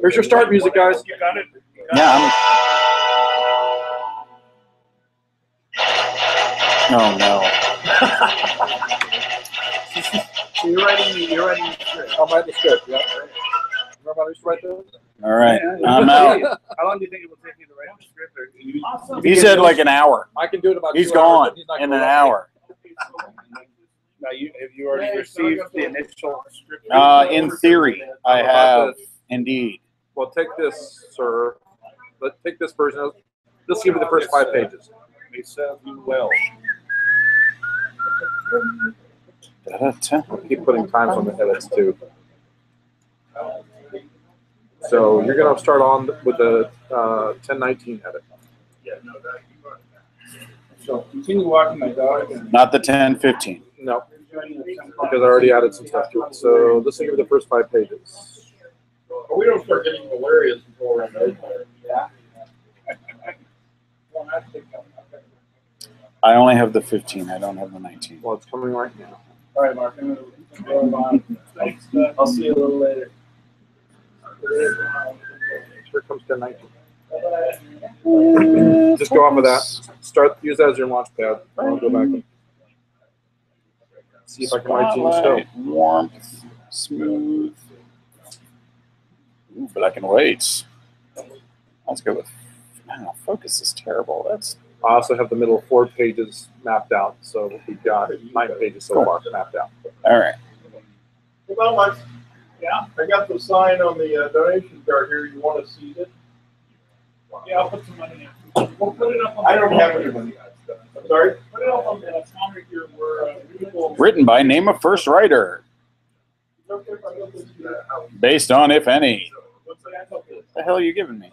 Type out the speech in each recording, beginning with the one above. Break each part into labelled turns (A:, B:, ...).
A: Here's your start music, guys.
B: You got it?
C: Yeah. Oh no.
A: So you're writing the script. I'll write the script, yeah. Remember how to write those?
C: All right, I'm out.
B: How long do you think it will take you to write the script?
C: He said like an hour.
A: I can do it about
C: He's
A: 2 hours,
C: gone
A: but he's not
C: in
A: gonna
C: an
A: let me.
C: hour.
B: Now, have you already received the initial script?
C: In theory, I have indeed.
A: Well, take this, sir. Take this version. Just give me the first 5 pages.
B: They serve you well.
A: Keep putting times on the edits too. So you're gonna start on with the 1019 edit.
B: So continue walking my dog.
C: Not the 10:15.
A: No, because I already added some stuff to it. So this will give you the first 5 pages.
B: But we don't start getting hilarious until we're on those. Yeah.
C: I only have the 15. I don't have the 19.
A: Well, it's coming right now.
B: All right, Mark. I'm going to go on. Thanks. I'll see you a little later.
A: Here comes 1019. Just go off of that. Use that as your launch pad. I'll go back and see if I can write Gene Stowe.
C: Warmth, smooth. Ooh, black and white. Let's go with. Man, focus is terrible. That's.
A: I also have the middle 4 pages mapped out, so we've got 9 pages so far mapped out.
C: All right.
B: Well, Mike. Yeah, I got the sign on the donation card here. You want to see it? Yeah, I'll put some money in. We'll put it up on. I don't have any money. I'm sorry. Put it up on the counter here. Where
C: Written by name of first writer. Based on, if any. What the hell are you giving me?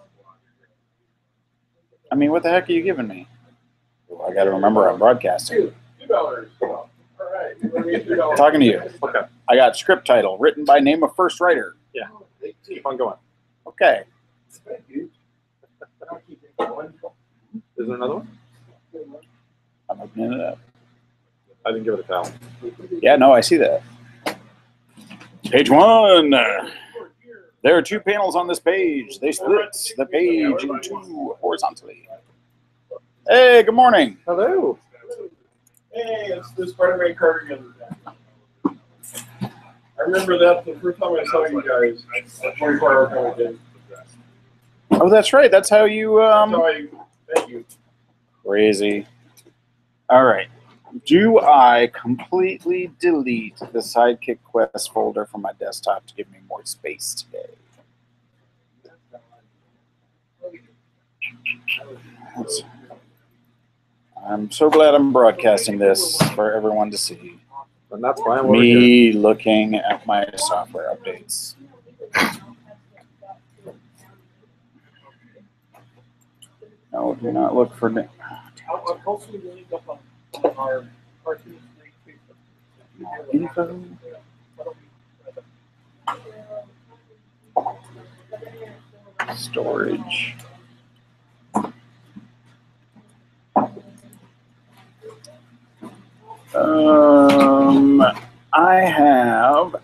C: I mean, what the heck are you giving me? Oh, I got to remember I'm broadcasting.
B: $2. All right.
C: Talking to you.
A: Okay.
C: I got script title, written by name of first writer.
A: Yeah. Keep on going.
C: Okay.
A: Is there another one?
C: I'm opening it up.
A: I didn't give it a towel.
C: Yeah, no, I see that. Page 1. There are 2 panels on this page. They split the page in 2 horizontally. Hey, good morning.
A: Hello.
B: Hey, it's this Spider-Man cardigan. I remember that the first time I saw you guys. 24-hour cardigan.
C: Oh, that's right. That's how you.
B: Thank you.
C: Crazy. All right. Do I completely delete the Sidekick Quest folder from my desktop to give me more space today? I'm so glad I'm broadcasting this for everyone to see.
A: And that's why I'm
C: me looking at my software updates. No, do not look for me.
B: I'll post the link up on our Cartoonist
C: Info. Storage. I have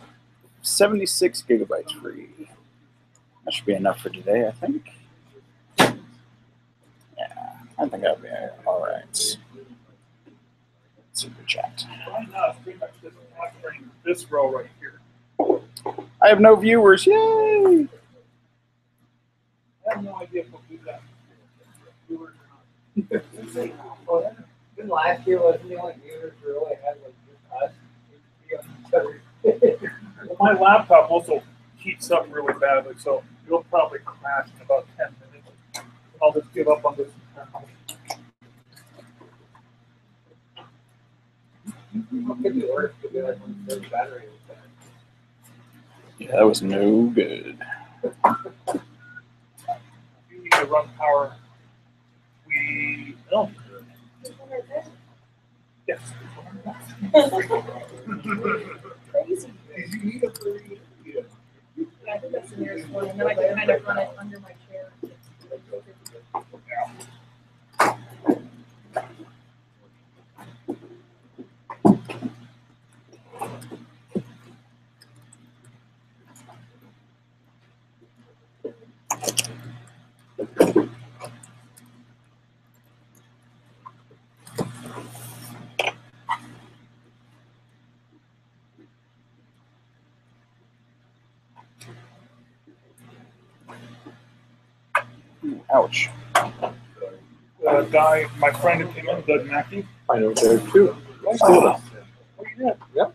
C: 76 gigabytes free. That should be enough for today, I think. Yeah, I think that'll be all right. Super chat.
B: This row right here.
C: I have no viewers. Yay!
B: I have no idea if we'll do that. Viewers or not.
D: Even last year wasn't the only viewers really had like us.
B: My laptop also heats up really badly, so it'll probably crash in about 10 minutes. I'll just give up on this.
C: Yeah, that was no good.
B: You need to run power. We don't. Yes.
E: Crazy.
B: You need a 30.
E: Yeah, I think that's the nearest one, and then I can kind of run it under my chair.
C: Ouch.
B: Guy, my friend who came in, Doug Mackey.
A: I know there too.
C: Oh.
B: Oh, you did?
A: Yep.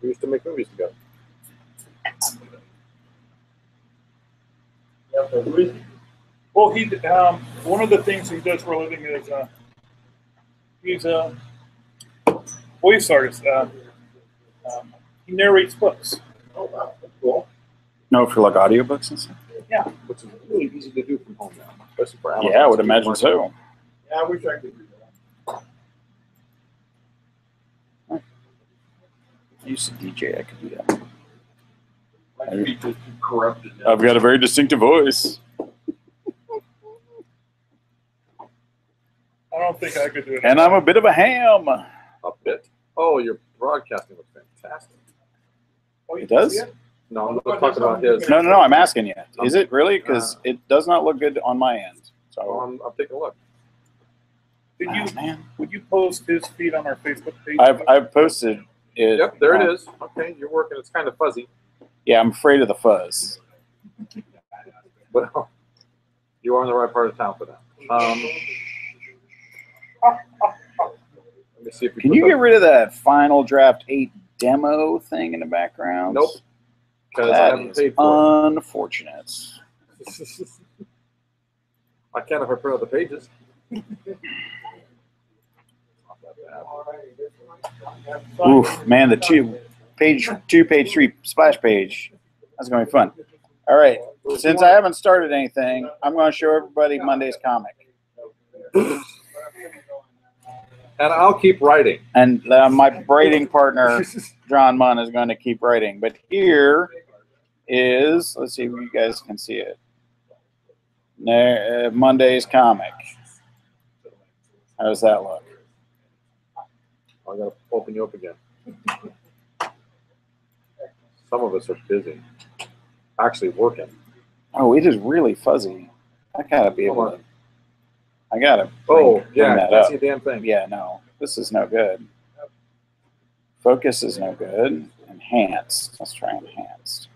A: We used to make movies together.
B: Well, he one of the things he does for a living is he's a voice artist. He narrates books.
A: Oh, wow. That's cool.
C: No, for like audiobooks and stuff?
B: Yeah.
A: Which is really easy to do from home now, especially for Amazon.
C: Yeah, I would imagine so.
A: Yeah, I wish I could do that.
C: I used to DJ, I could do that.
A: My feet just corrupted now.
C: I've got a very distinctive voice.
B: I don't think I could do it.
C: And I'm a bit of a ham.
A: A bit. Oh, your broadcasting looks fantastic.
B: Oh, you
C: It
B: can
C: does?
B: see it?
A: No, I'm not talking about his.
C: No, I'm asking you. Is it really? Because it does not look good on my end.
A: Well,
C: So,
A: I'm taking a look.
B: Did you?
C: man.
B: Would you post his feed on our Facebook page?
C: I've posted it.
A: Yep, there it is. Okay, you're working. It's kind of fuzzy.
C: Yeah, I'm afraid of the fuzz.
A: Well, you are in the right part of town for that. Let me see if we
C: Can
A: put
C: you
A: that-
C: get rid of that Final Draft 8 demo thing in the background?
A: Nope. Because I
C: That
A: haven't
C: is
A: paid for
C: unfortunate.
A: it. I can if I print out the pages. Not that bad.
C: Oof, man, the page 3 splash page. That's going to be fun. All right. Since I haven't started anything, I'm going to show everybody Monday's comic.
A: And I'll keep writing.
C: And my writing partner, John Munn, is going to keep writing. But here is, let's see if you guys can see it. Monday's comic. How does that look?
A: I gotta open you up again. Some of us are busy, actually working.
C: Oh, it is really fuzzy. I gotta be able to. I gotta.
A: Oh,
C: bring
A: yeah,
C: that
A: can't
C: up.
A: see a damn thing.
C: Yeah, no, this is no good. Focus is no good. Enhanced. Let's try enhanced.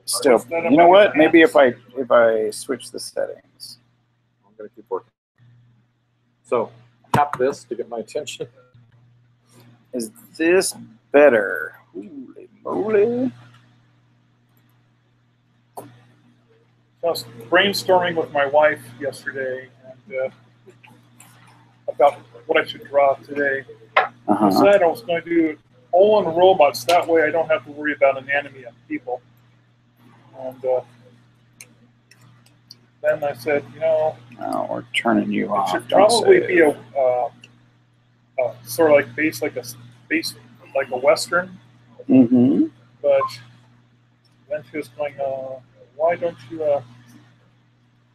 C: Still, you know what? Maybe if I switch the settings.
A: I'm gonna keep working. So, tap this to get my attention.
C: Is this better? Holy moly!
B: I was brainstorming with my wife yesterday and about what I should draw today. I said I was going to do all on robots. That way I don't have to worry about anatomy of people. And then I said,
C: Oh, we're turning you
B: it
C: off.
B: should
C: Don't
B: probably
C: save.
B: be a sort of like based like a Western.
C: Mm-hmm.
B: But then she was going, why don't you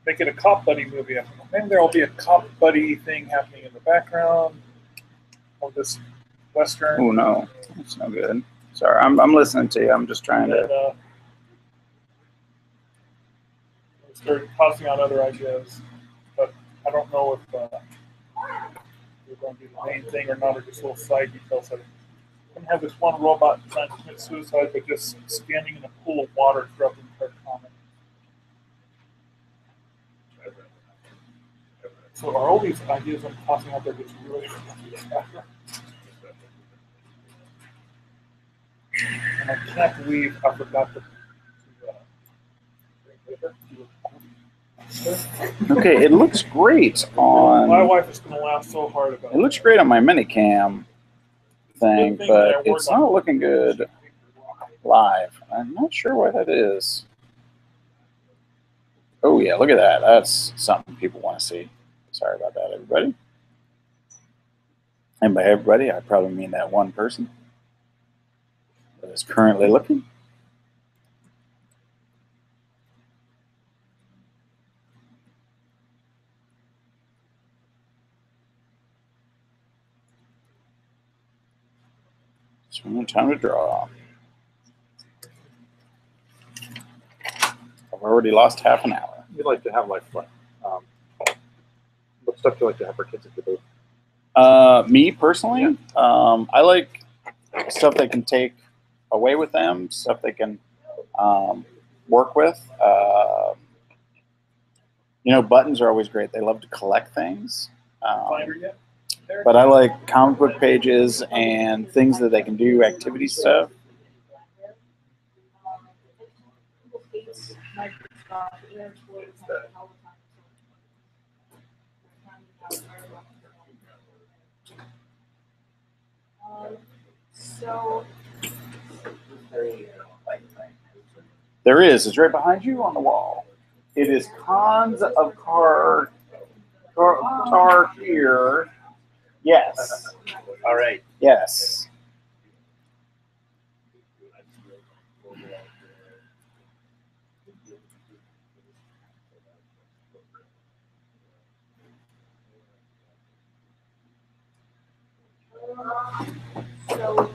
B: make it a cop buddy movie? I thought, maybe there will be a cop buddy thing happening in the background of this Western.
C: Oh no, that's no good. Sorry, I'm listening to you. I'm just trying
B: And then,
C: to.
B: I started tossing out other ideas, but I don't know if they're going to be the main thing or not, or just little side details. I'm going to have this one robot trying to commit suicide, but just standing in a pool of water throughout the entire comic. So are all these ideas I'm tossing out there just really and I can't believe I forgot to
C: Okay, it looks great
B: my
C: on.
B: wife is going to laugh so hard about
C: It looks great on my minicam thing,
B: Good thing that I
C: but
B: work
C: it's
B: on-
C: not looking good live. I'm not sure why that is. Oh yeah, look at that. That's something people want to see. Sorry about that, everybody. And by everybody, I probably mean that one person that is currently looking. It's time to draw. I've already lost half an hour.
A: you like to have life fun? What stuff do you like to have for kids at the booth?
C: Me personally, I like stuff they can take away with them, stuff they can work with. You know, buttons are always great. They love to collect things. But I like comic book pages and things that they can do, activity stuff.
E: So
C: There is. It's right behind you on the wall. It is Cons of Car here. Yes.
F: All right.
C: Yes.
E: so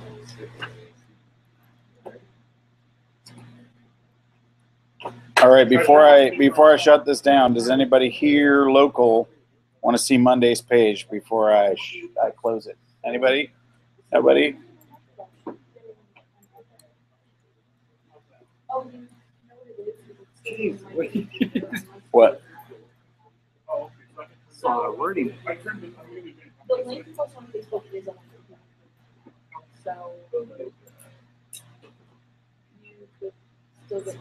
C: All right. Before I shut this down, does anybody here local want to see Monday's page before I close it? Anybody? Nobody? What?
E: So
F: Wording.
E: the link is also on Facebook is on Facebook. So you could still get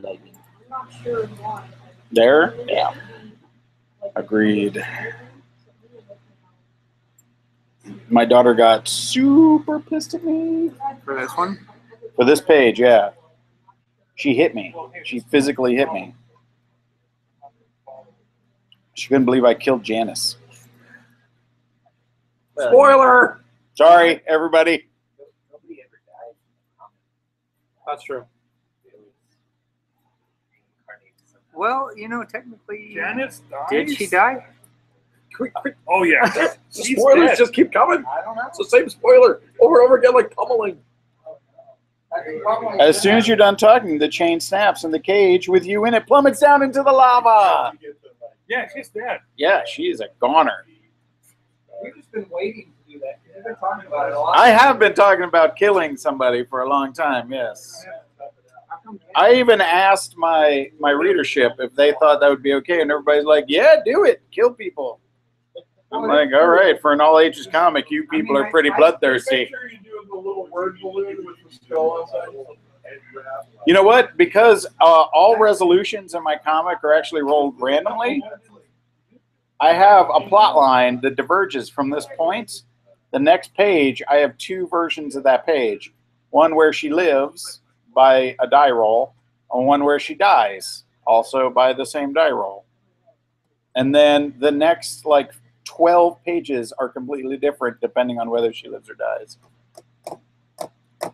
E: money. I'm not sure why.
C: There? Yeah. Agreed. My daughter got super pissed at me.
F: For this one?
C: For this page, yeah. She hit me. She physically hit me. She couldn't believe I killed Janice.
A: Spoiler!
C: Sorry, everybody.
D: Nobody ever died.
A: That's true.
F: Well, you know, technically,
B: Janice dies?
F: did she die?
A: Quick.
B: Oh, yeah.
A: The
B: She's
A: spoilers
B: dead.
A: just keep coming.
D: I don't know.
A: It's the same spoiler over and over again, like pummeling.
C: As soon as you're done talking, the chain snaps and the cage with you in it plummets down into the lava.
B: Yeah, she's dead.
C: Yeah, she is a goner.
D: We've just been waiting to do that. We've been talking about it a lot.
C: I have been talking about killing somebody for a long time, yes. I even asked my readership if they thought that would be okay, and everybody's like, yeah, do it. Kill people. I'm like, all right, for an all-ages comic, you people are pretty bloodthirsty.
B: Make sure you do the little word balloon with the skull inside.
C: You know what? Because all resolutions in my comic are actually rolled randomly, I have a plot line that diverges from this point. The next page, I have two versions of that page. One where she lives by a die roll, and one where she dies, also by the same die roll. And then the next, 12 pages are completely different depending on whether she lives or dies.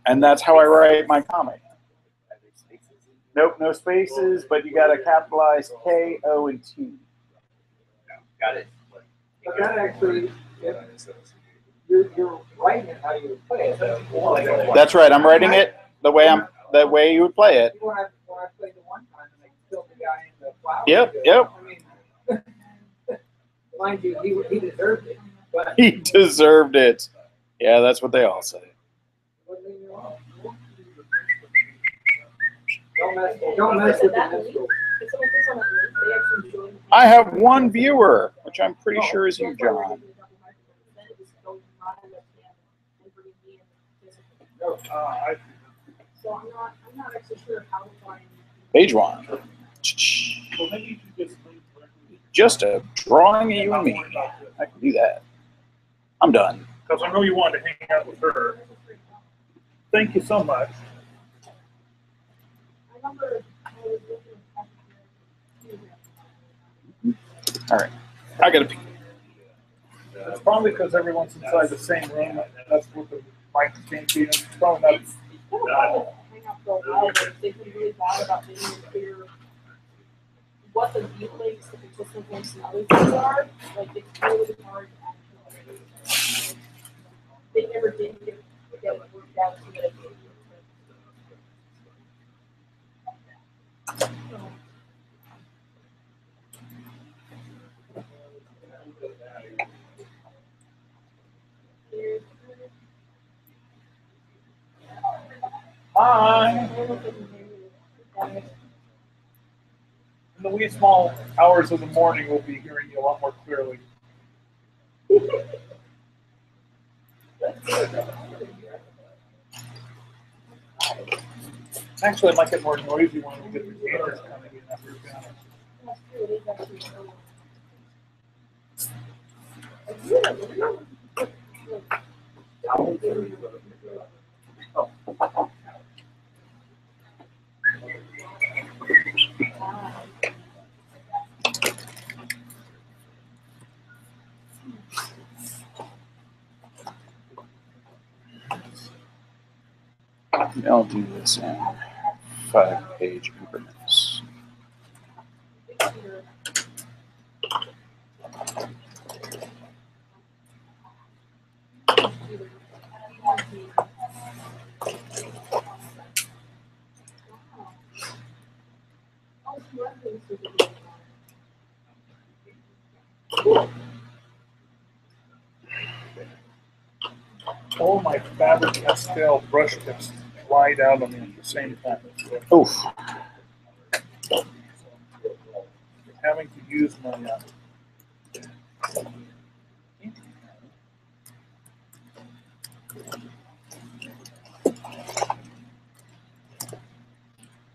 C: And that's how I write my comic. Nope, no spaces, but you got to capitalize K, O, and T.
F: Got it.
D: But that actually, you're writing it how you would play it.
C: That's right. I'm writing it the way you would play it.
D: When I played the one time and I killed the guy in the flower.
C: Yep.
D: I mean, mind you, he deserved it. But
C: He deserved it. Yeah, that's what they all say.
D: Don't mess with the minstrel.
E: If someone clicks on that link, they actually join.
C: I have one viewer, which I'm pretty sure is you, John.
E: So I'm not actually sure how to find.
C: Page one.
B: Well, maybe you should just link directly.
C: Just a drawing of you and me. I can do that. I'm done.
B: Because I know you wanted to hang out with her. Thank you so much.
E: I remember I was looking at
C: All right. I got to pee.
B: It's probably because everyone's inside the same room. That's what the mic can't be. It's probably not.
E: hang out for a while, but they've been really bad about making it clear what the view links, the consistent links, and other things are. Like, it's really hard to actually. They never did get it worked out so that it
B: In the wee small hours of the morning, we'll be hearing you a lot more clearly. Actually, it might get more noisy when we get the cameras coming in after dinner.
E: That's true, it is actually
C: I'll do this in 5-page increments.
B: All my Faber-Castell brush tips dried out on me at the same time.
C: Oof.
B: Having to use my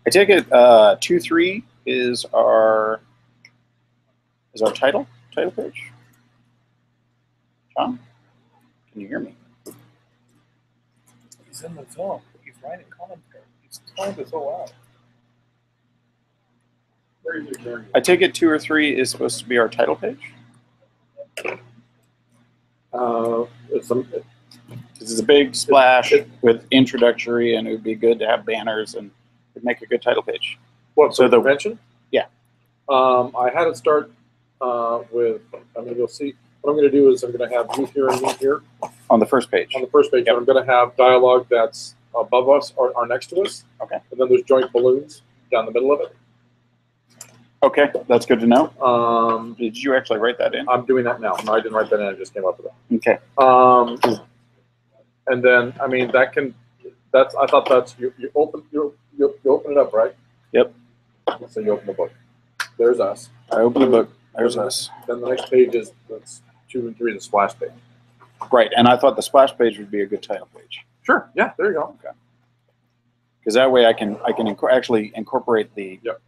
C: I take it 2-3 is our title page. John, can you hear me?
B: he's in the zone. He's writing commentary. He's trying to go out.
C: I take it 2 or 3 is supposed to be our title page. This is a big splash with introductory, and it would be good to have banners, and it'd make a good title page.
A: What,
C: So
A: so
C: the-
A: the convention?
C: Yeah.
A: I had it start with, I mean, you'll see, what I'm going to do is I'm going to have you here and me here
C: On the first page.
A: on the first page.
C: Yep.
A: And I'm going to have dialogue that's above us or next to us.
C: Okay.
A: And then there's joint balloons down the middle of it.
C: Okay, that's good to know. Did you actually write that in?
A: I'm doing that now. No, I didn't write that in. I just came up with it.
C: Okay.
A: And then, I mean, I thought that's, you open it up, right?
C: Yep.
A: So you open the book. There's us.
C: I open the book. There's us.
A: Then the next page is, that's 2 and 3, the splash page.
C: Right, and I thought the splash page would be a good title page.
A: Sure. Yeah, there you go.
C: Okay. Because that way I can actually incorporate the
A: Yep.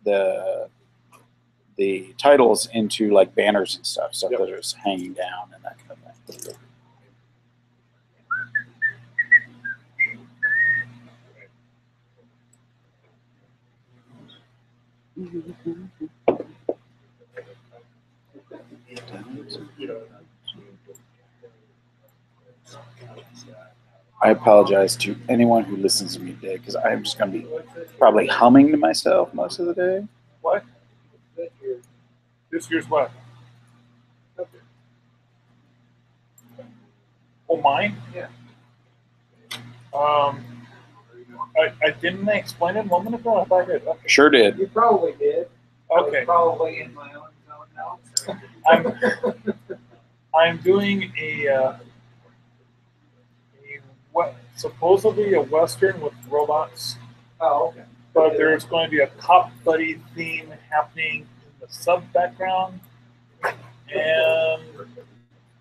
C: the titles into like banners and stuff, so
A: Yep.
C: that it's hanging down and that kind of thing. I apologize to anyone who listens to me today, because I'm just going to be probably humming to myself most of the day.
B: What? This year's what? Oh, mine?
D: Yeah.
B: I didn't explain it a moment ago. I thought I did. Okay.
C: Sure did.
D: You probably did. I was
B: Okay.
D: probably in my own zone now.
B: I'm doing supposedly a Western with robots,
D: Oh, okay.
B: but there's going to be a cop buddy theme happening in the sub background, and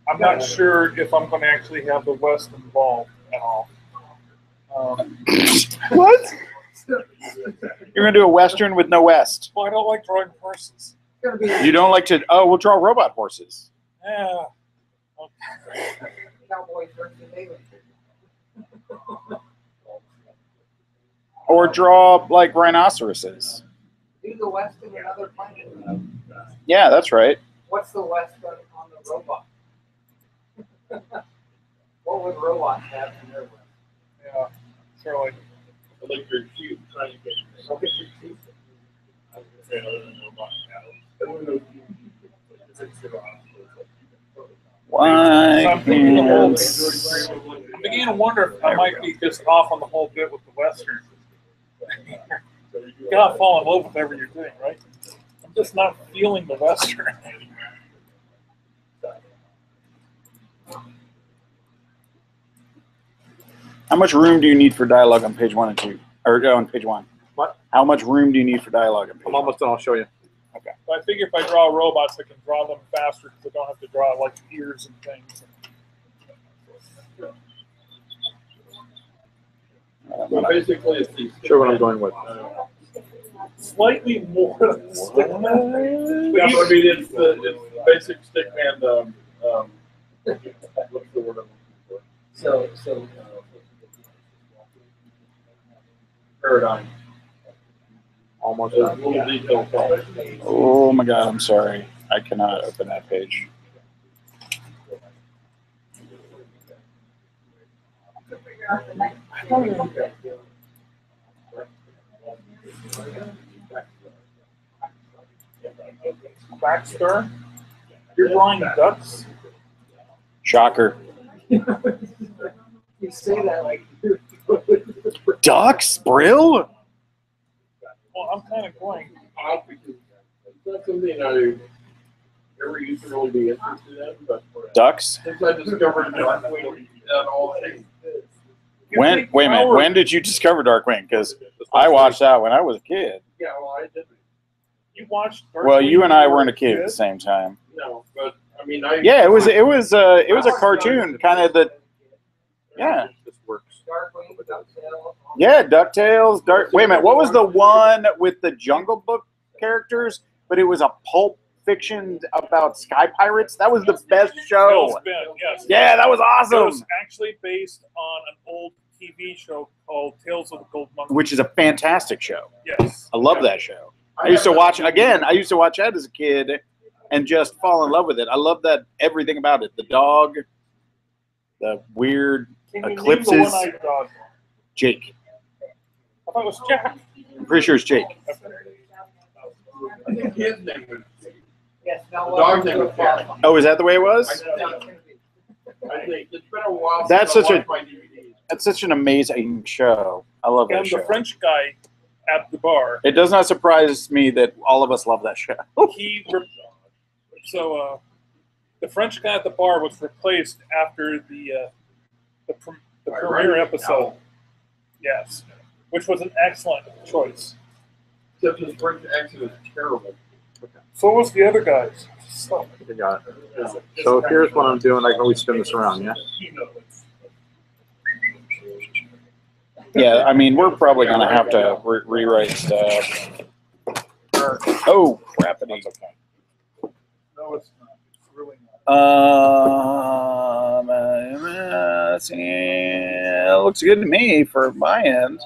B: I'm not sure if I'm going to actually have the West involved at all.
C: What? You're going to do a Western with no West.
B: Well, I don't like drawing horses.
D: It's gonna be
C: You don't like to, oh, we'll draw robot horses.
B: Yeah.
D: Cowboys versus aliens.
C: Or draw like rhinoceroses.
D: Do the West in another planet.
C: Yeah, that's right.
D: What's the West on the robot? What would robots have in their West?
B: Yeah. Surely.
G: Like your cute trying to get
D: Look at your teeth.
G: I was gonna say other than robot
C: Why
B: I'm thinking the whole.
C: can't-
B: I'm beginning to wonder if I might be just off on the whole bit with the Western. You gotta fall in love with whatever you're doing, right? I'm just not feeling the Western.
C: How much room do you need for dialogue on page 1 and 2? Or on page 1?
A: What?
C: How much room do you need for dialogue? On page
A: I'm almost done. I'll show you.
G: I figure if I draw robots, I can draw them faster because I don't have to draw like ears and things.
B: So basically, it's these.
A: Show what I'm going with.
G: Slightly more than Stickman.
B: Yeah, I mean, it's the basic Stickman. What's the word I'm looking for?
D: So.
B: Paradigm.
A: Almost
B: There's
A: done.
B: little details on it.
C: Oh my god, I'm sorry. I cannot open that page.
G: Baxter, you're drawing ducks.
C: Shocker.
D: You say that like.
C: Ducks? Brill?
G: Well, I'm kind of going.
B: It's not something I ever used to really be interested in, but
C: Ducks?
B: since I discovered Darkwing at all things.
C: When? Wait a minute. When did you discover Darkwing? Because I watched that when I was a kid.
B: Yeah, well, I didn't.
G: You watched.
C: Well, you and I weren't a kid
G: kid
C: at the same time.
B: No, but I mean, I.
C: Yeah, it was a cartoon, kind of the. Yeah.
A: This works.
D: Darkwing with DuckTales.
C: Yeah, DuckTales. Wait a minute. What was the one with the Jungle Book characters? But it was a pulp fiction about sky pirates. That was the best show.
G: Bill's Ben, yes.
C: Yeah, that was
G: It
C: awesome.
G: was actually based on an old TV show called Tales of the Gold Monkey.
C: Which is a fantastic show.
G: Yes.
C: I love that show. I used to watch again. I used to watch that as a kid, and just fall in love with it. I love that everything about it. The dog, the weird
G: Can you name the
C: eclipses.
G: one-eyed dog?
C: Jake.
G: I thought it was Jack.
C: I'm pretty sure it's Jake.
B: I think his name was.
D: Yes,
B: The dog's name was Jack.
C: Oh, is that the way it was?
B: I think it's been a while.
C: That's
B: since I
C: such a-
B: watched my DVDs.
C: That's such an amazing show. I love that
G: And
C: show.
G: the French guy at the bar.
C: It does not surprise me that all of us love that show.
G: The French guy at the bar was replaced after the premiere episode. Yes, which was an excellent choice.
B: Except his French accent is terrible.
G: So was the other guys. So,
A: You got it. So here's what I'm doing. I can always spin this around, yeah?
C: Yeah, I mean, we're probably going to have to rewrite stuff. Oh, crappity.
G: no, it's not. It's really not.
C: Let's see. It looks good to me for my end.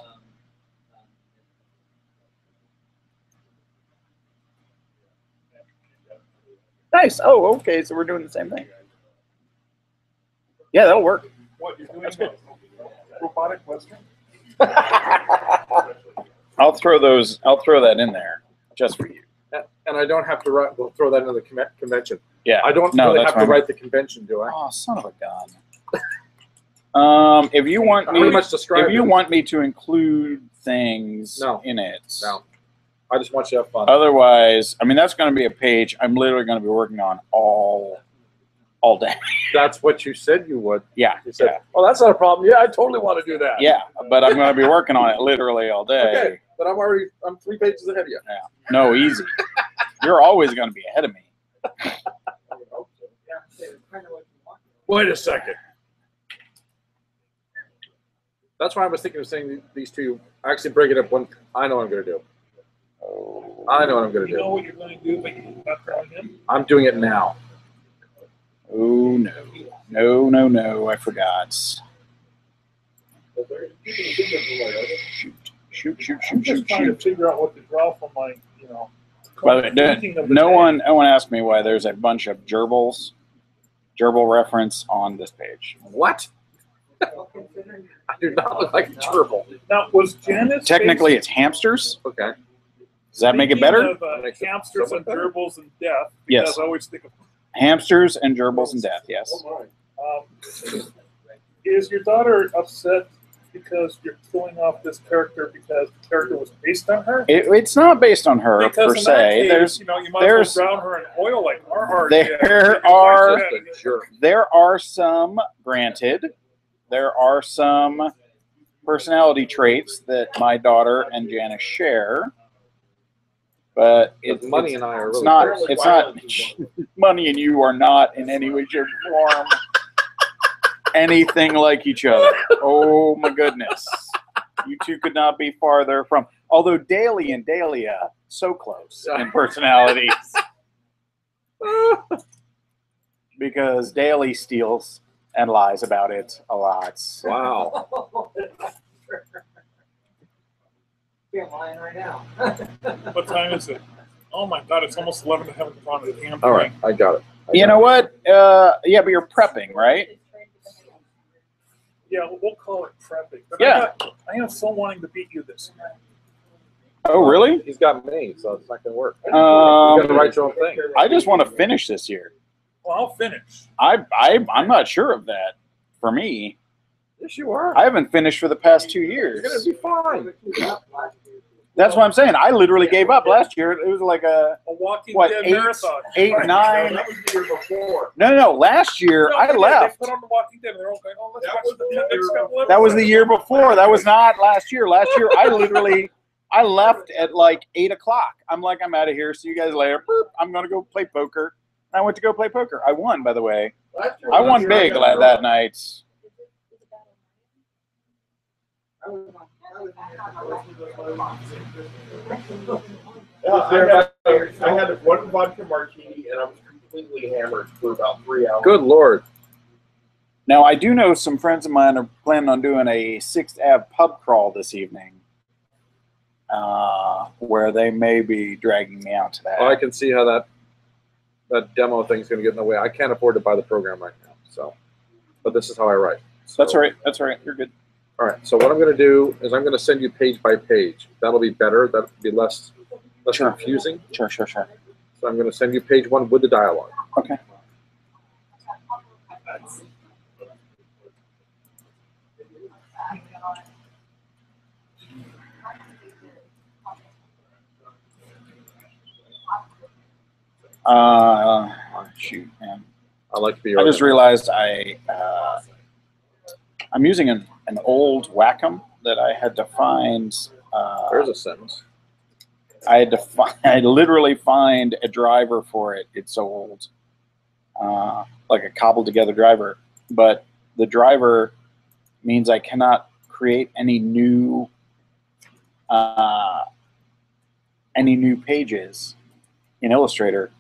C: Nice. Oh, okay. So we're doing the same thing. Yeah, that'll work.
G: What you're doing? Robotic Western.
C: I'll throw that in there just for you.
A: And I don't have to write. We'll throw that into the convention.
C: Yeah.
A: I don't
C: No,
A: really
C: that's
A: have to
C: fine.
A: write the convention, do I?
C: Oh, son of a gun. If you want
A: I pretty
C: me,
A: much described
C: if you
A: it.
C: want me to include things
A: No.
C: in it,
A: No. I just want you to have fun.
C: otherwise, I mean, that's going to be a page I'm literally going to be working on all day.
A: That's what you said you would.
C: Yeah,
A: You said, "Oh, that's not a problem. Yeah, I totally want to do that."
C: yeah, but I'm going to be working on it literally all day.
A: Okay, but I'm 3 pages ahead of you.
C: No, easy. You're always going to be ahead of me.
A: Wait a second. That's why I was thinking of saying these two. Actually, break it up. One. I know what I'm going to do. I know what I'm going to
G: You know
A: do.
G: what you're going to do, but you're not telling him.
A: I'm doing it now.
C: Oh, no, I forgot. Shoot.
G: I'm just trying to figure out what to draw for my,
C: By the way,
G: thinking of the
C: no
G: day.
C: one asked me why there's a bunch of gerbil reference on this page.
A: What? I do not look like a gerbil.
G: Now, was Janice
C: Technically, it's hamsters.
A: Okay.
C: Does that make it better?
G: Of, hamsters and gerbils and death.
C: Yes.
G: Because I always think of.
C: Hamsters and gerbils and death. Yes.
G: Is your daughter upset because you're killing off this character because the character was based on her?
C: It's not based on her
G: Because
C: per
G: in that
C: se.
G: case, you might
C: there's-
G: as well drown her in oil like Carhartt
C: There
G: did.
C: are-
G: Yeah.
A: Sure.
C: There are some, granted, there are some personality traits that my daughter and Janice share. But
A: Money and I are
C: it's
A: really
C: not.
A: close.
C: It's not. Money and you are not in any way, shape, or form anything like each other. Oh my goodness, you two could not be farther from. Although Daly and Dahlia so close in personalities, because Daly steals and lies about it a lot.
A: Wow.
D: You're lying right now.
G: What time is it? Oh my God, it's almost 11. I haven't gone to the damn
A: All right,
G: thing.
A: I got it.
C: You know what? Yeah, but you're prepping, right?
G: Yeah, we'll call it prepping. But
C: Yeah.
G: I am so wanting to beat you this year.
C: Oh, really?
A: He's got me, so it's not going to work. You got to write your own thing.
C: I just want to finish this year.
G: Well, I'll finish.
C: I'm not sure of that. For me,
A: Yes, you are.
C: I haven't finished for the past 2
A: You're
C: years.
A: going to be fine.
C: That's what I'm saying. I literally gave up last year. It was like
G: A Walking
C: what,
G: Dead
C: 8,
G: marathon.
C: 9.
B: That was the year before.
C: No. Last year
G: No,
C: I
G: they
C: left.
G: put on the Walking Dead and they're all going, oh, let's
B: That
G: watch
B: was
G: the
B: the year
G: next couple
B: before.
C: That was the
G: episodes.
C: year before. That was not last year. Last year I left at like 8 o'clock. I'm like, I'm out of here. See you guys later. Boop. I'm gonna go play poker. I went to go play poker. I won, by the way. I won big that night.
B: I had one vodka martini and I was completely hammered for about 3 hours.
A: Good Lord.
C: Now I do know some friends of mine are planning on doing a 6th Ave pub crawl this evening, where they may be dragging me out to that.
A: I can see how that demo thing's going to get in the way. I can't afford to buy the program right now, so. But this is how I write. So,
C: That's all right. That's all right. You're good.
A: All right. So what I'm going to do is I'm going to send you page by page. That'll be better. That'll be less
C: Sure.
A: confusing.
C: Sure.
A: So I'm going to send you page 1 with the dialogue.
C: Okay. Shoot, man.
A: I like to be.
C: I just realized I'm using an old Wacom that I had to find.
A: There's a sentence.
C: I had to I literally find a driver for it. It's so old, like a cobbled together driver. But the driver means I cannot create any new pages in Illustrator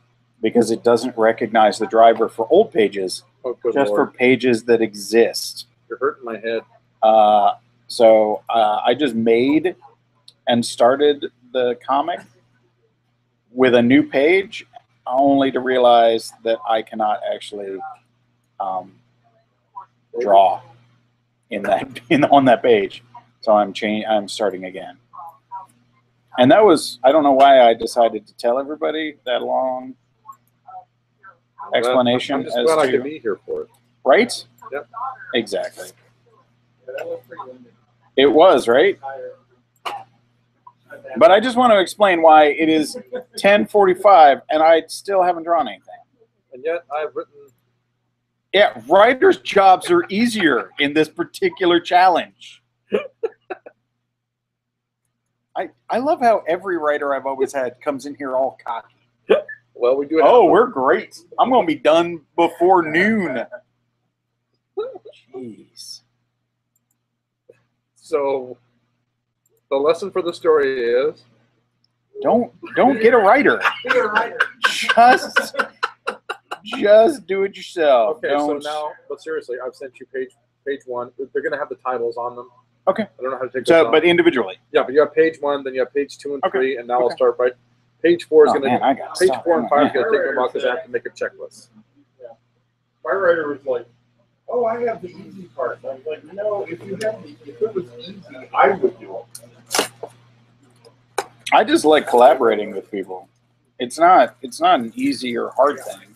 C: because it doesn't recognize the driver for old pages,
A: Oh, good
C: just
A: Lord.
C: for pages that exist.
A: You're hurting my head.
C: So I just made and started the comic with a new page, only to realize that I cannot actually draw on that page. So I'm starting again. And that was, I don't know why I decided to tell everybody that long explanation.
A: I'm just
C: as
A: glad I
C: to,
A: could be here for it.
C: right?
A: Yep.
C: Exactly. It was, right? But I just want to explain why it is 10:45 and I still haven't drawn anything.
A: And yet I've written.
C: Yeah, writers' jobs are easier in this particular challenge. I love how every writer I've always had comes in here all cocky.
A: Well, we do.
C: Oh, we're great. I'm going to be done before noon. Jeez.
A: So the lesson for the story is
C: Don't get a writer.
D: Be a writer.
C: Just do it yourself.
A: okay.
C: Don't.
A: So now, but seriously, I've sent you page 1. They're going to have the titles on them.
C: Okay.
A: I don't know how to take this
C: So,
A: off.
C: but individually.
A: Yeah, but you have page 1, then you have page 2 and
C: Okay.
A: 3, and now I'll
C: Okay.
A: start right. Page 4 is
C: Oh,
A: going
C: man, I
A: to.
C: gotta
A: Page
C: stop.
A: 4 and 5 is going to take
B: Yeah.
A: them off because I have to make a checklist.
B: My writer was like, "Oh, I have the easy part." And I was like, "No, if it was easy, I would do it."
C: I just like collaborating with people. It's not an easy or hard thing.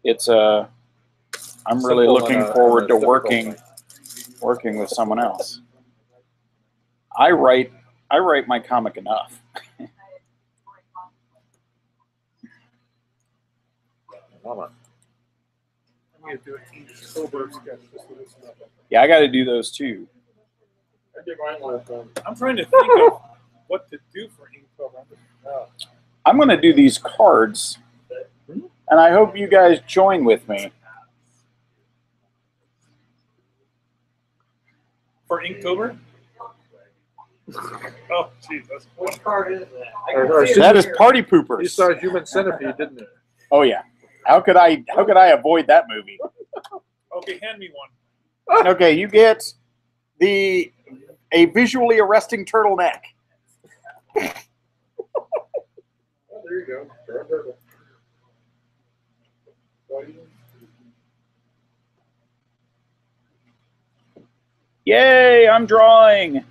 C: It's I'm really
A: Simple
C: looking
A: and a
C: forward to
A: difficult
C: working with someone else. I write my comic enough.
A: Mama.
G: I'm going to do a sober sketch.
C: Yeah, I got to do those too.
A: did mine last time.
G: I'm trying to think of what to do for Inktober.
C: I'm going to do these cards, and I hope you guys join with me.
G: For Inktober? Oh, Jesus.
D: What card is that? I
A: Or-
D: can
A: or
D: see it
C: That is
D: here.
C: Party
A: You
C: Poopers.
A: saw Human Centipede, didn't you?
C: Oh yeah. How could I avoid that movie?
G: Okay, hand me one.
C: Okay, you get a visually arresting turtleneck.
A: Oh, there you go. Turtle, turtle.
C: Yay, I'm drawing.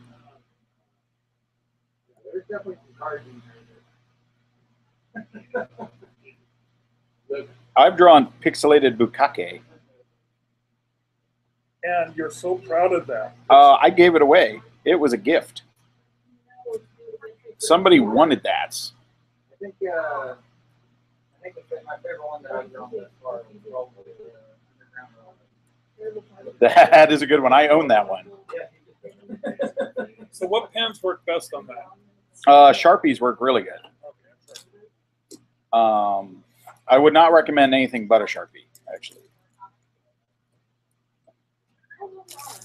A: There's definitely some cards in there.
C: I've drawn pixelated bukkake.
G: And you're so proud of that.
C: I gave it away. It was a gift. Somebody wanted that.
D: I think my favorite one that I've drawn thus far is probably
C: That is a good one. I own that one.
G: So what pens work best on that?
C: Sharpies work really good. I would not recommend anything but a Sharpie, actually.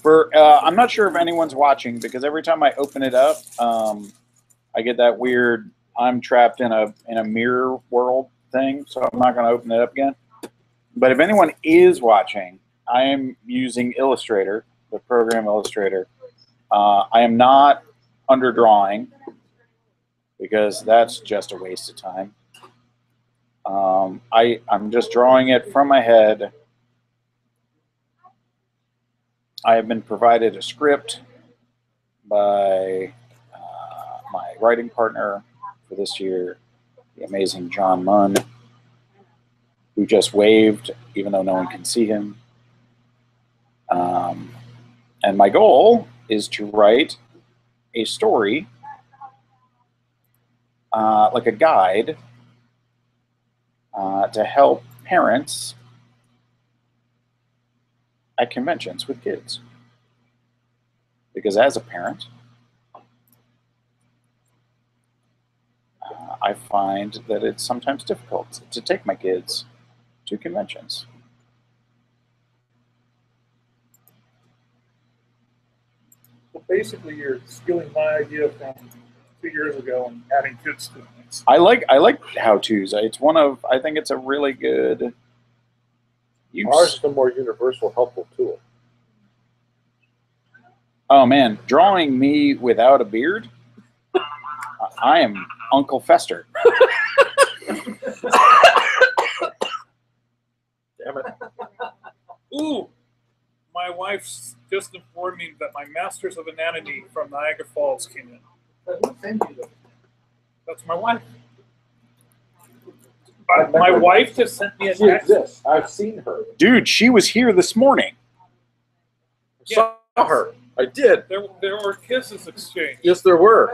C: I'm not sure if anyone's watching because every time I open it up, I get that weird I'm trapped in a mirror world thing, so I'm not going to open it up again. But if anyone is watching, I am using Illustrator, the program Illustrator. I am not underdrawing because that's just a waste of time. I'm just drawing it from my head. I have been provided a script by my writing partner for this year, the amazing John Munn, who just waved, even though no one can see him. And my goal is to write a story, like a guide, to help parents at conventions with kids. Because as a parent, I find that it's sometimes difficult to take my kids to conventions.
G: Well, basically, you're stealing my idea from 2 years ago and adding kids to it.
C: I like how-tos. It's I think it's a really good use.
A: Ours is the more universal, helpful tool.
C: Oh man, drawing me without a beard, I am Uncle Fester.
A: Damn it.
G: Ooh, my wife just informed me that my Masters of Anatomy from Niagara Falls came in.
D: But who sent you those?
G: That's my wife. My wife just sent me a
A: She
G: text.
A: exists. I've seen her.
C: Dude, she was here this morning.
A: Saw her. I did.
G: There were kisses exchanged.
A: Yes, there were.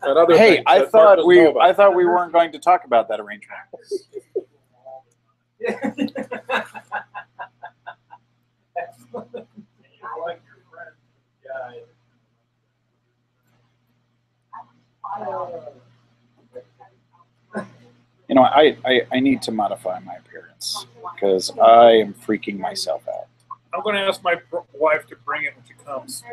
A: And other
C: Hey,
A: things
C: I
A: that Mark
C: thought
A: doesn't know about.
C: I thought we weren't going to talk about that arrangement. You know, I need to modify my appearance because I am freaking myself out.
G: I'm going to ask my wife to bring it when she comes.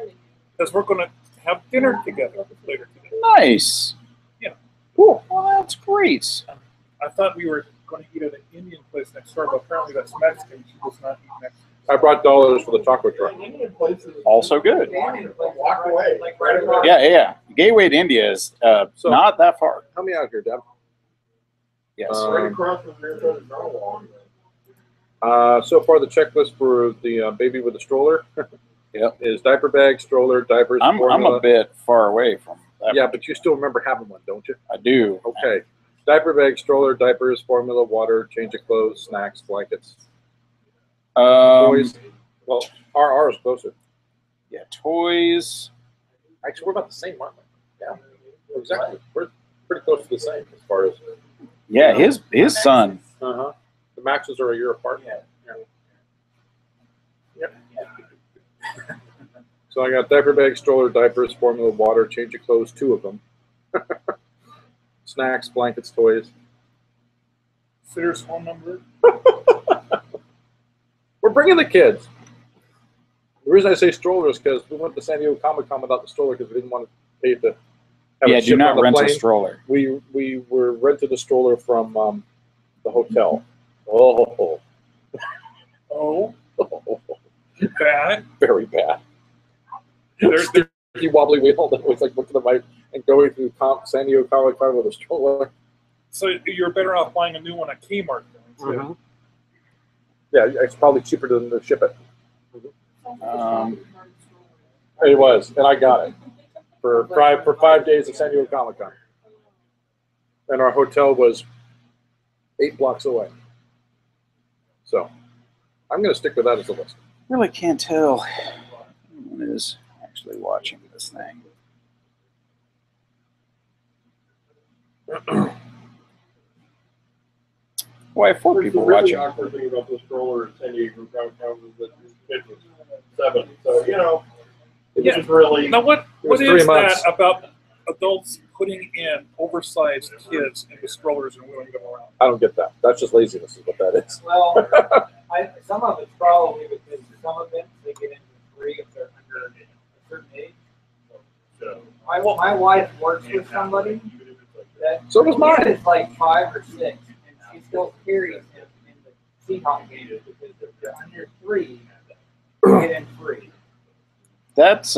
G: Because we're going to have dinner together later today.
C: Nice.
G: Yeah.
C: Cool. Well, that's great.
G: I thought we were going to eat at an Indian place next door, but apparently that's Mexican. She does not eat Mexican.
A: I brought dollars for the taco truck.
C: Also good.
B: Walk away. Right across.
C: Yeah. Gateway to India is
A: So-
C: not that far.
A: Help me out here, Deb.
C: Yes.
B: Right across from your narwhal.
A: So far, the checklist for the baby with the stroller
C: Yep.
A: is diaper bag, stroller, diapers,
C: I'm
A: formula.
C: a bit far away from that.
A: Yeah, but you still remember having one, don't you?
C: I do.
A: Okay. Diaper bag, stroller, diapers, formula, water, change of clothes, snacks, blankets, toys. Well, ours is closer.
C: Yeah, toys.
A: Actually, we're about the same, aren't we? Yeah, exactly. We're pretty close to the same as far as.
C: Yeah, his son.
A: The maxes are a year apart. Yeah. Yep. So I got diaper bag, stroller, diapers, formula, water, change of clothes, 2 of them. Snacks, blankets, toys.
G: Sitter's phone number.
A: We're bringing the kids. The reason I say stroller is because we went to San Diego Comic-Con without the stroller because we didn't want to pay to have
C: Yeah,
A: it
C: do
A: shipped
C: not
A: on the
C: rent a
A: plane.
C: stroller.
A: We were rented a stroller from the hotel. Oh,
G: Oh, bad.
A: very bad.
G: There's
A: Sticky wobbly wheel that was like looking at my and going through San Diego Comic-Con with a stroller.
G: So you're better off buying a new one at Kmart. Then, too.
A: Yeah, it's probably cheaper than to ship it. It was, and I got it for 5 days at San Diego Comic-Con, and our hotel was 8 blocks away. So I'm going to stick with that as a list.
C: Really can't tell who is actually watching this thing. Why 4 people
B: The really
C: watching?
B: awkward thing about the stroller at San Diego Comic-Con was that his kid was 7. So, you know, it
G: Yeah.
B: was really...
G: Now, what
A: was
G: is
A: 3
G: that
A: months.
G: about adults putting in oversized kids into strollers and wheeling them around?
A: I don't get that. That's just laziness, is what that is.
D: Well, some of it's probably because some events they get into free if they're under a certain age. My wife works with somebody that
A: So does mine.
D: kid is like 5 or 6, and she still carries him in the Seahawk games because if they're under 3, they get in free.
C: That's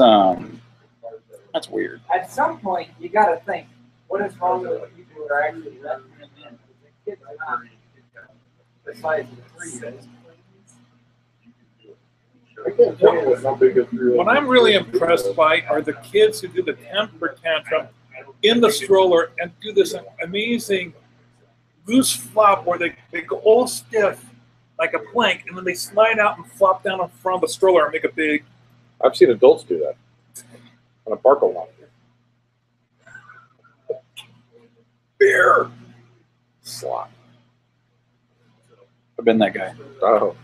C: weird.
D: At some point, you got to think, what is wrong with the people who are actually letting him in? The kids are not the size of 3.
B: I can't tell you how big a 3-year-old...
G: What I'm really impressed by are the kids who do the temper tantrum in the stroller and do this amazing loose flop where they go all stiff like a plank and then they slide out and flop down in front of the stroller and make a big...
A: I've seen adults do that on a Barco line.
G: beer.
A: Slot.
C: I've been that guy.
A: Oh.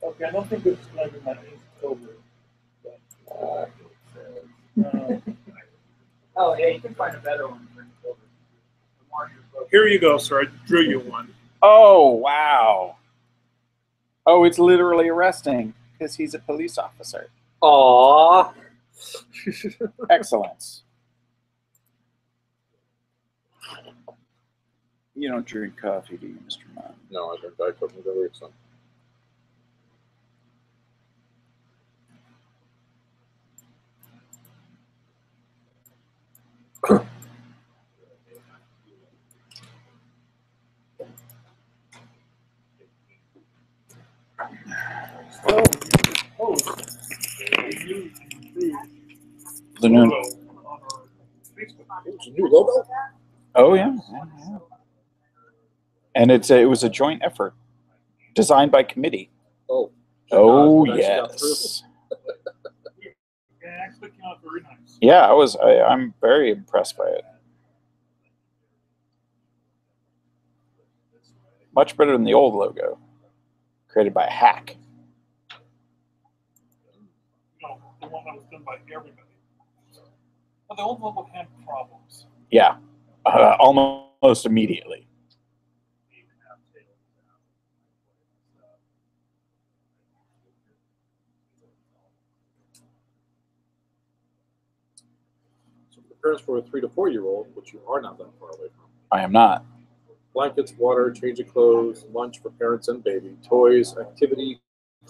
G: Okay, I don't think it's going to be my October.
D: Oh, yeah, you can find a better one for October.
G: Here you go, sir. I drew you one.
C: Oh, wow. Oh, it's literally arresting because he's a police officer.
A: Aww.
C: Excellence. You don't drink coffee, do you, Mr. Munn?
A: No, I drink Diet Coke and go some.
C: The new.
A: It's a new logo?
C: Oh, yeah. And it was a joint effort designed by committee.
A: Oh.
C: Oh,
A: That actually got
C: yes.
G: Yeah, actually came out very nice.
C: Yeah, I'm very impressed by it. Much better than the old logo, created by a hack.
G: No, the one that was done by everybody. Well, the old logo had problems.
C: Yeah, almost immediately.
A: So prepares for a 3 to 4 year old, which you are not that far away from.
C: I am not.
A: Blankets, water, change of clothes, lunch for parents and baby, toys, activity.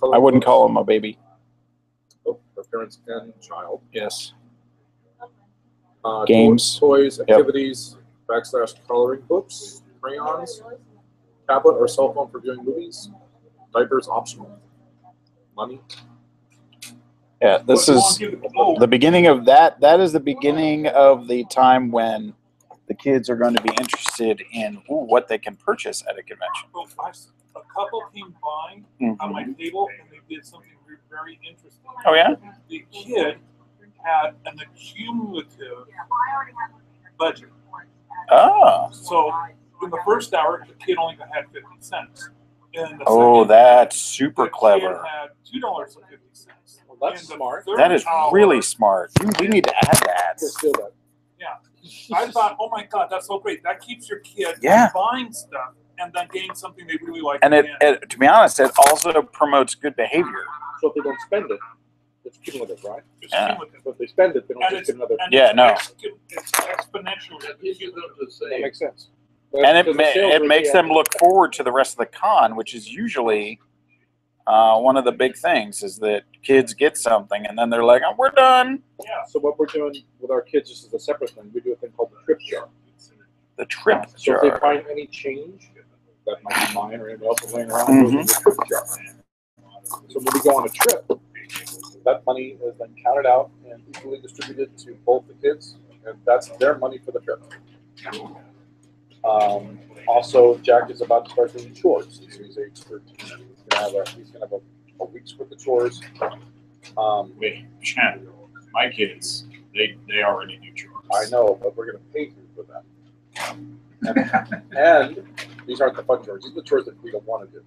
C: I wouldn't call him a baby.
A: Oh, for parents and child.
C: Yes.
A: Games, toys,
C: Yep.
A: activities, / coloring books, crayons, tablet or cell phone for viewing movies, diapers optional, money.
C: Yeah, this is the beginning of that. That is the beginning of the time when the kids are going to be interested in what they can purchase at a convention.
G: Well, a couple came by on my table and they did something very interesting.
C: Oh, yeah?
G: The kid had an accumulative budget.
C: Oh.
G: So in the first hour, the kid only had 50 cents. In the
C: Oh,
G: second
C: that's super
G: the
C: clever.
G: kid had $2.50.
A: Well, that's smart.
C: That is really smart. We need to add that.
A: Let's do that.
G: Yeah. I thought, oh my God, that's so great. That keeps your kid
C: Yeah.
G: buying stuff and then getting something they really like.
C: And it, to be honest, it also promotes good behavior.
A: So if they don't spend it, it's cumulative, right?
G: It's
C: Yeah.
G: cumulative.
A: So if they spend it, they don't
G: And
A: just
G: it's,
A: get another.
G: and
C: Yeah,
G: it's
C: no.
G: It's exponential.
A: That makes sense.
C: And
A: Because the sales
C: it
A: rate
C: makes
A: they
C: them
A: have-
C: look forward to the rest of the con, which is usually one of the big things is that kids get something and then they're like, oh, we're done.
G: Yeah.
A: So what we're doing with our kids, this is a separate thing. We do a thing called the trip jar.
C: The trip
A: So if they
C: jar.
A: find any change that might be mine or anybody else laying around,
C: Mhm.
A: goes in the trip jar. So when we go on a trip, that money is then counted out and equally distributed to both the kids, and that's their money for the trip. Also, Jack is about to start doing chores. So he's age 13. He's gonna have a week's worth of chores.
C: Wait, my kids, they already do chores.
A: I know, but we're gonna pay you for that. And these aren't the fun chores. These are the chores that we don't want to do.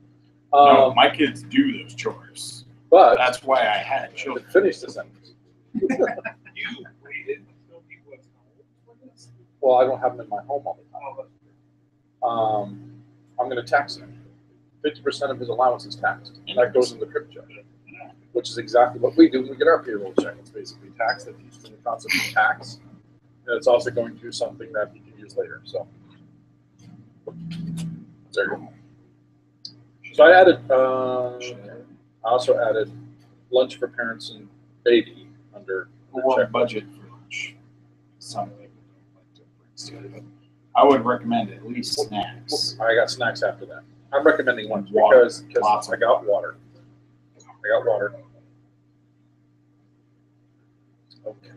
C: No, my kids do those chores.
A: But
C: That's why I had
A: to
C: children.
A: finish the sentence.
G: You waited until he was old for this?
A: Well, I don't have them in my home all the time. I'm going to tax him. 50% of his allowance is taxed, and that goes in the trip check, which is exactly what we do when we get our payroll check. It's basically tax that teaches him the concept of tax, and it's also going to something that he can use later. So there you go. So I added. I also added lunch for parents and baby under the
C: Or
A: check.
C: budget for lunch. Some people don't like to bring stuff, but I would recommend at least snacks.
A: I got snacks after that. I'm recommending lunch
C: Water.
A: because
C: Lots of
A: I got water. I got water. Okay.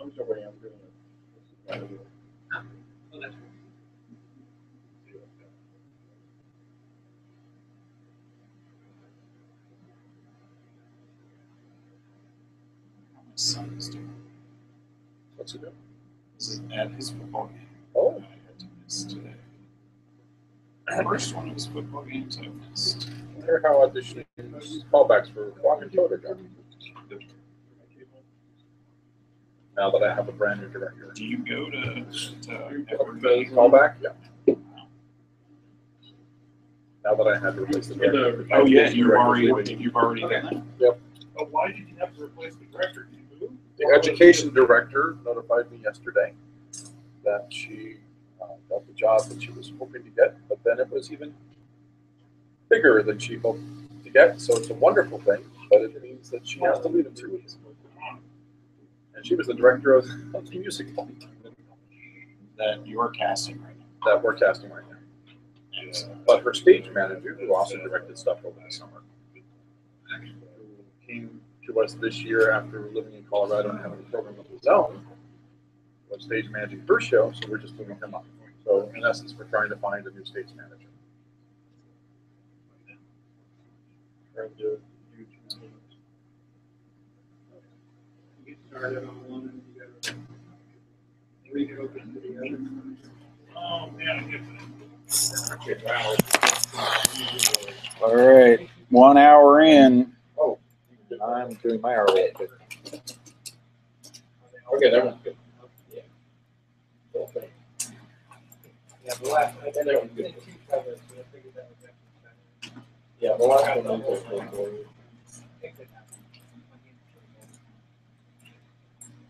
A: I'm sorry, I'm doing it.
C: My son's doing.
A: What's he doing?
C: This is at his football game.
A: Oh.
C: I had to miss today. The first one was football games I missed.
A: Hear how auditioning callbacks for Washingtonians are done. Now that I have a brand new director.
C: Do you go to
A: The callback? Yeah. Now that I had to replace the director.
C: Oh yeah, you've already done that.
G: But why did you have to replace the director? Did you move?
A: The education director notified me yesterday that she got the job that she was hoping to get, but then it was even bigger than she hoped to get. So it's a wonderful thing, but it means that she has to leave in 2 weeks. And she was the director of the musical
C: That you're casting right now.
A: that we're casting right now.
C: And
A: But her stage manager, who also directed stuff over the summer, who came to us this year after living in Colorado and having a program of his own, was stage managing her show, so we're just moving him up. So in essence, we're trying to find a new stage manager. Trying to
B: Get started on one and you gotta read it open to the other.
G: Oh, man, I get that.
C: all right, 1 hour in.
A: Oh, I'm doing my hourly update. Okay, that one's good.
D: Yeah, the last, I think it was 2 covers, so I figured that was extra.
A: Yeah, the last one was good.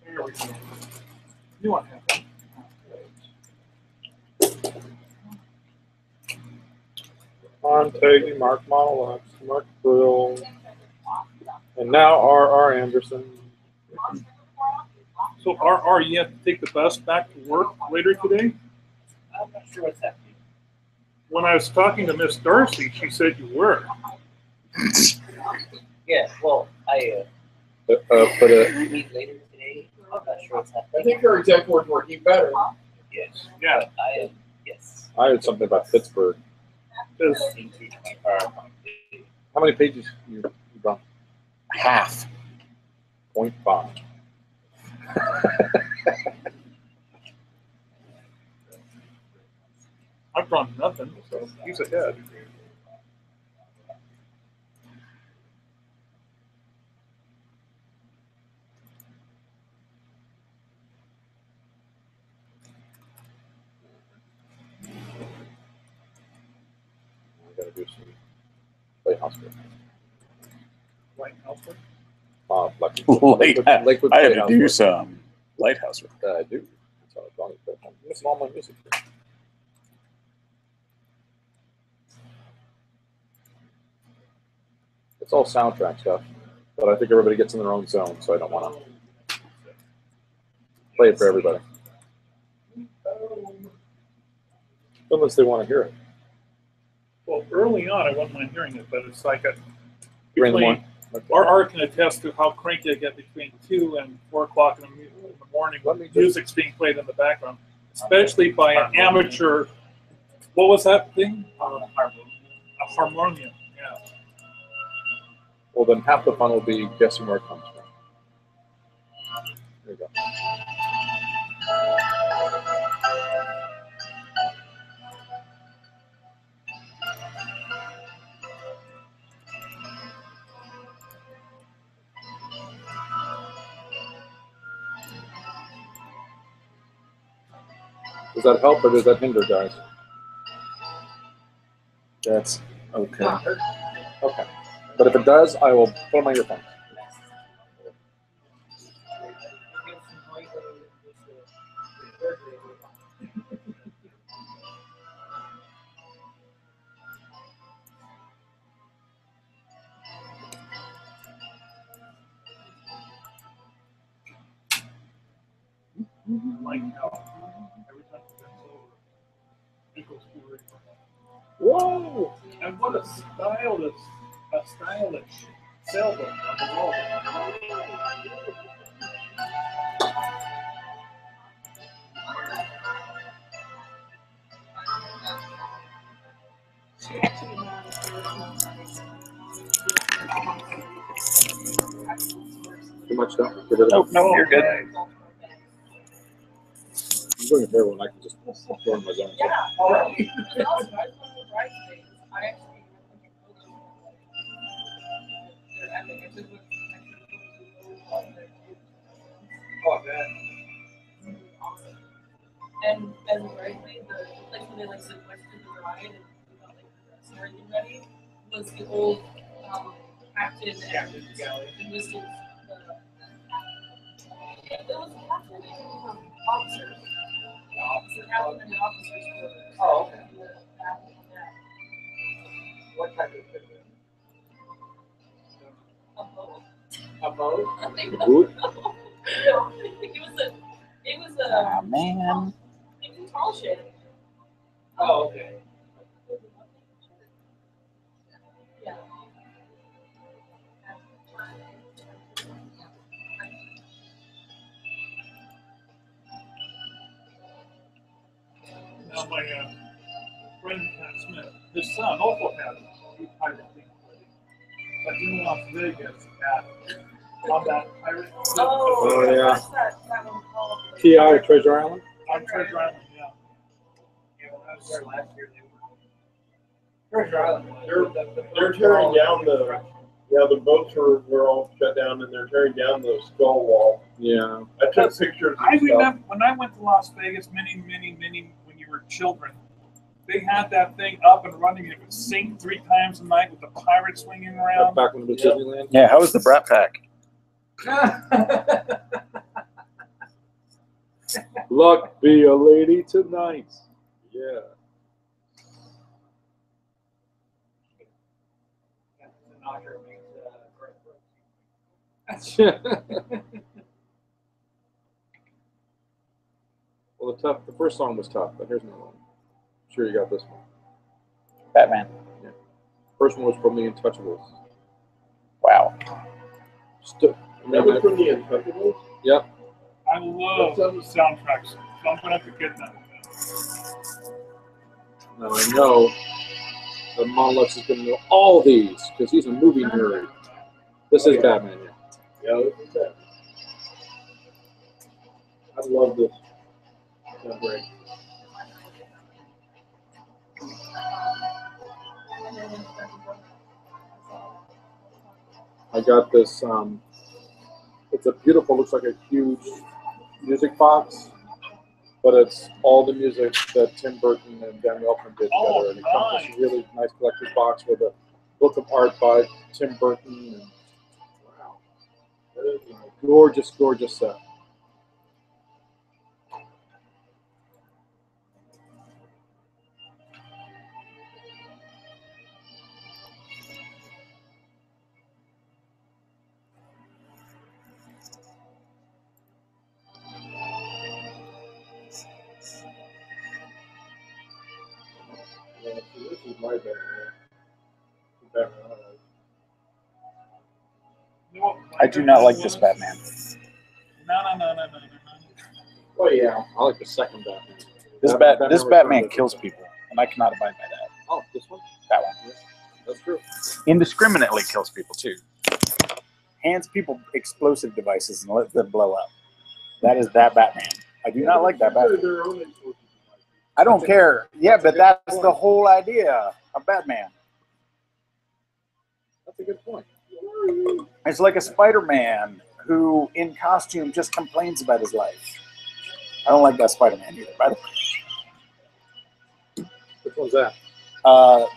G: There we go. You want to have that.
A: On Peggy, Mark Monolux, Mark Brill, and now R.R. Anderson.
G: So are you have to take the bus back to work later today?
F: I'm not sure what's happening.
G: When I was talking to Miss Darcy, she said you were.
F: Yeah, well, I
A: But
F: meet later today. I'm not sure what's
B: I
F: happening.
B: think your exec was working better.
F: Yes.
G: Yeah.
F: But I am, yes.
A: I heard something about Pittsburgh.
G: Because
F: Into 25.
A: How many pages you got?
C: Half.
A: 0.5.
G: I've drawn nothing, so he's ahead.
A: We gotta do some playhouse work.
G: Right, Alfred?
A: Lakewood
C: I had to
A: Playhouse
C: do
A: work.
C: some lighthouse work.
A: I do. That's how I thought it. I'm missing all my music here. It's all soundtrack stuff, but I think everybody gets in their own zone, so I don't want to play it for everybody. Unless they want to hear it.
G: Well, early on, I wouldn't mind hearing it, but it's like a.
A: During the
G: between-
A: morning.
G: Art can attest to how cranky I get between 2 and 4 o'clock in the morning when music's being played in the background, especially by an amateur. What was that thing? A harmonium. Yeah.
A: Well, then half the fun will be guessing where it comes from. There you go. Does that help or does that hinder, guys?
C: That's okay.
A: Okay. But if it does, I will put on my earphones.
G: Like how every time it gets over, it goes forward.
A: Whoa!
G: And what a stylish sailboat on the wall.
A: Too much stuff? Get rid of it.
C: Nope, no, you're good.
A: I'm doing it there when I can just throw in my zone.
E: Yeah.
F: Oh, man.
E: And right, like when they like sequestered the ride and we got like the dress and everything ready, was the old captain and
F: Galley.
E: it was just it was a captain and officers. The captain and the officers were
F: Oh, okay.
E: yeah.
F: What type of equipment?
E: A boat.
F: A boat?
E: I think
A: Good.
E: it was a
C: Ah, man.
E: it was a tall ship.
F: Oh, okay.
E: Yeah.
G: Now my friend Pat Smith, his son also had a pirate thing. But in Las Vegas on that pirate.
A: Oh, yeah.
E: What's that one called?
A: TI Treasure Island?
G: On Treasure Island, yeah.
F: Yeah, when I was there last year, they were. Treasure Island.
B: They're tearing down the boats were all shut down and they're tearing down the skull wall.
A: Yeah.
B: I took pictures
G: I
B: and stuff.
G: remember when I went to Las Vegas many, when you were children, they had that thing up and running. It would sing 3 times a night with the pirates swinging
A: That's
G: around.
A: back when it was
B: Yep.
A: Disneyland?
C: Yeah, how was the Brat Pack?
A: Luck be a lady tonight. Yeah. Well, the first song was tough, but here's another one. I'm sure you got this one.
C: Batman.
A: Yeah. First one was from the Untouchables.
C: Wow.
B: That was from the Untouchables?
A: Yep.
G: I love soundtracks, so I'm gonna have to get that.
A: Now I know that Monolux is going to know all these because he's a movie nerd. This is Batman.
B: Yeah, this is Batman. I love this. It's great.
A: I got this. It's a beautiful, looks like a huge music box, but it's all the music that Tim Burton and Dan Elfman did together. And it comes in this really nice collector's box with a book of art by Tim Burton. And wow, that is a gorgeous, gorgeous set.
B: Yeah, so this is my Batman. The Batman I like.
G: You know what my
C: I do not like
G: was?
C: this Batman.
G: No.
B: Oh, yeah.
A: I like the second Batman.
C: This
A: Batman
C: Batman
A: Returns.
C: kills people, and I cannot abide by that.
A: Oh, this one?
C: That one.
A: Yeah, that's true.
C: Indiscriminately kills people too. Hands people explosive devices and lets them blow up. That is that Batman. I do not like that Batman.
B: Their own explosive
C: I don't care. Yeah, but that's the whole idea of Batman.
A: That's a good point.
C: It's like a Spider-Man who, in costume, just complains about his life. I don't like that Spider-Man either. By the way,
A: Which one's that?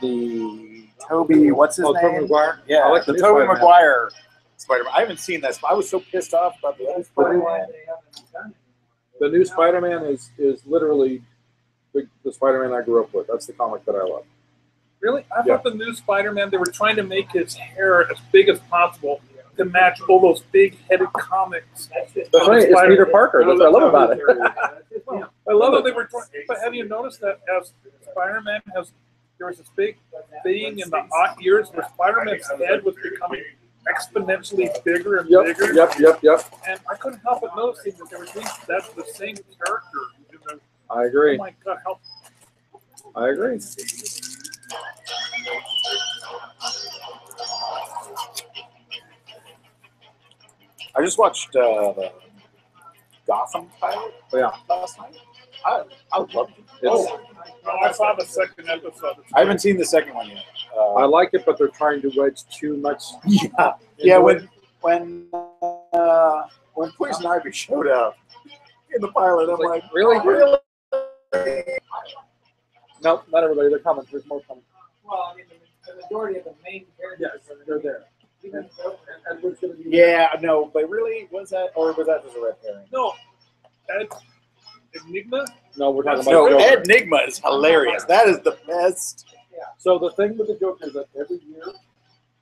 C: the Toby, what's his name?
A: Tobey Maguire?
C: Yeah,
A: I like
C: the
A: new
C: Toby
A: Spider-Man.
C: Maguire Spider-Man. I haven't seen that. I was so pissed off about the other
D: That's probably
C: Spider-Man.
D: why they haven't done it.
A: The new Spider-Man is literally the Spider-Man I grew up with. That's the comic that I love.
G: Really? I
A: Yeah.
G: thought the new Spider-Man, they were trying to make his hair as big as possible to match all those big-headed comics.
A: That's right. It's Peter Parker. That's what I love about it.
G: Well,
A: I love it.
G: They were trying, but have you noticed that as Spider-Man there was this big thing in the odd years where Spider-Man's head was becoming exponentially bigger and bigger?
A: Yep.
G: And I couldn't help but noticing that there was that's the same character.
A: I agree.
G: Oh my God, how
A: I agree.
C: I just watched the Gotham pilot last night. I loved it.
A: It's,
G: I saw the second episode.
C: I haven't seen the second one yet.
A: I like it, but they're trying to wedge too much.
C: Yeah. When Poison Ivy showed up in the pilot, I'm like,
A: really? No, not everybody. They're coming. There's more coming.
D: Well, I mean, the majority of the main characters
A: Yes, they're there.
D: even though
A: Edward's gonna be
C: Yeah, no, but really, was that just a red herring?
G: No, Ed Enigma.
A: No, we're talking about
C: No,
A: Joker.
C: Ed Nigma is hilarious. That is the best.
A: So the thing with the Joker is that every year,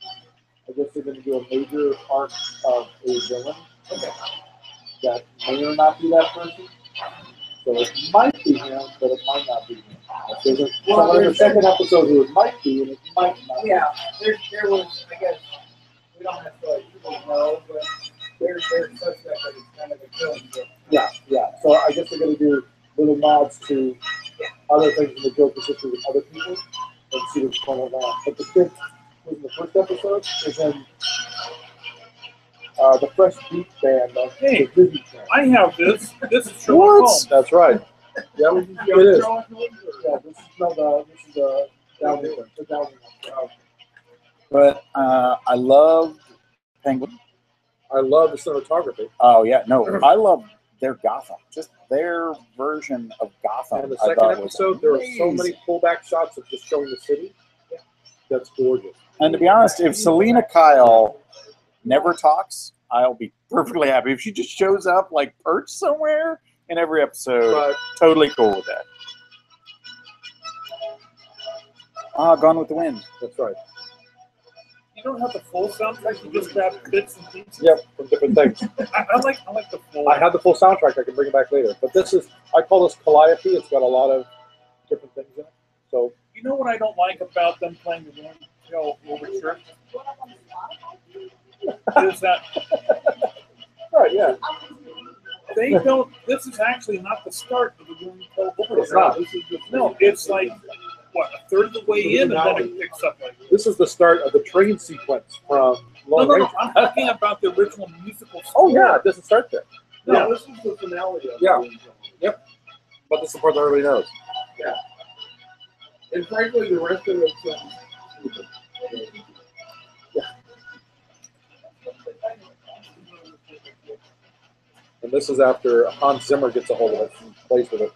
A: I guess they're going to do a major arc of a villain that may or not be that person. So it might be him, but it might not be him. There's someone in the second episode who it might be, and it might not.
D: yeah, there was, I guess, we don't have to really know, but there's suspect that it's kind of a killing joke.
A: Yeah. So I guess they're going to do little nods to other things in the Joker history with other people and see what's going on. But the kid who's in the first episode is in the Fresh Beat band of the Disney Channel.
G: I have this. This is Sherlock Holmes.
A: That's right. Yeah, it is.
G: Sherlock Holmes?
A: Yeah, this is the Downey one. The Downey one.
C: But I love Penguin.
A: I love the cinematography.
C: Oh yeah, no, I love their Gotham. Just their version of Gotham.
A: And the
C: I
A: second
C: thought was
A: episode, there are so
C: amazing.
A: many pullback shots of just showing the city. That's gorgeous.
C: And to be honest, if Selena Kyle never talks, I'll be perfectly happy. If she just shows up like perched somewhere in every episode,
A: But
C: totally cool with that. Gone with the Wind.
A: that's right.
G: You don't have the full soundtrack. You just grab bits and pieces.
A: Yep, from different things.
G: I like the full.
A: I have the full soundtrack. I can bring it back later. But this is, I call this Calliope. It's got a lot of different things in it. So
G: You know what I don't like about them playing the Warren Hill Overture? Is that
A: right, yeah.
G: they don't. This is actually not the start of the Warren Hill Overture.
A: It's not.
G: This is no. It's like what, a third of the way in, and then it picks up like.
A: This is the start of the train sequence from
G: No,
A: Lone
G: no, no.
A: Ranger.
G: I'm talking about the original musical score.
A: Oh yeah, it doesn't start there.
B: No, this is the finale of
A: Yeah.
B: it.
A: Yep. But this is the part that everybody knows.
B: Yeah. And frankly, the rest of it's stupid.
A: And this is after Hans Zimmer gets a hold of it and plays with it.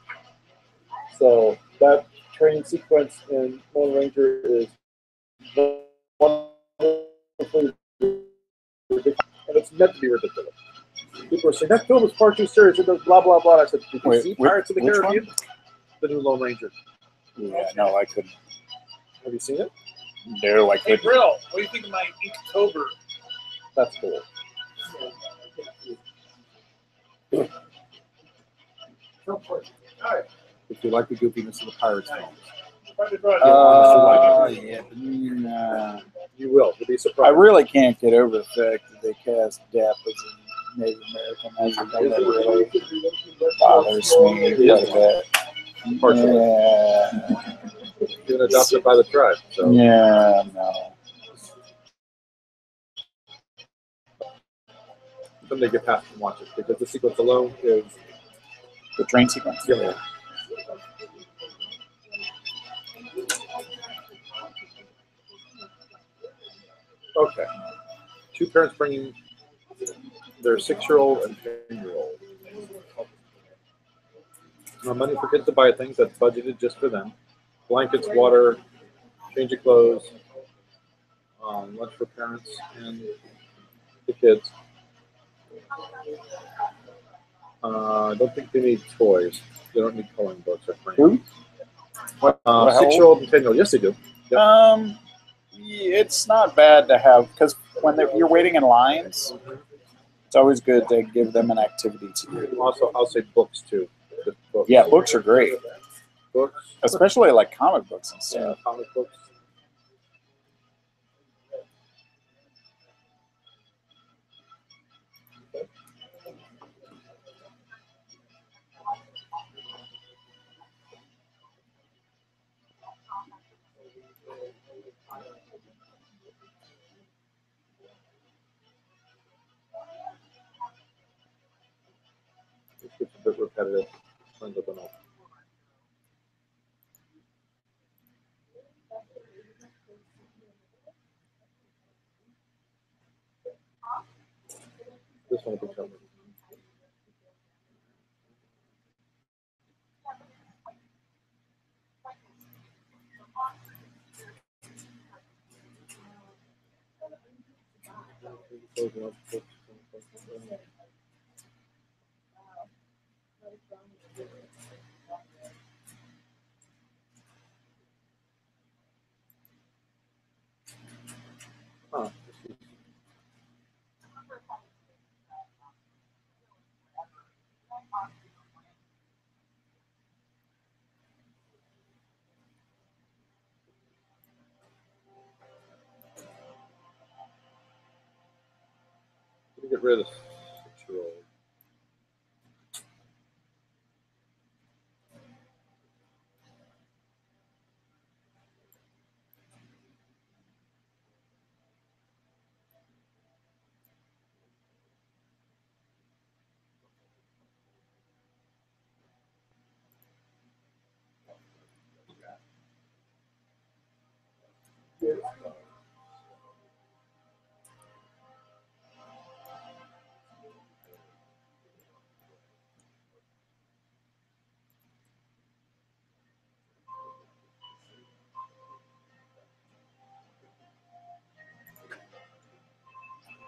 A: So that train sequence in Lone Ranger is wonderfully ridiculous. And it's meant to be ridiculous. People are saying, that film is far too serious. It does blah, blah, blah. And I said, did you
C: Wait,
A: see Pirates of the
C: which
A: Caribbean? The new Lone Ranger.
C: Yeah, no, I couldn't.
A: Have you seen it?
C: No, I
G: Hey,
C: couldn't.
G: Brill, what do you think of my Inktober?
A: That's cool. If you like the goofiness of the Pirates films,
C: Yeah, nah.
A: you will. You'll be
C: I
A: surprised.
C: really can't get over the fact that they cast Depp as a Native American. That really bothers me quite a bit.
A: Partially.
C: Yeah.
A: Being adopted by the tribe. So.
C: Yeah, no.
A: Then they get past and watch it because the sequence alone is.
C: The train sequence.
A: Yeah. Okay. Two parents bringing their 6-year-old and 10-year-old. No money for kids to buy things that's budgeted just for them. Blankets, water, change of clothes, lunch for parents and the kids. I don't think they need toys. They don't need coloring books or frames.
C: What? How old?
A: 6-year-old and 10-year-old. Yes, they do. Yep.
C: It's not bad to have, because when you're waiting in lines, it's always good to give them an activity to do.
A: Also, I'll say books too. Just books.
C: Yeah, books are great,
A: Books.
C: especially like comic books and
A: Yeah,
C: stuff.
A: comic books. This gets a bit repetitive. Turns up enough. This one will be covered. Huh. Let me get rid of this 6-year-old.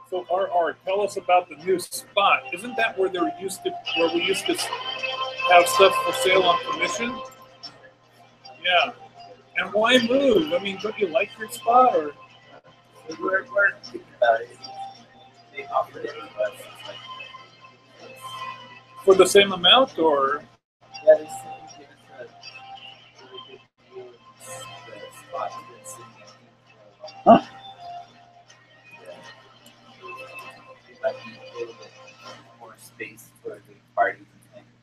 G: So RR, tell us about the new spot. Isn't that where we used to have stuff for sale on commission? Yeah. And why move? I mean, don't you like your spot or?
F: We're thinking about it. They offered it to us. It's like,
G: For the same amount, or
F: yeah, they said they give us a really good deal in the spot we've been sitting at for a long time. Yeah. It might be a little bit more space for the parties and things.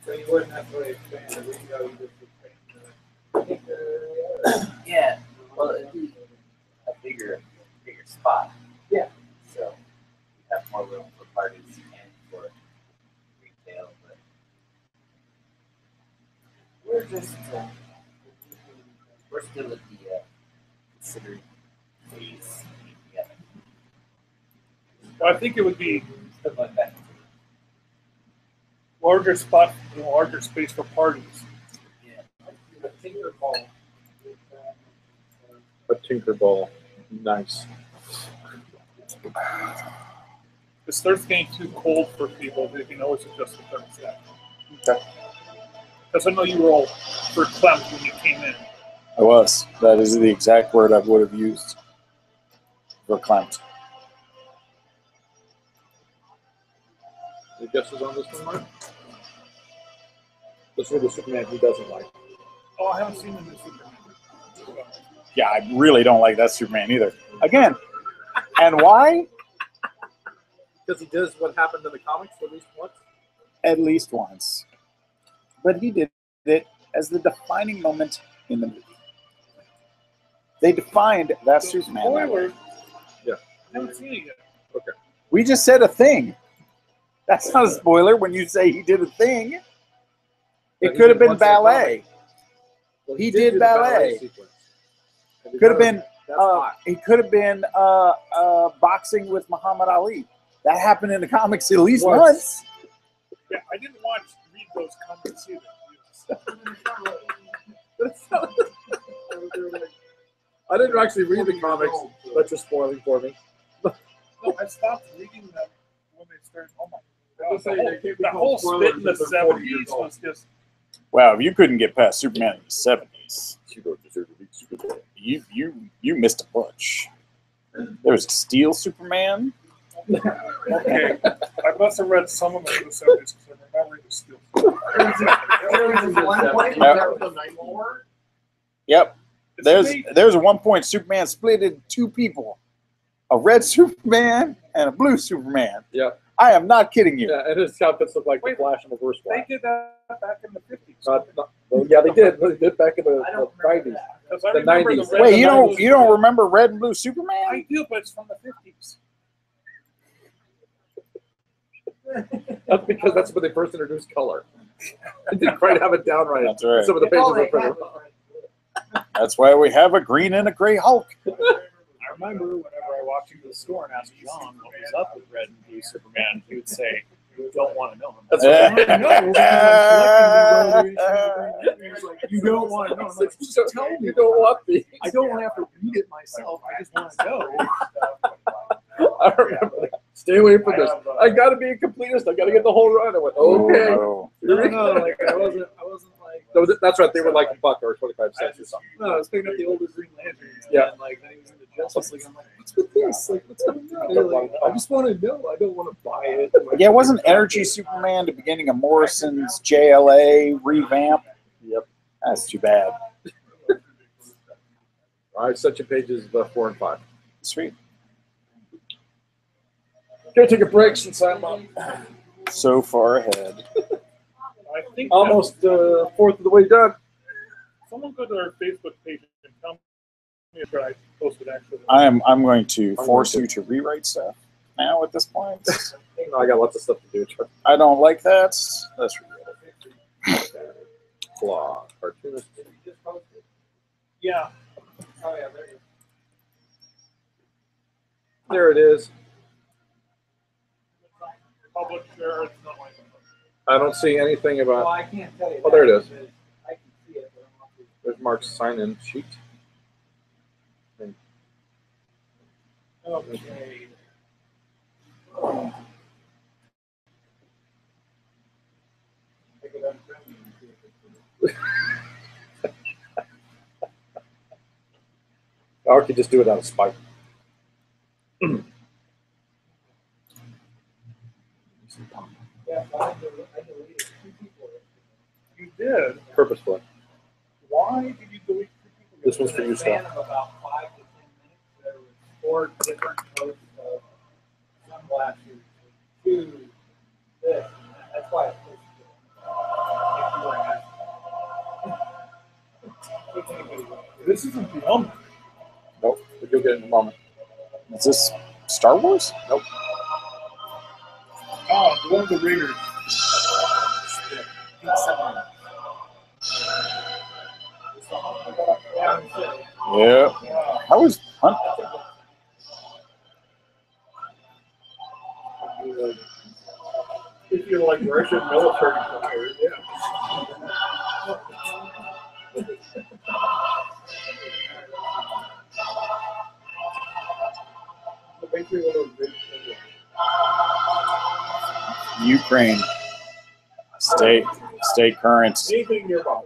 D: So you wouldn't necessarily expand the window, you just expand the.
F: Yeah, well, it'd be a bigger spot.
D: Yeah.
F: So we have more room for parties and for retail, but we're just we're still at the considering phase. Yeah.
G: well, I think it would be
F: Still going back.
G: larger spot, larger space for parties.
F: Yeah.
D: The Tinker Ball.
A: A Tinkerball. Nice.
G: It starts getting too cold for people. They can always adjust the thermostat.
A: Okay.
G: Because I know you were all verklempt when you came in.
C: I was. That is the exact word I would have used. Verklempt.
A: Any guesses on this one, Mark? This is the Superman he doesn't like.
G: Oh, I haven't seen the new Superman.
C: Yeah, I really don't like that Superman either. Again, and why?
A: Because he does what happened in the comics at least once.
C: At least once. But he did it as the defining moment in the movie. They defined that Superman that way.
G: Spoiler.
A: Yeah.
G: I haven't seen it yet.
A: Okay.
C: We just said a thing. That's not a spoiler when you say he did a thing. It could have been ballet.
A: Well,
C: He
A: did
C: did
A: do the
C: ballet.
A: sequence. And he
C: Could have
A: does.
C: been.
A: That's hot.
C: He could have been boxing with Muhammad Ali. That happened in the comics at least once.
G: Yeah, I didn't read those comics either.
A: I didn't actually read the comics, but you're spoiling for me.
G: No, I stopped reading them when they started. Oh my
A: Let's
G: god!
A: say they can't
G: The
A: become
G: whole spit in the
A: spoilers if they're 40 years
G: 70s
A: old.
G: was just.
C: Wow, if you couldn't get past Superman in the 70s, you missed a bunch. There was a Steel Superman.
G: Okay, I must have read some of them in the 70s because I remember the Steel.
C: Yep. There's a one point Superman split into two people. A red Superman and a blue Superman.
A: Yeah.
C: I am not kidding you.
A: Yeah, and his outfits look like the Flash and the Reverse
G: They
A: Flash.
G: did that back in the 50s.
A: Well, yeah, they did. They did back in the 90s.
G: Because I
A: the
G: remember
A: 90s.
G: the red
C: Wait,
G: and
C: you
G: blue
C: don't
G: Superman.
C: remember Red and Blue Superman?
G: I do, but it's from the 50s.
A: That's because that's when they first introduced color. They didn't quite have it down right.
C: That's right.
A: Some of the pages were printed.
C: That's why we have a green and a gray Hulk.
H: I remember whenever I walked into the store and asked John what was up with Red and Blue Superman, he would say, "You don't want to know him."
A: That's
H: That's
A: right.
H: what I know, because I'm collecting these all the way. He's like, "You don't want to know." I'm like, "Just tell me."
A: You don't want these.
H: I don't want to have to read it myself. I just want to know.
A: I remember that. Stay away from this. I got to be a completist. I got to get the whole run. I went, okay.
C: Oh,
H: No, like I wasn't like.
A: So that's right. They were like a buck or 25 cents or something.
H: No, I was picking up the older Green Lanterns.
A: Yeah.
H: And like then he was in the Justice League. I'm like, what's with this? Like, what's going on? They're like, I just want to know. I don't want to buy it. Like,
C: yeah, wasn't Energy Superman the beginning of Morrison's JLA revamp?
A: Yep.
C: That's too bad.
A: All right, such a pages 4 and 5.
C: Sweet.
A: Gonna take a break since I'm
C: So far ahead.
G: I think
A: almost fourth of the way done.
G: someone go to our Facebook page and tell me if I posted actually.
C: I'm going to force you to rewrite stuff now at this point.
A: No, I got lots of stuff to do.
C: I don't like that. Let's read it.
A: Blah. Cartoonist.
G: Yeah.
D: Oh yeah, there you go.
A: There it is.
G: Public share, it's not like
A: I don't see anything
D: Well,
A: about.
D: I can't tell you.
A: Oh, there it is.
D: because I can see it, but I'm not.
A: There's Mark's sign-in sheet.
G: okay.
D: I could unfriend you and see if it's-
A: Or I could just do it out of spite.
D: Yeah, I deleted 2 people.
G: You did.
A: Purposefully.
G: Why did you delete 2 people?
A: This one's for you,
D: In a span
A: Stowe.
D: of about 5 to 10 minutes, there was 4 different posts of sunglasses, 2 this. That's why it's supposed to be.
G: This isn't the only.
A: Nope, but you'll get it in a moment.
C: Is this Star Wars?
A: Nope.
G: Oh, one of the Raiders.
C: Yeah. How was Hunt?
B: If you're like Russian military fire, yeah. Basically one of those big things.
C: Ukraine. Stay current.
B: Anything nearby.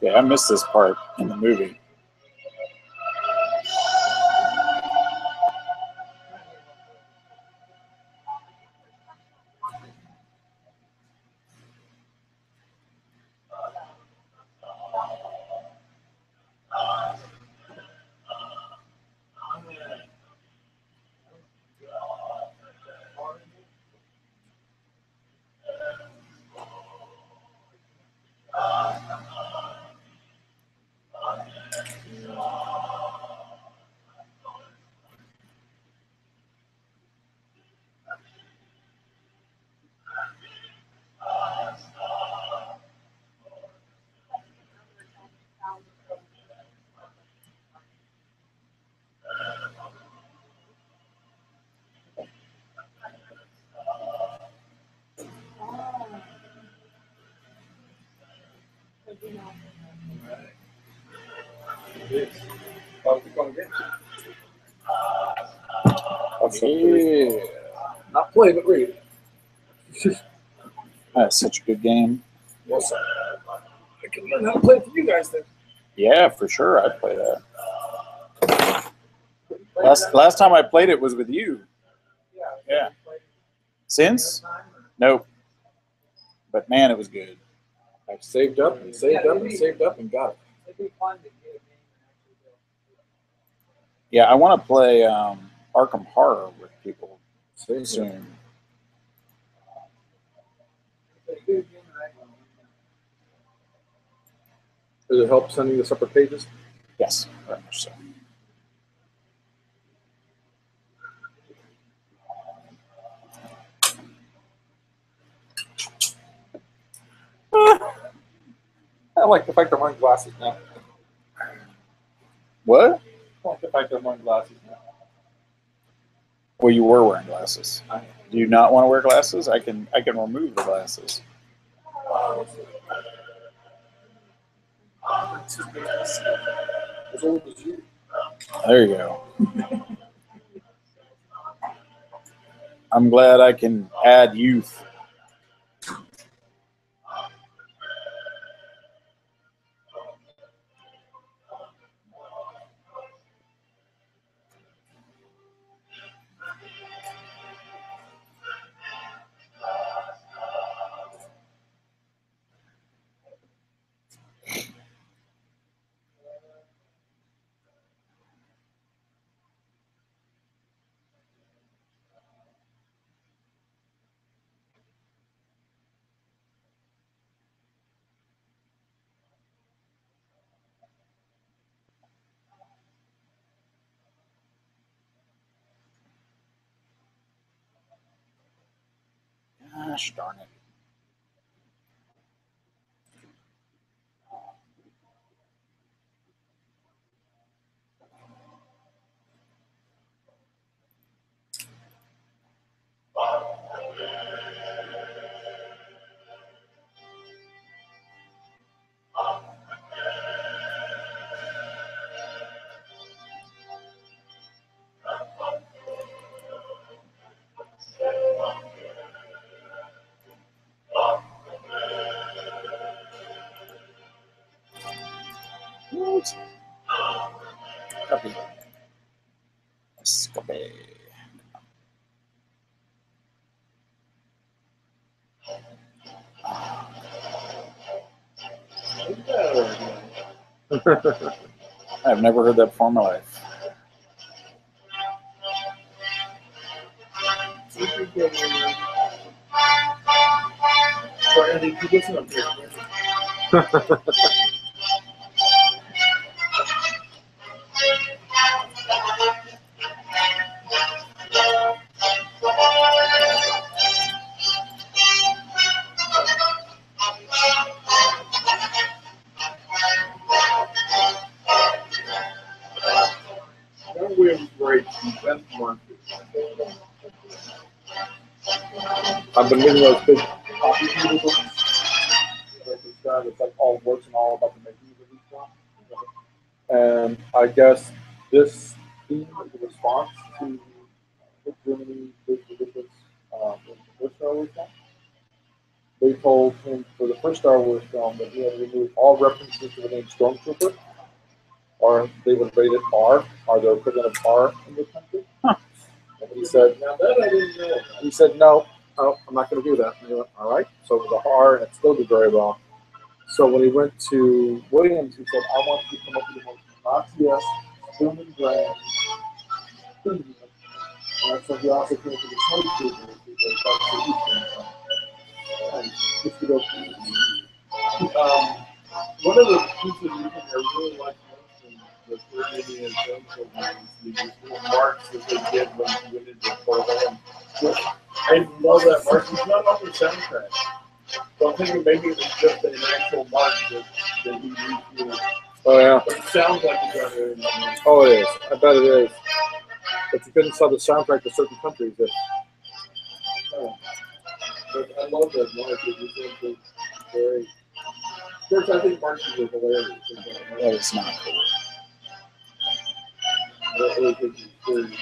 C: Yeah, I missed this part in the movie. Yeah.
A: Not play, but read.
C: That's such a good game.
A: Well, sir. I can learn how to play for you guys then.
C: Yeah, for sure. I'd play that. Last time I played it was with you. Yeah. Since? Nope. But man, it was good.
A: I've saved up and saved up and saved up and got it.
D: It'd be fun to get a game and actually go.
C: Yeah, I want to play Arkham Horror with people
A: Same
C: soon.
A: here.
D: It's a good game and I
A: Does it help sending the separate pages?
C: Yes, very much so.
A: I like the fact I'm wearing glasses now.
C: What?
A: I like the fact I'm wearing glasses now.
C: Well, you were wearing glasses. Do you not want to wear glasses? I can remove the glasses.
A: As old as you.
C: There you go. I'm glad I can add youth. Gosh darn it. What? Copy. Escape. I've never heard that before in my life.
B: John Williams writes the best markers.
A: I've been reading those big copy Peter books. It's like all works and all about the making of each one. And I guess this theme is a response to what Germany did with this in the first Star Wars film. They told him for the first Star Wars film that he had to remove all references to the name Stormtrooper, or they would rate it R, or their equivalent of R in this country.
C: Huh.
A: And he said,
B: Now that I didn't know.
A: he said, no, I'm not going to do that. And he went, all right. So it was a R, and it still did very well. So when he went to Williams, he said, I want you to come up with the most Nazi-esque, human brand theme. And so he also came to the Snowtroopers because that's where he came from. And just to go
B: One of the pieces of music I really like most in the third Indiana Jones film is these little marks that they did when you went into the portal. I love that mark. It's not on the soundtrack. So I'm thinking maybe it was just an actual mark that he used.
A: Oh, yeah.
B: But it sounds like it's on there.
A: Oh, it is. I bet it is. But you couldn't sell the soundtrack to certain countries.
B: But I love that mark. It's very. Of course, I think marks are hilarious.
C: That is not cool.
B: That really takes you seriously.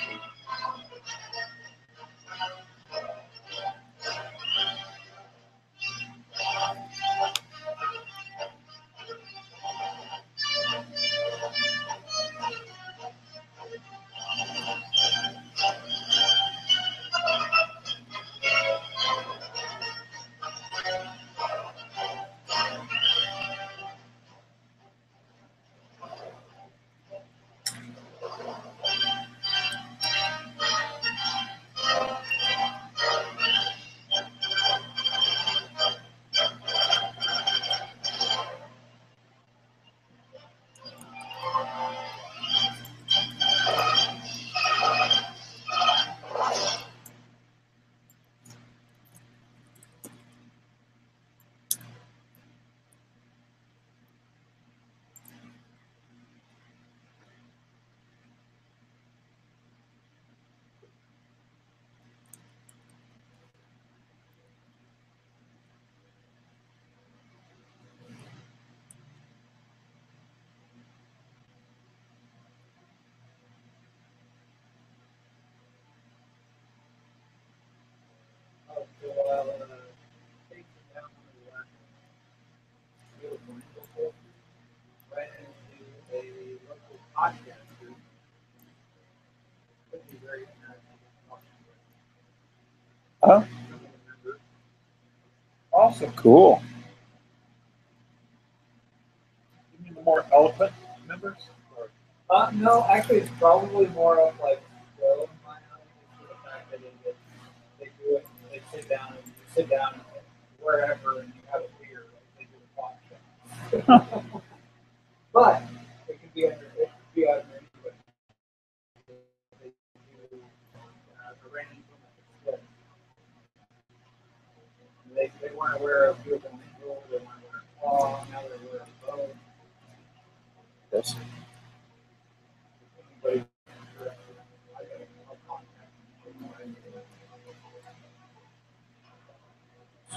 C: Oh,
G: Awesome.
C: cool.
G: You mean the more eloquent members? Or
D: No, actually, it's probably more of like Stowe in my eyes, for the fact that they do it, they sit down and you sit down wherever and you have a beer, like they do a podcast. But it could be under anyway. They do arrange them. They weren't aware of people going to school, they weren't aware of law, now they're aware of both.
C: Yes.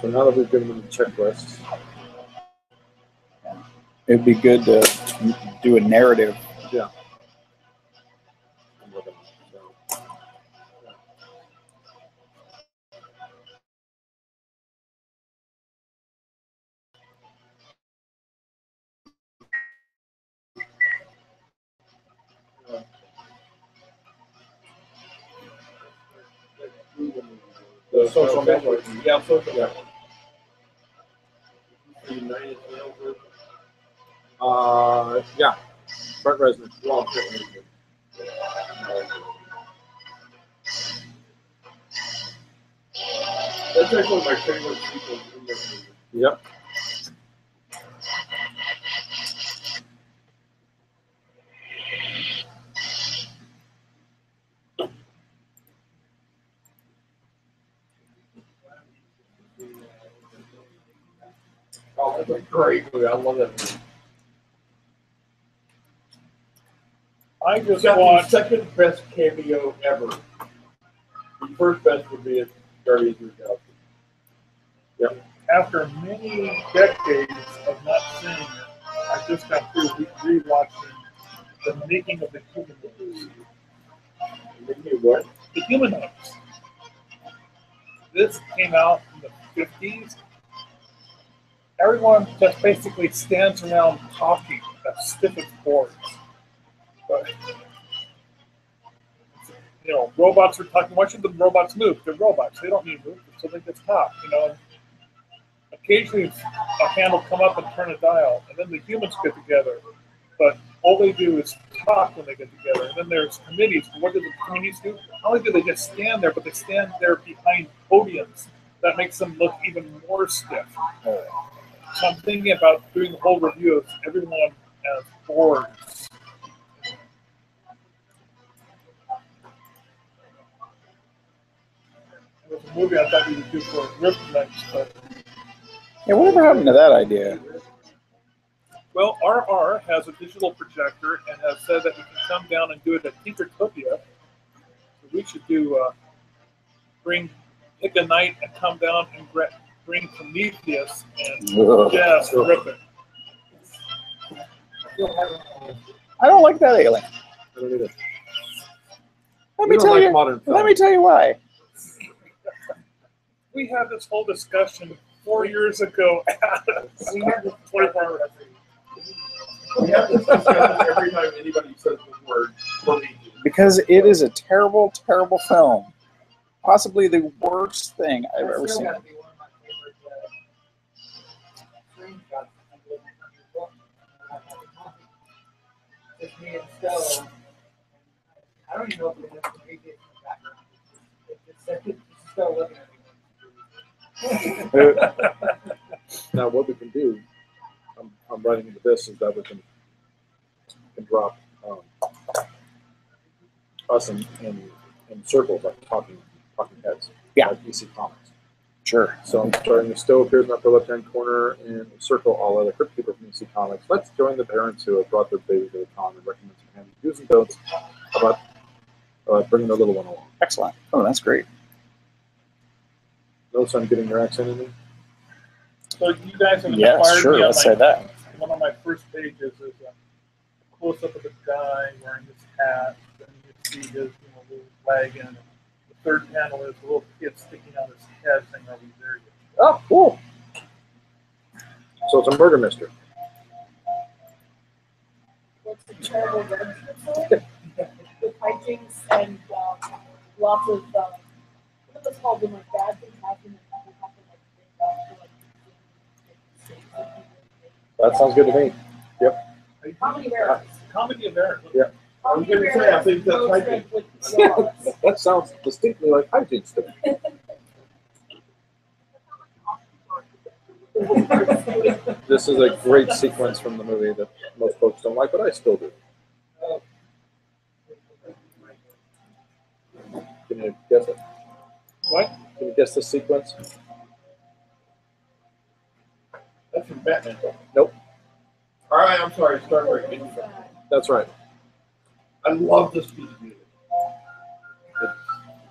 A: So now that we've given them the checklist,
C: It'd be good to do a narrative.
A: yeah. The social network.
B: Yeah, social
A: Yeah.
B: network. The United Nail Group.
A: Yeah. Brent Reznor.
B: Well, Brent Reznor. That's actually one of my favorite people in this movie.
A: Yep.
B: Oh, that's a great movie. I love that movie.
G: I
B: It's
G: just
B: got the
G: watched.
B: second best cameo ever. The first best would be at Guardians of the Galaxy. Yep.
G: After many decades of not seeing it, I just got through rewatching the making of the Humanoids.
B: What?
G: The Humanoids. This came out in the 50s. Everyone just basically stands around talking as stiff as boards. But, you know, robots are talking. Why should the robots move? They're robots. They don't need movement, so they just talk, you know. Occasionally, a hand will come up and turn a dial, and then the humans get together. But all they do is talk when they get together. And then there's committees. What do the committees do? Not only do they just stand there, but they stand there behind podiums. That makes them look even more stiff. So I'm thinking about doing the whole review of everyone as boards. It was a movie I thought we would do for Rip Nights, but
C: Yeah, whatever happened to that idea?
G: well, RR has a digital projector and has said that we can come down and do it at Tinkertopia. So we should do pick a night and come down and bring Prometheus and just rip it.
C: I don't like that alien.
A: I don't either.
C: Let
A: We
C: me
A: don't
C: tell
A: like
C: you.
A: modern film.
C: Let me tell you why.
G: We had this whole discussion 4 years ago at
D: We had this
G: 24 hours.
B: We have this discussion every time anybody says the word Prometheus.
C: Because it is a terrible, terrible film. Possibly the worst thing I've ever
D: That's still
C: seen.
D: gotta be one of my favorite screenshots. I'm looking at your book. It's me and Stowe. I don't even know if it has Prometheus in the background. It's Stowe looking at me.
A: Now, what we can do, I'm writing into this, is that we can drop us in circles, like talking heads.
C: Yeah.
A: Like DC Comics.
C: Sure.
A: So I'm starting with Stowe appears in the upper left-hand corner and circle all other crypt keepers from DC Comics. Let's join the parents who have brought their baby to the con and recommend some handy do's and don'ts about bringing their little one along.
C: Excellent. Oh, that's great.
A: Notice I'm getting your accent in there?
G: So you guys have
C: Yes,
G: inspired
C: sure.
G: me on
C: Let's say that.
G: one of my first pages is a close-up of the guy wearing his hat, and you see his little wagon. The third panel is a little kid sticking out his head saying, "Are we there yet?"
A: Oh, cool. So it's a murder mystery.
E: What's the terrible red episode with hijinks and lots of what was called when like bad things happen and people have to like make up for like
A: That sounds good to me. Yep.
E: comedy of errors.
G: Comedy of errors.
A: Yeah.
B: I was going to say, I think that's right.
A: That sounds distinctly like hijinks to me. This is a great sequence from the movie that most folks don't like, but I still do. Can you guess it?
G: What?
A: Can you guess the sequence?
B: That's from Batman.
A: Nope.
B: All right, I'm sorry. Star Trek.
A: That's right.
B: I love this piece of music.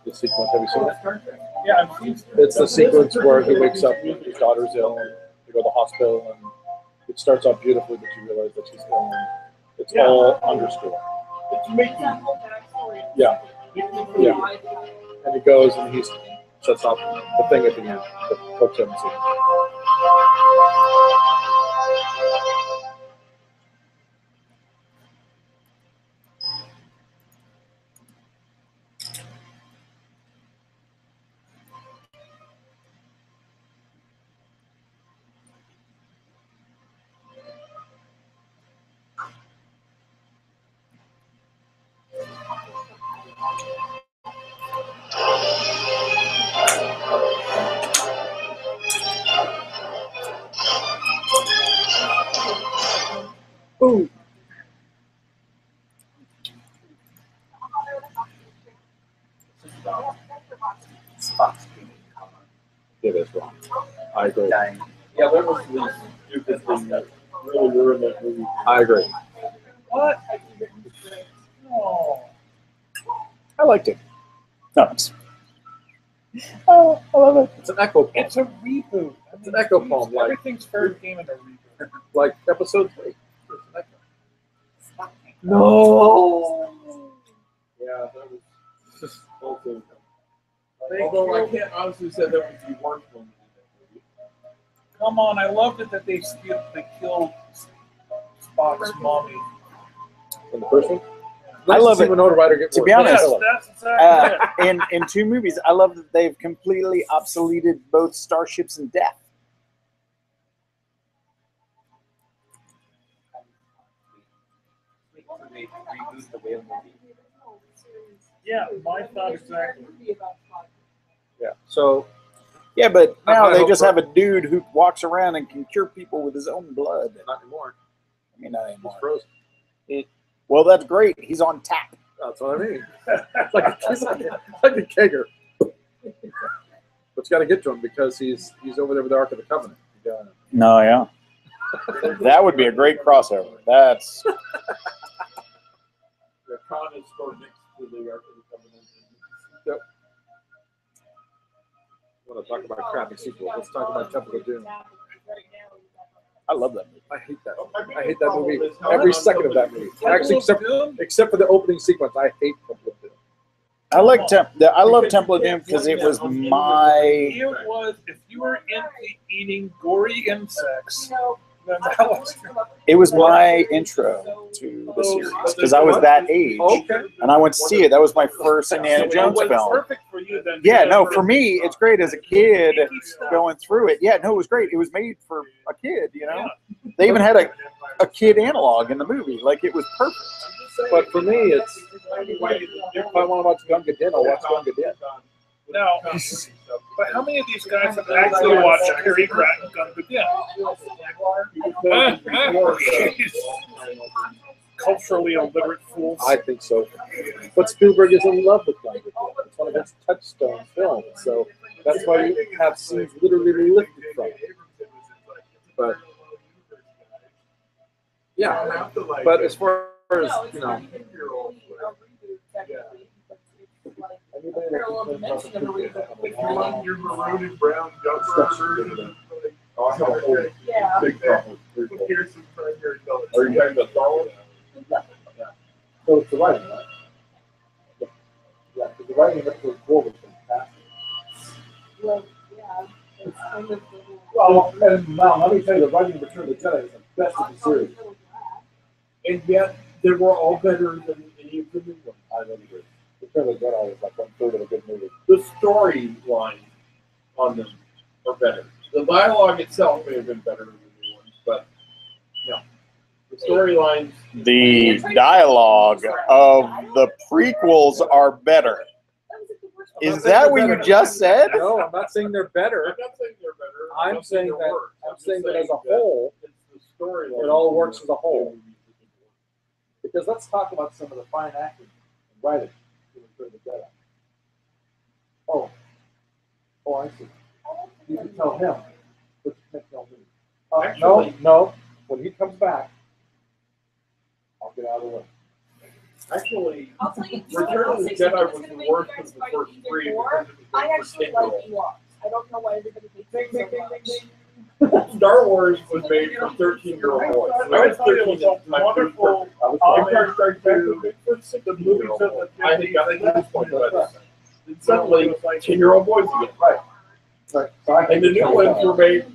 A: The sequence. Have you seen it?
B: Star Trek.
G: Yeah, I've seen.
A: It's the sequence where he wakes up, his daughter's ill, and they go to the hospital, and it starts off beautifully, but you realize that she's ill, and it's all underscore.
B: It's making.
A: Yeah. Yeah. And he goes and he shuts off the thing at the end that folks haven't seen. Ooh.
F: Spock's being
A: It is wrong. I agree.
F: dying.
B: Yeah, that was the stupid thing that really ruined that movie.
A: I agree.
G: What? Oh.
C: I liked it. No, oh, I love it.
A: It's an echo poem.
G: It's a reboot.
A: It's an echo poem, like
G: Everything's fair game in a reboot.
A: like episode 3. It's an echo.
C: No.
B: Yeah, that was just also. Although I can't honestly say that was the worst one.
G: Come on, I loved it that they killed Spock's mommy.
A: In the first one?
C: I love it.
A: Winona Ryder get
C: To
A: worse.
C: be honest,
G: Yes, that's exactly it.
C: in 2 movies, I love that they've completely obsoleted both starships and death.
F: They reboot the whale movie.
G: Yeah, my thought exactly.
A: Yeah. So
C: Yeah, but
A: I
C: now they
A: hope
C: just
A: so.
C: have a dude who walks around and can cure people with his own blood.
A: not anymore.
C: I mean, not
A: He's
C: anymore.
A: frozen.
C: Well, that's great. He's on tap.
A: That's what I mean. It's like a kegger. But you got to get to him because he's over there with the Ark of the Covenant. You gotta-
C: No, yeah. That would be a great crossover. That's
B: The con is stored next to the Ark of the Covenant.
A: Yep. I want to talk about crappy sequels. Let's talk about Temple of Doom.
C: I love that movie.
A: I hate that. I hate that movie. Every second of that movie. Actually,
G: Temple of
A: except for the opening sequence, I hate Temple of Doom.
C: I like I love Temple of Doom because it was my.
G: It was, if you were into eating gory insects, then that was
C: It was my intro to the series because I was that age,
A: Okay.
C: and I went to see it. That was my first Indiana
G: So it
C: Jones
G: was
C: film.
G: perfect for you then.
C: Yeah, no, for me, it's great as a kid going through it. Yeah, no, it was great. It was made for a kid, you know? They even had a kid analog in the movie. Like, it was perfect.
A: But for me, it's if I want to watch Gunga Din, I'll watch Gunga Din.
G: Now, but how many of these guys have actually watched Cary Grant and Gunga Din? Culturally illiterate fools.
A: I think so. But Spielberg is in love with Gunga Din. It's one of his touchstone films. So that's why you have scenes literally lifted from it. But yeah, but as far as, you know, anybody that complains about the picture,
B: Your maroon and brown jumper. Oh, I have a whole big problem. Here's some primary colors. Are you talking about solid?
A: so it's the writing, right? Yeah, because the writing in episode 4 was fantastic. Well, and now let me tell you, the writing of Return of the Jedi is the best of the series.
B: And yet, they were all better than any of the new ones.
A: I really agree. Return of the Jedi is like 1/3 of a good movie.
B: The storyline on them are better. The dialogue itself may have been better than the new ones, but yeah, the storylines.
C: The dialogue of the prequels are better. Is that what you just said?
A: No, I'm not saying they're better.
B: I'm not saying they're better.
A: I'm
B: not
A: saying
B: they're
A: that-
B: worse.
A: I'm
B: just
A: saying that as a
B: that
A: whole,
B: it's the storyline.
A: it all works as a whole. Because let's talk about some of the fine acting and writing in Return of the Jedi. Oh, I see. You can tell him, but you can't tell me.
B: Actually-
A: No. When he comes back, I'll get out of the way.
B: Actually,
E: I'll tell you,
B: Return of the Jedi was the worst of the first three. because it was
E: I
B: made for
E: actually
B: 10-year-olds.
E: like Ewoks. I don't know why everybody hates them so much.
B: Star Wars was made for 13-year-old boys. I was 13 at the time.
G: Wonderful.
A: I was
B: Empire Strikes Back, the movies of the I think at this point, but suddenly 10-year-old boys again.
A: Right. So
B: And the new ones were made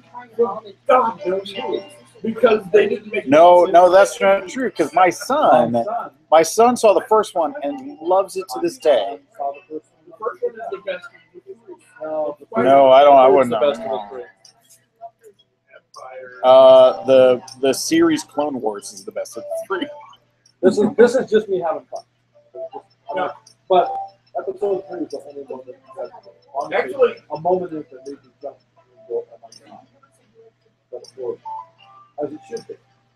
B: because they didn't make
C: No, that's not true. Because my son saw the first one and loves it to this day.
B: The first one is the best.
C: No, I wouldn't.
A: The best of the three.
C: The series Clone Wars is the best of the three.
A: This is just me having fun. But episode 3 is the only one that honestly,
B: Actually,
A: a moment is that made me jump and go, oh my god. That's good. As it should be.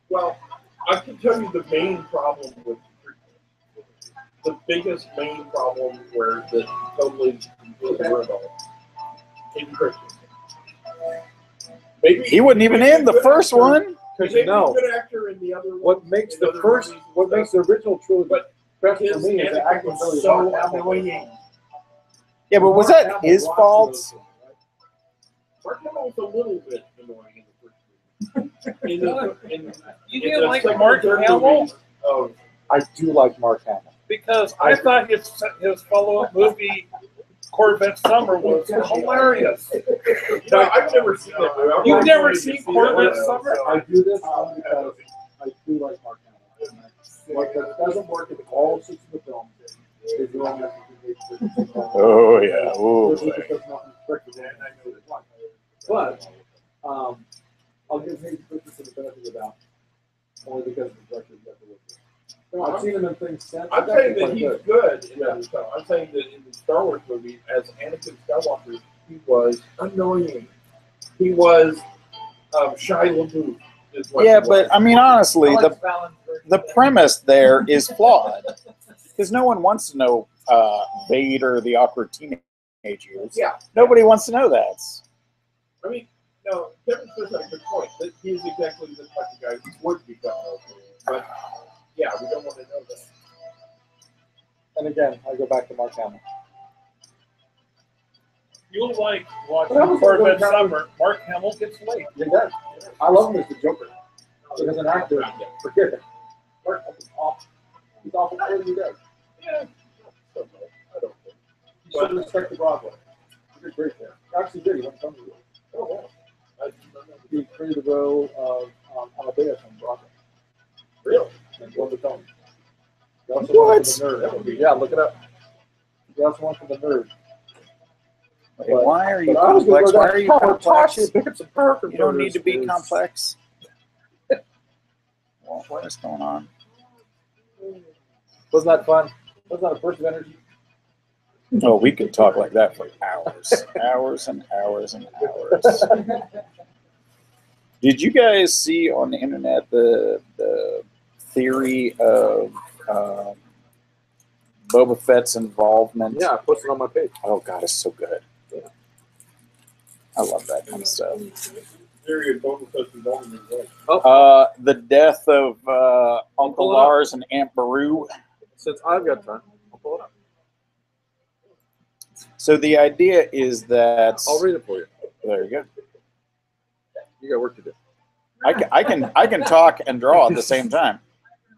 B: well, I can tell you the main problem with the biggest main problem where the totally completely ruined all in Christian. Maybe
C: He wasn't even in the first one.
A: Because
B: maybe
A: you know,
B: a good actor in the other
A: what
B: ones,
A: makes
B: in
A: the
B: other
A: first,
B: movies,
A: what makes the original trilogy
B: but
A: special
B: his
A: for me is the
B: Anakin
A: acting
B: was
A: ability.
B: so annoying.
C: Yeah, but was that his fault?
B: Mark Hamill was a little bit annoying in the first movie.
G: You
B: in
G: didn't
B: the
G: like
B: second
G: Mark
B: and third
G: Hamill?
B: movies, oh,
A: I do like Mark Hamill.
G: Because I thought his follow-up movie, Corvette Summer, was hilarious.
B: no, I've never seen that movie.
G: You've
B: I'm
G: never
B: wanting to
G: seen
B: see
G: Corvette
B: that.
G: Summer?
A: I do this only because I do like Mark Hamill. Like, it doesn't work in all 6 of the films. They do only have to do
C: Oh yeah. Oh.
A: Which is because nothing's perfect, and I know it's one. But I'll give Hayden Christensen the benefit of the doubt, only because of the director you have to work with. I've seen him in things since.
B: I'm saying that he's good in
A: Yeah.
B: other stuff. I'm saying that in the Star Wars movie, as Anakin Skywalker, he was annoying. He was Shia LaBeouf. Is what
C: Yeah,
B: he
C: but
B: was.
C: I mean, honestly,
D: I
C: the
D: like Fallon's version.
C: the premise there is flawed because no one wants to know Vader, the awkward teenage years.
B: Yeah.
C: Nobody wants to know that.
B: I mean, no, Kevin Smith had a good point. That he is exactly the type of guy who would become those. But yeah, we don't want to know that.
A: And again, I go back to Mark Hamill.
G: You'll like watching
A: But I was
G: Corvette
A: gonna-
G: Summer. Mark Hamill gets laid.
A: He does. I love him as the Joker. But as an actor, forget it. Mark Hamill's awful. He's awful for what he does.
B: Yeah. I don't know.
A: He should respect the Broadway. He did great there. Actually, did. He went to Hollywood.
B: Oh, wow. I didn't know.
A: He created the role of Amadeus on Broadway.
B: Really?
A: And won the Tony. He also
C: What?
A: won for the Nerd. Yeah, look it up. He also won for the Nerd.
C: Wait, why are you
A: But I was gonna
C: complex?
A: go
C: Why
A: down
C: are you
A: to
C: complex?
A: Tasha, pick up some burger
C: You don't need
A: burgers,
C: to be
A: please.
C: complex. Well, what is going on?
A: Wasn't that fun? Wasn't that a burst of energy?
C: Oh, we could talk like that for hours, hours and hours and hours. Did you guys see on the internet the theory of Boba Fett's involvement?
A: Yeah, I posted it on my page.
C: Oh God, it's so good.
A: Yeah.
C: I love that kind of stuff.
B: Very Boba Fett's involvement in that.
C: The death of Uncle Lars and Aunt Beru.
A: Since I've got time, I'll pull it up.
C: So the idea is that
A: I'll read it for you.
C: there you go.
A: You got work to do.
C: I can talk and draw at the same time.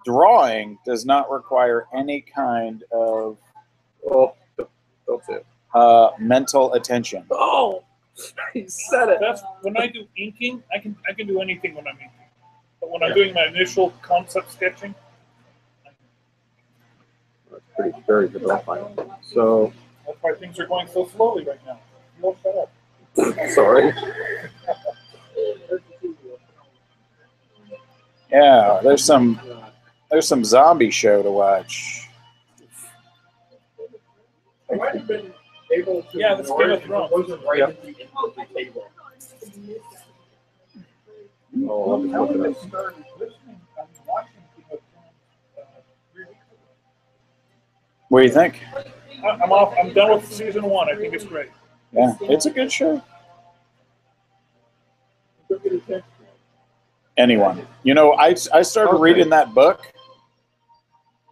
C: Drawing does not require any kind of
A: Oh, don't say it.
C: mental attention.
A: Oh, he said it.
G: That's when I do inking. I can do anything when I'm inking. But when I'm doing my initial concept sketching,
A: That's pretty very developing. So,
G: that's why things are going so slowly right now. You won't shut up.
A: sorry.
C: Yeah, there's some zombie show to watch.
B: I might have been able to.
G: Yeah, that's
B: ignore
G: Game
B: it
G: of
B: if it
G: Thrones.
B: wasn't right at the end of the table.
A: Oh, I'll just
G: Now
A: look
G: we
A: it
G: just
A: up.
G: started listening and watching Game of Thrones 3 weeks ago.
C: What do you think?
G: I'm off. I'm done with season 1. I think it's great.
C: Yeah, it's a good show.
B: Took it attention.
C: Anyone, you know, I started
A: Okay.
C: reading that book,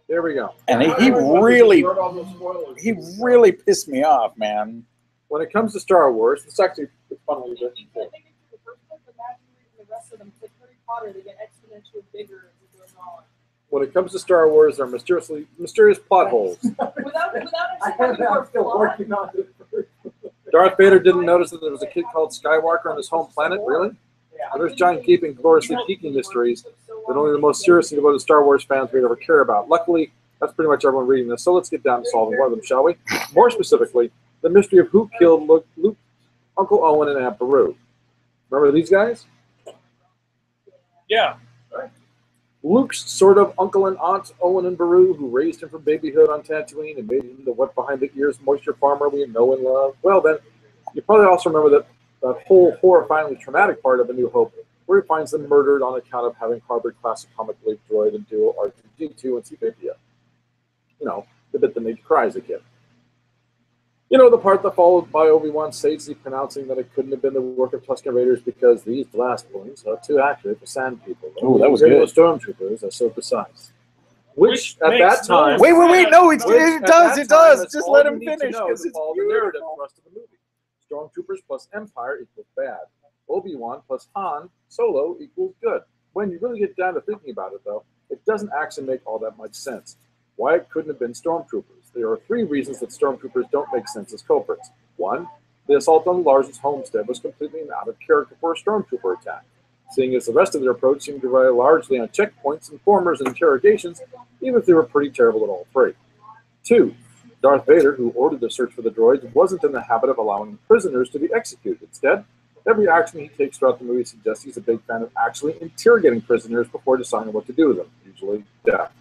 A: There we go.
C: and he
B: I
C: really
B: wrote all those spoilers.
C: pissed me off, man.
A: When it comes to Star Wars, it's actually it's funnily
E: I think
A: written.
E: it's the first book, but imagine reading the rest of them. It's like Harry Potter, they get exponentially bigger as it goes on.
A: When it comes to Star Wars, there are mysterious plot holes.
E: Without
A: I
E: actually
A: have,
E: having
A: I'm still
E: plot,
A: working on it. Darth Vader didn't notice that there was a kid called Skywalker on his home planet. Really? Well, there's John keeping gloriously geeking mysteries that only the most seriously devoted Star Wars fans would ever care about. Luckily, that's pretty much everyone reading this. So let's get down to solving one of them, shall we? More specifically, the mystery of who killed Luke, Uncle Owen, and Aunt Beru. Remember these guys?
G: Yeah.
A: Luke's sort of uncle and aunt, Owen and Beru, who raised him from babyhood on Tatooine and made him the wet behind the ears moisture farmer we know and love. Well, then, you probably also remember that whole horrifyingly traumatic part of A New Hope where he finds them murdered on account of having harbored classic comic relief droid and duo R2-D2 and C-3PO. You know, the bit that made you cry as a kid. You know, the part that followed by Obi-Wan sagely pronouncing that it couldn't have been the work of Tusken Raiders because these blast points are too accurate for sand people.
C: Oh, that was good.
A: Stormtroopers are so precise. Which at that time...
C: Wait, no, it does. Just let him finish,
A: because it's all the narrative thrust of the movie. Stormtroopers plus Empire equals bad. Obi-Wan plus Han Solo equals good. When you really get down to thinking about it, though, it doesn't actually make all that much sense. Why it couldn't have been Stormtroopers? There are 3 reasons that Stormtroopers don't make sense as culprits. 1, the assault on Lars's homestead was completely out of character for a Stormtrooper attack, seeing as the rest of their approach seemed to rely largely on checkpoints, informers, and interrogations, even if they were pretty terrible at all 3. 2, Darth Vader, who ordered the search for the droids, wasn't in the habit of allowing prisoners to be executed. Instead, every action he takes throughout the movie suggests he's a big fan of actually interrogating prisoners before deciding what to do with them, usually death.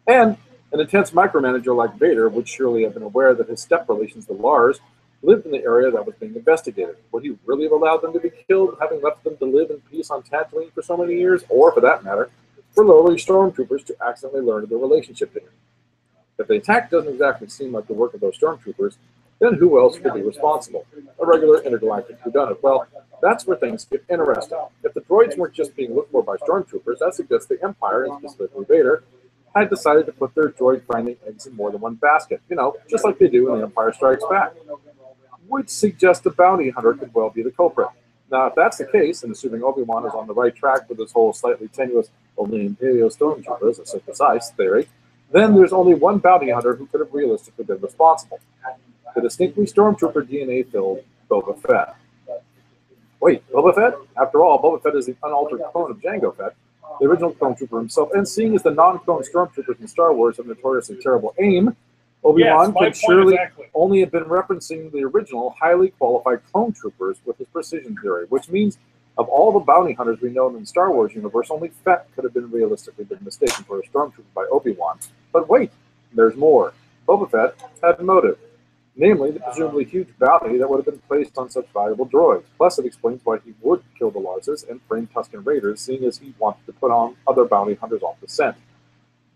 A: And an intense micromanager like Vader would surely have been aware that his step relations to Lars lived in the area that was being investigated. Would he really have allowed them to be killed, having left them to live in peace on Tatooine for so many years? Or, for that matter, for lowly stormtroopers to accidentally learn of their relationship to him? If the attack doesn't exactly seem like the work of those stormtroopers, then who else could be responsible? A regular intergalactic whodunit. Well, that's where things get interesting. If the droids weren't just being looked for by stormtroopers, that suggests the Empire, and specifically Vader, had decided to put their droid-finding eggs in more than one basket. You know, just like they do in The Empire Strikes Back. Which suggests the bounty hunter could well be the culprit. Now, if that's the case, and assuming Obi-Wan is on the right track with his whole slightly tenuous only Imperial stormtroopers, a synthesized theory, then there's only one bounty hunter who could have realistically been responsible. The distinctly stormtrooper DNA-filled Boba Fett. Wait, Boba Fett? After all, Boba Fett is the unaltered clone of Jango Fett, the original clone trooper himself, and seeing as the non-clone stormtroopers in Star Wars have notoriously terrible aim, Obi-Wan could surely only have been referencing the original highly qualified clone troopers with his precision theory, which means of all the bounty hunters we know in the Star Wars universe, only Fett could have been realistically mistaken for a stormtrooper by Obi-Wan. But wait, there's more. Boba Fett had a motive, namely the presumably huge bounty that would have been placed on such valuable droids. Plus, it explains why he would kill the Larses and frame Tusken Raiders, seeing as he wanted to put on other bounty hunters off the scent.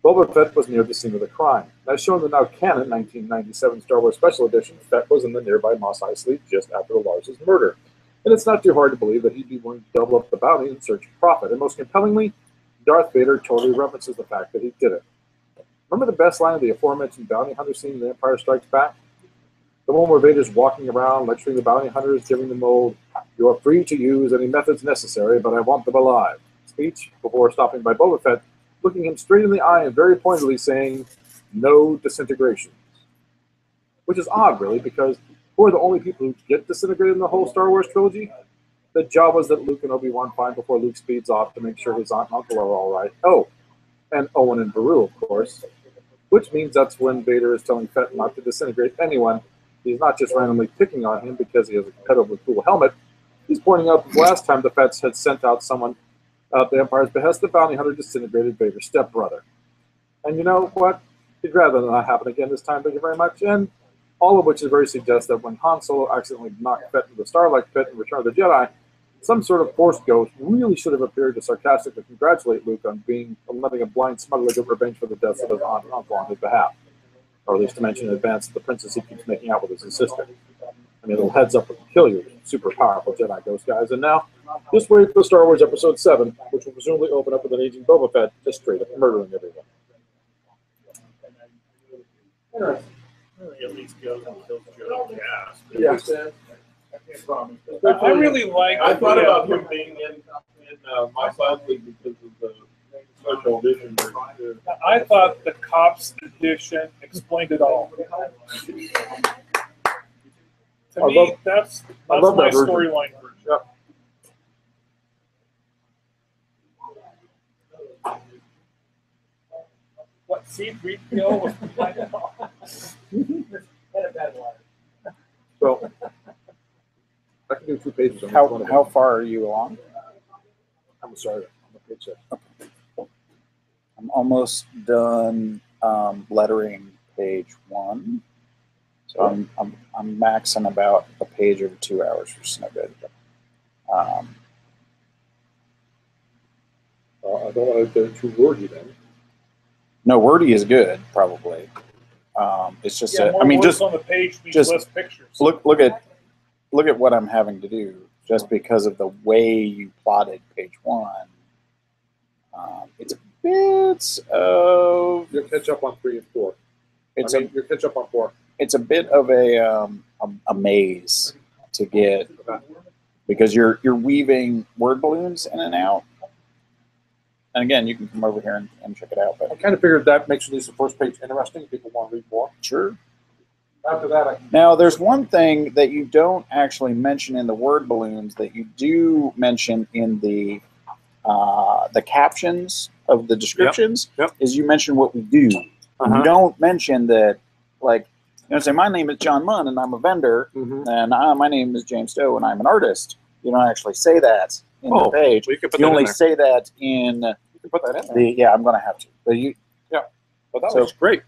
A: Boba Fett was near the scene of the crime. As shown in the now canon 1997 Star Wars Special Edition, Fett was in the nearby Mos Eisley just after the Larses' murder. And it's not too hard to believe that he'd be willing to double up the bounty in search of profit. And most compellingly, Darth Vader totally references the fact that he did it. Remember the best line of the aforementioned bounty hunter scene in The Empire Strikes Back? The one where Vader's walking around, lecturing the bounty hunters, giving them old, "You are free to use any methods necessary, but I want them alive" speech, before stopping by Boba Fett, looking him straight in the eye and very pointedly saying, "No disintegrations." Which is odd, really, because who are the only people who get disintegrated in the whole Star Wars trilogy? The Jawas that Luke and Obi-Wan find before Luke speeds off to make sure his aunt and uncle are all right. Oh, and Owen and Beru, of course. Which means that's when Vader is telling Fett not to disintegrate anyone. He's not just randomly picking on him because he has a incredibly cool helmet. He's pointing out that the last time the Fetts had sent out someone at the Empire's behest, the bounty hunter disintegrated Vader's stepbrother. And you know what? He'd rather that not happen again this time, thank you very much. And all of which is very suggests that when Han Solo accidentally knocked Fett into the Starlight Pit in Return of the Jedi, some sort of Force ghost really should have appeared to sarcastically congratulate Luke on letting a blind smuggler get revenge for the deaths of his aunt and uncle on his behalf. Or at least to mention in advance that the princess he keeps making out with is his sister. I mean, a little heads up will kill you, super powerful Jedi ghost guys. And now, just wait for Star Wars Episode 7, which will presumably open up with an aging Boba Fett just straight up murdering everyone.
H: Really at least goes and kills Joe Gas.
A: Yes.
G: I really like.
B: I thought about him being in my side league because of the special edition.
G: I thought the Cops edition explained it all. To me, that's my storyline version.
A: Yep.
G: What, C-3PO was
A: So, I can do 2 pages on
C: How far are you along?
A: I'm sorry, on the page set.
C: I'm almost done lettering page 1. So I'm maxing about a page every 2 hours for Snowbed.
A: I don't want to go too wordy then.
C: No, wordy is good, probably. It's just,
G: Yeah, more
C: I mean,
G: words
C: just
G: on the page means
C: just
G: less pictures.
C: look at what I'm having to do just because of the way you plotted page 1. It's a bit of
A: You'll catch up on 3 and 4. You'll catch up on 4.
C: It's a bit of a maze to get because you're weaving word balloons in and out. And again, you can come over here and check it out.
A: I
C: But
A: kind of figured that makes at least the first page interesting. People want to read more.
C: sure.
A: After that,
C: Now, there's one thing that you don't actually mention in the word balloons that you do mention in the captions of the descriptions.
A: Yep.
C: Is you mention what we do. You don't mention that, like, you know, say my name is John Munn and I'm a vendor, and my name is James Stowe and I'm an artist. You don't actually say that in the page.
A: Well, you can put
C: You
A: that
C: only
A: in there.
C: say that in
A: You can put that in there.
C: the. Yeah, I'm going to have to. But you.
A: But that
C: So-
A: looks great.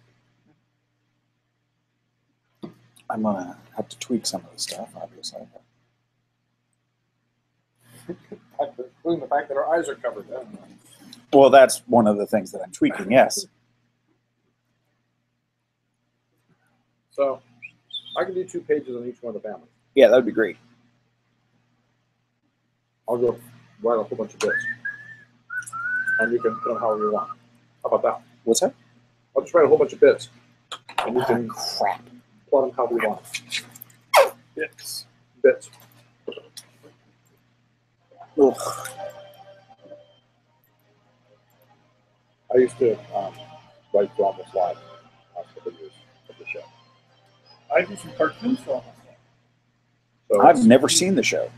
C: I'm going to have to tweak some of the stuff, obviously.
A: Including the fact that our eyes are covered.
C: Well, that's one of the things that I'm tweaking. Yes.
A: So I can do 2 pages on each one of the families.
C: Yeah, that would be great.
A: I'll go write a whole bunch of bits. And you can put them however you want. How about that?
C: What's that?
A: I'll just write a whole bunch of bits. And you can
C: Crap.
A: plot them however you want.
G: Bits.
A: Bits.
C: Ugh.
A: I used to write for almost live last couple of years of the show.
G: I do some cartoons for almost like.
A: So
C: I've never seen the show.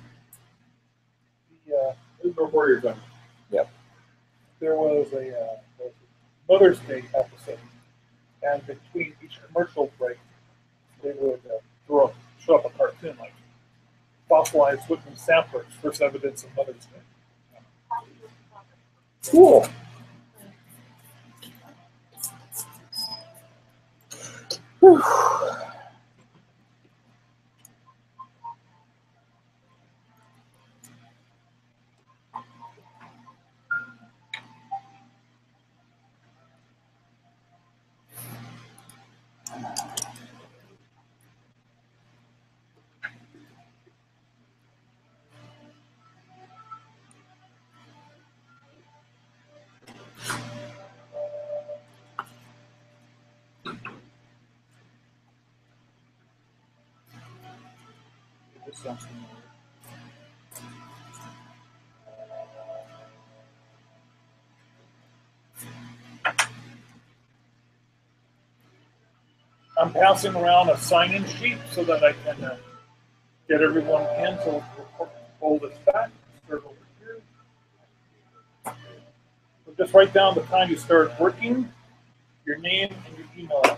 G: The,
A: This is before your time.
G: there was a Mother's Day episode, and between each commercial break, they would show up a cartoon like fossilized Whitman samplers, first evidence of Mother's Day.
A: Cool.
G: This sounds familiar. I'm passing around a sign-in sheet so that I can get everyone in. So we'll hold this back. Start over here. So just write down the time you started working, your name, and your email address.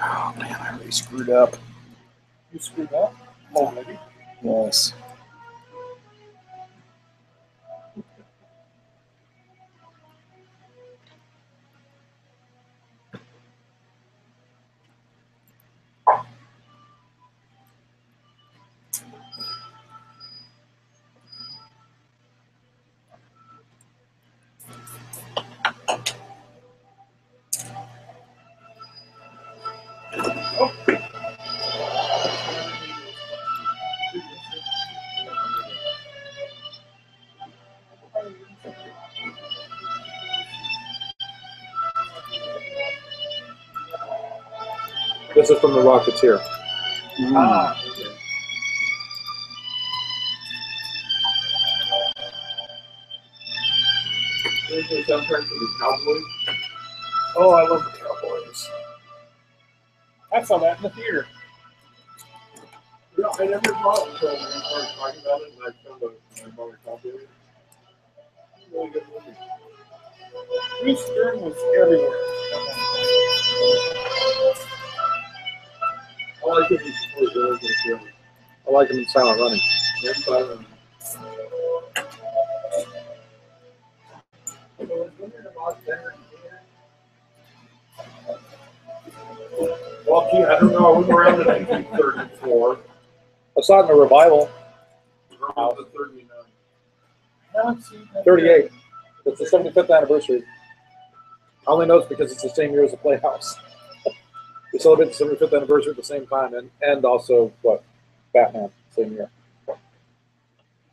C: Oh man, I really screwed up.
G: You screwed up already.
C: Yes.
A: This is from the Rocketeer.
G: Ah,
B: Anything soundtrack for the Cowboys?
G: oh, I love the Cowboys. I saw that in the theater.
B: Yeah, I never saw it until we started talking about it, and I found a Cowboys. Really good movie.
G: Bruce Stern was everywhere.
B: I like it when he plays the original.
A: I like him in Silent Running.
B: Well, gee, I don't know. I wasn't around in 1934.
A: I saw it in a revival.
B: Around the 39.
G: I haven't seen that
A: 38. It's the 75th anniversary. I only know it's because it's the same year as the Playhouse. We celebrate the 75th anniversary at the same time, and also what? Batman, same year.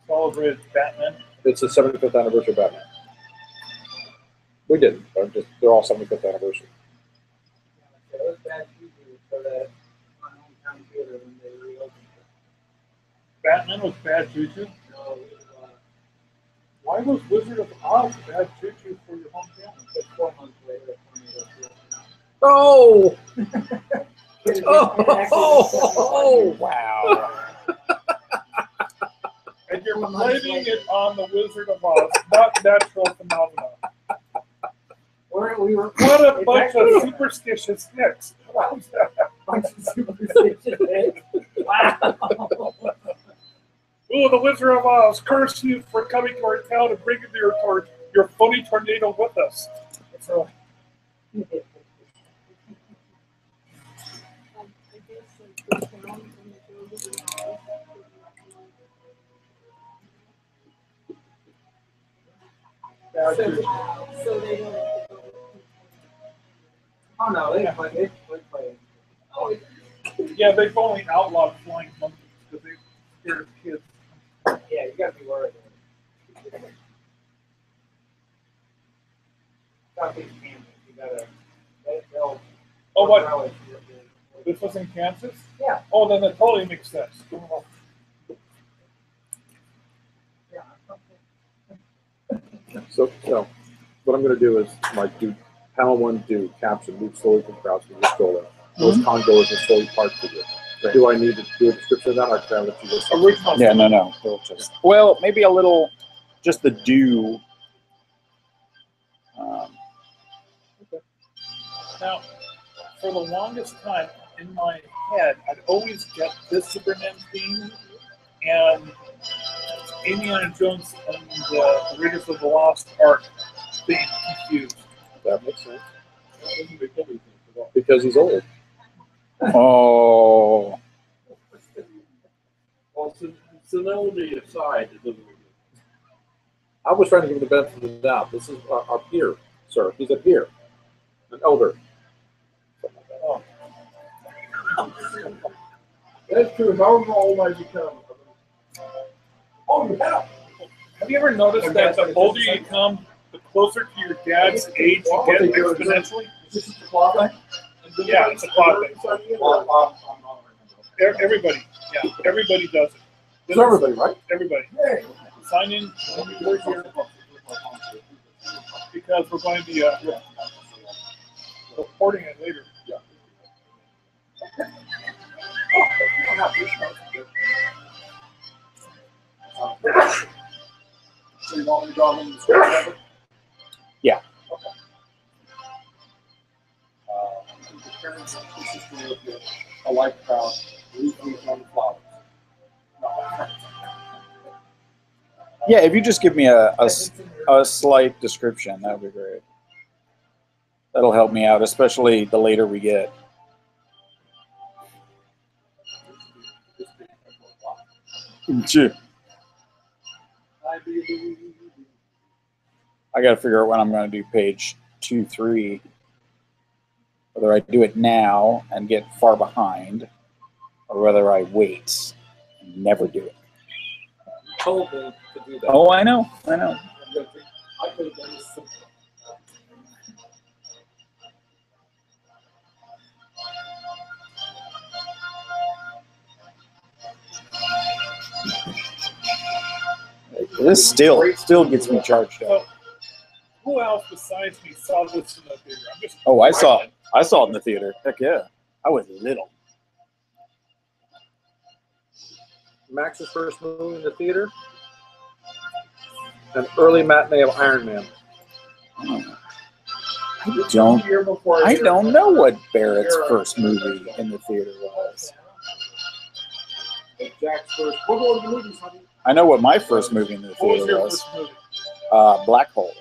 G: Celebrated Batman.
A: It's the 75th anniversary of Batman. We didn't. They're all 75th anniversary.
D: Yeah, it was bad juju for that my hometown theater when they reopened it.
G: Batman was bad juju.
D: No, it was,
G: Why was Wizard of Oz bad juju for your hometown?
D: just 4 months later, the tornado threw it out.
A: Oh!
D: Oh,
C: Wow.
G: And you're blaming it on the Wizard of Oz, not natural phenomena.
D: We were
G: What a bunch of superstitious nicks.
D: bunch of superstitious heads. Wow.
G: Ooh, the Wizard of Oz, curse you for coming to our town and bringing your phony tornado with us.
D: So,
E: I guess like the town and the building and all. So they don't.
D: oh no, they play. They play.
E: Oh,
G: Yeah, they've only outlawed flying monkeys because they scare kids.
D: Yeah, you gotta be worried. Southeast Kansas, you gotta. They'll.
G: Oh, what?
D: rally.
G: This was in Kansas?
D: Yeah.
G: Oh, then that totally makes sense.
D: Yeah.
A: So what I'm going to do is like do panel 1, do caption, move slowly from crowds to the stroller. Those congoers are slowly parked for you. Do I need to do a description of that? Or can I let you just
G: Original.
C: Yeah, no. We'll just, well, maybe a little, just the do.
G: Now, for the longest time in my head, I'd always get this Superman theme and Indiana Jones and the Raiders of the Lost Ark theme confused.
A: That makes sense. Because he's old.
C: Oh.
B: Well, senility aside, it doesn't really
A: I was trying to give him the benefit of the doubt. This is our peer, sir. He's a peer, an elder.
B: That's true. However old I become. Oh, yeah.
G: Have you ever noticed that the older you come, the closer to your dad's age you get exponentially?
B: This is the clock thing?
G: Yeah, it's a clock thing. Everybody, yeah, everybody does it.
B: It's everybody, right?
G: Everybody.
B: Hey.
G: Sign in when you work here because we're going to be reporting it later.
B: So you want me to go on the script?
C: Yeah.
B: Parents and sister with you, a light crowd, leave me on the flowers.
C: Yeah, if you just give me a slight description, that would be great. That'll help me out, especially the later we get. Sure. I got to figure out when I'm going to do page 2, 3. Whether I do it now and get far behind, or whether I wait and never do it.
A: Told me to do that.
C: Oh, I know.
A: I could have done this simple.
C: This still gets me charged up.
G: So, who else besides me saw this in the theater? I'm just
C: Oh, I saw it in the theater. Heck yeah. I was little.
A: Max's first movie in the theater. An early matinee of Iron Man.
C: I don't know what Barrett's first movie in the theater was.
B: Jack's first. We're going to the movies, honey.
C: I know what my first movie in the
G: what was
C: theater
G: your
C: was.
G: first movie?
C: Black Hole.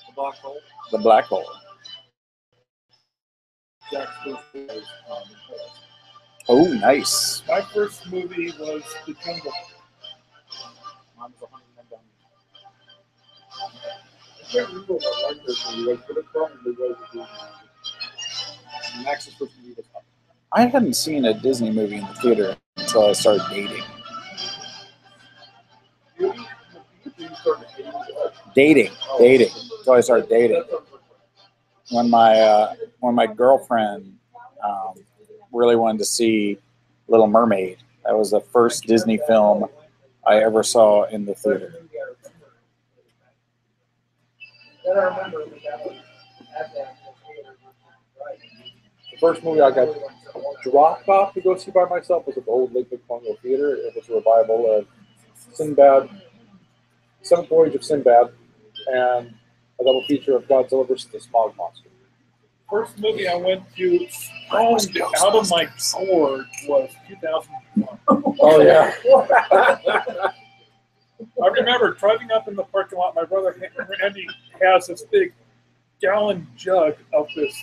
B: The Black Hole.
C: The Black Hole.
A: Jack's first movie was
C: Oh, nice.
G: My first movie was The Jungle.
A: Mine was 101 Dalmatians. I can't remember what my first movie was, but it probably was a Disney movie. Max's first movie was Up.
C: I hadn't seen a Disney movie in the theater until I started dating. Dating. Until I started dating. When my girlfriend really wanted to see Little Mermaid, that was the first Disney film I ever saw in the theater.
A: The first movie I got dropped off to go see by myself was at the old Lake Pongo Theater. It was a revival of Sinbad, Seventh Voyage of Sinbad, and a double feature of Godzilla vs. the Smog Monster.
G: First movie I went to stoned out of my gourd was 2001.
A: Oh, yeah.
G: I remember driving up in the parking lot. My brother Andy has this big gallon jug of this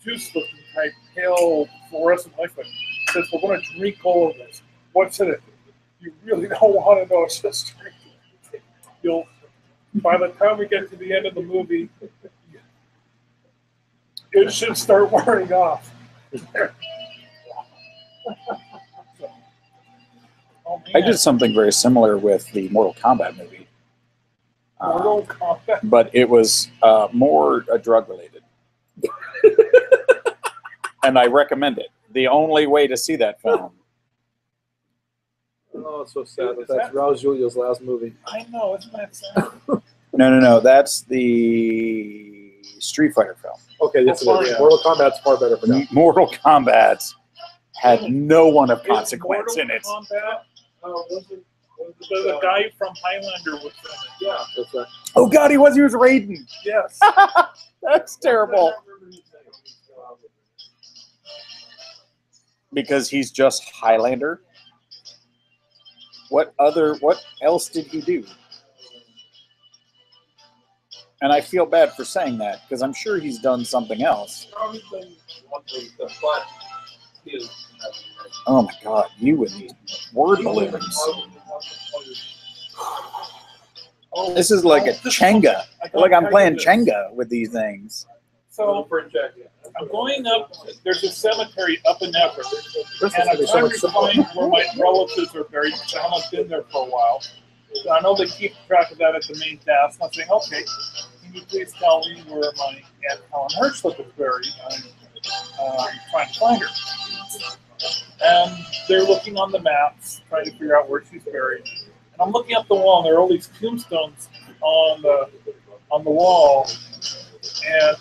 G: juice-looking type pale fluorescent liquid. He says, "We're going to drink all of this. What's in it? You really don't want to know. It's just drink it. You'll." By the time we get to the end of the movie, it should start wearing off.
C: I did something very similar with the Mortal Kombat movie.
G: Mortal Kombat.
C: But it was more drug related. And I recommend it. The only way to see that film.
A: Oh, it's so sad that that's Raul Julia's last movie.
G: I know, isn't that sad?
C: No. That's the Street Fighter film.
A: Okay, yes, it is. Yeah. Mortal Kombat's far better for that.
C: Mortal Kombat had no one of consequence in it.
G: Kombat, the guy from Highlander was in it.
A: Yeah, that's right.
C: Oh God, he was Raiden.
G: Yes.
C: That's terrible. Because he's just Highlander. What else did he do? And I feel bad for saying that because I'm sure he's done something else. Oh my God, you and these word balloons. This is like a Jenga. Like I'm playing Jenga with these things.
G: So I'm going up. There's a cemetery up in Everett, and I'm trying to find where my relatives are buried because I haven't been there for a while. So I know they keep track of that at the main desk. I'm saying, okay, can you please tell me where my Aunt Helen Hirschlick is buried? I'm trying to find her. And they're looking on the maps, trying to figure out where she's buried. And I'm looking up the wall, and there are all these tombstones on the wall. And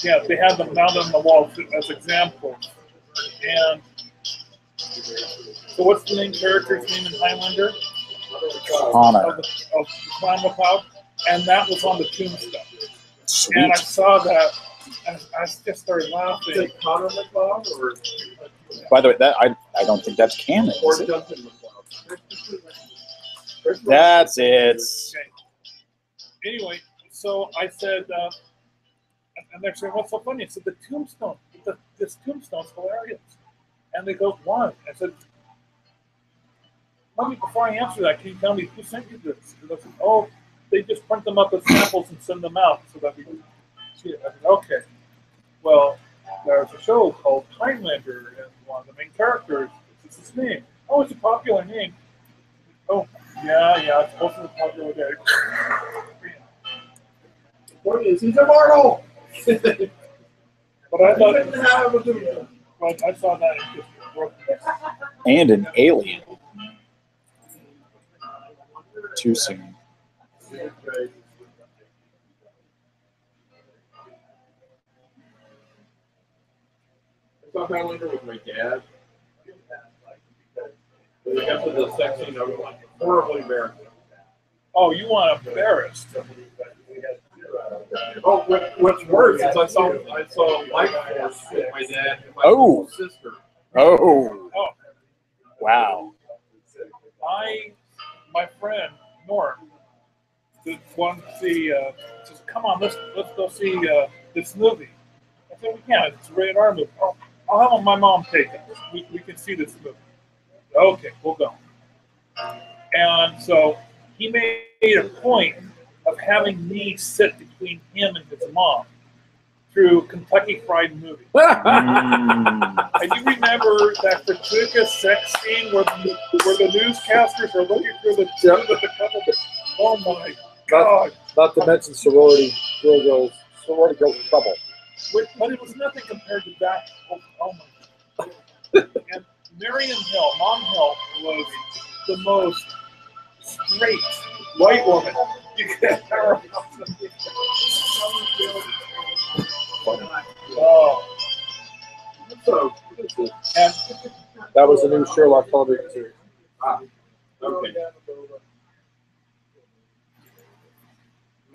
G: yeah, they had them mounted on the wall as examples. And so, what's the main character's name in Highlander?
C: Connor.
G: Of Clan McLeod, and that was on the tombstone.
C: Sweet.
G: And I saw that, and I just started laughing.
B: Is it Connor McLeod or?
C: By the way, that I don't think that's canon.
B: Or
C: Is it?
B: Duncan McLeod.
C: That's it.
G: Okay. Anyway, so I said, and they're saying, "What's so funny?" I said, "The tombstone. This tombstone's hilarious." And they go, "Why?" I said, "Let me, before I answer that, can you tell me who sent you this?" And they said, "Oh, they just print them up as samples and send them out so that we can see it." I said, "Okay. Well, there's a show called Highlander, and one of the main characters is his name. Oh, it's a popular name. Oh, yeah, it's supposed to be a popular name."
B: The point is, he's immortal.
G: But I thought I saw that it just broke me.
C: And an alien. Too soon.
B: I saw Highlander with my dad. When we got to the sex scene, I was like horribly embarrassed.
G: Oh, you want embarrassed?
B: Oh, what's worse is I saw Life Force with my dad and my
C: Oh.
B: sister.
C: Oh.
G: Oh,
C: Wow.
G: my friend Norm wanted to see. Says, "Come on, let's go see this movie." I said, we can't. It's a rated R movie. I'll have my mom take it. We can see this movie. Okay, we'll go. And so he made a point of having me sit between him and his mom through Kentucky Fried Movie. I do remember that gratuitous sex scene where the newscasters are looking through the tube with the couple. Oh my God!
A: Not to mention sorority girls in trouble.
G: But it was nothing compared to that. Oh my God! And Marion Hill, Mom Hill, was the most straight white woman you could ever. Oh. And
A: that was the new Sherlock television series.
G: Okay.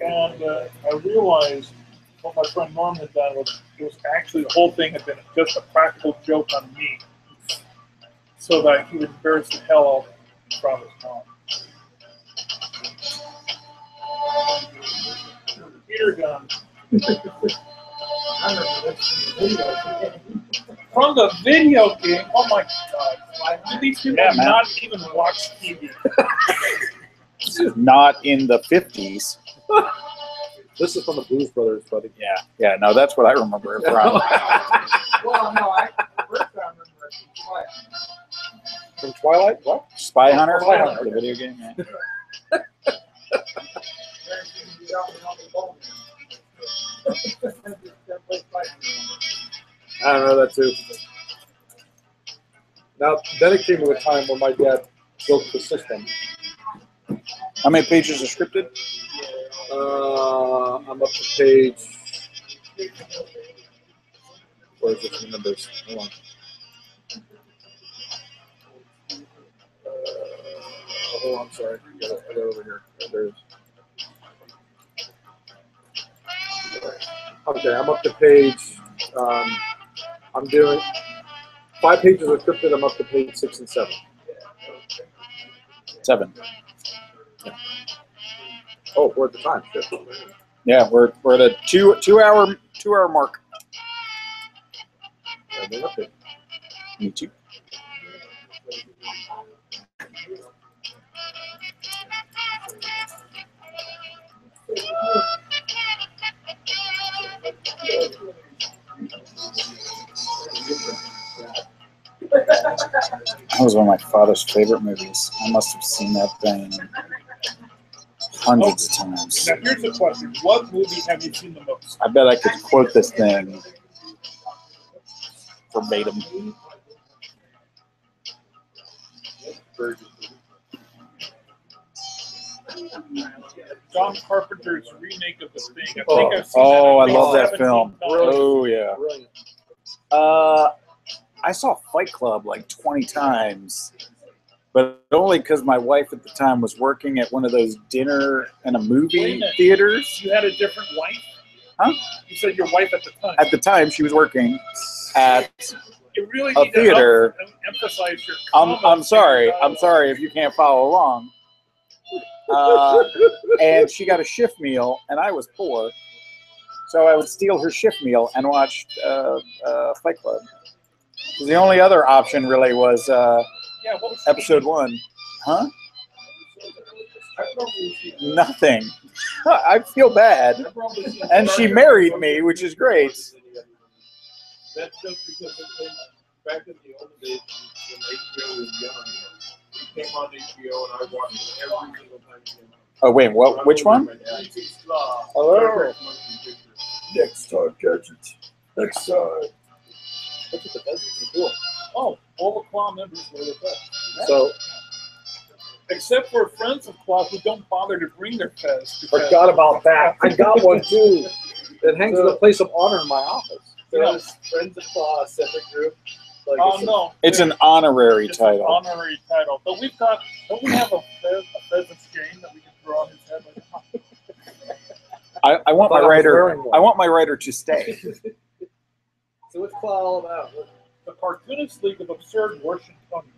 G: And I realized what my friend Norm had done was actually the whole thing had been just a practical joke on me, so that he would embarrass the hell out of me in front of his mom. Peter gun. From the video game. Oh my God! These people have not even watched TV.
C: Not in the 50s.
A: This is from the Blues Brothers, buddy.
C: Yeah. No, that's what I remember it from.
D: Well, no, first I remember it from Twilight.
A: From Twilight? What?
C: Spy Hunter?
A: Spy Hunter.
C: The video game. Yeah.
A: I don't know that too. Now, then it came to a time when my dad broke the system.
C: How many pages are scripted?
A: I'm up to page. Where is it in the numbers? Hold on. Oh, I'm sorry. I got it over here. There it is. Okay, I'm up to page. I'm doing 5 pages are scripted. I'm up to page 6 and 7.
C: 7.
A: Oh, we're at the time. Shit.
C: Yeah, we're at a two hour mark.
A: Yeah, we're up there.
C: Me too. That was one of my father's favorite movies. I must have seen that thing hundreds of times.
G: Now here's the question: what movie have you seen the most?
C: I bet I could quote this thing verbatim.
G: John Carpenter's remake of The Thing. I think I've seen
C: Oh, I
G: that
C: love that
G: 17
C: film.
G: times.
C: Oh, yeah.
A: Brilliant.
C: I saw Fight Club like 20 times, but only because my wife at the time was working at one of those dinner and a
G: Wait a
C: movie
G: minute.
C: theaters.
G: You had a different wife?
C: Huh?
G: You said your wife at the time.
C: At the time, she was working at
G: You really
C: a
G: need
C: theater.
G: to emphasize your
C: I'm
G: comments.
C: sorry. I'm sorry if you can't follow along. And she got a shift meal, and I was poor, so I would steal her shift meal and watch Fight Club. The only other option really was
G: Yeah, what was
C: episode 1. Huh? Nothing. I feel bad. And she married me, which is great.
B: That's just because back in the old days when HBO was young, it came on HBO and I watched it every single time it came out.
C: Oh, wait, what? Which one?
A: Hello. Next time, gadgets. Next time. Look at the business. Cool.
G: Oh, all the Claw members were with us.
A: So,
G: Except for friends of Claw who don't bother to bring their fez. because-
A: forgot about that. I got one too. It hangs in a place of honor in my office.
D: There was Friends of Claw, a separate group. Like
G: Oh, no.
C: It's an honorary
G: It's an
C: title.
G: honorary title. But we've got, don't we have a pheasant's game that we can throw on his head?
C: I want my
A: I thought I was
C: writer.
A: wearing one.
C: I want my writer to stay.
D: So what's Claw all about?
G: The Cartoonist League of Absurd Washingtonians.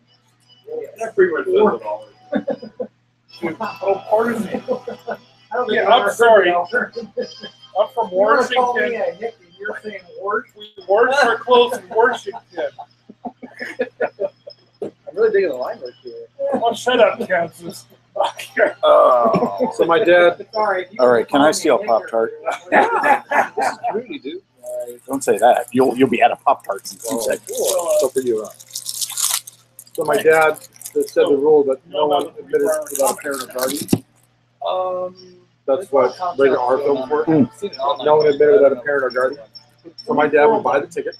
B: That pretty much says it all.
G: Oh, pardon me.
D: I don't think
G: Yeah,
D: I've
G: I'm
D: ever
G: sorry.
D: heard of it.
G: I'm from
D: You want to call me
G: Washington.
D: a hippie? You're saying wart?
G: We Orders are closed in Washington.
F: I'm really digging the line work here.
G: Oh, shut up, Kansas.
C: Oh.
A: So my dad,
D: Sorry.
C: All right, can I steal a Pop-Tart?
F: Community, dude.
C: Don't say that. You'll be out of Pop-Tarts in 2 seconds.
A: so for you, so my dad just said the rule that no one admitted without a parent or guardian. That's what rated R films were. No one admitted without a parent or guardian. So my dad would buy the ticket,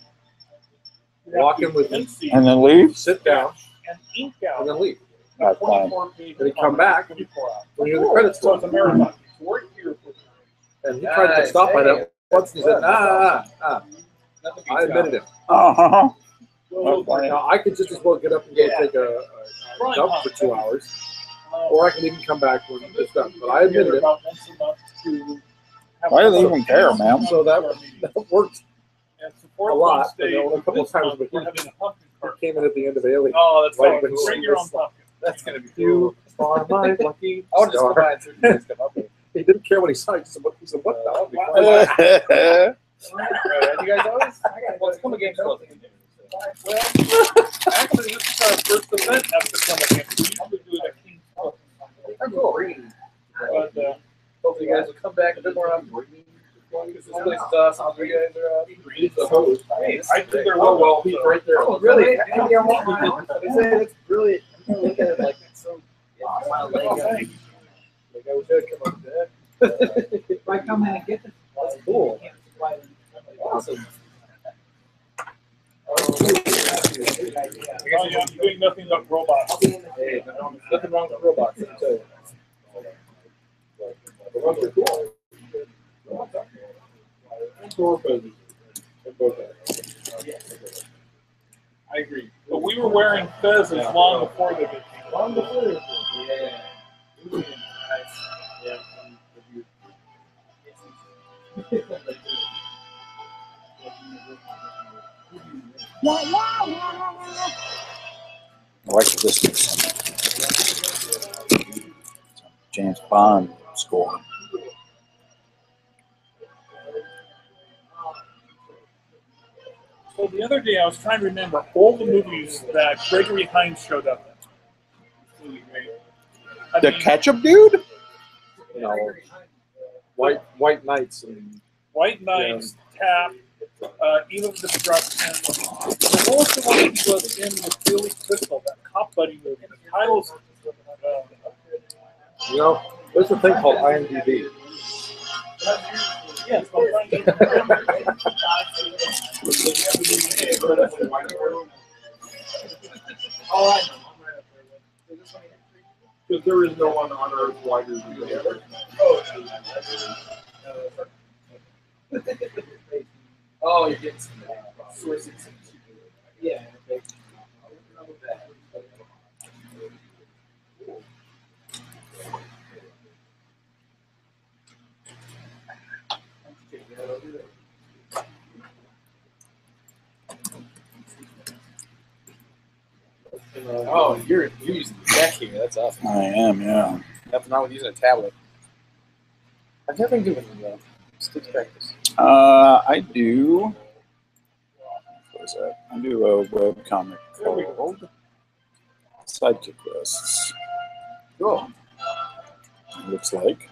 A: walk in with me,
C: And then leave?
A: sit down,
G: And ink
A: and
G: out.
A: then leave.
C: That's fine.
A: Then he'd come back when you're the credits
G: So it's a
A: roll.
G: marathon. We're here for
A: And he tried to stop by that once. He said, nah. I admitted it.
C: Uh-huh.
A: Now, I could just as well get up and go take a dump for 2 hours, or I can even come back when it's done. But I admitted it,
C: Why do they even care, man?
A: so that worked.
G: And
A: A
G: support
A: lot,
G: Wednesday
A: and then only a couple of
G: this
A: times
G: month,
A: with
G: we're
A: him.
G: having a pumpkin
A: He
G: cart.
A: came in at the end of Alien.
G: Oh, that's
A: Right
G: right.
A: when he
G: Bring your own pumpkin.
F: That's gonna be
A: You
F: cool.
A: are my lucky
F: I want to just go
A: star.
F: by and see what you guys come up with.
A: He didn't care what he said. He said, what the?
F: You guys always? Well, it's come a game close.
G: Well, actually, this is our first event after summer camp. We usually do it at King's Park.
F: Oh, cool.
G: But,
F: Hopefully you guys will come back a bit more often. Because this place is awesome. You guys are
G: hey, I think they're well,
A: He's right there.
F: Oh, really? They say it's really, I'm gonna look at it like it's so, like I wish I'd come up to that.
D: If I come in and get this,
F: That's cool.
D: awesome.
G: I'm doing nothing but robots.
F: Hey, nothing wrong with robots. I'll tell you.
G: I agree. But we were wearing fezzes long before they did.
F: Long before this one. Yeah.
C: I like this James Bond score.
G: So the other day I was trying to remember all the movies that Gregory Hines showed up in. I
C: The
G: mean,
C: ketchup dude?
A: No. White Knights and
G: White Knights, Tap, Evil Destruction. The most of the one he was in was Billy Crystal, that cop buddy movie. The title's
A: you know, there's a thing called IMDb.
G: yes, I'm trying to remember.
D: Oh, I know.
B: Because there is no one on earth wider than the other.
F: Oh, you're getting some sourcing some. Yeah. Oh, you're using the deck here. That's awesome.
C: I am, yeah.
F: Nothing wrong with using a tablet. I've never been good with them though. Stick practice.
C: I do. What is that? I do a web comic called Sidekick Quests.
F: Cool.
C: It looks like.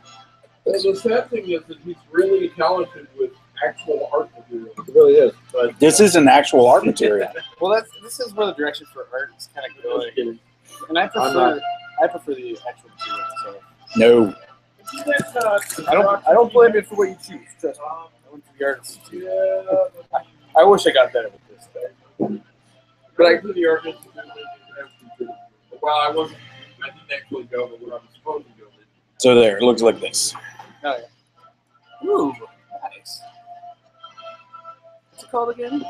B: Well, the sad thing is that he's really talented with actual art material.
A: It really is.
B: But
C: This is an actual art material.
F: Well, this is where the direction for art is kind of going.
A: kidding.
F: And I
A: I'm not.
F: prefer the actual material. So
C: No.
F: I don't blame you for what you choose. Trust me. I went to the artist.
B: yeah,
F: I wish I got better with this though.
B: but I do the art institute. Well, I didn't actually go, but when I was supposed to go.
C: So there, it looks like this.
F: Oh yeah. Ooh, nice. What's it called again?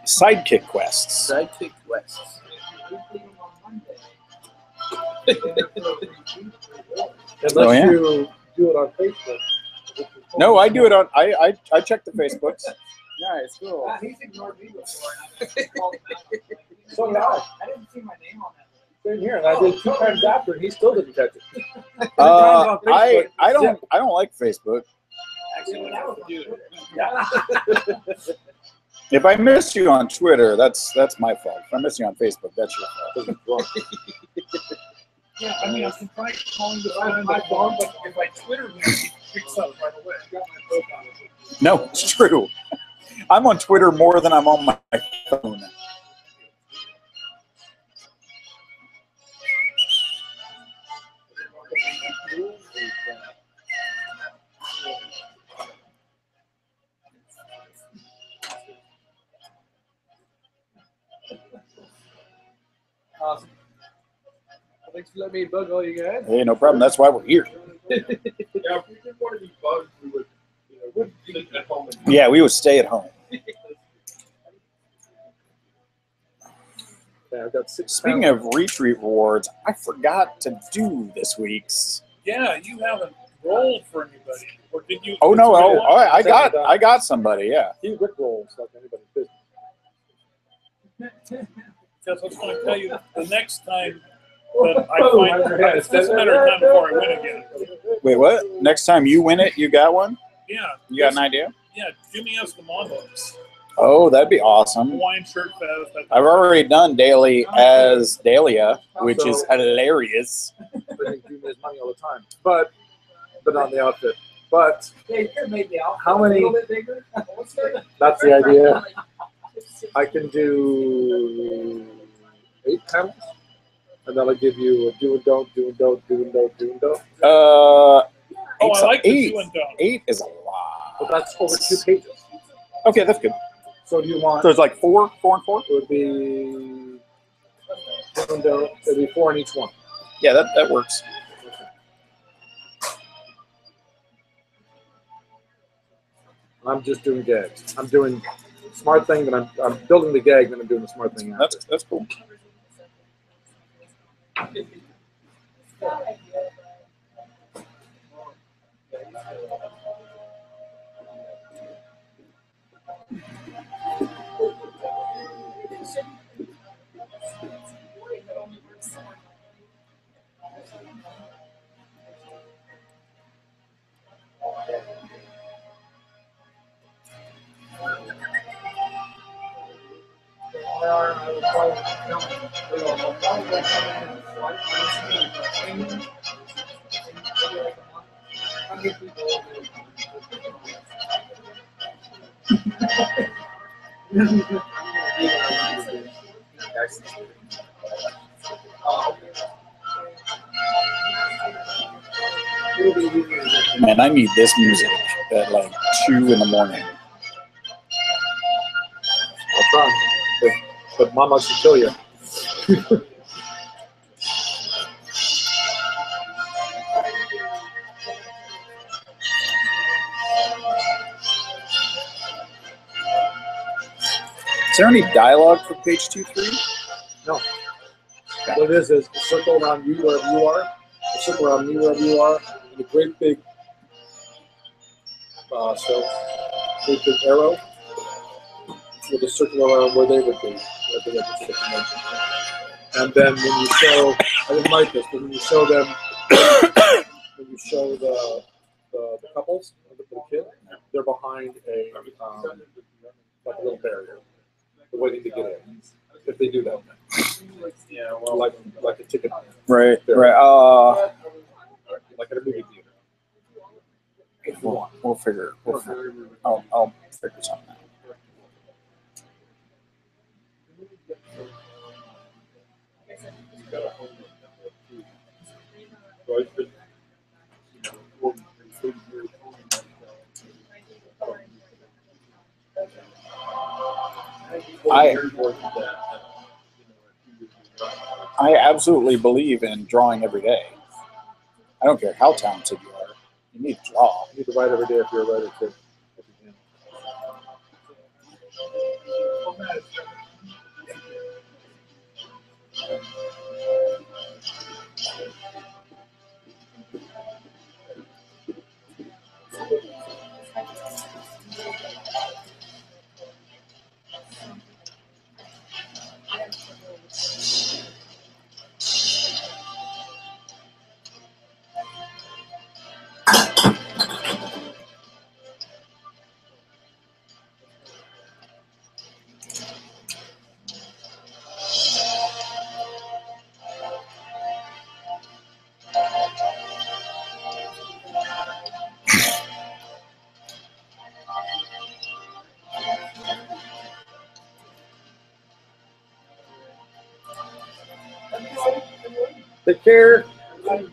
C: Sidekick Quests.
F: Sidekick Quests.
A: Unless
C: Oh, yeah.
A: you do it on Facebook.
C: No, I do it on. I check the Facebooks.
F: Nice, cool.
D: He's ignored me before. And I called him out.
A: So did I.
D: I didn't see my name on that list.
A: Same here, and I did 2 times after, and he still didn't catch it.
C: I don't like Facebook.
F: Actually, when I was doing
A: Yeah.
C: If I miss you on Twitter, that's my fault. If I miss you on Facebook, that's your fault.
G: Yeah, I mean, I can try calling the phone, but if I Twitter him, he picks up right away.
C: No, it's true. I'm on Twitter more than I'm on my phone.
F: Awesome. Well, thanks for letting me bug all you guys.
C: Hey, no problem. That's why we're here.
B: Yeah, if we did want to be bugged, we would, we'd sit at home and
C: Yeah, we would stay at home.
A: Yeah, I've got 6
C: Speaking of retreat rewards, I forgot to do this week's.
G: Yeah, you haven't rolled for anybody, or did you?
C: Oh no! I got somebody. Yeah.
A: He rickrolls like anybody's business.
G: Because I was going to tell you the next time that I find it's just a matter of time before I win again.
C: Wait, what? Next time you win it, you got one?
G: Yeah.
C: You got an idea?
G: Yeah, Jimmy has the Mondos.
C: Oh, that'd be awesome.
G: Hawaiian shirt fest.
C: I've already done Daily as Dahlia, which is hilarious.
A: I think Junior has money all the time, but not the outfit. But how many? That's the idea. I can do 8 panels, and that'll give you a do and don't, do and don't, do and don't, do and don't.
G: I like the
C: eight.
G: do and don't.
C: 8 is a lot.
A: But that's over 2 pages.
C: Okay, that's good.
A: So do you want?
C: So it's like 4 and 4?
A: It would be do and don't. It'd be 4 in each one.
C: Yeah, that works.
A: I'm just doing gags. I'm doing smart thing, then I'm building the gag, then I'm doing the smart thing.
C: That's cool. Man, I need this music at like 2 in the morning.
A: I'll try. But Mama should kill you.
C: Is there any dialogue for page 2-3?
A: No. What it is circle around you wherever you are, circle around me wherever you are, and a great big great big arrow with a circle around where they would be. And then when you show, I didn't like this, but when you show them, when you show the couples, the kid, they're behind a like a little barrier, waiting to get in. If they do that, yeah, well, like a ticket,
C: Right.
A: like at a movie theater.
C: We'll figure. I'll figure something out. I absolutely believe in drawing every day. I don't care how talented you are. You need to draw.
A: You need to write every day if you're a writer too. Take care.
G: I'm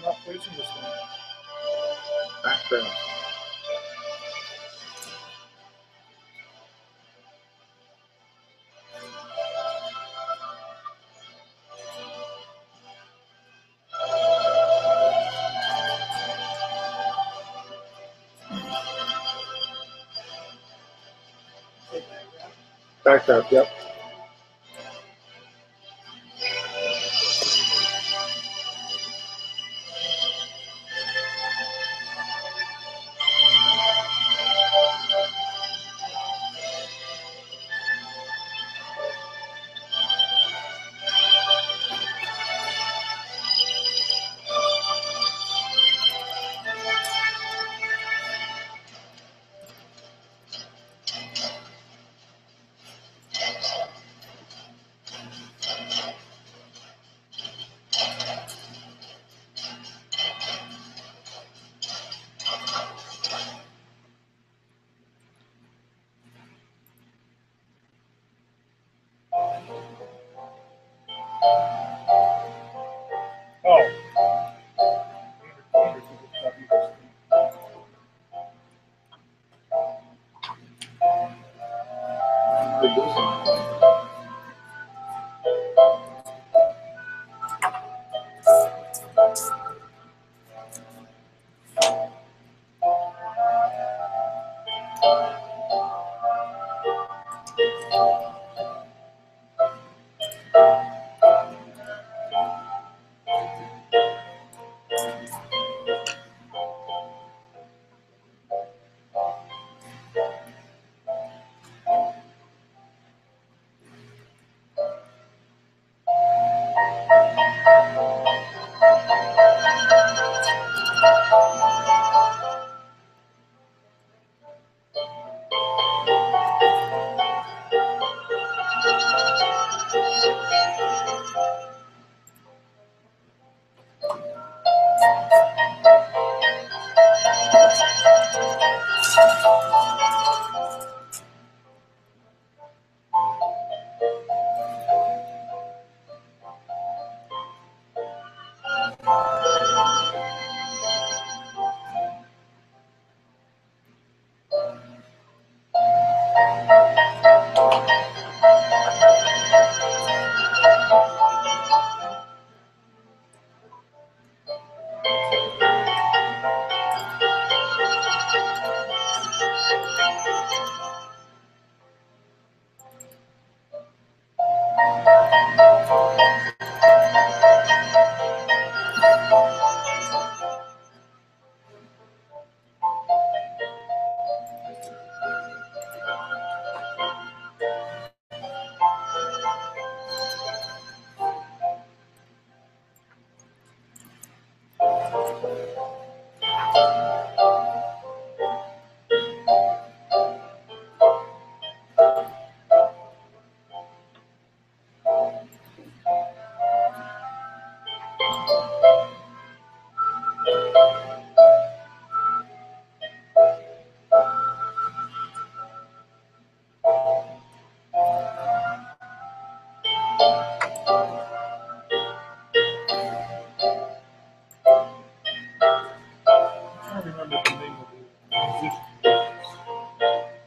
G: not placing this one.
A: Background. Background, yep.
G: Oh.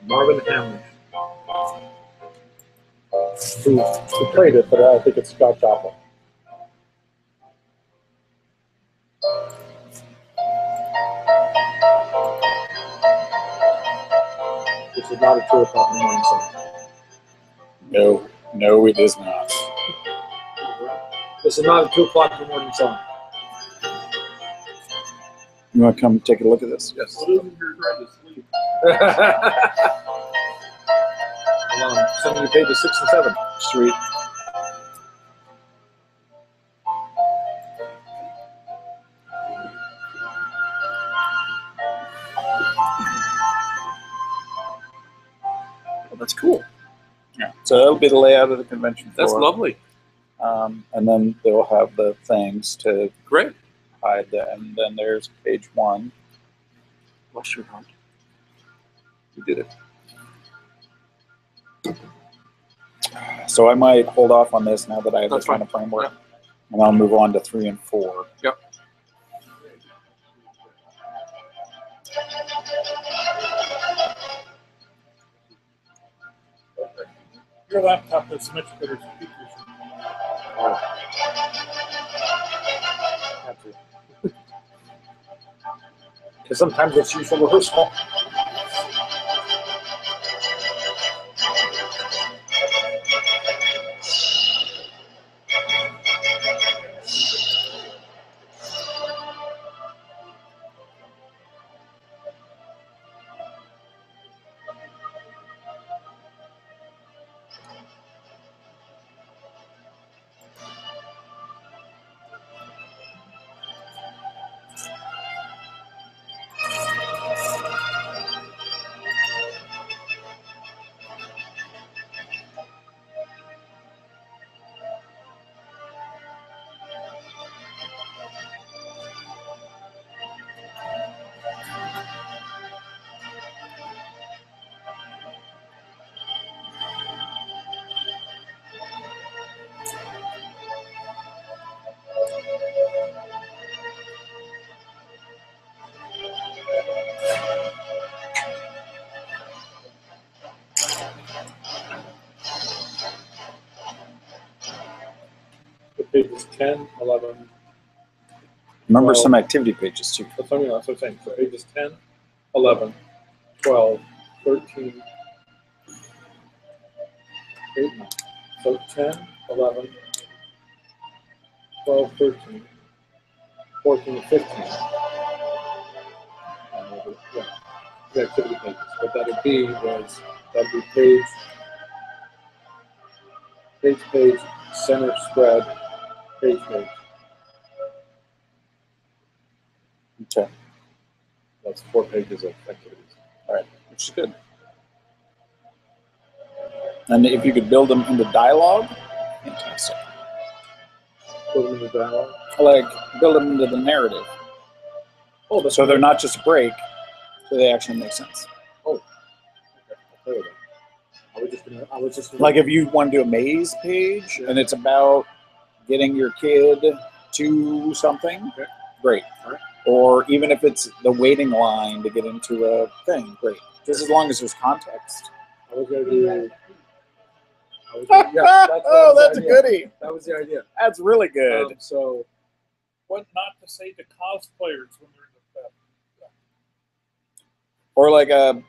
G: Marvin Hamlish. Who played it, but I think it's Scott Joplin. This is not a 2 o'clock in the morning song.
C: No, no, it is not.
A: This is not a 2 o'clock in the morning song.
C: You want to come take a look at this?
A: Yes.
B: What isn't your trying to sleep?
A: Hold on, sending you pages 6 and 7.
C: Sweet.
A: Well, that's cool.
C: Yeah. So that'll be the layout of the convention floor.
A: That's lovely.
C: And then they'll have the things to
A: Great.
C: hide that. And then there's page 1.
A: Bless your heart. You did it.
C: So I might hold off on this now that I have
A: That's
C: this kind of
A: fine.
C: framework. And I'll move on to 3 and 4.
A: Yep.
G: Your laptop has much better speakers.
A: Because sometimes it's used for rehearsal. Pages 10, 11.
C: Remember
A: 12.
C: some activity pages too.
A: That's what I'm saying. So pages 10, 11, 12, 13, 8, 9. So 10, 11, 12, 13, 14, 15. Yeah, the activity pages. What that would be was, that would be page, center spread, page.
C: Okay.
A: That's 4 pages of activities.
C: All right. Which is good. And if you could build them into dialogue, fantastic.
A: Put them in the dialogue.
C: Like, build them into the narrative.
A: Oh, that's
C: So they're not just a break, so they actually make sense.
A: Oh, okay. I'll play with it. I was just gonna.
C: Like if you want to do a maze page and it's about getting your kid to something,
A: Okay.
C: Great.
A: All right.
C: Or even if it's the waiting line to get into a thing, great. Just as long as there's context.
A: I was gonna do.
C: That's a goodie.
A: That was the idea.
C: That's really good.
A: So
G: What not to say to cosplayers when they're in the bed.
C: Or like a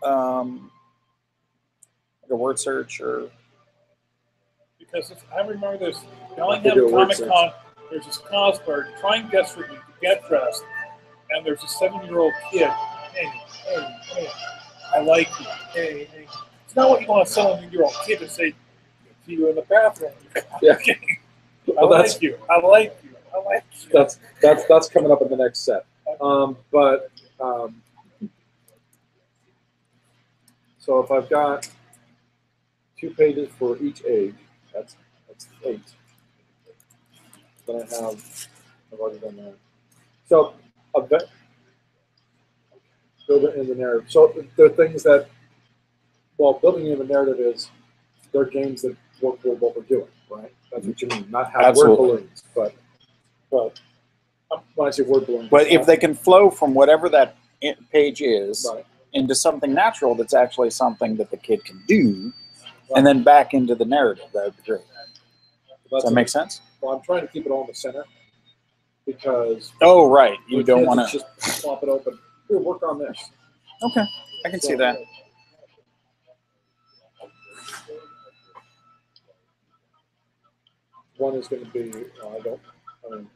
C: word search or.
G: Because I remember this
A: Have
G: Bellingham
A: to do a word
G: Comic Con, there's this cosplayer trying desperately to get dressed, and there's a 7-year-old kid. Hey, I like you. Hey. It's not what you want a 7-year-old kid to say to you in the bathroom.
A: Yeah.
G: I like you.
A: that's coming up in the next set. So if I've got 2 pages for each age, that's 8. Then I've already done that. So build it in the narrative. So the things that, building in the narrative is they're games that work with what we're doing, right? That's what you mean. Not have
C: Absolutely.
A: word balloons, but when I say word balloons.
C: But if they can flow from whatever that page is
A: Right.
C: into something natural that's actually something that the kid can do, and then back into the narrative, that would be great. Does that make sense?
A: Well, I'm trying to keep it all in the center because.
C: Oh, right. You
A: with
C: don't
A: kids,
C: want
A: it's
C: to.
A: just flop it open. Here, work on this.
C: Okay, I can see that.
A: one is going to be, I mean,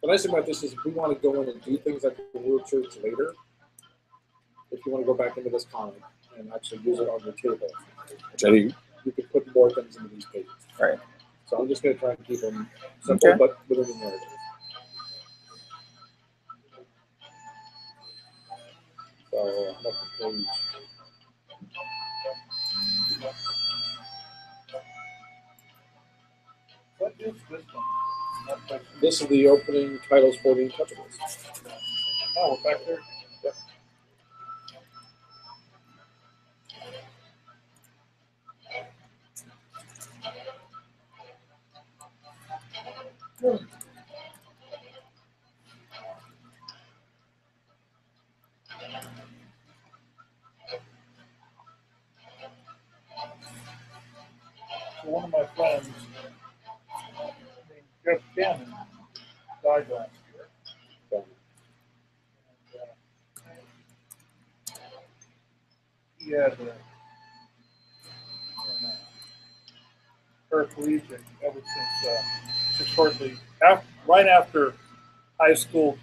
A: the nice thing about this is we want to go in and do things like the World Church later. If you want to go back into this comic and actually use it on your table, you can put more things into these pages.
C: Right.
A: So I'm just going to try and keep them simple, but within the narrative. So I'm up to page.
G: What is this one?
A: This is the opening titles for the Untouchables.
G: Oh, we're back there.
A: Yep.
G: So one of my friends named Jeff Cannon died last year. He had a paraplegic ever since shortly right after high school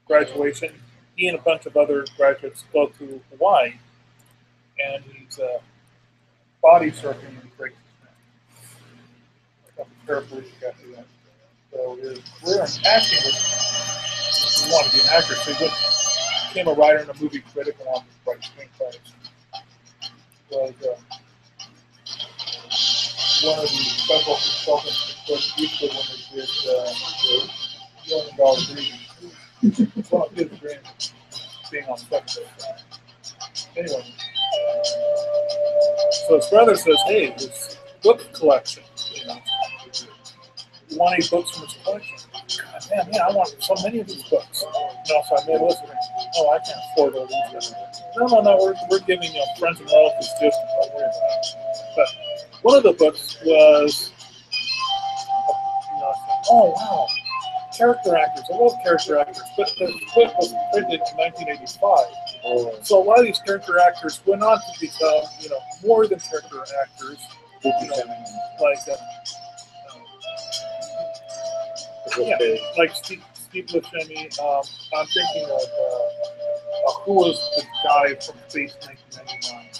G: graduation. He and a bunch of other graduates go to Hawaii, and he's body surfing and breaks his neck. Paraplegic after that. So his career in acting was, he wanted to be an actor, so he became a writer and a movie critic and wanted to write screenplays. Was one of the special consultants for Houston when they did the $1 million dream. It's one of his dreams, being on set. Anyway, so his brother says, "Hey, this book collection, you want any books from his collection?" God, man, I want so many of these books. So I made a list of them. Oh, I can't afford all these. No, we're giving friends and relatives just don't worry about it. But one of the books was, oh wow, character actors. I love character actors, but the book was printed in 1985. So a lot of these character actors went on to become, more than character actors. Like Steve Buscemi. I'm thinking of who was the guy from Space 1999?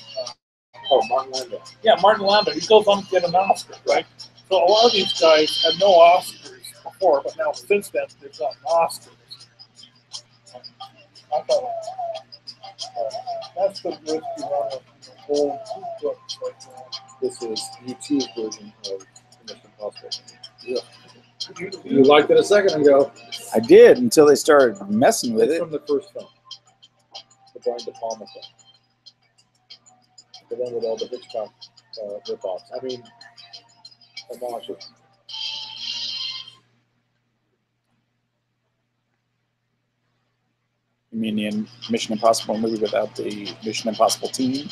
A: Martin Landau.
G: Yeah, Martin Landau. He goes on to get an Oscar, right? So a lot of these guys had no Oscars before, but now since then they've gotten Oscars. I thought that's the risk you run of old books like that.
A: This is UT's version of Mission Impossible. Yeah. You liked it a second ago.
C: I did until they started messing with
A: It's
C: it.
A: from the first film, the Brian De Palma film, the one with all the Hitchcock ripoffs. I mean, homages.
C: You mean the Mission Impossible movie without the Mission Impossible team?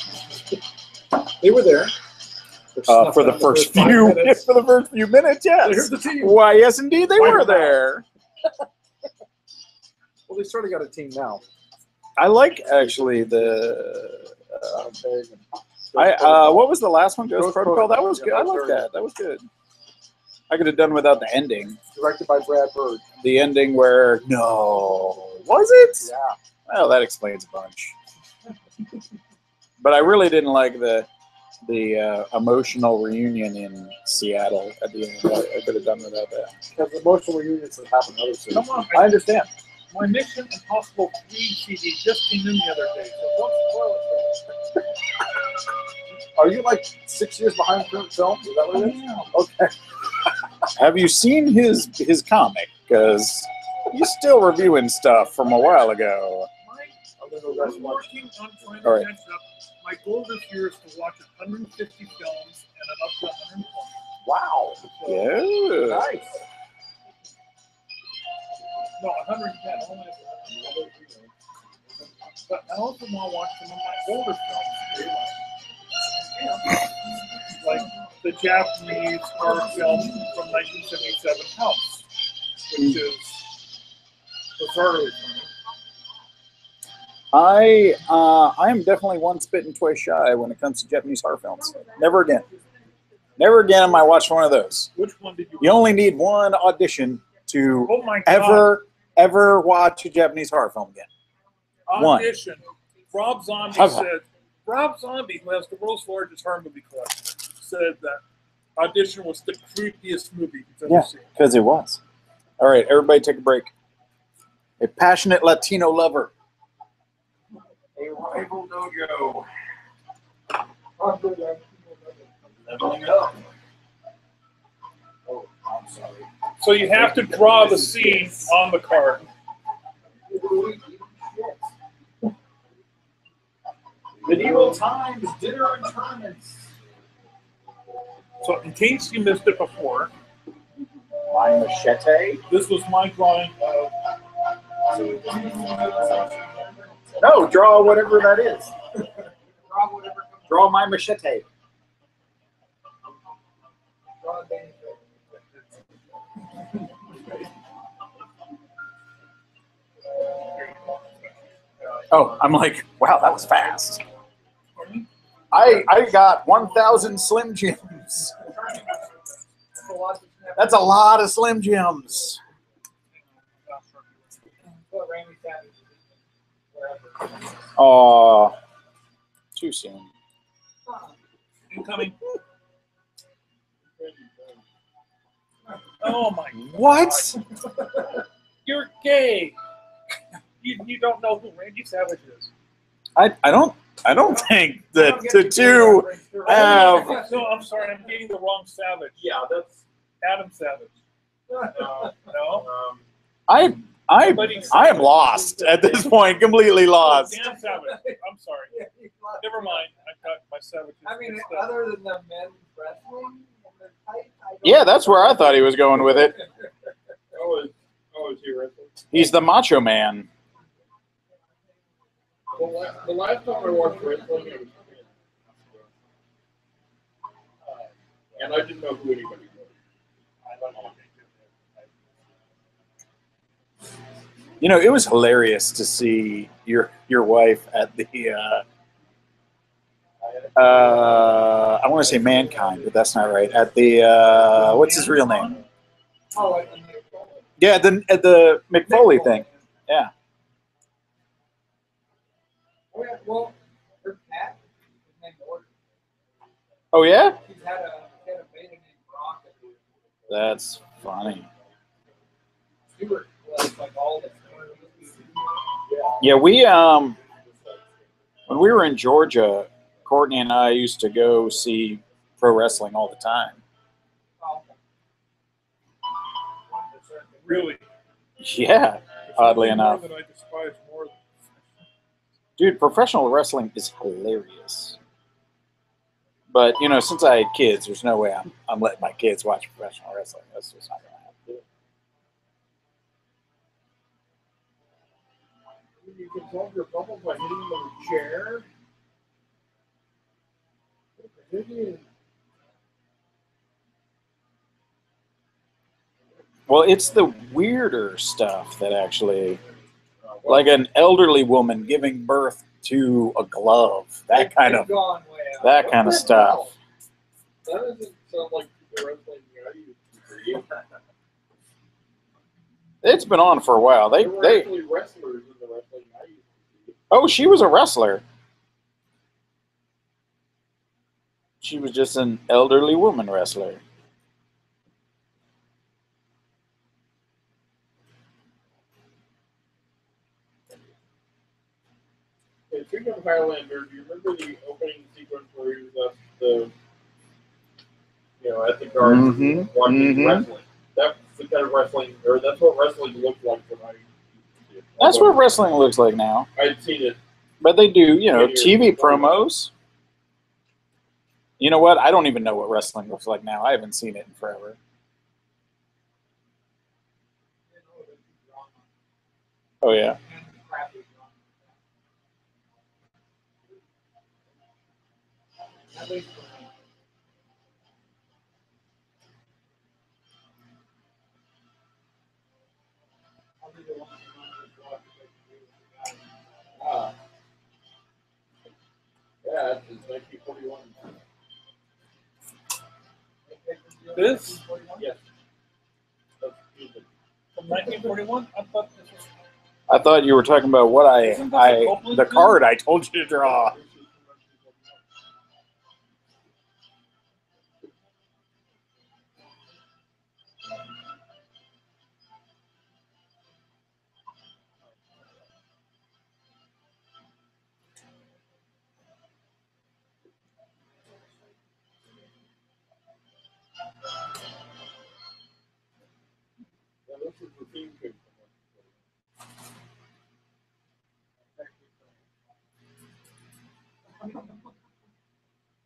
A: They were there.
C: For the first few minutes, yes.
A: Here's the team.
C: Why, yes, indeed, they were there.
A: Well, they sort of got a team now.
C: I like actually the. What was the last one? Ghost Protocol. That was good. I like that. That was good. I could have done without the ending.
A: Directed by Brad Bird.
C: The ending where was it?
A: Yeah.
C: Well, that explains a bunch. But I really didn't like the emotional reunion in Seattle at the end. I could have done without that.
A: Because emotional reunions have happened in other cities.
G: Come on,
A: I understand.
G: My Mission Impossible 3 CD just came in the other day, so don't spoil it.
A: Are you like 6 years behind film? Is that what it is? Okay.
C: Have you seen his comic? Because he's still reviewing stuff from a while ago.
G: I'm working on trying to catch up. My goal this year is to watch 150 films and I'm up to 120.
A: Wow.
C: Yeah.
A: Nice.
G: No, 110. Only 110. But I also want to watch some of my older films too. Like the Japanese horror film from 1977, House, which is bizarrely funny.
C: I am definitely one spit and twice shy when it comes to Japanese horror films. Never again. Never again am I watching one of those.
G: Which one did you?
C: You only need one audition to
G: Oh my God.
C: ever watch a Japanese horror film again.
G: Audition. Rob Zombie said. Rob Zombie, who has the world's largest horror movie collection, said that Audition was the creepiest movie he's ever seen.
C: Because it was. All right, everybody take a break. A passionate Latino lover.
B: A rival dojo. Leveling up. Oh, I'm sorry.
G: So you have to draw the scene on the card.
B: Medieval times, dinner and tournaments.
G: So in case you missed it before,
C: My machete.
G: this was my drawing of
C: No, draw whatever that is. Draw my machete. Oh, I'm like, wow, that was fast. I got 1,000 Slim Jims. That's a lot of Slim Jims. Oh, too soon.
G: incoming. Oh my!
C: What?
G: You're gay. You don't know who Randy Savage is.
C: I don't think that the two have.
G: No, I'm sorry. I'm getting the wrong Savage.
B: Yeah, that's
G: Adam Savage. No.
C: I am lost at this point, completely lost.
G: Dan Savage. I'm sorry. Never mind. I got my Savage.
D: I mean, other than the men's wrestling,
C: Yeah, that's where I thought he was going with it.
B: oh, is he wrestling?
C: He's the Macho Man.
B: The last time I watched wrestling, it was and I didn't know who anybody was.
C: You know, it was hilarious to see your wife at the I want to say Mankind, but that's not right. At the what's his real name? Yeah, at the McFoley thing. Yeah.
D: Well, her cat is named Orton.
C: Oh yeah?
D: She's had a beta named Brock.
C: That's funny.
D: Stewart was like all the
C: Yeah, we when we were in Georgia, Courtney and I used to go see pro wrestling all the time.
G: Really?
C: Yeah, oddly enough.
G: That I despise more.
C: Dude, professional wrestling is hilarious. But, you know, since I had kids, there's no way I'm letting my kids watch professional wrestling. That's just not going to happen.
B: You can solve your problem by hitting them with a chair.
C: Well, it's the weirder stuff that actually, like an elderly woman giving birth to a glove, that kind of stuff.
B: That doesn't sound like the wrestling I used to see.
C: It's been on for a while. They
B: actually wrestlers in the wrestling I used to see.
C: Oh, she was a wrestler. She was just an elderly woman wrestler.
B: Hey, speaking of Highlander, do you remember the opening sequence where he was at the guard watching wrestling? That's the kind of wrestling, or that's what wrestling looked like when I used to see it.
C: That's what wrestling looks like now.
B: I'd seen it.
C: But they do, you know, TV promos. You know what? I don't even know what wrestling looks like now. I haven't seen it in forever. Oh, yeah.
B: Yeah, it's 1941.
G: This
B: Yes.
G: from 1941. I thought this was.
C: I thought you were talking about what the card I told you to draw.
B: This is the theme code.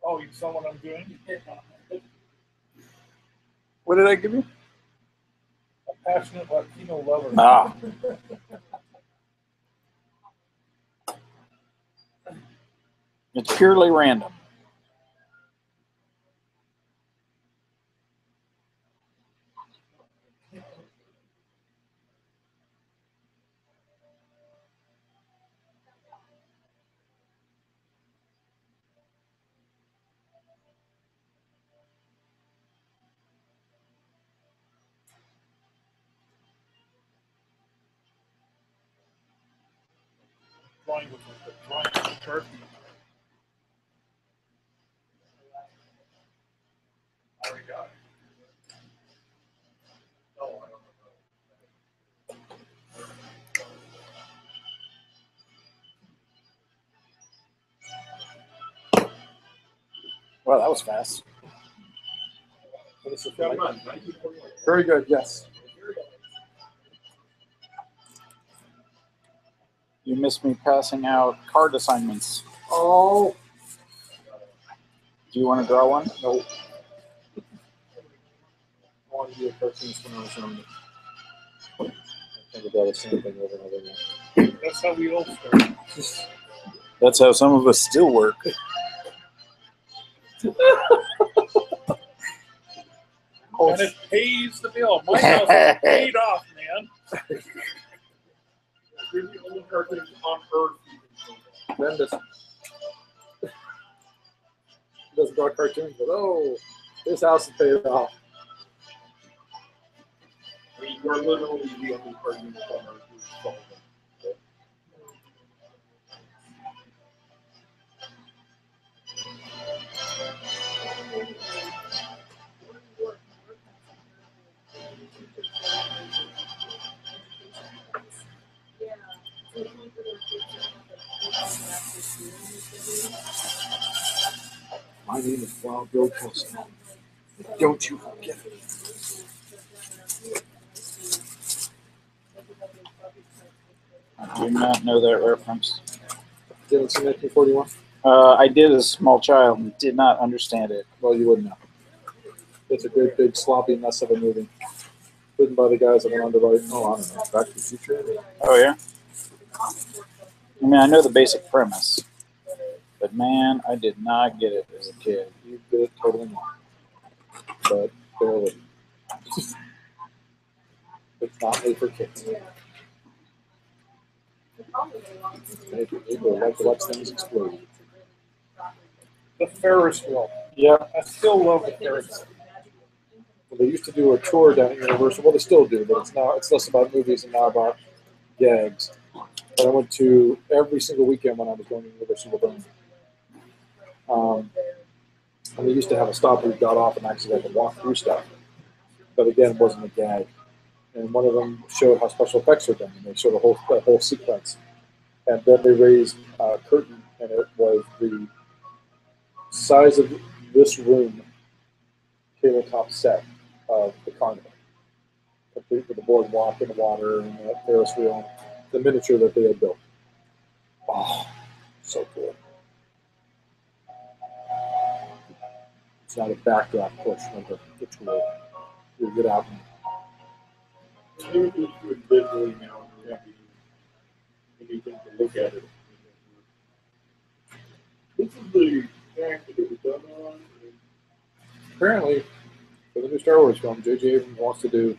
G: Oh, you saw what I'm doing?
C: What did I give you?
G: A passionate Latino lover.
C: Ah. It's purely random.
G: Drawing with Sharpie. I already got it. Oh, I don't
C: Well, that was fast.
B: John Munn, 1941.
A: Very good. Yes.
C: You missed me passing out card assignments.
A: Oh.
C: Do you want to draw one?
A: No. I want to be a cartoonist when I was younger. I think about the same thing over and over again.
G: That's how we all start.
C: That's how some of us still work.
G: And it pays the bill. My house is paid off, man.
B: You're the only cartoonist on Earth you can see.
A: Then he doesn't draw cartoons, but oh, this house is paid off.
B: I mean, you're literally the only cartoonist on Earth who's solved it.
A: My name is Wild Bill Wilson. Don't you forget it.
C: I do not know that reference.
A: Didn't see 1941?
C: I did as a small child and did not understand it.
A: Well, you wouldn't know. It's a great big sloppy mess of a movie. Written by the guys that went on to write, oh, I don't know, Back to the Future.
C: Oh, yeah? I mean, I know the basic premise. But, man, I did not get it as a kid.
A: You did it totally wrong. But barely. It's not made for kids. It's made for people who like to watch things explode.
G: The Ferris wheel.
A: Yeah.
G: I still love the Ferris wheel.
A: Well, they used to do a tour down at Universal. Well, they still do, but it's less about movies and now about gags. But I went to every single weekend when I was going to Universal with them. And they used to have a stop where you got off and actually had to walk through stuff. But again, it wasn't a gag. And one of them showed how special effects are done, and they showed that whole sequence. And then they raised a curtain, and it was the size of this room tabletop set of the carnival, complete with the boardwalk and the water and the Ferris wheel, the miniature that they had built. Oh, so cool. It's not a backdrop push like the tour. You get out and
B: You do it visually now. Anything to look at it. This is the fact that it was done on.
A: apparently, for the new Star Wars film, J.J. Abrams wants to do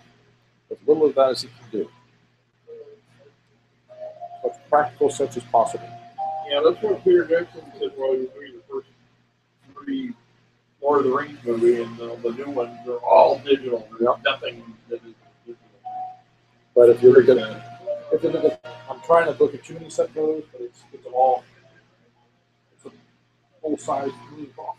A: as little of that as he can do. As practical such as possible.
B: Yeah, that's what Peter Jackson said while he was doing the first 3 Lord of the Rings movie, and the new ones are all digital. There's nothing that is digital.
A: But if you look at, I'm trying to look at too many set photos, but it's all a full size movie box.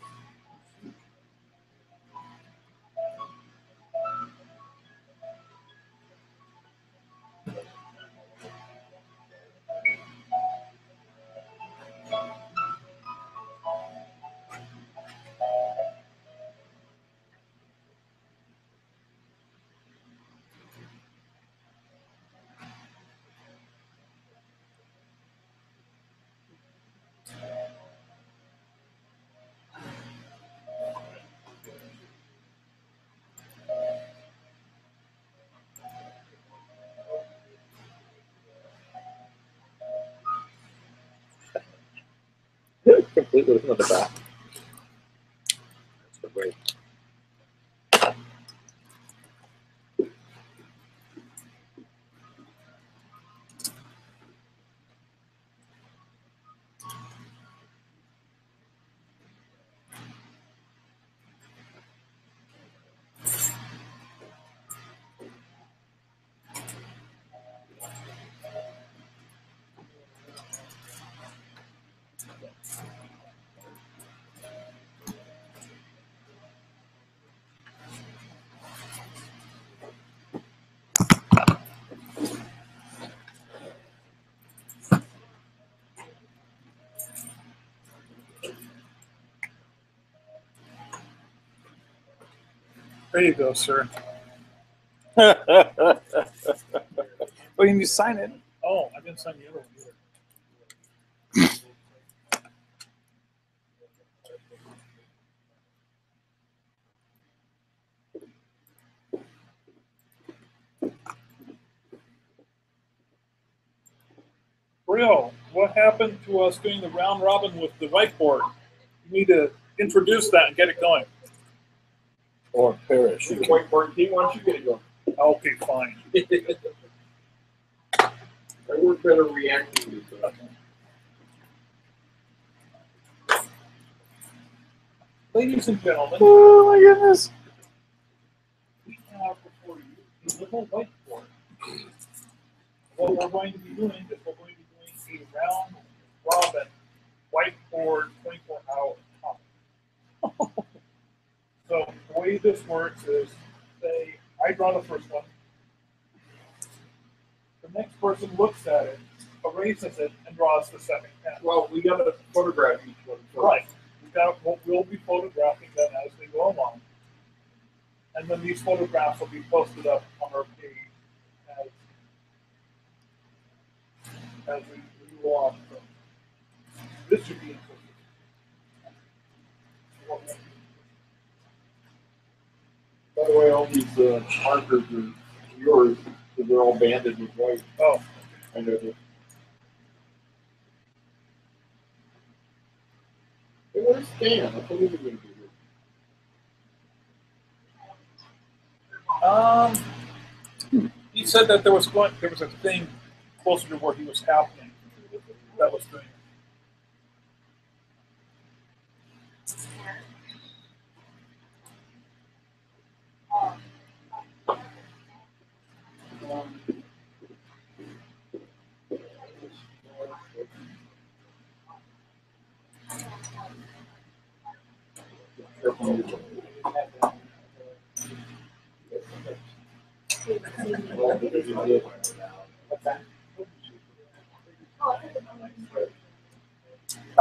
A: Completely on the back. That's great.
G: There you go, sir.
C: Well, you need to sign it.
G: Oh, I didn't sign the other one either. Rio, what happened to us doing the round robin with the whiteboard? You need to introduce that and get it going.
A: Or Parrish.
B: Whiteboard team, why don't you get it going?
G: Okay, fine.
B: I work better reacting to stuff.
G: Ladies and gentlemen,
C: Oh my goodness.
G: we have before you a little whiteboard. What we're going to be doing is we're going to be doing a round robin whiteboard 24-hour topic. So the way this works is, say, I draw the first one. The next person looks at it, erases it, and draws the second pen.
B: Well, we got to photograph each one. First.
G: Right. We'll be photographing them as they go along. And then these photographs will be posted up on our page as we go on. So this should be interesting.
B: By the way, all these markers are yours, because they're all banded with white.
G: Oh,
B: I know that. Hey, where's Stan? I thought he was going to be here.
G: he said that there was a thing closer to where he was happening that was doing.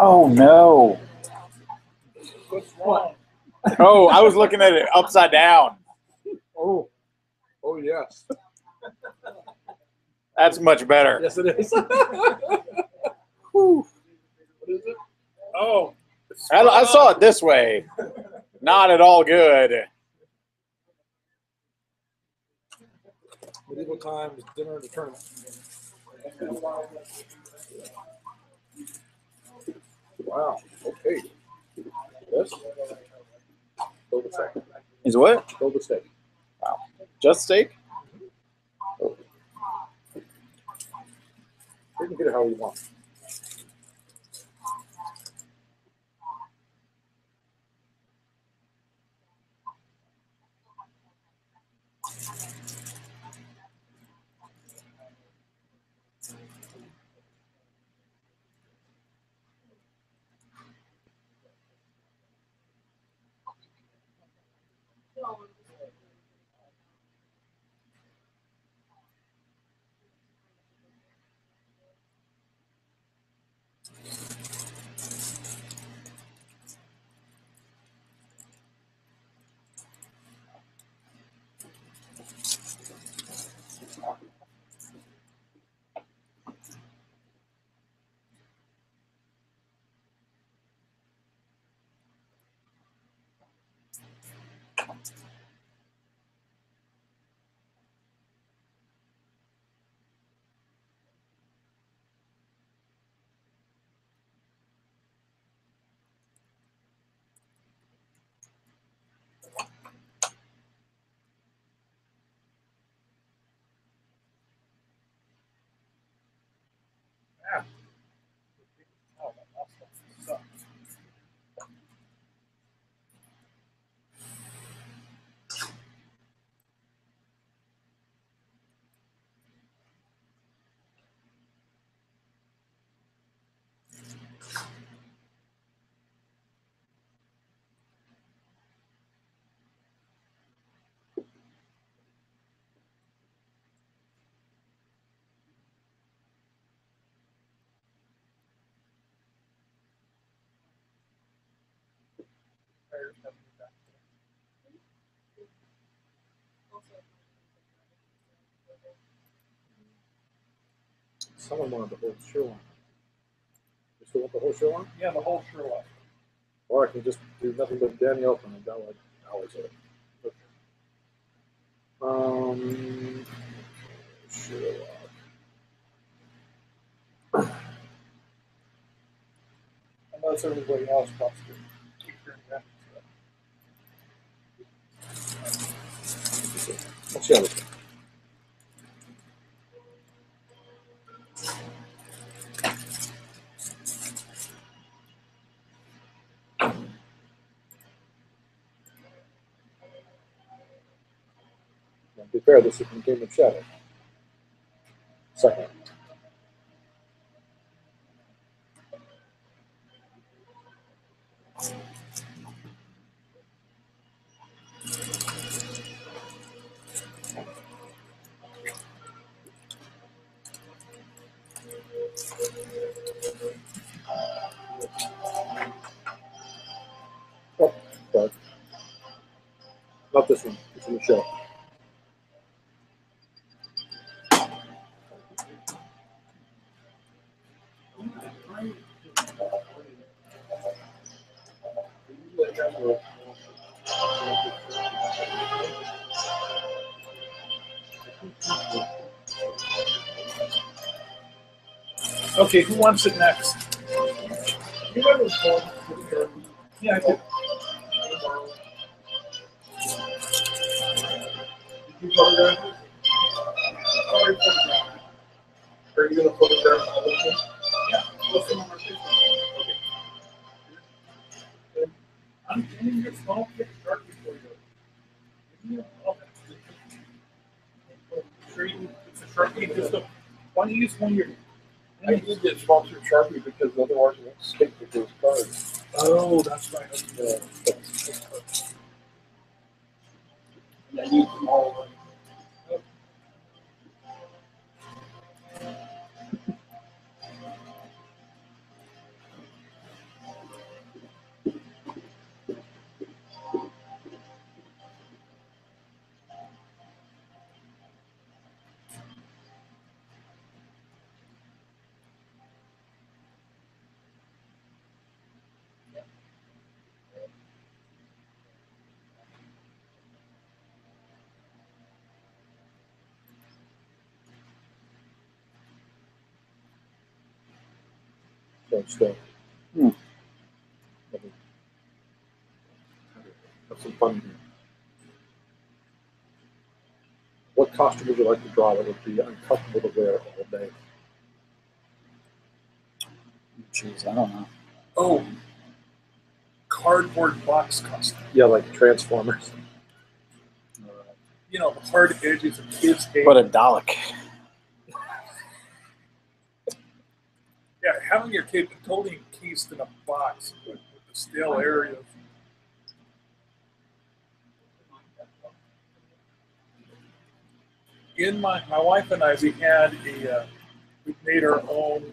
C: Oh no.
G: What's wrong?
C: Oh, I was looking at it upside down.
A: Oh yes.
C: That's much better.
A: Yes, it is.
B: What is it?
G: Oh,
C: I saw it this way. Not at all good.
A: Medieval times, dinner and tournament. Wow. Okay. Yes. Build a steak.
C: Is what?
A: Build a steak.
C: Wow. Just steak?
A: You can get it how you want. Someone wanted the whole shoreline. You still want the whole shoreline?
G: Yeah, the whole shoreline.
A: Or I can just do nothing but Danny Oakland and go like hours of it. Okay. Shoreline.
G: Unless everybody else wants to keep your inventions.
A: Let's see how this goes. To be fair, this is from Game of Shadow. Second. Oh, sorry. Not this one. It's in the show.
G: Okay, who wants it next? Yeah, I do.
B: Did you photograph it? Are you going to photograph all of them?
G: Yeah, what's the number 15? Okay. I'm getting your small kit start before you go. Sure, it's a Sharpie. Just why don't you use one of your?
B: I did get sponsored Sharpie because otherwise it won't stick with those cards.
G: Oh, that's right.
B: I use them all.
A: Don't stay.
C: Hmm.
A: Have some fun here. What costume would you like to draw that would be uncomfortable to wear all day?
C: Jeez, I don't know.
G: Oh, cardboard box costume.
A: Yeah, like Transformers.
G: You know, the hard edges of kids' hate.
C: But a Dalek.
G: Yeah, having your kid totally encased in a box with the stale areas. In my wife and I, we made our own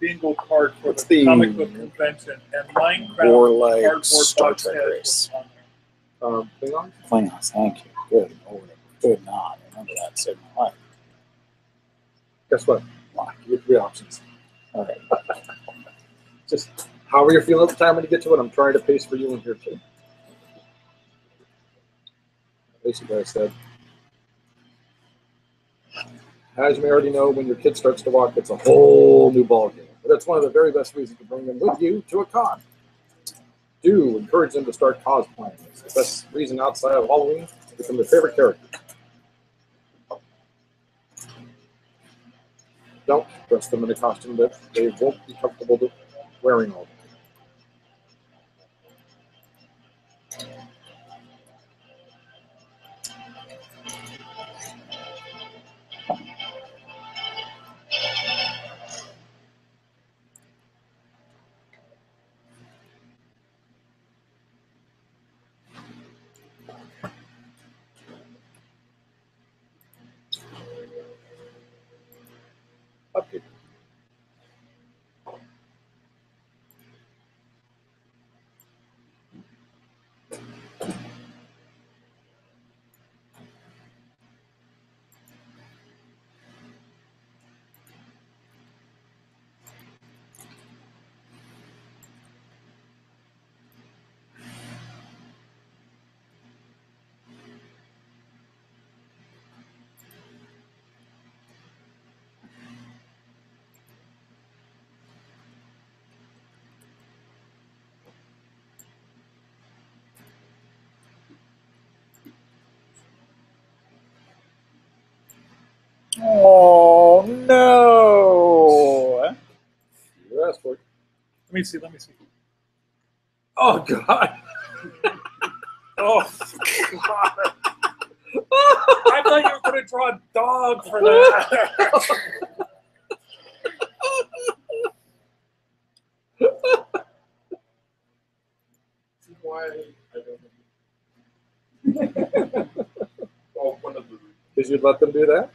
G: bingo card for
C: What's
G: the
C: the
G: comic book convention, and Minecraft
C: Warlike
G: cardboard
C: Star
G: box
C: Trek
G: heads
C: race?
G: was on there.
A: Klingons?
C: Klingons, thank you. Good Lord. Good not. Remember that saved my life.
A: Guess what?
C: Why?
A: You get 3 options.
C: All right.
A: Just however you're feeling at the time when you get to it, I'm trying to pace for you in here too. Basically, I said, as you may already know, when your kid starts to walk, it's a whole new ballgame. But that's one of the very best reasons to bring them with you to a con. Do encourage them to start cosplaying. It's the best reason outside of Halloween to become their favorite character. Don't dress them in a costume that they won't be comfortable wearing all day. Okay.
C: Oh no!
A: You asked for it.
G: Let me see. Oh God. Oh God. I thought you were going to draw a dog for that.
B: Why? I don't know. Well, one of the
A: Did you let them do that?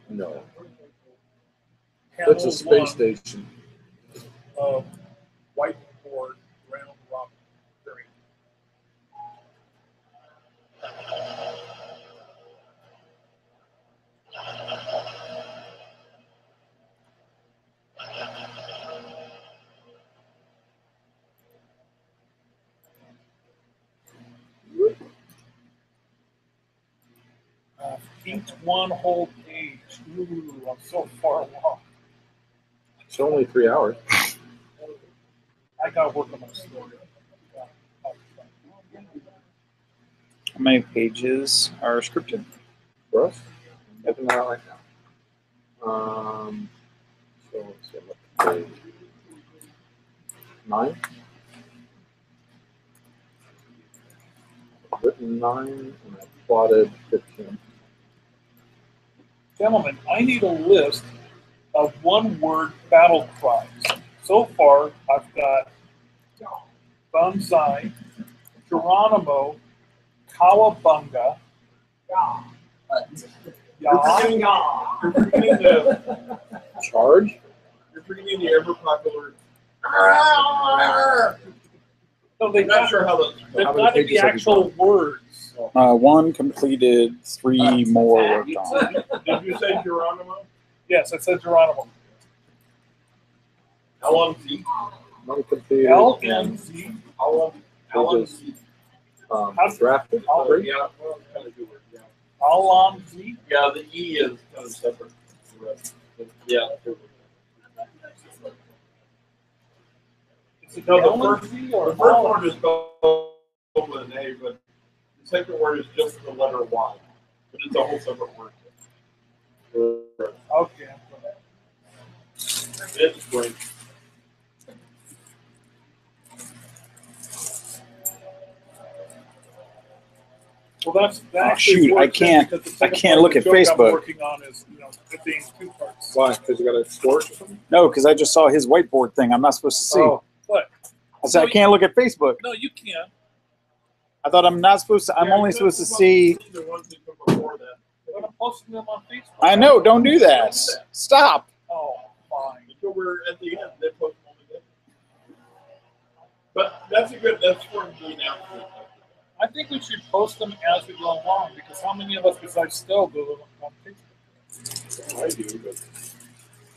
A: No. That's a space station.
G: Whiteboard round robin. Very. Inked one whole page. Ooh, I'm so far along.
A: It's only 3 hours.
G: I gotta work on my story.
C: How many pages are scripted?
A: For us? Nothing out right now. So let's see, page 9. Written 9 and I plotted 15.
G: Gentlemen, I need a list of one-word battle cries. So far, I've got Banzai, Geronimo, Cowabunga, Ya,
B: You're forgetting the
A: Charge?
B: ever popular.
G: No, they've
B: I'm not
G: got,
B: sure how the.
G: they've
A: How many
G: got to be
A: pages have you
G: actual words.
C: One completed, 3 more worked on.
B: Did you say Geronimo?
G: Yes, I said Geronimo.
B: How long is he?
A: One completed.
G: LNZ.
B: How long is he?
A: Drafted?
B: Oh,
A: 3?
B: yeah, well, kind of do it, yeah.
G: Alonzi.
B: Yeah, the E is kind of separate. Yeah.
G: Is it
B: No, the
G: Alonzi or
B: first word is spelled with an A, but the second word is just the letter Y. But it's a whole separate word.
G: Okay.
B: It's great.
G: Well, that's
C: shoot, I can't look at Facebook.
G: I'm working on is, it being 2 parts.
A: Why? Because you got to score it or something?
C: No, because I just saw his whiteboard thing. I'm not supposed to see.
A: Oh,
G: What?
C: I said I can't look at Facebook.
G: No, you can.
C: I thought I'm not supposed to. I'm only supposed to see.
B: The ones that come before that.
G: But I'm posting them on Facebook.
C: I know. Don't do that. Stop.
G: Oh, fine.
B: Until we're at the end, they post them on the day. But that's for doing now.
G: I think we should post them as we go along, because how many of us besides Stowe do them on Facebook?
B: I do, but.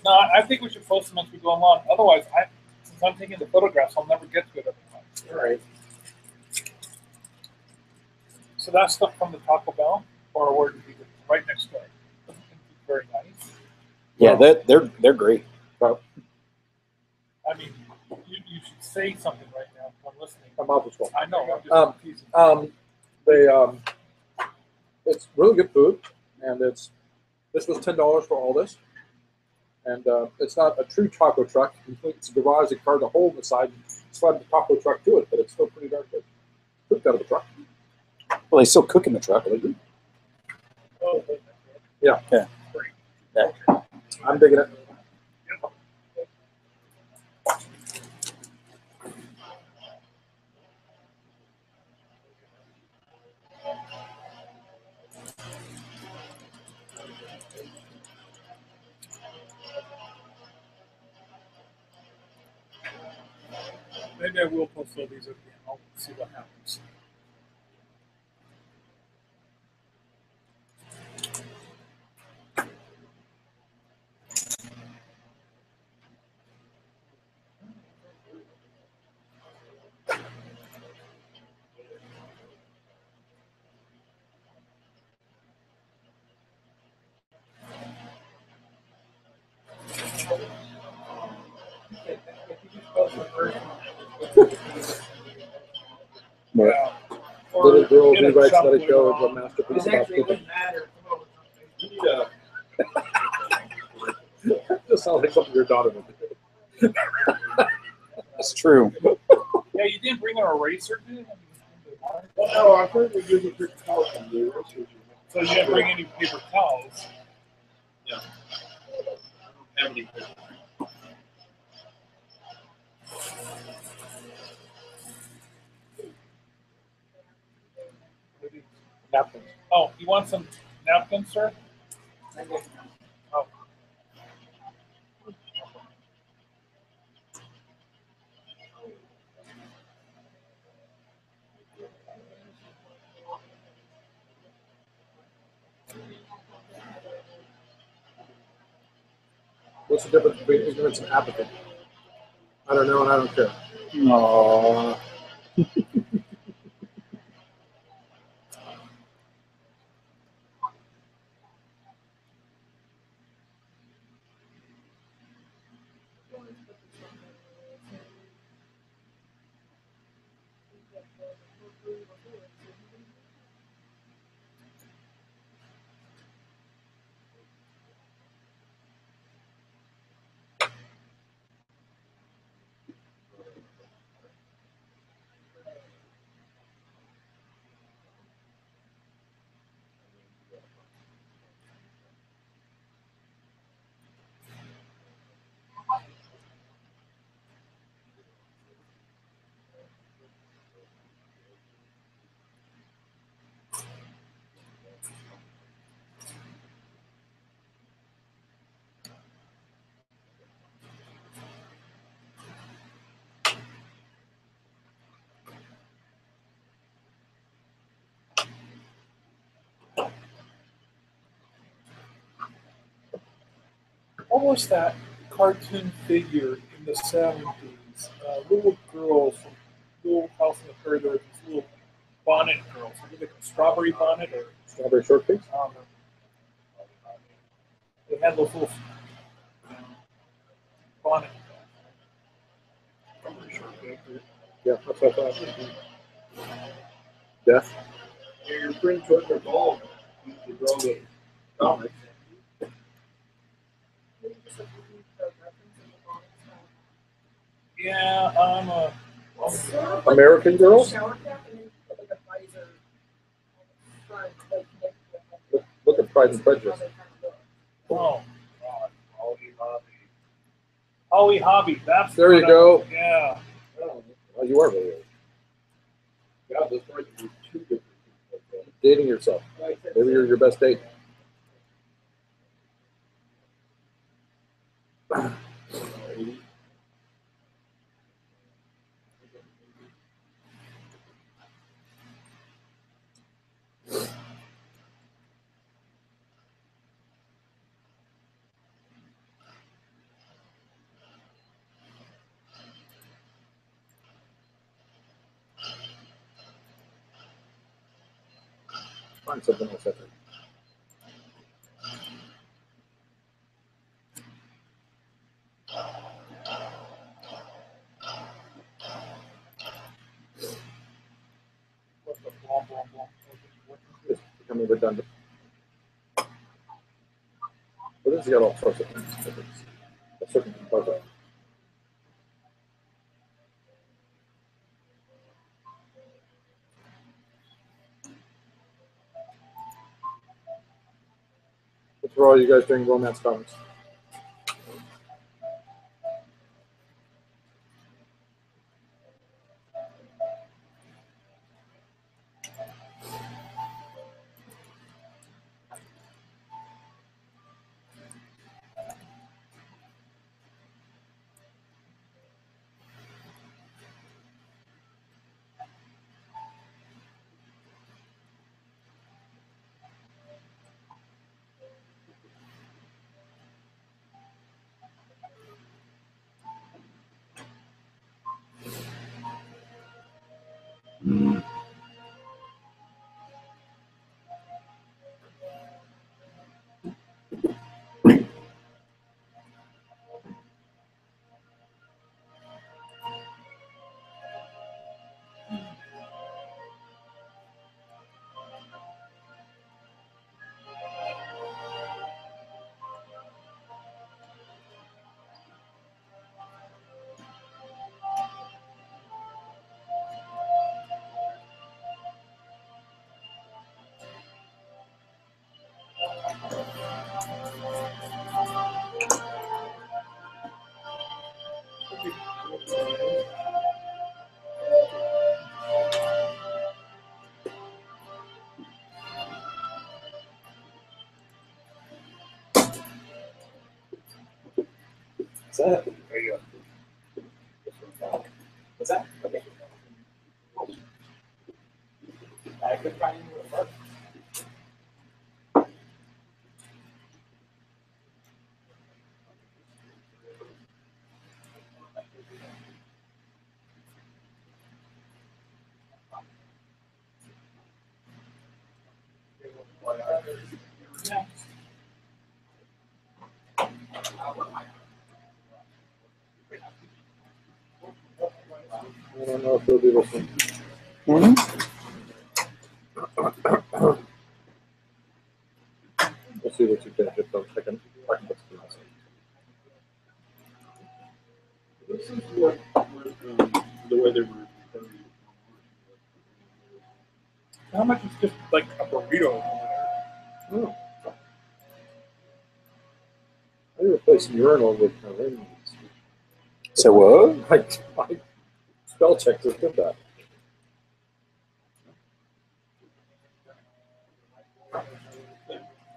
G: No, I think we should post them as we go along. Otherwise, since I'm taking the photographs, I'll never get to it every time.
A: all right.
G: So that's stuff from the Taco Bell, or where did we get right next door? Very nice.
C: Yeah, they're great.
A: Well,
G: I mean, you should say something right now if I'm listening.
A: I'm out this one.
G: I know. I'm just teasing.
A: It's really good food, and this was $10 for all this, and it's not a true taco truck. It's a garage that carved a hole in the side and slid the taco truck to it, but it's still pretty darn good. Cooked out of the truck.
C: Well, they still cook in the truck.
A: They do.
G: Oh,
A: Yeah.
C: Yeah. Yeah.
A: I'm digging it.
G: maybe I will post all these again. I'll see what happens.
C: Right.
A: Little girl
G: Get a
A: rewrites
G: chunk
A: Let It Go
G: later
A: is a
G: on.
A: masterpiece
D: It
A: about
D: actually
A: cooking.
D: wouldn't matter.
A: sound like something your daughter would do.
C: That's true.
G: Yeah, you didn't bring an eraser, did you?
B: Well, no, I heard we use a paper towel from the erasers.
G: So you didn't bring any paper towels.
B: Yeah. How many paper?
A: Napkins.
G: Oh, you want some napkins, sir? Oh.
A: What's the difference between ignorance and apathy? I don't know and I don't care.
C: Aww.
G: What was that cartoon figure in the 70s? Little girls from Little House on the Prairie. There were these little bonnet girls. Was it a strawberry bonnet or
A: Strawberry shortcakes?
G: they had those little bonnet. Strawberry shortcake.
A: Yeah, that's what I thought. Death.
B: Yeah, your friend took their ball. You should draw the comics.
G: Yeah,
A: American Girls? Look at Pride and Prejudice.
G: oh, God. Holly Hobby. That's
A: There you
G: what
A: go.
G: Yeah.
A: Oh, you are really old.
B: God, this might be two different people.
A: Dating yourself. Maybe you're your best date. Find something else, I think.
G: What's the blah, blah, blah.
A: It's becoming redundant. But this has got all sorts of things. A certain puzzle. What's for all you guys doing romance comics?
C: What's that?
F: What's that? Okay. I could find you a book.
A: I don't know if they'll do this one. Let's see what you can get them. I can put some else in.
B: This is what the way they were.
G: How much is just like a burrito?
A: Oh. I replaced urinal with Marines.
C: So what?
A: My spell check just did that.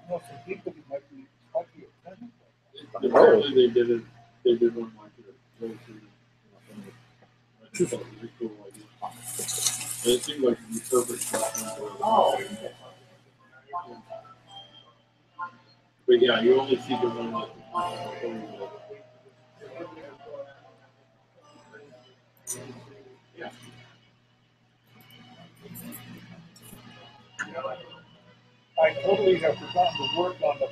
G: Well, some people might be offended.
B: Apparently they did it. They did one like it. I just thought it was a cool idea. And it seemed like the perfect. But yeah, you only see the one that. Yeah.
G: I totally have forgotten to work on the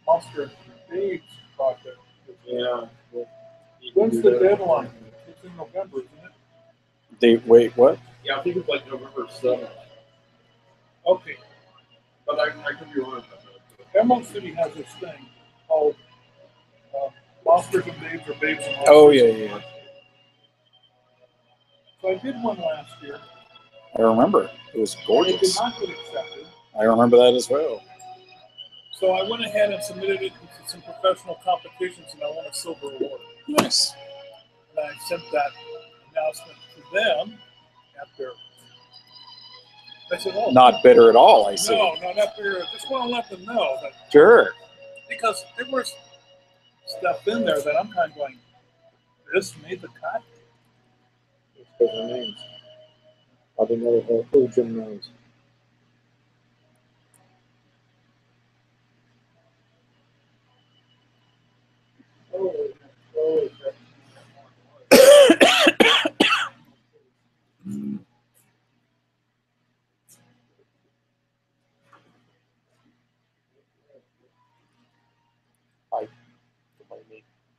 G: Monster and Babes project.
B: Yeah.
G: When's the deadline? It's in November, isn't it?
C: Wait, what?
B: Yeah, I think it's like November 7th.
G: Okay.
B: But I could be wrong about that.
G: Emerald City has this thing called Monsters and Babes or Babes and Monsters.
C: Oh, yeah.
G: So I did one last year.
C: I remember. It was
G: And it did
C: gorgeous.
G: not get accepted.
C: I remember that as well.
G: So I went ahead and submitted it to some professional competitions, and I won a silver award.
C: Nice.
G: And I sent that announcement to them after. I said, "Oh,
C: Not bitter at all, I see.
G: no, not bitter. I just want to let them know that
C: Sure.
G: because there was stuff in there that I'm kind of going, this made the cut."
A: Those are names. I didn't know who Jim knows.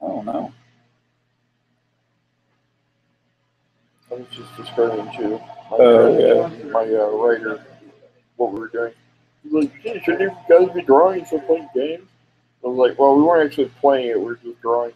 C: Oh, no.
B: I was just describing to my writer what we were doing. He's like, "Hey, shouldn't you guys be drawing instead of playing games?" I was like, "Well, we weren't actually playing it, we were just drawing."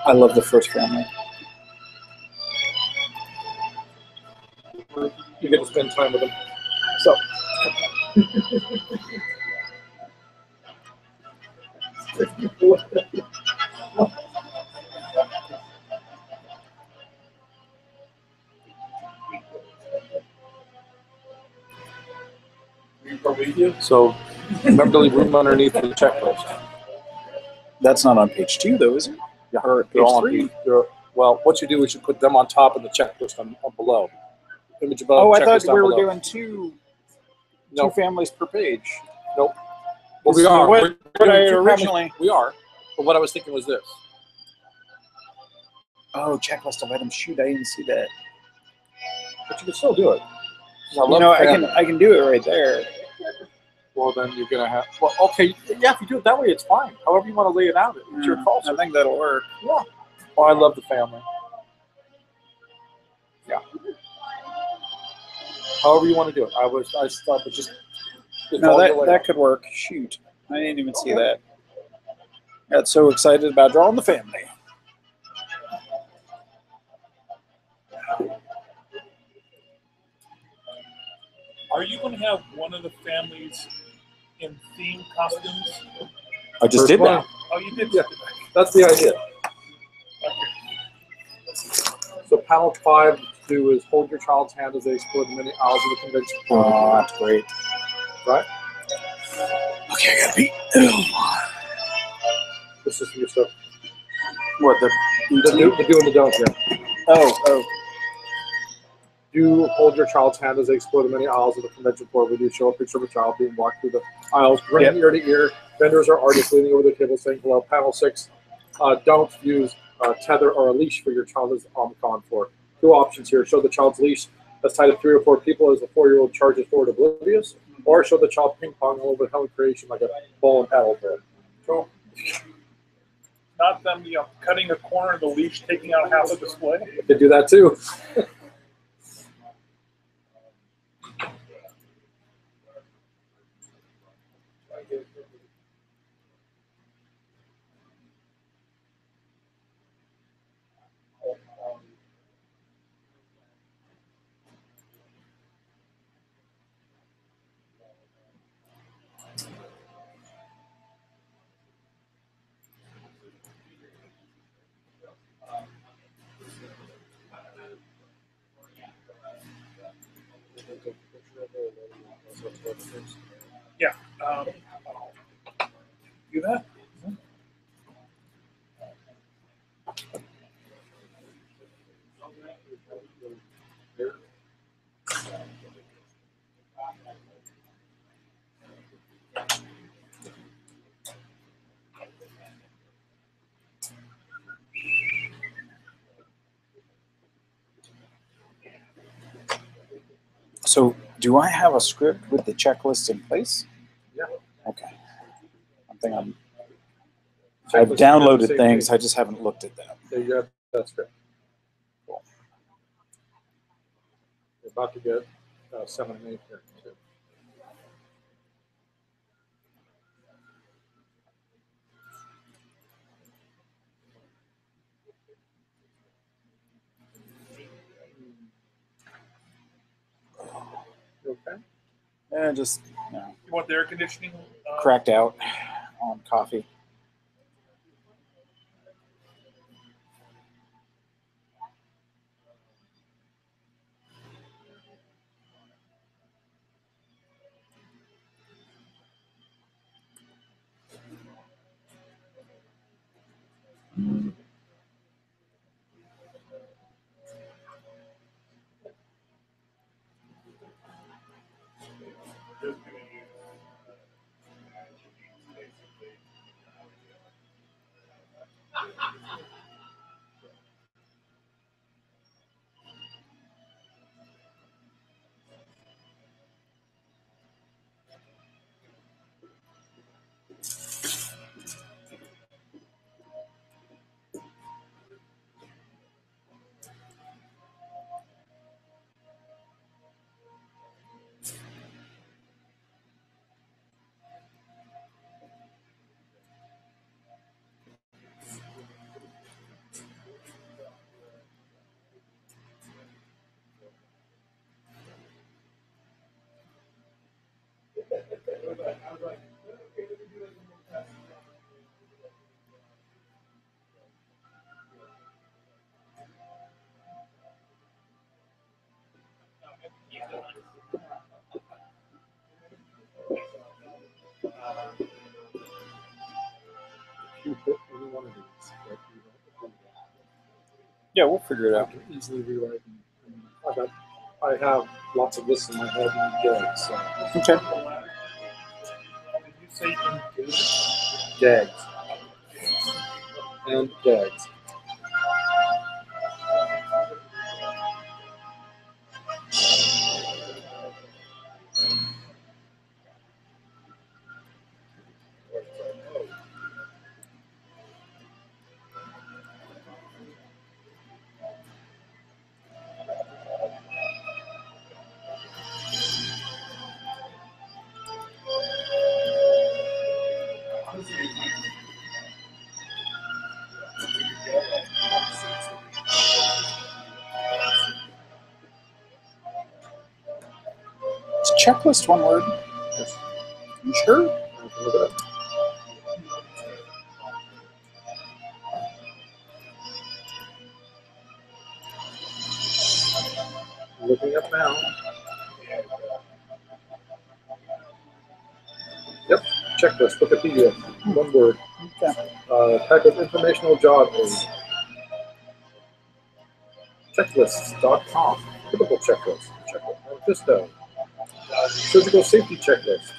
C: I love the first family.
A: You get to spend time with them. So. So remember to leave room underneath the checklist.
C: That's not on page 2, though, is it?
A: Yeah,
C: Or
A: they're
C: page
A: all on
C: 3?
A: well, what you do is you put them on top of the checklist on below. Image above,
C: Oh, I thought
A: checklist down
C: we were
A: below.
C: doing two
A: No.
C: families per page.
A: Nope. Well,
C: This
A: we
C: is
A: are.
C: what-
A: We're
C: what
A: doing
C: I
A: two
C: originally-
A: families. We are. But what I was thinking was this.
C: Oh, checklist of items. Shoot, I didn't see that.
A: But you can still do it.
C: I can do it right there.
A: Well, then you're going to have... Well, okay. Yeah, if you do it that way, it's fine. However you want to lay it out. It's your call.
C: I think that'll work.
A: Yeah. Oh, I love the family. Yeah. However you want to do it. I thought it just...
C: No, that could work. Shoot. I didn't even see that. Got so excited about drawing the family.
G: Are you going to have one of the families in theme costumes?
C: I just did that.
G: Oh, you did?
A: Yeah. That's the idea. So panel 5 to do is hold your child's hand as they explore the many aisles of the convention.
C: Oh, that's great.
A: Right?
C: Okay, I gotta pee.
A: This is your stuff.
C: What, the
A: do and the don't here.
C: Oh.
A: Do hold your child's hand as they explore the many aisles of the convention floor. We do show a picture of a child being walked through the aisles, grinning ear to ear. Vendors or artists leaning over the table saying hello. Panel 6, don't use a tether or a leash for your child as on the con floor. 2 options here. Show the child's leash that's tied to 3 or 4 people as the 4-year-old charges forward oblivious, or show the child ping pong all over Helen creation like a ball and paddle there.
G: Cool. Not them, cutting a corner of the leash, taking out half the display.
A: You could do that too.
G: Yeah. Do that?
C: So, do I have a script with the checklist in place?
A: Yeah.
C: Okay. I've downloaded things. I just haven't looked at them.
A: There you go. That's good. Cool. We're about to get 7 and 8 here too. You okay?
C: Yeah, just
G: You want the air conditioning?
C: cracked out on coffee. Yeah, we'll figure it
A: I
C: out.
A: can easily rewrite. I have lots of lists in my head and gags. So.
C: Okay.
G: Did you say engage?
A: Gags. And gags.
C: Is checklist one word?
A: Yes.
C: You sure?
A: I can look it up. Looking up now. Yep, checklist, Wikipedia, one word.
C: Okay.
A: Type of informational job aid. Checklists.com, typical checklist. Checklist. Manifesto. Surgical safety checklist.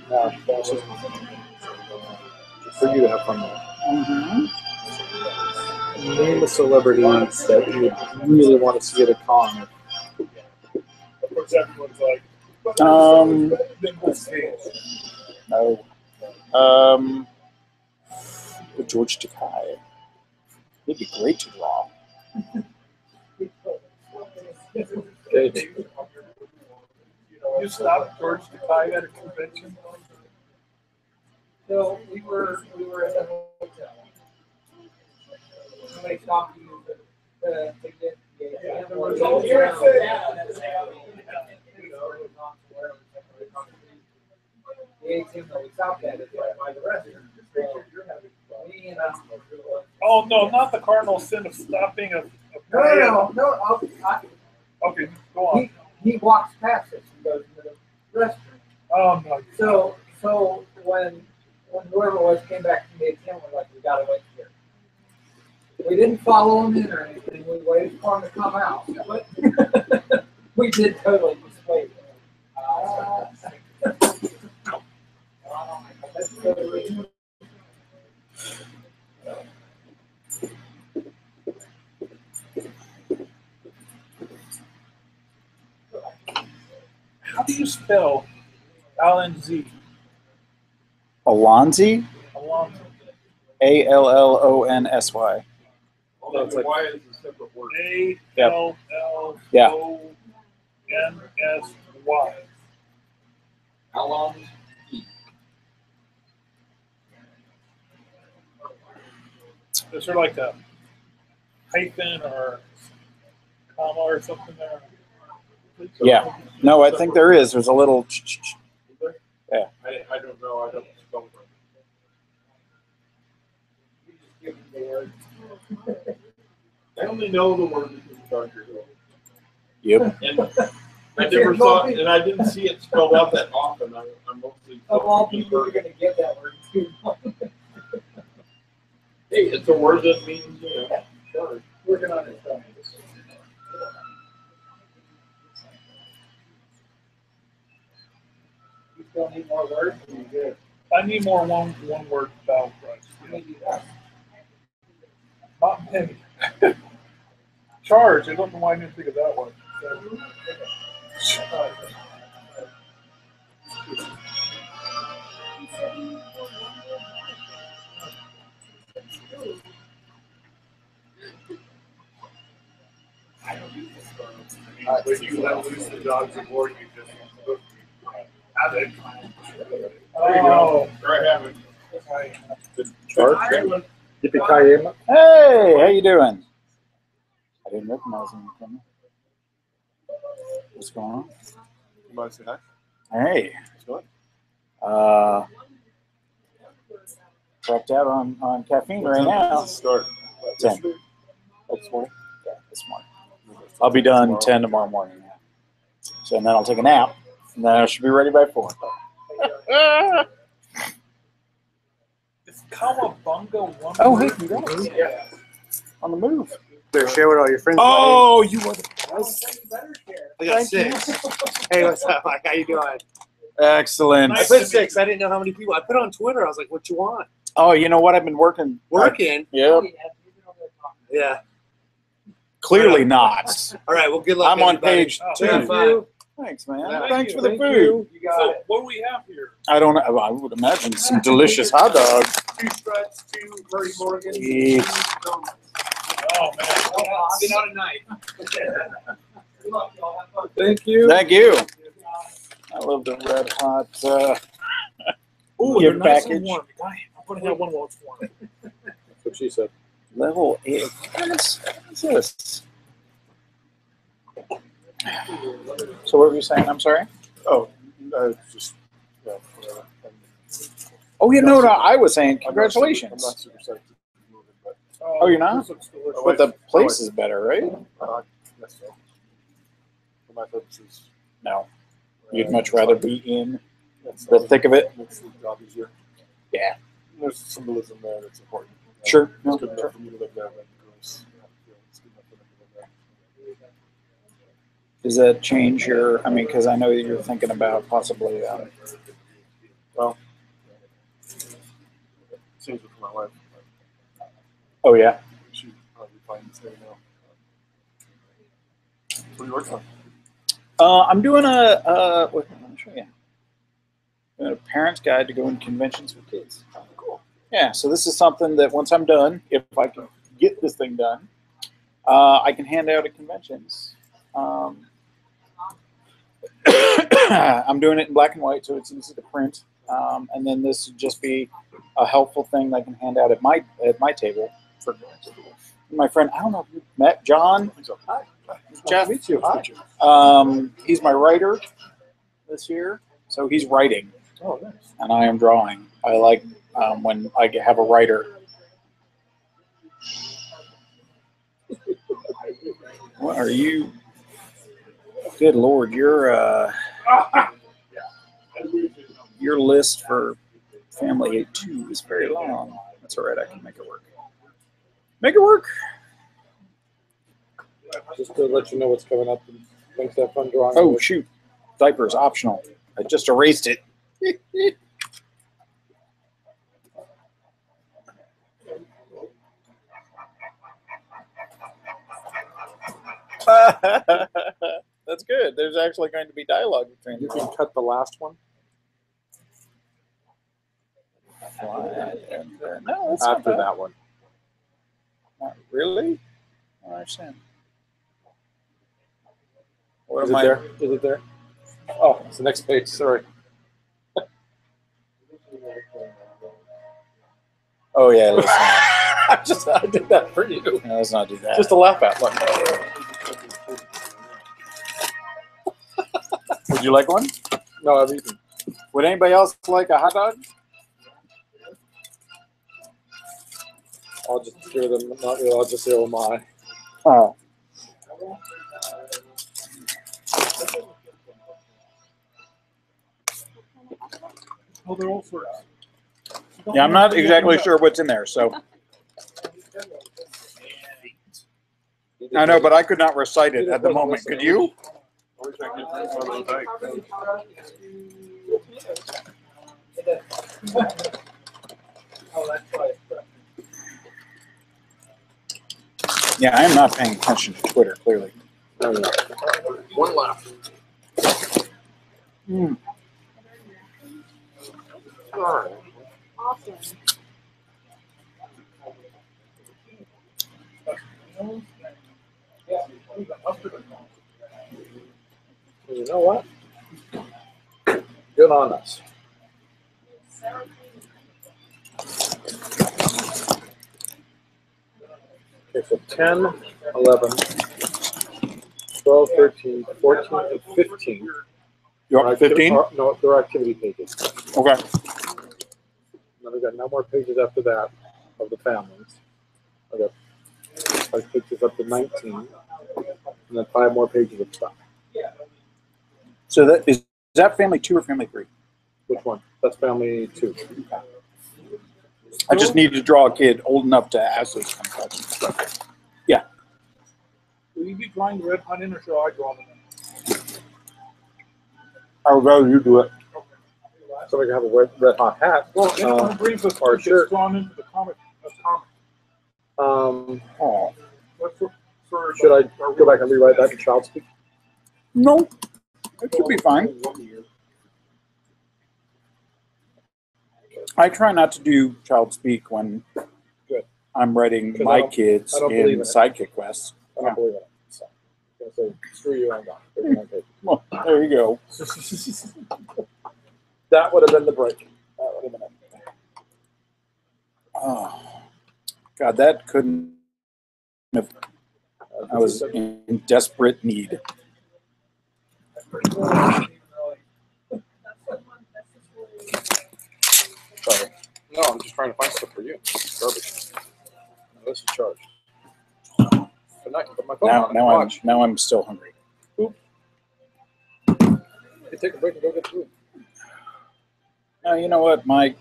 A: Now, that's just for you to have fun with.
C: Mm-hmm.
A: Name a celebrity that you would really want to see at a con.
G: Of course, everyone's like, Nicolas Cage.
C: No. George Takei. It'd be great to draw.
A: Okay.
G: You stopped George Takei at a convention?
D: So we were at the hotel. Somebody stopped you to get the ATM that we stopped at is right by the restaurant. Me and
G: Oh, no, not the cardinal sin of stopping a
D: no.
G: Okay, go on.
D: He walks past us and goes into the restaurant.
G: Oh, no.
D: So when whoever it was came back from the ATM, we're like, we gotta wait here. We didn't follow him in or anything. We waited for him to come out. But we did totally just wait.
G: How do you spell Alonzi?
C: Alonzi?
G: Alonzi.
C: Allonsy.
A: That's like,
B: Why is a separate word?
G: A-L-L-O-N-S-Y.
B: How long?
G: Is there like a hyphen or comma or something there?
C: Yeah. No, I think there is. There's a little. Yeah.
B: I don't know. I don't spell it. I only know the word because it's on your hill.
C: Yep.
B: And I never saw it, and I didn't see it spelled out that often. I'm mostly.
D: Of all people, you're going to get that word too.
B: Hey, it's a word that means, sure.
D: Working on it. You still need more words? You're good.
G: I need more one word vowel price.
D: Maybe that.
G: Not penny. Charge. I don't know why I didn't think of that one.
B: When you let loose the dogs aboard, you just have it.
G: Oh,
B: There I have it.
A: Charge. Yippee-ki-yay.
C: Hey, how you doing? I didn't recognize him. From you. What's going on?
B: You want to say hi?
C: Hey.
B: What's going
C: Cracked out on caffeine right now.
B: Start.
C: 10.
B: This morning?
C: Yeah, this morning. I'll be done 10 tomorrow morning. So and then I'll take a nap, and then I should be ready by 4.
G: is Kawabunga one?
C: Oh, hey, congrats.
B: Yeah.
C: On the move.
I: Better share with all your friends.
C: Oh, you were the
I: I got 6. Hey, what's up, Mike? How you doing?
C: excellent.
I: I put 6. I didn't know how many people. I put it on Twitter. I was like, "What you want?"
C: Oh, you know what? I've been working.
I: Working?
C: Yeah.
I: Yeah.
C: Clearly not.
I: All right. Well, good luck.
C: I'm on
I: everybody.
C: page
G: Oh,
C: 2.
I: Have fun.
C: Thanks, man.
I: Yeah.
C: Thanks for the
G: Thank
C: food.
I: You got
G: So
I: it.
G: what do we have here?
C: I don't know. I would imagine some delicious hot dogs.
I: 2 struts, 2 Murray Morgans,
C: Yeah.
I: 2 donuts.
G: Oh man.
D: Been out at night. Good luck, y'all. Have fun.
G: Thank you.
C: Thank you. I love the red hot.
G: Ooh,
C: Your
G: they're nice and
C: package.
G: warm. I'm gonna have one while it's warm.
A: That's what she said.
C: Level 8. What is this? So what were you saying? I'm sorry.
B: Oh, just, yeah, whatever.
C: Oh, you know what I was saying?
B: I'm not
C: Congratulations.
B: super psyched to move it, but
C: Oh, you're not?
G: This looks delicious.
C: But the place is better, right?
B: yes, so. For my purposes.
C: No. You'd much rather be in
B: That's
C: the thick of it?
B: Makes the job easier.
C: Yeah.
B: There's symbolism there that's important.
C: Sure.
B: It's good enough for me to live there, but it's good enough for them to live there.
C: Does that change your, I mean, because I know you're thinking about possibly,
B: Well, change it for my wife.
C: oh yeah?
B: She'd probably find this there now. What are you working on?
C: I'm doing wait, let me show you. Doing a parent's guide to going to conventions with kids.
B: Cool.
C: Yeah, so this is something that once I'm done, if I can get this thing done, I can hand out at conventions. I'm doing it in black and white, so it's easy to print. And then this would just be a helpful thing that I can hand out at my table for my friend. I don't know if you met John.
B: Hi.
C: Jeff.
B: Nice to meet you. Hi.
C: He's my writer this year, so he's writing,
B: Oh, nice.
C: and I am drawing. I like when I have a writer. What are you? Good Lord, your list for family 8-2 is very long. That's all right. I can make it work. Make it work.
A: Just to let you know what's coming up. And thanks for that fun drawing.
C: Oh shoot, diapers optional. I just erased it. That's good. There's actually going to be dialogue between
A: You
C: them.
A: can cut the last one
C: No, that's not
A: after
C: bad.
A: that one.
C: Really? I don't understand. What
A: Is
C: am
A: it
C: I?
A: there? Is it there? Oh, it's the next page. Sorry.
C: Oh yeah, let's not,
A: I did that for you.
C: no, let's not do that.
A: Just to laugh at. Look.
C: Would you like one?
A: No, I've eaten.
C: Would anybody else like a hot dog?
A: I'll just hear them. Not you. I'll just say, "Oh my."
C: Oh.
G: Oh, they're all sorts.
C: Yeah, I'm not exactly sure what's in there, so I know, but I could not recite it at the moment. Could you?
B: I wish I could drink one of those eggs.
D: Oh, that's why.
C: Yeah, I am not paying attention to Twitter, clearly.
A: Oh, yeah. One left.
C: Mm.
A: All right.
E: Awesome.
A: You know what? Good on us. Okay, so 10, 11, 12, 13, 14, and 15.
C: You want 15?
A: No, they're activity pages.
C: Okay.
A: Now we've got no more pages after that of the families. I got 5 pages up to 19, and then 5 more pages of stuff.
C: So that is that family 2 or family 3?
A: Which one? That's family 2.
C: I just need to draw a kid old enough to ask those kind of questions. Yeah.
G: Will you be drawing the red hunt in, or shall I draw them in?
C: I would rather you do it.
A: Somebody can have a red hot hat.
G: Well, anyone brings us
A: or
G: gets
A: shirt.
G: drawn into the comic.
C: Oh.
A: Should I go back and rewrite that in child speak?
C: No. It should be fine. I try not to do child speak when I'm writing my kids in sidekick quests.
A: I don't believe it. So I'm going to say, screw you, I'm gone.
C: Well, there you go.
A: That would have been the break. That would have been it.
C: Oh, God, that couldn't have. I was in desperate need.
A: Sorry. No, I'm just trying to find stuff for you. Garbage. No, this is charged. But not, but my phone
C: Now I'm still hungry.
A: Oop. You take a break and go get food.
C: Now you know what? My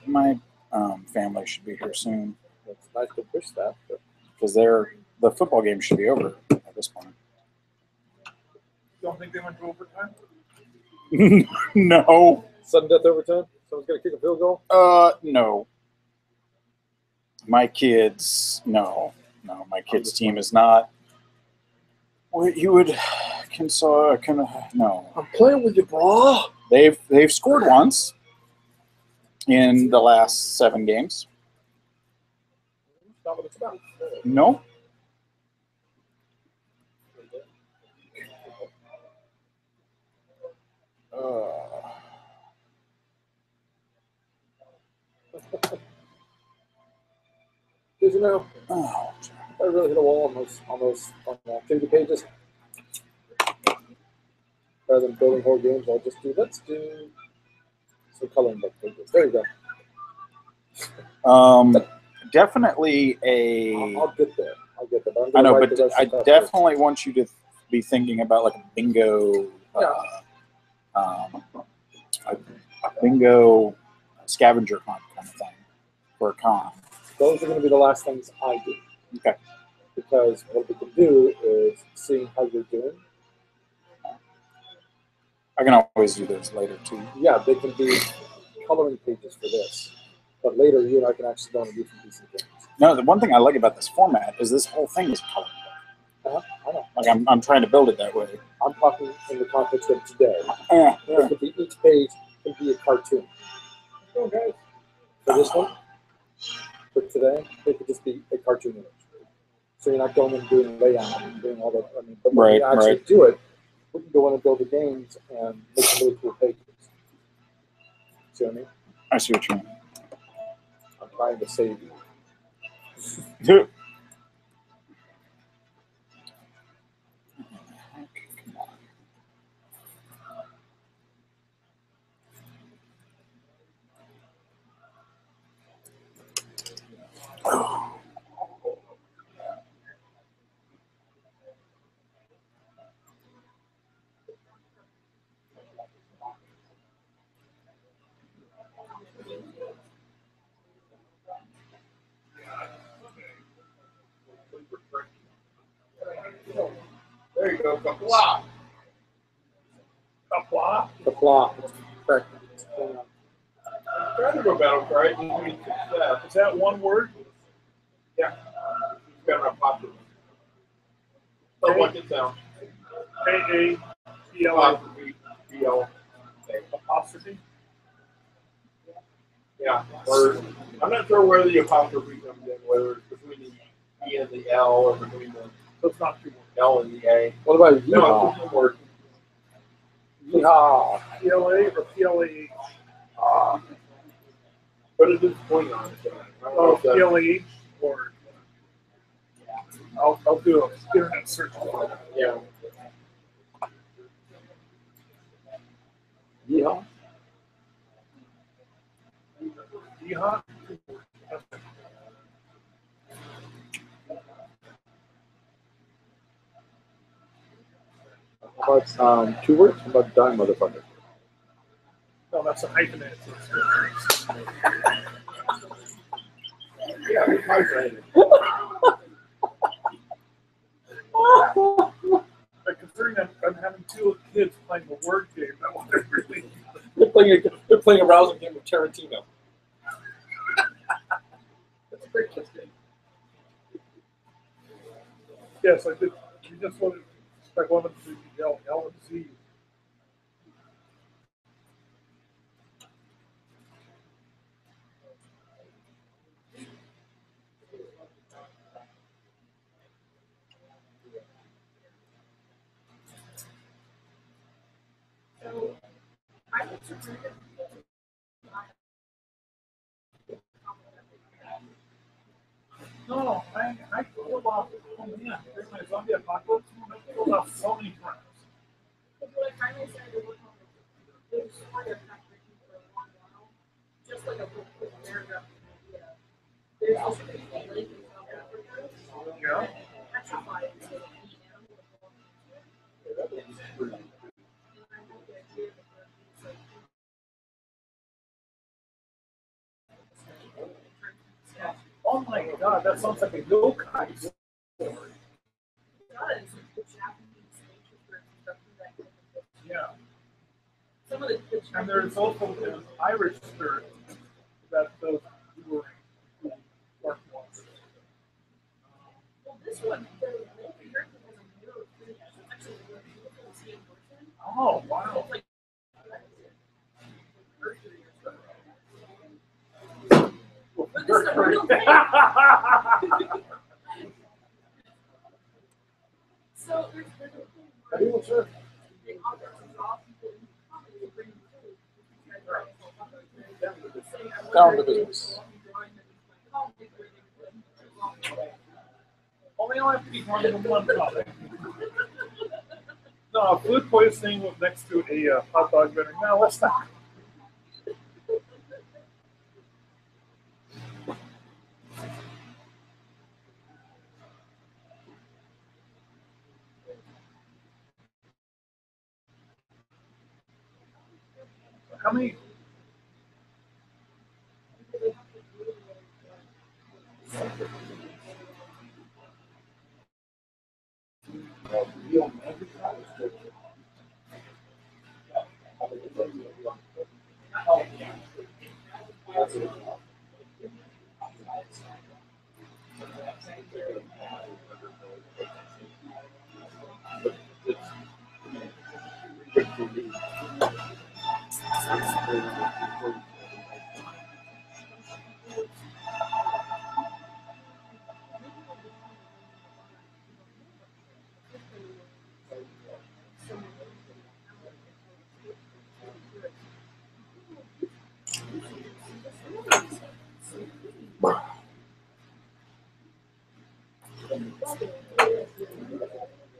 C: family should be here soon.
A: It's nice to push that,
C: because the football game should be over at this point.
G: Don't think they went to overtime?
C: No.
A: Sudden death overtime? Someone's going to kick a field goal?
C: No. My kids, no. My kids' team is not. What you would no.
A: I'm playing with you, bro.
C: They've scored once in the last 7 games.
A: That's not what it's about.
C: No.
A: Did you know?
C: Oh,
A: I really hit a wall on the activity pages. Rather than building whole games, let's do some coloring book pages. There you go.
C: Definitely a.
A: I'll get there. But
C: I know, but I definitely want you to be thinking about like a bingo. A bingo scavenger hunt kind of thing for a con.
A: Those are going to be the last things I do.
C: Okay.
A: Because what we can do is seeing how you're doing.
C: I can always do those later too.
A: Yeah, they can be coloring pages for this. But later, you and I can actually go and do some decent things.
C: No, the one thing I like about this format is this whole thing is coloring.
A: I know.
C: Like I'm trying to build it that way.
A: I'm talking in the context of today.
C: Yeah.
A: It could be, each page can be a cartoon. Okay. For this one, for today, it could just be a cartoon image. So you're not going and doing layout and doing all that. I mean, but when you actually do it, we can go in and build the games and make some really cool pages. See what I mean?
C: I see what you mean.
A: I'm trying to save you.
B: There you go, kapla.
G: Kapla?
A: Kapla. Correct.
B: I'm trying to go battle cry.
G: Is that one word?
B: Yeah. It's got an apostrophe. So what it sounds?
G: K-A-P-L
B: Apostrophe. P-L.
G: apostrophe?
B: Yeah. Or I'm not sure where the apostrophe comes in, whether it's between the E and the L or between the
G: So it's not 2 words.
B: L and the A.
A: What about
B: No, it's just one word.
A: Yeehaw.
G: PLA or PLA?
B: But it is point on it.
G: Oh, PLA or I'll do an internet search for it.
B: Yeah.
A: Yeehaw.
G: Yeehaw.
A: How about 2 words? How about die, motherfucker?
G: No, that's a hyphenate. So it's different.
B: Yeah, it's my brain.
G: But considering I'm having 2 kids playing a word game, that one really.
A: They're playing a rousing game of Tarantino. That's a great kids game.
G: Yes, I did. We just wanted to yell L and Z.
E: So, I would surrender.
G: No, I pulled off. Oh man, during my zombie apocalypse, I pulled off so many times.
E: But what I finally started to work on was sort of factoring for a long while, just like a quick paragraph idea. There's also a lake in South Africa.
G: Yeah.
E: Petrified to the animal. And I have the idea that it's like.
G: Oh my god, that sounds like a yokai story.
E: It does. The Japanese nature stuff that
G: Yeah.
E: some of the
G: And there's also an Irish spirit that those who were dark ones.
E: well, this one, the lake here has a mirror finish. It's actually really beautiful to see in person.
G: Oh wow.
E: It's like but this is a real thing. So there's a thing where they offer some raw people in the company to bring food.
A: Down to business.
G: Only I have to eat more than one topic. No, food poisoning was next to a hot dog vendor. Now let's not. How many?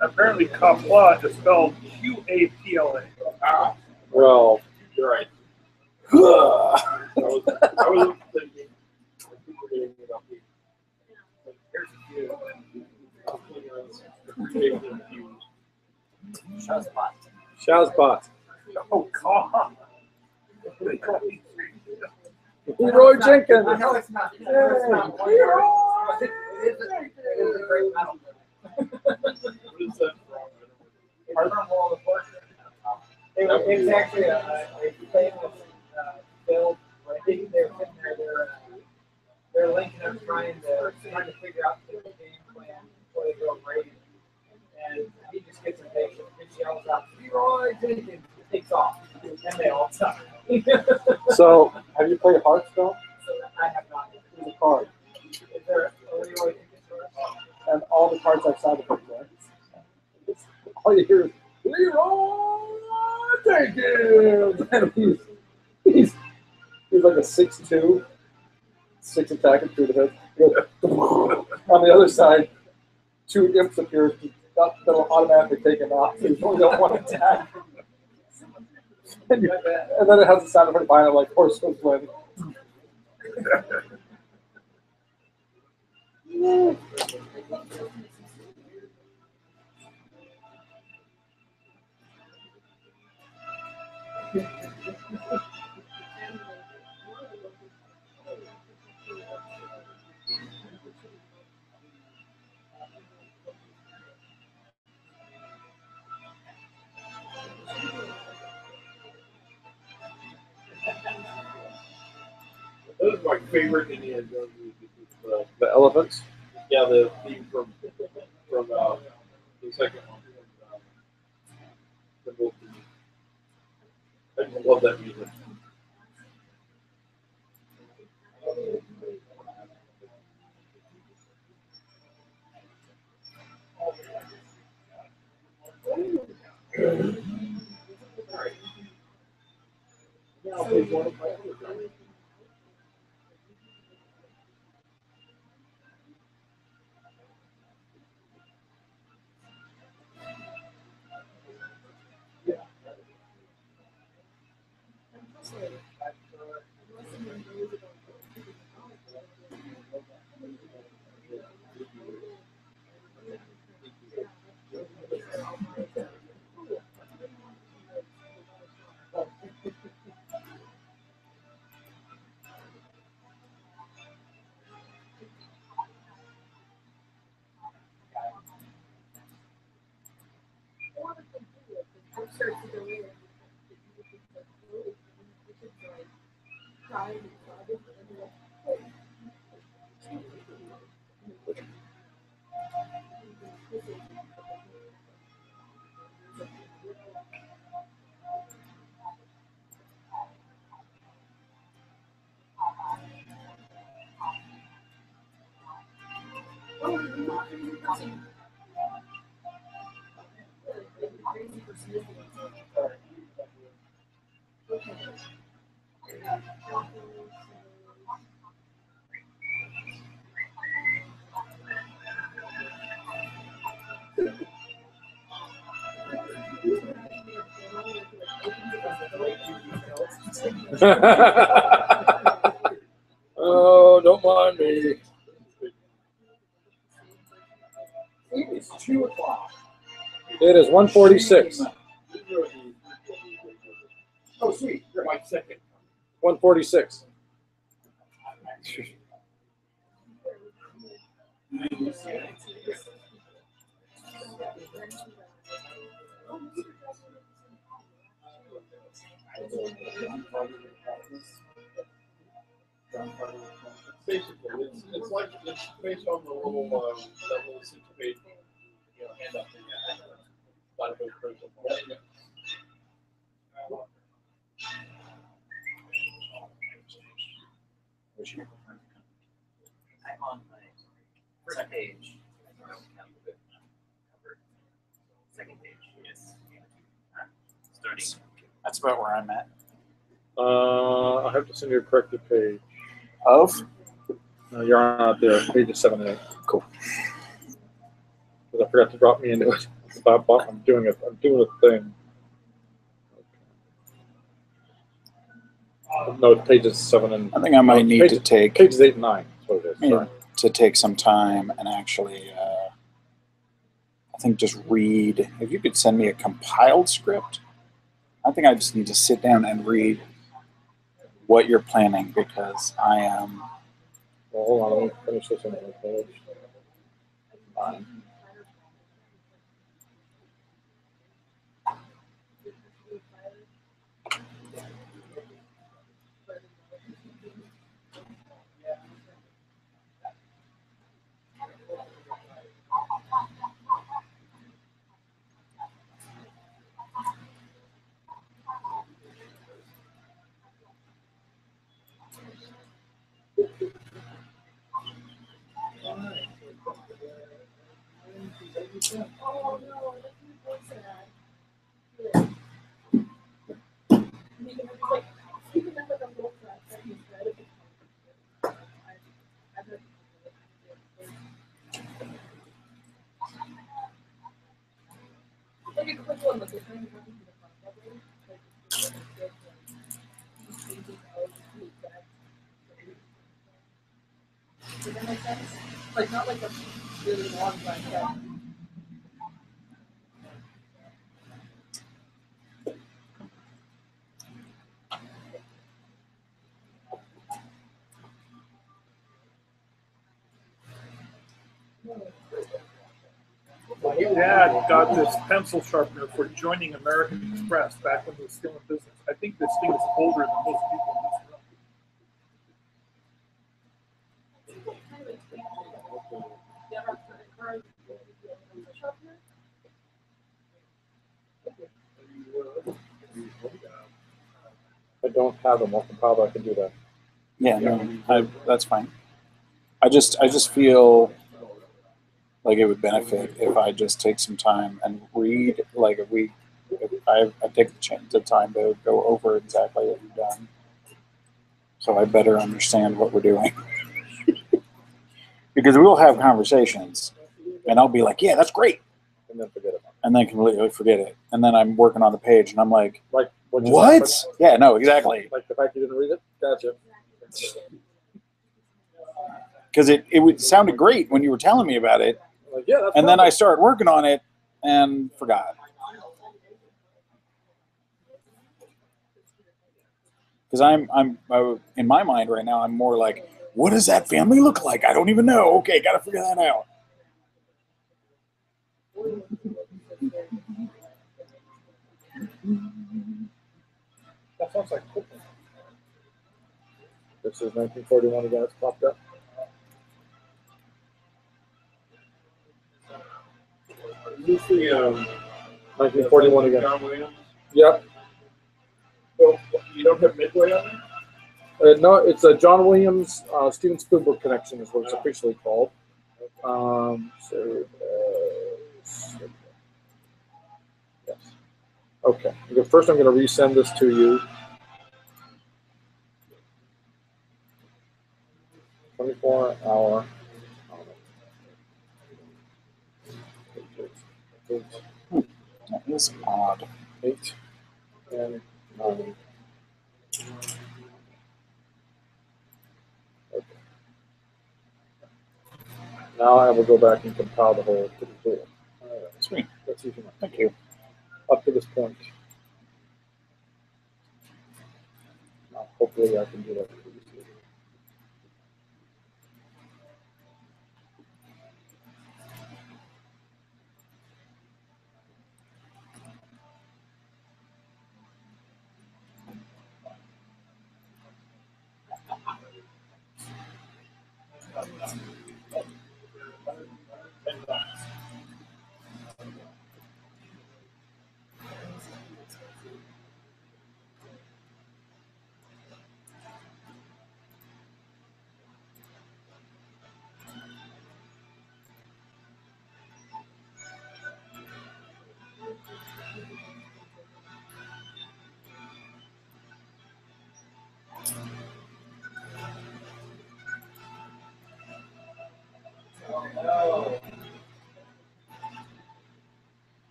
G: Apparently, Qapla is spelled Qapla.
A: Well,
B: You're right.
A: I
B: I was thinking,
A: Shazbot.
G: Oh, God.
A: Leroy Jenkins.
D: I know it's not.
A: Yay.
D: It is a great battle.
B: what is that from?
D: From World of Warcraft. It's actually a famous build. I think they're sitting there. They're linking up trying to figure out the game plan before they go raiding. And he just gets impatient and yells out, "Leroy Jenkins!" Takes off, and they all die.
A: So, have you played Hearthstone?
D: I have not.
A: There's a card,
D: Is there a Leroy Jenkins verse?
A: and all the cards have sound effects, right? All you hear is Leroy Jenkins. kids. And he's like a 6'2", 6 attacking through the head. On the other side, 2 imps appear that'll automatically take him out. So you only got 1 attack. And then it has the sound of it behind it like horse was winning.
B: That is my favorite Indiana Jones movie.
A: The elephants.
B: Yeah, the theme from the second one. The both. I just love that music.
A: Oh, don't mind me.
B: It's 2 o'clock.
A: It is 1:46.
B: Oh, sweet. You're my second.
A: 1:46.
B: Basically, it's like it's based on the little that little 6-page handout that you have. Lot of those principles.
F: I'm on my first page. Second page, yes. Starting.
C: That's about where I'm at.
A: I have to send you a corrected page.
C: Of?
A: No, you're on there. Pages 7 and 8.
C: Cool.
A: Because I forgot to drop me into it. I'm doing it. I'm doing a thing. No, it's pages 7 and.
C: I think I might need to take
A: pages 8 and 9. That's what it is. Sorry.
C: to take some time and actually, I think just read. If you could send me a compiled script, I think I just need to sit down and read what you're planning because I am.
A: Well, hold on. Let me finish this on the page. Fine.
E: one was the kind of having the front cover, like, does that make sense? Like, not like a really long front cover.
G: My dad got this pencil sharpener for joining American Express back when he was still in business. I think this thing is older than most people in this room.
A: I don't have them. I'll compile. I can do that.
C: Yeah, no, that's fine. I just feel like it would benefit if I just take some time and read. Like if I take the time to go over exactly what you've done, so I better understand what we're doing. Because we'll have conversations, and I'll be like, "Yeah, that's great,"
A: And then forget about it.
C: and then completely forget it. And then I'm working on the page, and I'm like,
A: Like what? just
C: "What?"
A: happened?
C: Yeah, no, exactly.
A: Like the fact you didn't read it. Gotcha.
C: Because it sounded great when you were telling me about it,
A: Like, yeah, that's
C: and then I
A: perfect.
C: started working on it and forgot. Because I'm in my mind right now, I'm more like, what does that family look like? I don't even know. Okay, got to figure that out.
G: That sounds like cool.
A: This is 1941 again. It's popped up.
B: Is this the
A: 1941 again.
B: John Williams?
A: Yep.
B: So you don't have Midway on there?
A: No, it's a John Williams Steven Spielberg connection is what it's officially called. Yes. Okay. First, I'm going to resend this to you. 24-hour.
C: That is odd.
A: 8 and 9. Okay. Now I will go back and compile the whole to the tool.
C: Sweet.
A: That's easy enough.
C: Thank you.
A: Up to this point. Now, hopefully I can do that.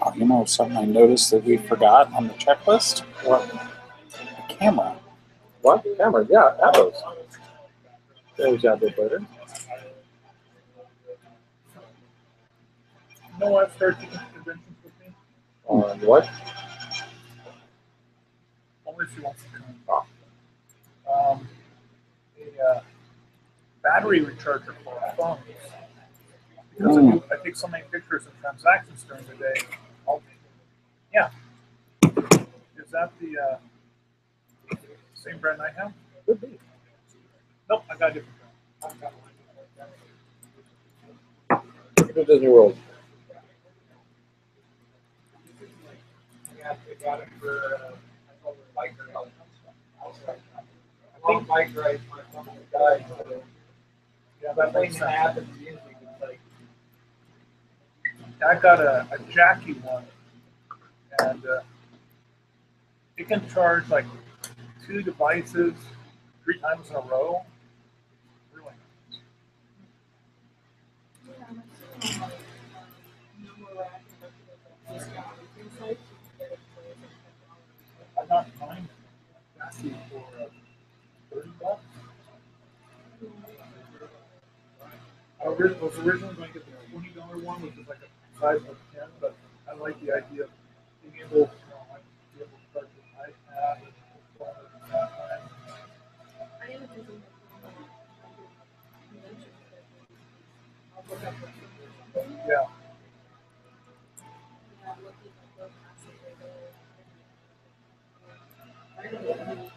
C: Oh, you know something I noticed that we forgot on the checklist?
A: What?
C: The camera.
A: What? Camera? Yeah, add those. There's add those later.
G: You know what? Start taking conventions with me.
A: On what?
G: Only if she wants to come. A battery recharger for our phones. Because I take so many pictures and transactions during the day. Yeah. If Is that the same brand I have?
A: Could be.
G: Nope, I got a different brand.
A: Look at Disney World.
D: I got it for a bike ride. I think bike rides my son died. So
G: Yeah, that
D: thing
G: makes
D: that
G: sense.
D: happens usually it's like
G: I got a Jackie one, and it can charge like 2 devices 3 times in a row. Really nice.
E: Yeah, I'm assuming like number rack and discount sites, you can get it for
G: I got mine Jackie for $30. I was originally going to get the $20 one, which is like a size of 10, but I like the idea of being able, like, be able to charge an iPad and phone at the same time.
E: I am thinking convention. I'll look up for something.
G: Yeah.
E: Yeah, I'm looking at those I don't know.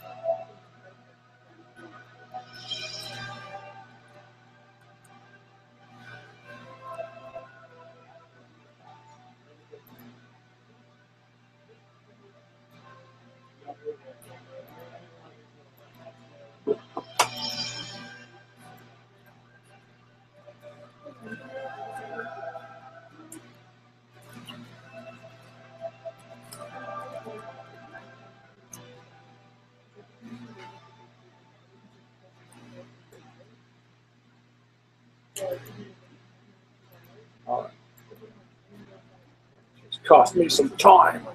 A: All right. It's cost me some time.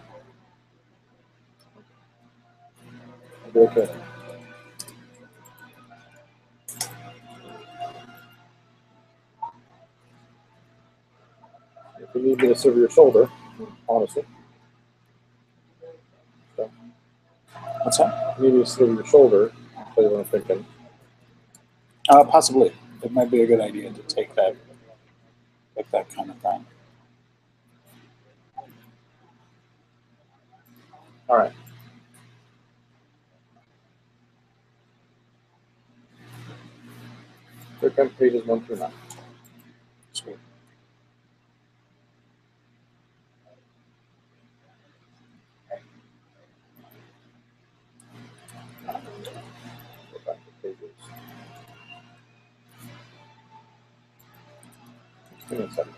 A: I'll be okay. If you need me to serve your shoulder, honestly. So,
C: What's that?
A: if you need me to serve your shoulder, I'll tell you what I'm thinking.
C: Possibly. It might be a good idea to take that kind of thing.
A: All right. Here come pages 1 through 9.
C: Sweet.
A: Go back to pages 16 and 17.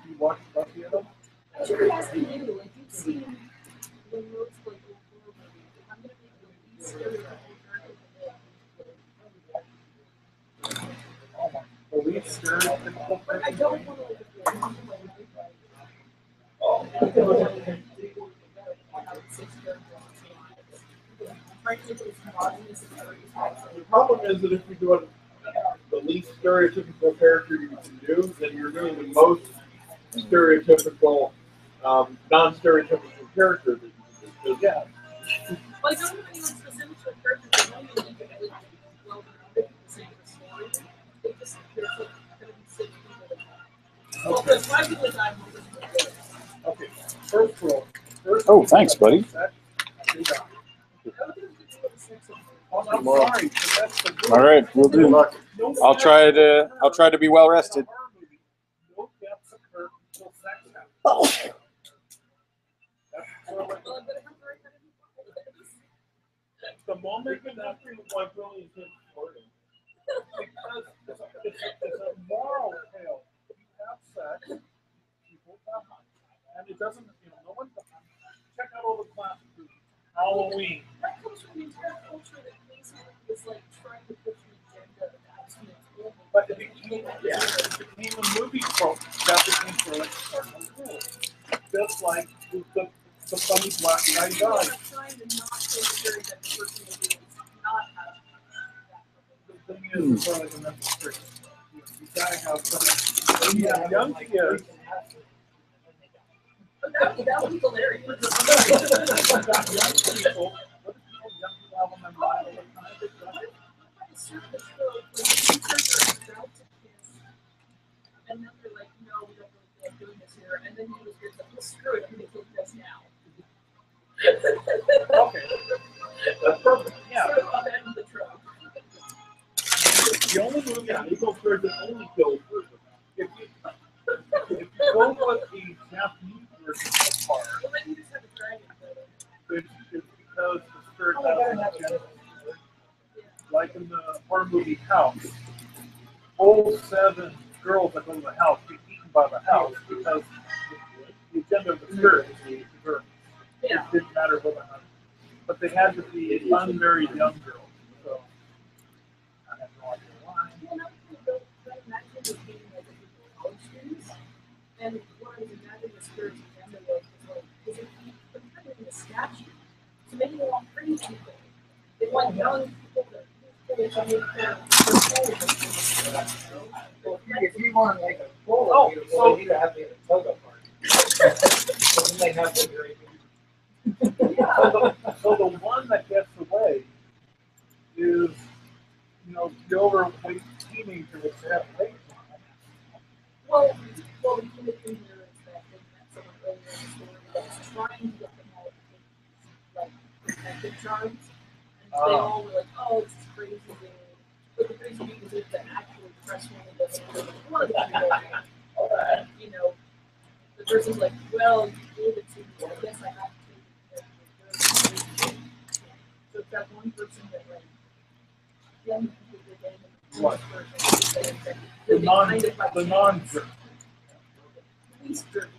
G: You watch Buffy at all?
E: I should be asking you, like, you've seen the most, like, I'm gonna make the least stereotypical
G: Oh my. The least stereotypical
E: but I
G: person.
E: don't want to look at the frankly, it's homogenous and very small.
B: The problem is that if you're doing the least stereotypical character you can do, then you're doing the most stereotypical, non-stereotypical character that you can do. Yeah.
E: Well, I don't have anyone specific to a character that I don't even think well rounded the same story. They just there's like gonna be 6 people that have. Well, there's 5 people that have.
B: Okay. First roll.
C: Oh, thanks, buddy.
B: I'm sorry, but that's the
C: All right, we'll do. I'll try to be well rested.
B: No deaths occur until sex happens. The moment you're not feeling like really is important. Because it's a moral tale. You have sex, people die. And it doesn't, no one, check out all the classics. Halloween.
E: That comes from the entire culture that basically is like trying to push an agenda that's
B: but it became a movie trope that became for like cardinal rule. Just like the funny black guy died. The thing is, it's like a mental trick. You gotta have something. When you have young kids.
E: That would be hilarious.
B: Young people have them in mind all the time.
E: And then they're like, no, we don't really feel like doing this here. And then he was just like, well, screw it, I'm going to take this now.
B: Okay. That's perfect. Yeah.
E: Sort of upend the trope.
B: The only movie on Eagle Third that only kills person. If you go with the Japanese version of horror,
E: Well, then you just have a dragon.
B: it's because the spirit has like in the horror movie House, all 7 girls that go to the house get eaten by the house because the agenda of the spirit is to eat the girls.
E: Yeah.
B: It didn't matter whether or not. But they had to be unmarried young girls. So I have no idea why.
E: Well, now that imagine it being like a college students, and what I was imagining the spirit's agenda was like, is it kind of in a statue? So maybe they want pretty people. They want young people that
D: if you want like a polo, so you have a toga party. So then they have to
B: So the one that gets away is, the overweight teenager with that weight.
E: well, the human thing here is that they met someone earlier in the story that was trying to get them all like protective charms, and they all were like, "Oh, this is crazy." But the crazy thing is that actually press one of them one of them, the person's like, "Well, you gave it to me. I guess I have to take it." So it's that one person that like young people get in, and one person that
B: The
E: really
B: non-jerk.
E: least jerky.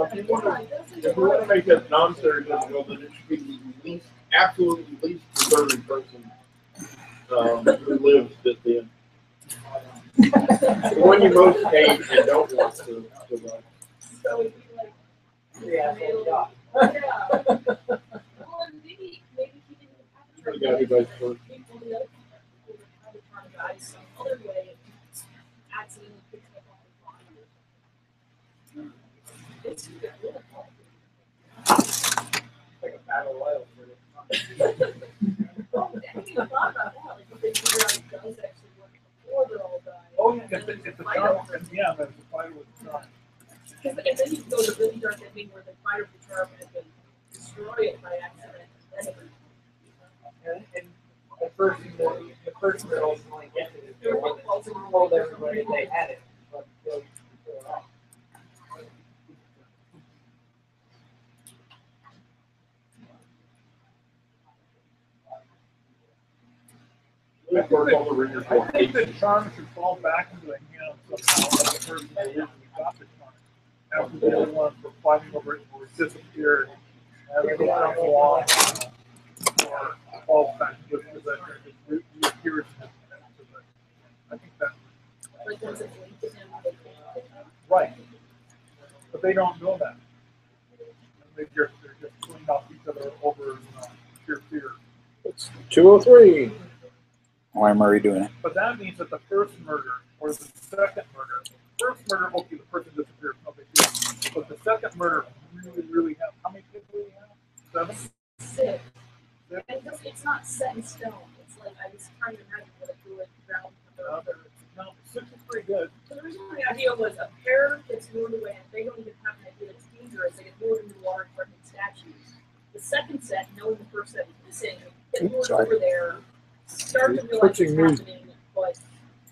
B: If you want to make it non-stereotypical, then it should be the least, absolutely least deserving person who lives at the end. The one you most hate and don't want to love.
E: So it'd be like,
D: Yeah.
E: Well, maybe he didn't have to
B: You got everybody's first.
E: people the other people would try to traumatize some other way and accidentally pick up on the body. It's good.
D: like a battle royal for
E: Well, I haven't even thought about that. Like, if they figure out it does actually work before they're all dying.
B: Oh, yeah,
E: and then
B: if the
E: fight
B: charm,
E: over it.
B: yeah, there's a fight with the charm.
E: And then you can go to the really dark ending where they fight over the charm and they destroy it by accident. And then
D: and the person that ultimately gets it is the one that told everybody they had it. But until you pull it off.
B: I think the charm should fall back into the hands somehow of the person who originally got the charm. After the other one for fighting over it or disappeared, and then it comes along or falls back into possession, it reappears. I think that's
E: like once it's linked to him, they can't.
B: right. But they don't know that.
G: over fear.
A: It's 203.
C: Why am I redoing it?
G: But that means that the first murder or the second murder, first murder, okay, the person disappears, no big deal. But the second murder really have, how many people do we have? 7?
E: 6. And it's not set in stone. It's like I was trying to imagine what a good round number.
G: No, 6 is pretty good.
E: So the reason my idea was a pair gets lured away and they don't even have an idea it's dangerous. They get lured into the water and threatening statues. The second set, knowing the first set is missing, get lured over there, start to realize what's happening, but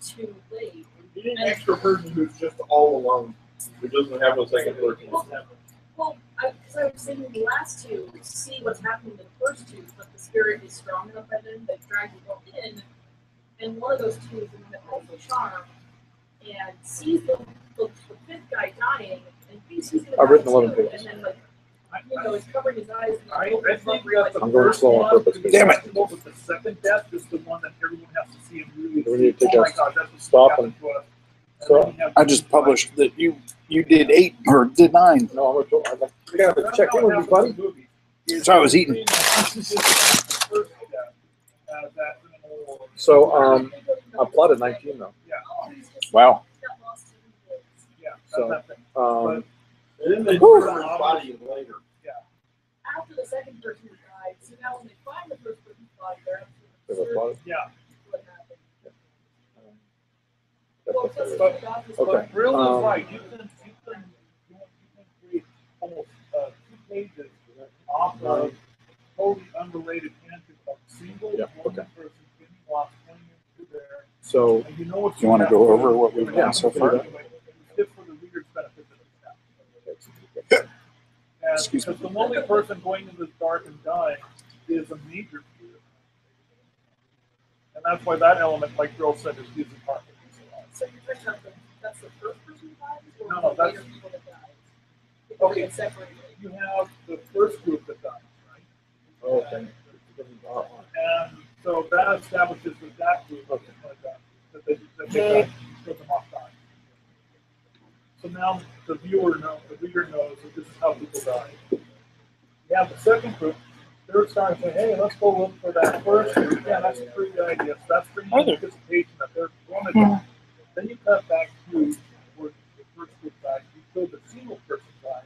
E: too late.
B: You need an extra person who's just all alone, who doesn't have a second person.
E: Well, because I was thinking the last two see what's happening in the first two, but the spirit is strong enough by then that drags you both in, and one of those two is the one that holds the charm and sees the fifth guy dying and thinks he's going to die
A: I've written 11
E: too,
A: pages.
E: and then is covering his eyes. And
G: I think that the
A: I'm going
G: first
A: slow on
G: one
A: purpose.
G: to be
C: Damn it.
G: acceptable, but the second death is the one that everyone has to see and really
A: We need to
G: oh my
A: just
G: God, that's what
A: stop
G: happened to us. And
A: So-
G: then you have
C: I just published that you did 8 or did 9.
A: No, I'm going to you got to check in with me, buddy.
C: So I was eating.
A: So, I plotted 19 though.
C: Wow.
A: So,
B: And then they put her body later.
E: After the second person died, so now when they find the first person's body, they're
A: Have I plotted?
G: Yeah,
E: what happened.
A: That's
E: Well,
A: what
E: plus
A: it is.
E: the God was
A: Okay.
G: but Brill is
A: Um,
G: right. You can create almost 2 pages off of totally unrelated tangent of single
A: Yeah,
G: one
A: okay.
G: person getting lost 20 minutes there.
A: So,
G: And you know what
C: You wanna go over what we've done so far?
G: It's just for the reader's benefit that it's happening. And
C: Excuse me.
G: because the only person going in this dark and dying is a major fear. And that's why that element, like Bill said, is using part.
E: So you're talking about that's the first person who dies, or
G: No,
E: the
G: that's-
E: later people that died? People
G: Okay.
E: get separated.
G: You have the first group that dies, right?
A: okay.
G: And so that establishes that group
A: Okay.
G: that they got put them off dying. So now the reader knows that this is how people die. You have the second group, they're starting to say, hey, let's go look for that first group. Yeah, that's a pretty good idea. So that's bringing anticipation that they're going to die. Then you cut back to where the first group died. You show the single person died.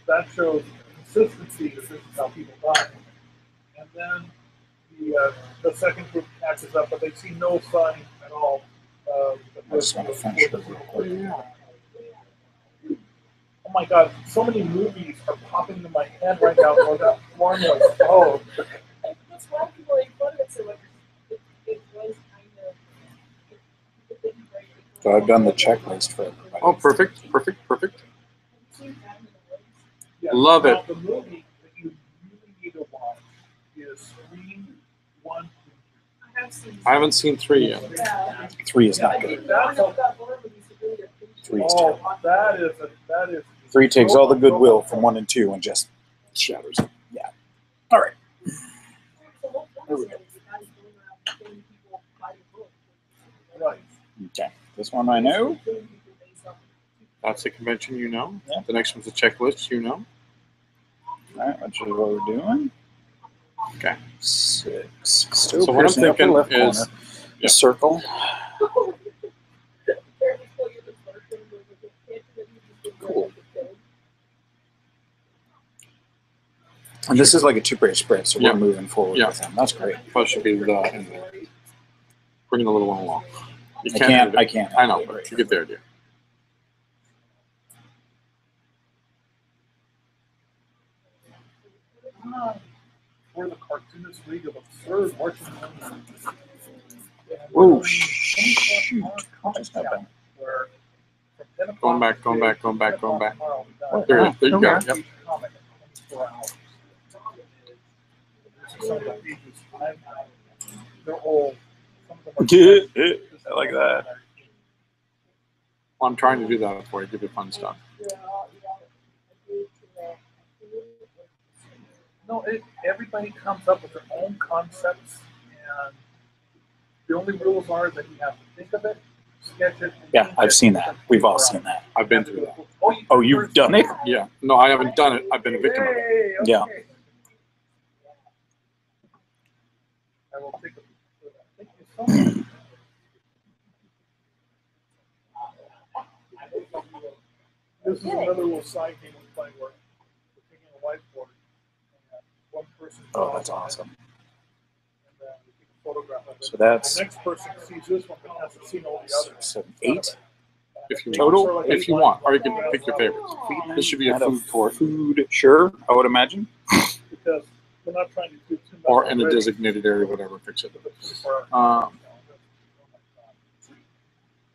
G: That shows consistency that this is how people die. And then the second group catches up, but they see no sign at all of the
C: I
G: first
C: just want to
G: group.
C: finish it real quick.
G: Oh my God, so many movies are popping into my head right now. Where that one was, oh,
E: That's why people make fun of it so much. It was kind of. It didn't break it.
C: So I've done the checklist for everybody.
A: Oh, perfect.
G: yeah.
A: Love
G: Now,
A: it.
G: The movie that you really need to watch is Scream 1, 2,
E: I have seen.
A: I haven't seen 3 yet.
E: Yeah.
C: 3 is
E: I
C: not good.
E: didn't know enough about horror movies to really appreciate
C: 3 is
G: Oh,
C: terrible.
G: that is.
C: 3 takes all the goodwill from 1 and 2 and just shatters it. Yeah. All right.
E: The whole point is that you guys going around killing people by the book.
G: Right.
C: Okay. This one I know.
E: Killing people based on.
A: That's the convention, you know.
C: Yeah.
A: The next one's a checklist, you know.
C: All right, which is what we're doing.
A: Okay.
C: 6. Still
A: So what I'm
C: piercing upper
A: thinking
C: left
A: is-
C: corner. The circle. Cool. And this is like a 2-page spread, so
A: Yeah.
C: we're moving forward
A: Yeah.
C: with them. That's great.
A: Plus should be the in there. Bring the little one along. You
C: I can't.
A: do
C: I
A: it.
C: can't.
A: I know, but you get there, dear.
G: We're the Cartoonist League of Absurd Washingtonians.
C: Whoa, shoot. I just got that.
G: Where from 10 o'clock
A: Going back, going back, going back, going back. There it is. There you go. Yep.
G: They're old.
C: I like that.
A: Well, I'm trying to do that before I give you fun stuff.
G: No, everybody comes up with their own concepts, and the only rules are that you have to think of it, sketch it. and
C: Yeah,
G: paint
C: I've
G: it,
C: seen that. We've all seen that.
A: I've been through that.
C: Oh, you've done it?
A: Yeah. No, I haven't done it. I've been a victim of it.
G: Hey,
C: Yeah.
G: okay. I will take a picture of that. Thank you so much. This is another little side game we play where we're taking a whiteboard and one person.
C: Oh, that's awesome.
G: And we take a photograph of it.
C: So that's
G: the next person sees this one but hasn't seen all the others.
C: so 8
A: If you
C: total,
A: want, if you want, or you can pick your favorites. This should be a
C: out of
A: food court,
C: food. Sure, I would imagine.
G: Because we're not trying to do too much.
A: or in a
G: already.
A: designated area, whatever. Fix it.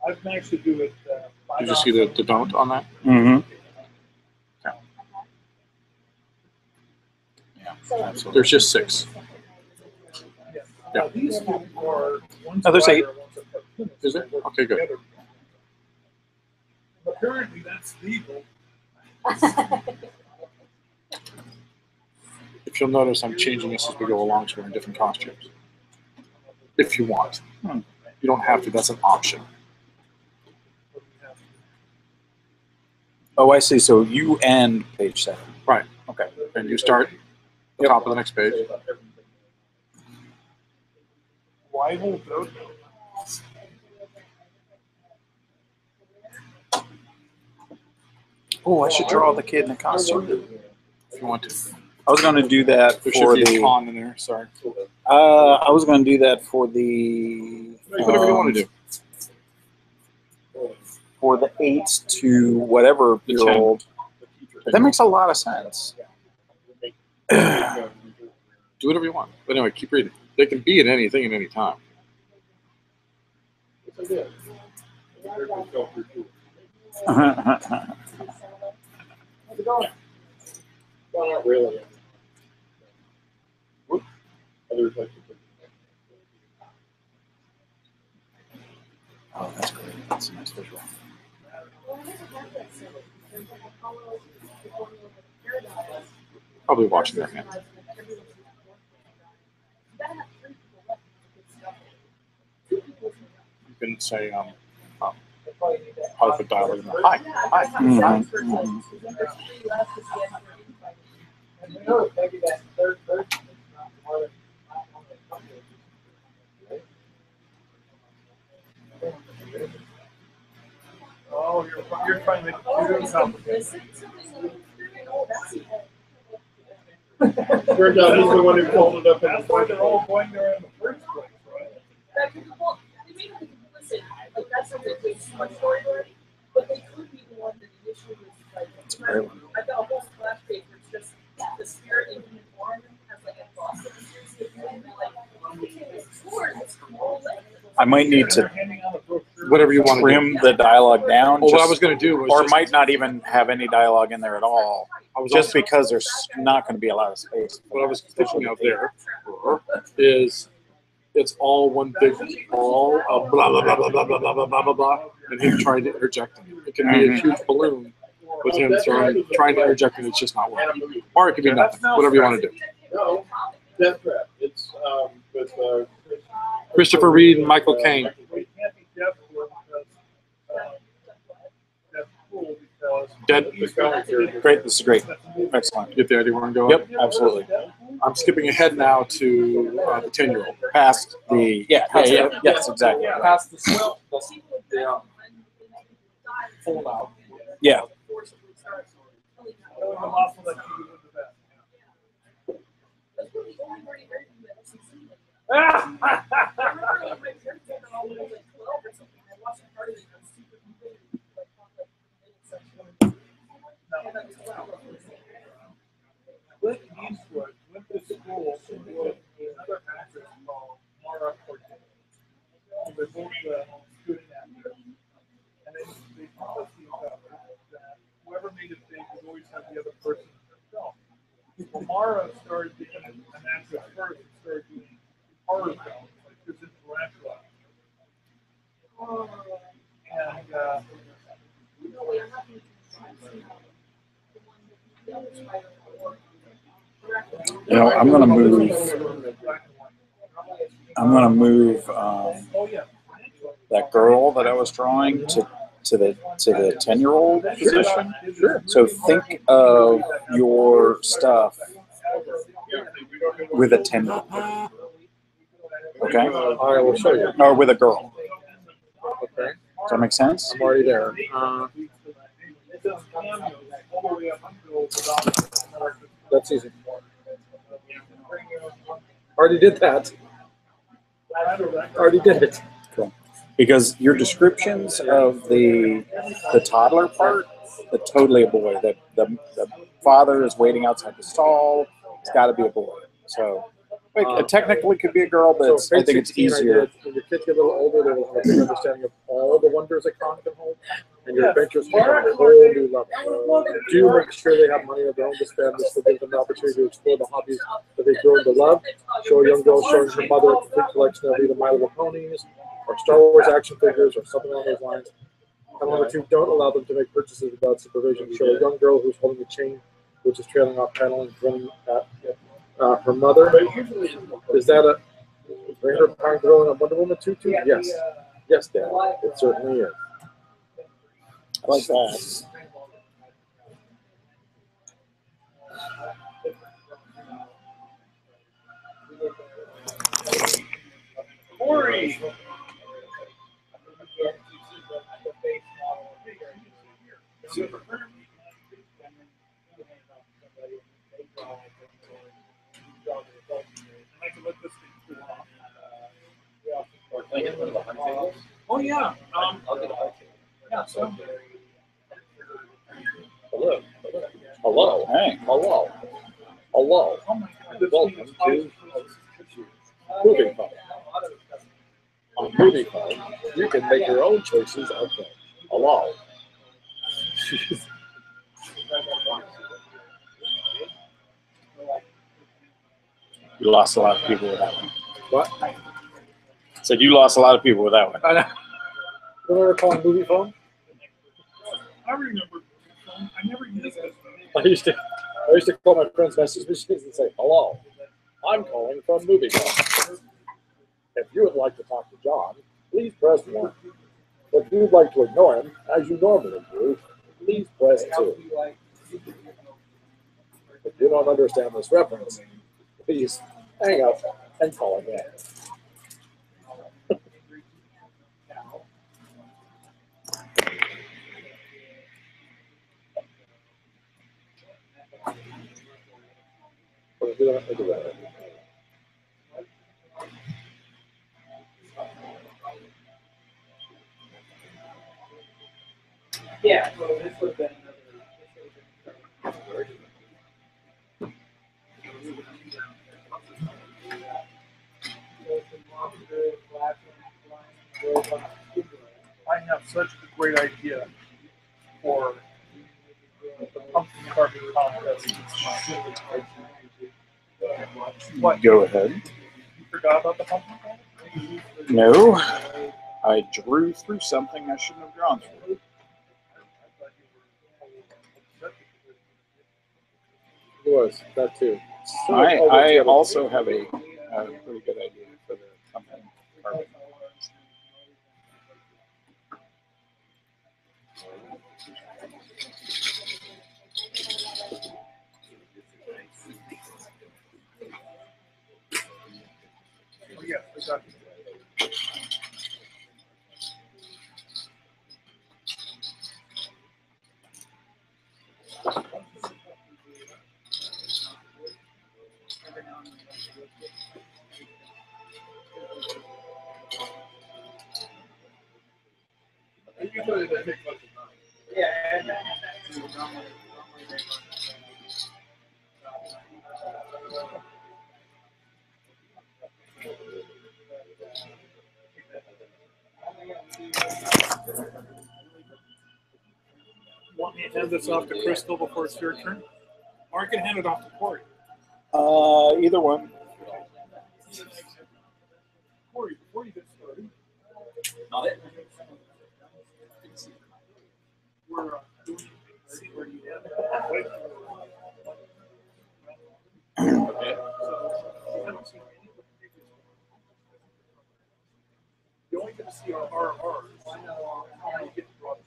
G: I've managed to do it.
A: Did you see the don't on that?
C: Mm-hmm.
A: So there's just 6.
G: Yeah. These two are one's
C: Oh, there's 8.
G: writer, one's a cartoonist.
A: Is it? Okay, good.
G: Together. Apparently, that's legal.
A: If you'll notice, I'm changing this as we go along, so we're in different costumes. If you want, you don't have to. That's an option.
C: Oh, I see. So you end page 7.
A: Right.
C: Okay.
A: And you start at the top of the next page.
G: Why hold those?
C: Oh, I should draw the kid in the costume.
A: If you want to.
C: I was going to do that
A: There
C: for
A: should be a
C: the.
A: con in there. Sorry.
C: I was going to do that for the.
A: Whatever you want to do.
C: For the 8 to whatever
A: The
C: year
A: 10.
C: old. That makes a lot of sense.
A: Do whatever you want. But anyway, keep reading. They can be at anything at any time.
B: Well, not really. Other types of
C: Oh, that's great. That's a nice visual.
A: Probably watching that man. You can say, how to dial in. Hi. Hi.
C: Mhm.
D: And who knows, maybe that third person is not one of the companies.
G: Oh, you're trying to make it too complicated.
B: Turns out he's the one who pulled it up in
G: That's why they're all going there in the first place, right?
E: Like that's a big story already, but they could be the one that initially was like. I've got a whole splash page where it's just the spirit in human form has like a cross of the series of you,
C: I might need to
A: Whatever you want to do.
C: trim the dialogue down.
A: Well, what I
C: just-
A: was going to do was
C: or
A: just,
C: might not even have any dialogue in there at all,
A: I was
C: just
A: also,
C: because there's not going to be a lot of space.
A: what I was thinking of there is it's all one big all of blah blah blah blah blah blah blah blah blah blah blah, and him trying to interject in it. It can be a huge balloon with him trying to interject, and it's just not working. Or it could be nothing. Whatever you want to do.
B: No, Death Trap. It's with
A: Christopher Reed and Michael Caine.
G: We can't be deaf for because that's cool because
A: Dead.
C: Great, this is great. Excellent.
A: Get the idea where I'm going?
C: Yep, absolutely.
A: I'm skipping ahead now to the 10-year-old.
C: Past the yes, exactly.
I: Past the swell, the fold out.
C: Yeah.
G: Killing them off will let you do the best. Clint Eastwood went to school with another actress called Mara Cortez. They were both student actors. And they promised each other that whoever made it big would always have the other person in their film. Well, Mara started being an actress first and started doing horror films like Prison Tarantula. And
C: You know, I'm gonna move. I'm gonna move
G: oh yeah,
C: that girl that I was drawing to the 10-year-old position.
A: Sure.
C: So think of your stuff with a 10-year-old. Okay.
A: I will show you.
C: Or with a girl.
A: Okay.
C: Does that make sense?
A: I'm already there. That's easy. Already did that. Already did it.
C: Cool. Because your descriptions of the toddler part, they're totally a boy. The father is waiting outside the stall. It's got to be a boy. So it technically could be a girl, but
A: So
C: I think it's
A: 16,
C: easier.
A: When your kids get a little older, they will have a good understanding of all the wonders that Con can hold, and your adventures can have a whole new level. Do make sure they have money of their own to spend. This will give them the opportunity to explore the hobbies that they've grown to love. Show a young girl showing her mother a complete collection of either My Little Ponies or Star Wars action figures or something along those lines. And number two, don't allow them to make purchases without supervision. Show a young girl who's holding a chain, which is trailing off paneling, running at her mother. Is that a her pound girl in a Wonder Woman tutu? Yes. Yes, Dad. It certainly is.
C: I like that.
G: Corey. Oh yeah.
F: I'll get a high table.
G: Yeah. So.
A: Hello. Hello.
C: Hey.
A: Hello. Hello.
G: Oh my God.
A: Welcome to Movie Phone. On Movie Phone, you can make your own choices of film. Hello.
C: You lost a lot of people with that one.
A: What?
C: Said you lost a lot of people with that one.
A: I know. You remember calling Movie Phone?
G: I remember. I never used it.
A: I used to call my friends' message machines and say, "Hello, I'm calling from Movie Phone. If you would like to talk to John, please press 1. If you'd like to ignore him, as you normally do, please press 2. If you don't understand this reference, please hang up and call again."
D: Yeah, so this would have been
G: I have such a great idea for the pumpkin carving contest. What?
C: Go ahead.
G: You forgot about the pumpkin carving?
C: No. I drew through something I shouldn't have drawn through.
A: It was that too.
C: I also have a pretty good idea for the pumpkin carving.
G: Oh, yeah, I got it. Want me to hand this off to Crystal before it's your turn? Or I can hand it off to Corey.
C: Either one.
G: Corey, before you get started,
F: Not it.
G: we're doing see where you have
F: Okay.
G: You only get to see our RRs. You get to draw
F: Two.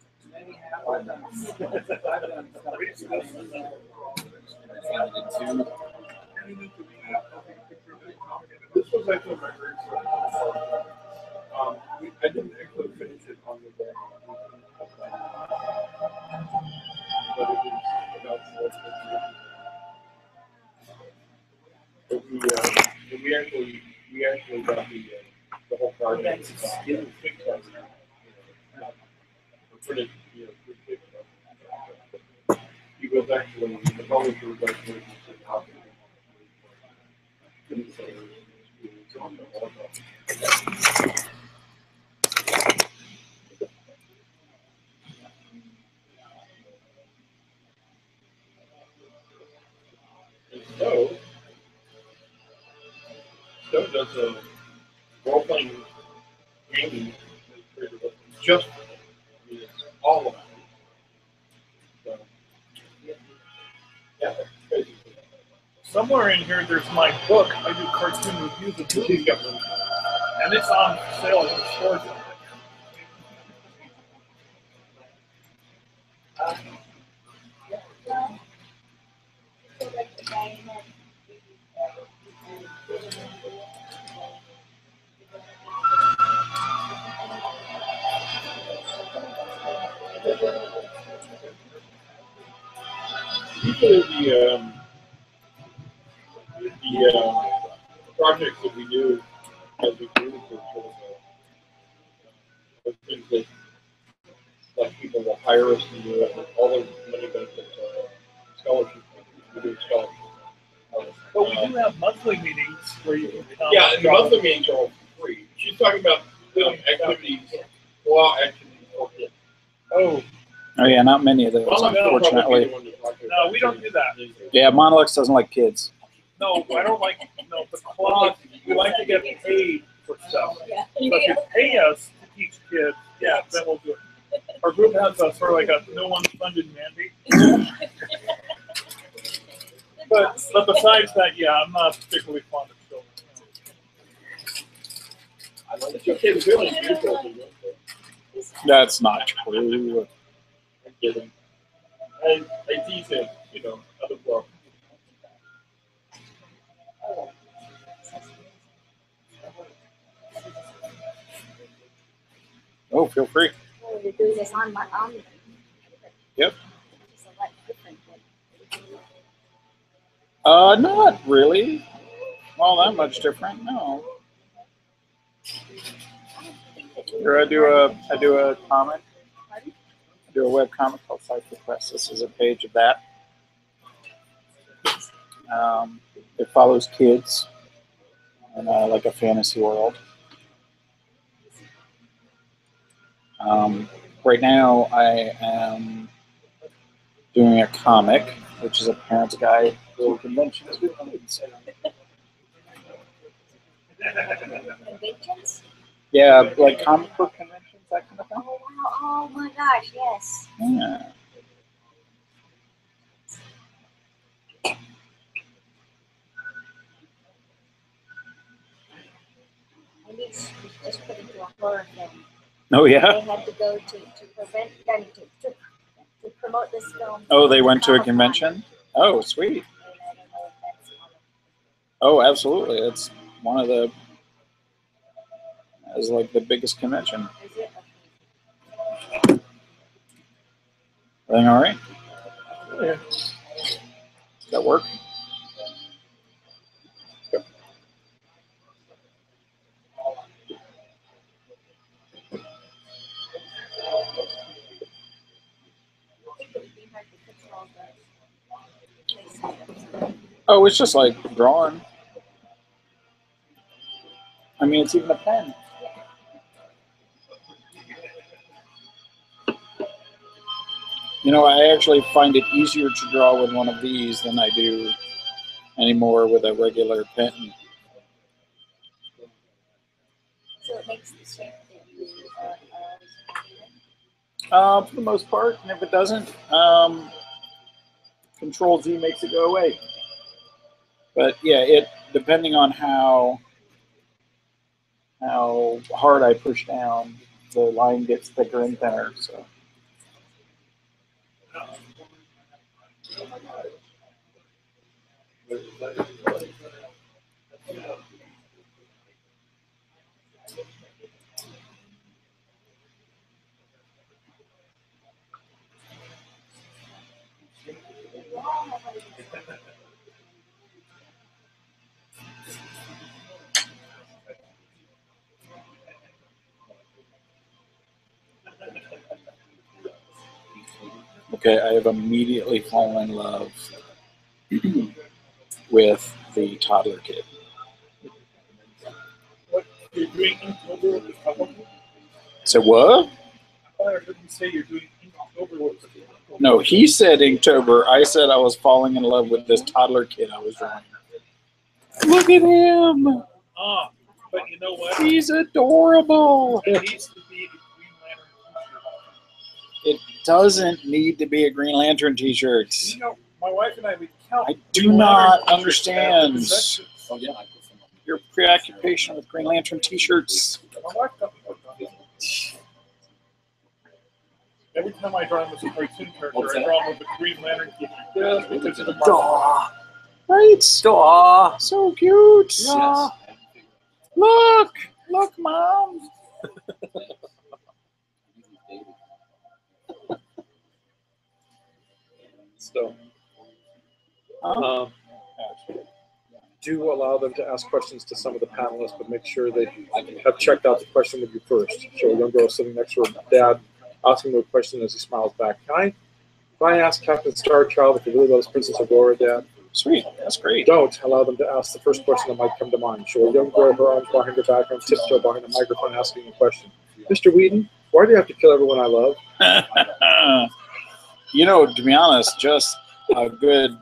G: this was actually my very first.
B: printed, he was actually, the publisher was actually Stowe does a role-playing gaming just it's all of it. So, yeah, that's crazy.
G: Somewhere in here, there's my book. I do cartoon reviews of movies, and it's on sale in the store.
B: Usually the projects that we do as we do for sort of things that like people will hire us to do it. All the money benefits are scholarships. We do scholarships.
G: But we do have monthly meetings where you can come.
B: Yeah, and the monthly meetings are all free. She's talking about doing activities, co-op activities for kids.
G: Oh.
C: Oh yeah, not many of those, unfortunately.
G: No, we don't do that.
C: Yeah, Monolix doesn't like kids.
G: No, I don't like, no, the club, we like to get paid for stuff.
E: Yeah.
G: So if you pay us to teach kids, yeah, then we'll do it. Our group has a sort of like a no one funded mandate. But besides that, yeah, I'm not particularly fond of children.
B: I like the kids really beautiful.
C: That's not true.
B: I'm kidding. I tease him, other problem.
C: Oh, feel free.
E: Oh, you're doing this on
C: Yep.
E: It's a lot different.
C: Not really. Well, that much different. No. Here I do a comic. I do a web comic called Cypher Press. This is a page of that. It follows kids in like a fantasy world. Right now, I am doing a comic, which is a parent's guide to conventions with kids.
E: Conventions?
C: Yeah, like comic book conventions, that kind of thing.
E: Oh, wow. Oh, my gosh, yes.
C: Yeah.
E: I need to just put into a horror film.
C: Oh, yeah?
E: They had to go to promote this film.
C: Oh, they went to a convention? Oh, sweet.
E: And I don't know if that's
C: Oh, absolutely. It's one of the, it's like the biggest convention.
E: Is it?
C: Everything all right?
A: Yeah.
C: Does that work? Yep. Oh, it's just like drawing. I mean, it's even a pen. You know, I actually find it easier to draw with one of these than I do anymore with a regular pen.
E: So it makes the shape that you
C: For the most part, and if it doesn't, Control Z makes it go away. But yeah, it depending on how hard I push down, the line gets thicker and thinner. So. Okay, I have immediately fallen in love with the toddler kid.
G: What you're doing Inktober with this couple?
C: So what?
G: I thought I heard you say you're doing Inktober with this couple.
C: No, he said Inktober. I said I was falling in love with this toddler kid I was drawing. Look at him.
G: Ah, but you know what?
C: He's adorable.
G: It needs to be a Green Lantern t-shirt.
C: It doesn't need to be a Green Lantern t-shirt.
G: You know, my wife and I, we count.
C: I do
G: Green
C: not
G: Lantern t-shirts as
C: understand
G: possessions.
C: your preoccupation with Green Lantern t-shirts.
G: My wife doesn't know that. Every time I draw him as a cartoon character, I draw him with a Green Lantern t-shirt. Just because of the market.
C: Aw, right? Aw, so cute.
F: Yes.
C: Look, Mom.
A: So,
C: Huh?
A: do allow them to ask questions to some of the panelists, but make sure they have checked out the question with you first. So a young girl sitting next to her dad, asking him a question as he smiles back. Can I ask Captain Starchild if he really loves Princess Aurora, Dad?
C: Sweet, that's great.
A: Don't allow them to ask the first question that might come to mind. Show a young girl, her arms behind her back, on tiptoe behind a microphone, asking a question. Mr. Whedon, why do you have to kill everyone I love?
C: You know, to be honest, just a good,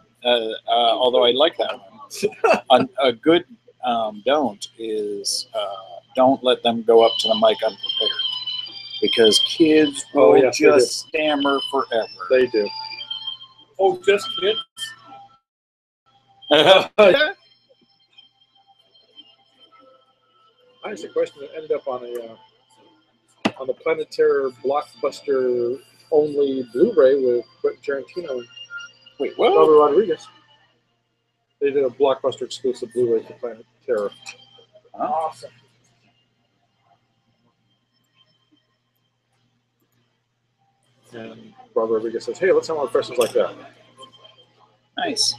C: although I like that one, a good don't is don't let them go up to the mic unprepared. Because kids will
A: yes, they
C: just stammer forever.
A: They do.
G: Oh, just kids?
A: I asked a question that ended up on the Planet Terror blockbuster only Blu-ray with Quentin Tarantino and
C: Wait, what?
A: Robert Rodriguez. They did a blockbuster exclusive Blu-ray for Planet Terror.
G: Awesome.
A: And Robert Rodriguez says, "Hey, let's have more questions like that."
C: Nice.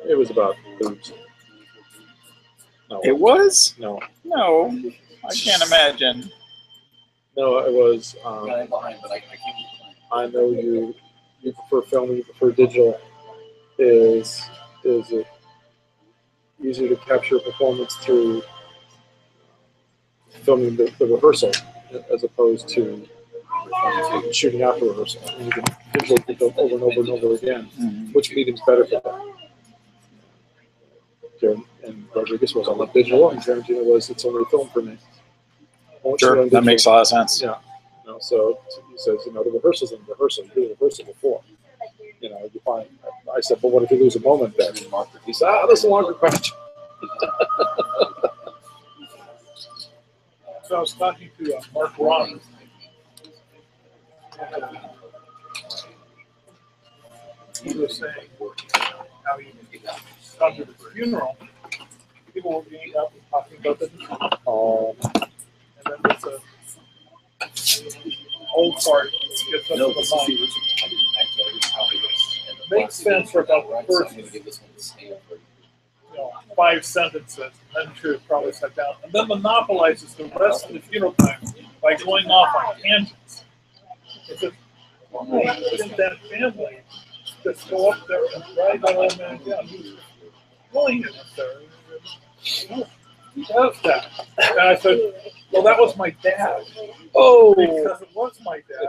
A: It was about boobs. No,
C: It was?
A: no,
C: No, I can't imagine.
A: no. It was.
F: I'm behind, but I can't.
A: I know you prefer film, you prefer digital. Is it easier to capture performance through filming the rehearsal as opposed to shooting after rehearsal? And you can digital film over and over and over again.
C: Mhm.
A: Which medium's better for that? And Rodriguez was, I love digital, and Tarantino was, it's only a film for me. I want you to
C: Sure,
A: learn
C: that makes a
A: digital.
C: lot of sense.
A: Yeah. So he says, the rehearsal's in rehearsal. You do the rehearsal before. You find. I said, but what if you lose a moment then? He said, that's a longer question.
G: So I was talking to Mark Ron. He was saying how he come to the funeral, people were getting up and talking about the and then there's a old part gets up
F: No,
G: to the
F: this is the
G: mic.
F: original.
G: Makes sense for about the first,
F: I'm gonna give this one the stamp.
G: 5 sentences. I'm sure it probably sat down, and then monopolizes the rest of the funeral time by going off on tangents. It's just, isn't that family just go up there and drag that old man down? He's pulling him up there. Who does that? And I said, well, that was my dad.
A: Oh.
G: Because it was my dad.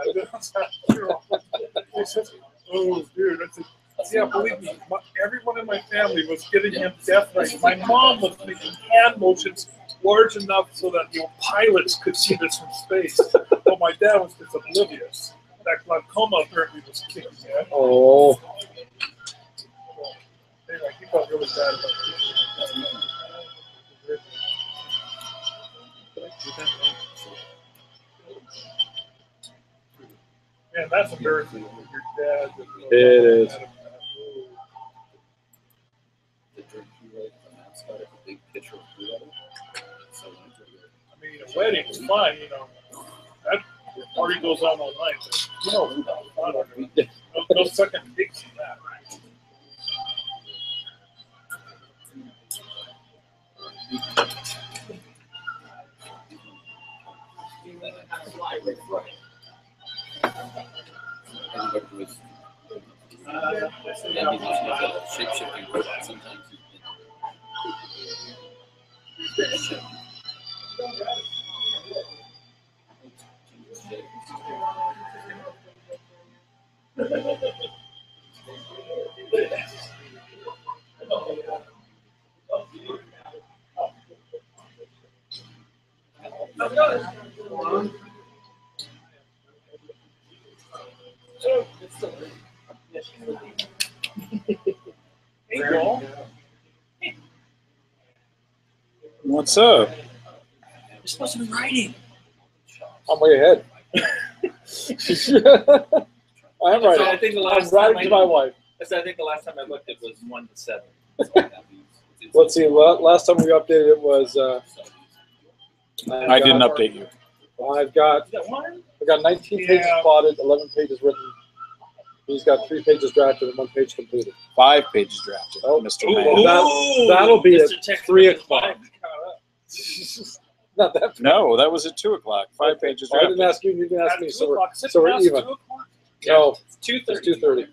G: He says, oh, dude. I said, yeah, believe me, everyone in my family was giving him death rays. My mom was making hand motions large enough so that pilots could see this from space. But my dad was just oblivious. That glaucoma apparently was kicking in.
A: Oh.
G: Anyway, he felt really bad about it. Man, that's embarrassing with your dad.
A: It is.
G: I mean, a wedding is fine, That party goes on all night. No second takes in that.
F: Everybody was. Yeah, he's just like a shape-shifting robot. Sometimes
G: Hey, Joel.
C: What's up?
F: you're supposed to be writing.
A: I'm way ahead. I am right.
F: I think the
A: I'm
F: last time
A: writing to my wife.
F: I think the last time I looked, it was 1 to 7.
A: Let's see. Last time we updated it was.
C: I didn't update you.
A: I've got 19 pages plotted, 11 pages written. He's got 3 pages drafted and 1 page completed.
C: 5 pages drafted.
A: Oh,
C: Mr.
A: well,
C: Man.
A: that'll be at
F: Mr. Tech
A: 3 o'clock. Not that.
C: No, that was at 2 o'clock. 5 pages
A: I didn't
C: drafted.
A: ask you. You didn't ask me. So we're
G: Sit
A: so we're
G: past
A: even.
G: 2 o'clock?
A: No,
F: It's 2:30.
A: it's 2:30.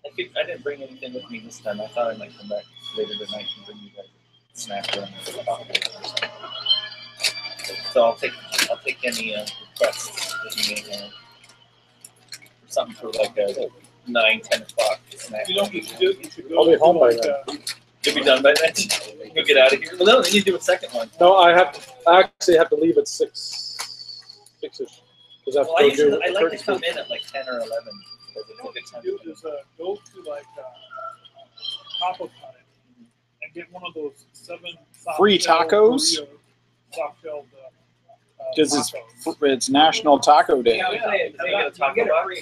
F: I didn't bring anything with me this time. I thought I might come back later tonight and bring you guys a snack or something. So I'll take any requests that you may have. Something for like a 9, 10 o'clock snack.
G: You know what you should do? You should go
A: I'll be home by
G: to,
A: then.
F: You'll be done by then. You'll get out of here. Well, no, then you do a second one.
A: No, I actually have to leave at 6-ish. Because
F: Well, I like to come in at like 10 or 11. Because it's a good time.
G: do is go to like Taco Time and get one of those 7
C: Free
G: soft-shell
C: tacos?
G: burritos, soft-shelled
C: Because
G: tacos.
C: it's National Taco Day.
F: You get a taco box.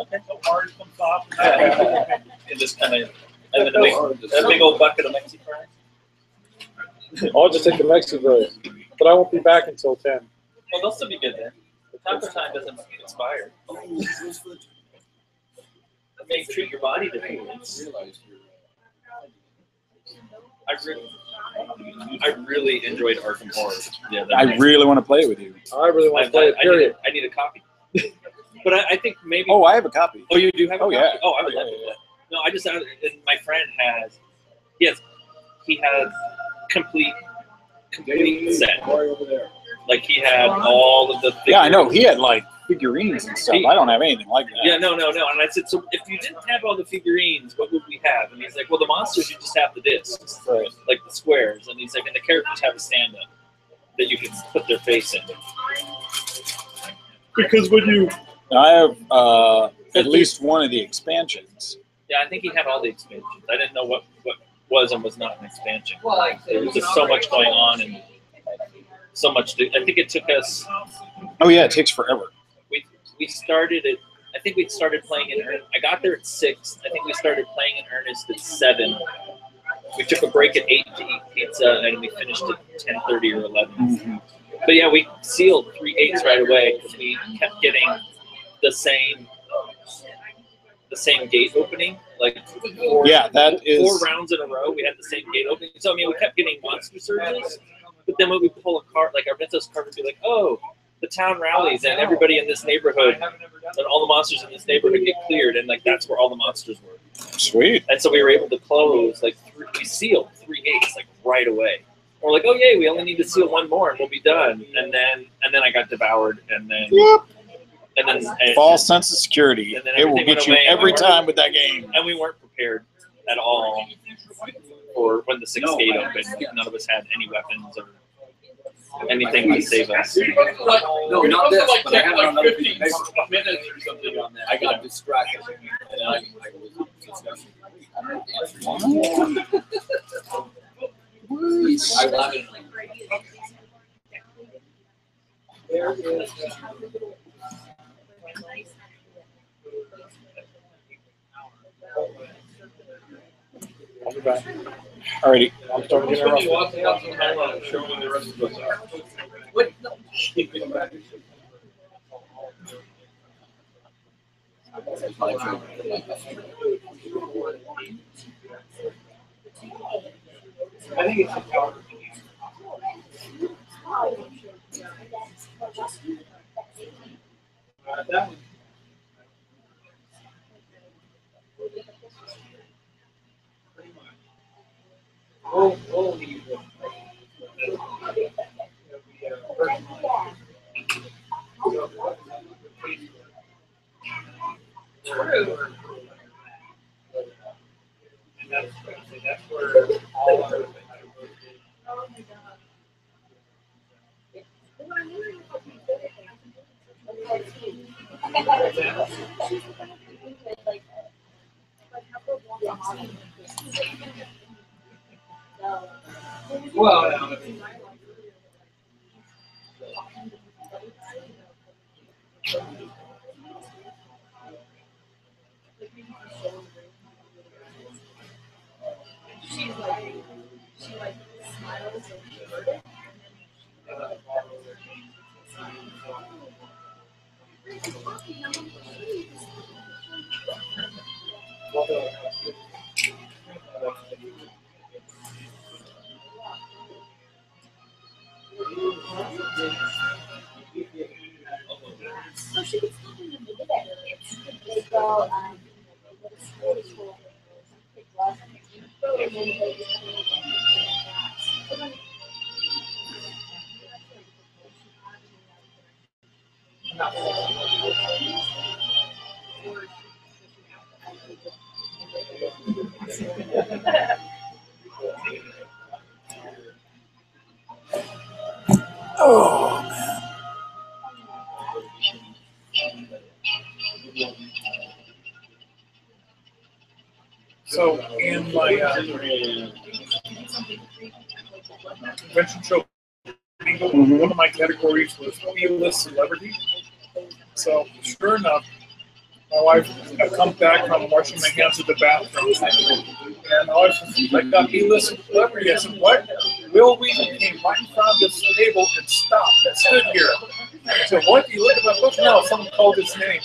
G: Okay. So hard, some soft.
F: And just kind of, and then a big old bucket of Mexican fries.
A: I'll just take the Mexican fries. But I won't be back until 10.
F: Well, they'll still be good then. The taco time doesn't expire. It may treat your body differently. I really enjoyed Arkham Horror. Yeah,
C: I really want to play with you.
A: I really want to play it, period.
F: I need a copy. But I think maybe.
C: Oh, I have a copy.
F: Oh, you do have a
C: Oh,
F: copy?
C: yeah.
F: Oh, I would love
C: Yeah,
F: to.
C: yeah.
F: No, I just and my friend has. Yes, he had complete set. Like he had all of the.
C: Yeah, I know. He had like figurines and stuff. I don't have anything like that.
F: Yeah, no. And I said, so if you didn't have all the figurines, what would we have? And he's like, well, the monsters, you just have the discs,
C: Right.
F: like the squares. And he's like, and the characters have a stand-up that you can put their face in.
G: Because when you
C: I have at least one of the expansions.
F: Yeah, I think he had all the expansions. I didn't know what was and was not an expansion. There was just so much going on and so much. I think it took us.
C: Oh yeah, it takes forever.
F: We started it. I think we started playing in earnest. I got there at 6. I think we started playing in earnest at 7. We took a break at 8 to eat pizza, and we finished at 10:30 or 11.
C: Mm-hmm.
F: But yeah, we sealed 3 8s right away because we kept getting the same gate opening. Like four rounds in a row, we had the same gate opening. So I mean, we kept getting monster surges. But then when we pull a card, like our Mythos card would be like, oh, the town rallies and everybody in this neighborhood and all the monsters in this neighborhood get cleared, and like that's where all the monsters were.
C: Sweet.
F: And so we were able to close we sealed 3 gates like right away. We're like, oh yay, we only need to seal 1 more and we'll be done. And then I got devoured, and then
C: false sense of security.
F: and then
C: It will
F: everything
C: get
F: went
C: you
F: away, and
C: every
F: we
C: time with that game.
F: And we weren't prepared at all for when the 6th gate opened. None of us had any weapons or anything to save us.
J: No, not this, but I had
G: like
J: another
G: 15 minutes or something on that.
J: I got distracted. And I was discussing. I love it.
D: There is.
A: I'll be back.
C: Alrighty.
A: I'm starting to get interrupted.
G: Showing the rest of us out.
J: What?
D: I think it's That one. Pretty much. We'll leave it. True. And that's where all our things
E: Oh my god. Well, I'm wondering if I can get it.
D: Well, no,
E: She like smiles and so she could stop in the middle of it. They go, go to school, take lessons, and then they
C: Oh, man.
G: So in my convention show, one of my categories was B-list celebrity. So sure enough, my wife had come back from washing my hands at the bathroom, and my wife said, "I got B-list celebrity." I said, "What?" Will Wheaton came right in front of this table and stopped and stood here. I said, "What? You look at my book?" No, someone called his name.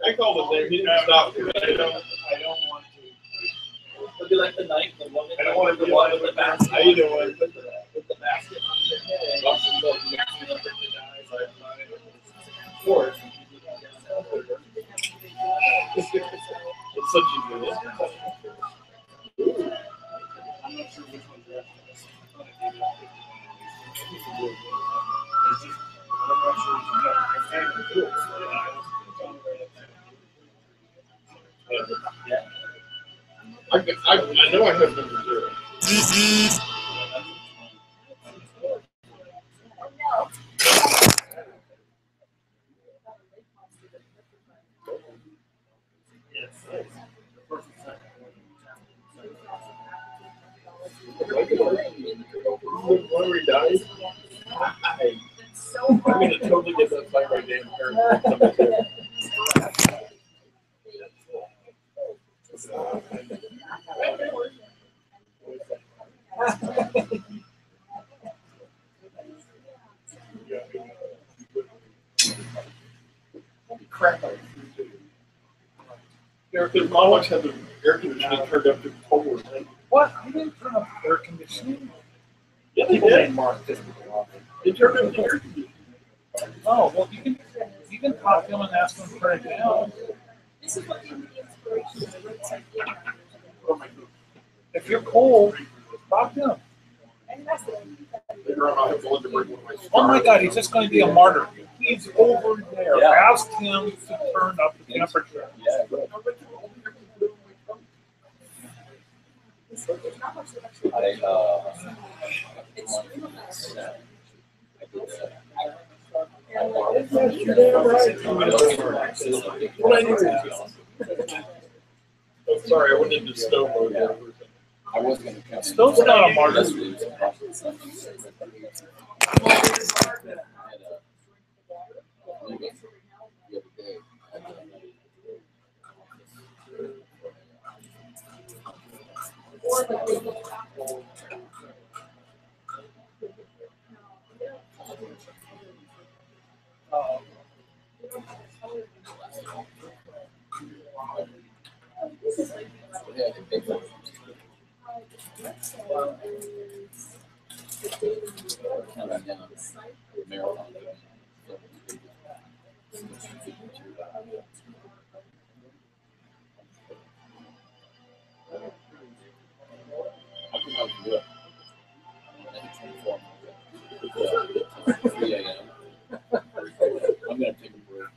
B: I called his name. He didn't stop because I don't want to.
F: It'll be like the night, the woman.
B: I don't want to be one with the basket. How you doing?
F: With the basket on their head. Of course.
B: It's such a good. I know I have number 0. When we die, I'm going to totally get that fight by damn parents. Crap. Their mom had the air conditioning turned up to total.
G: What? I didn't turn up air conditioning.
B: Yeah, they did. They turned up the air conditioning.
G: Oh, well, you can talk to them and ask them to turn it down.
E: This is what gave me the inspiration to write something.
B: Oh my God.
G: If you're cold, talk to them.
E: And that's it.
B: Later on, I'll have to look at one of my
G: Oh my God, he's just going to be a martyr. He's over there.
F: Yeah.
G: Ask him to turn up the temperature.
F: Yeah.
B: You're damn right. What I do. Oh, sorry, I went into Stowe mode there.
F: I was going to count.
G: Stowe's not a martyr.
J: Counting down marathon. I think I can do it. 3 a.m. I'm gonna take a break.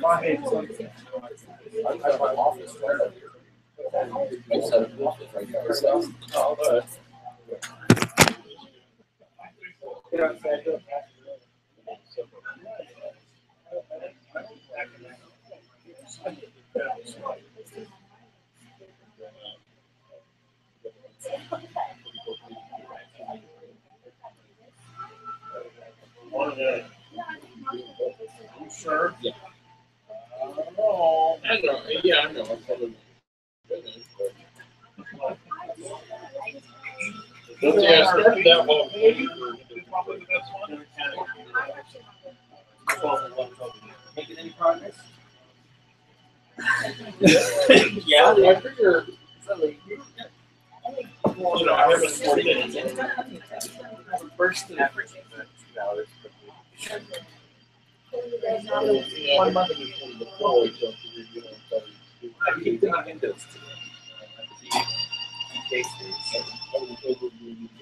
J: I have my office right up here. I set up an office right there. So,
B: Sure.
J: Yeah.
B: Oh,
J: I know. Yeah, I know. I'm probably.
B: yeah, I started that one. Probably the best one.
F: Making any progress?
J: Yeah, I figure.
B: You know, I haven't seen it.
F: First average.
J: Yeah, 1 month before the fall, so
F: I keep thinking windows today. Case days.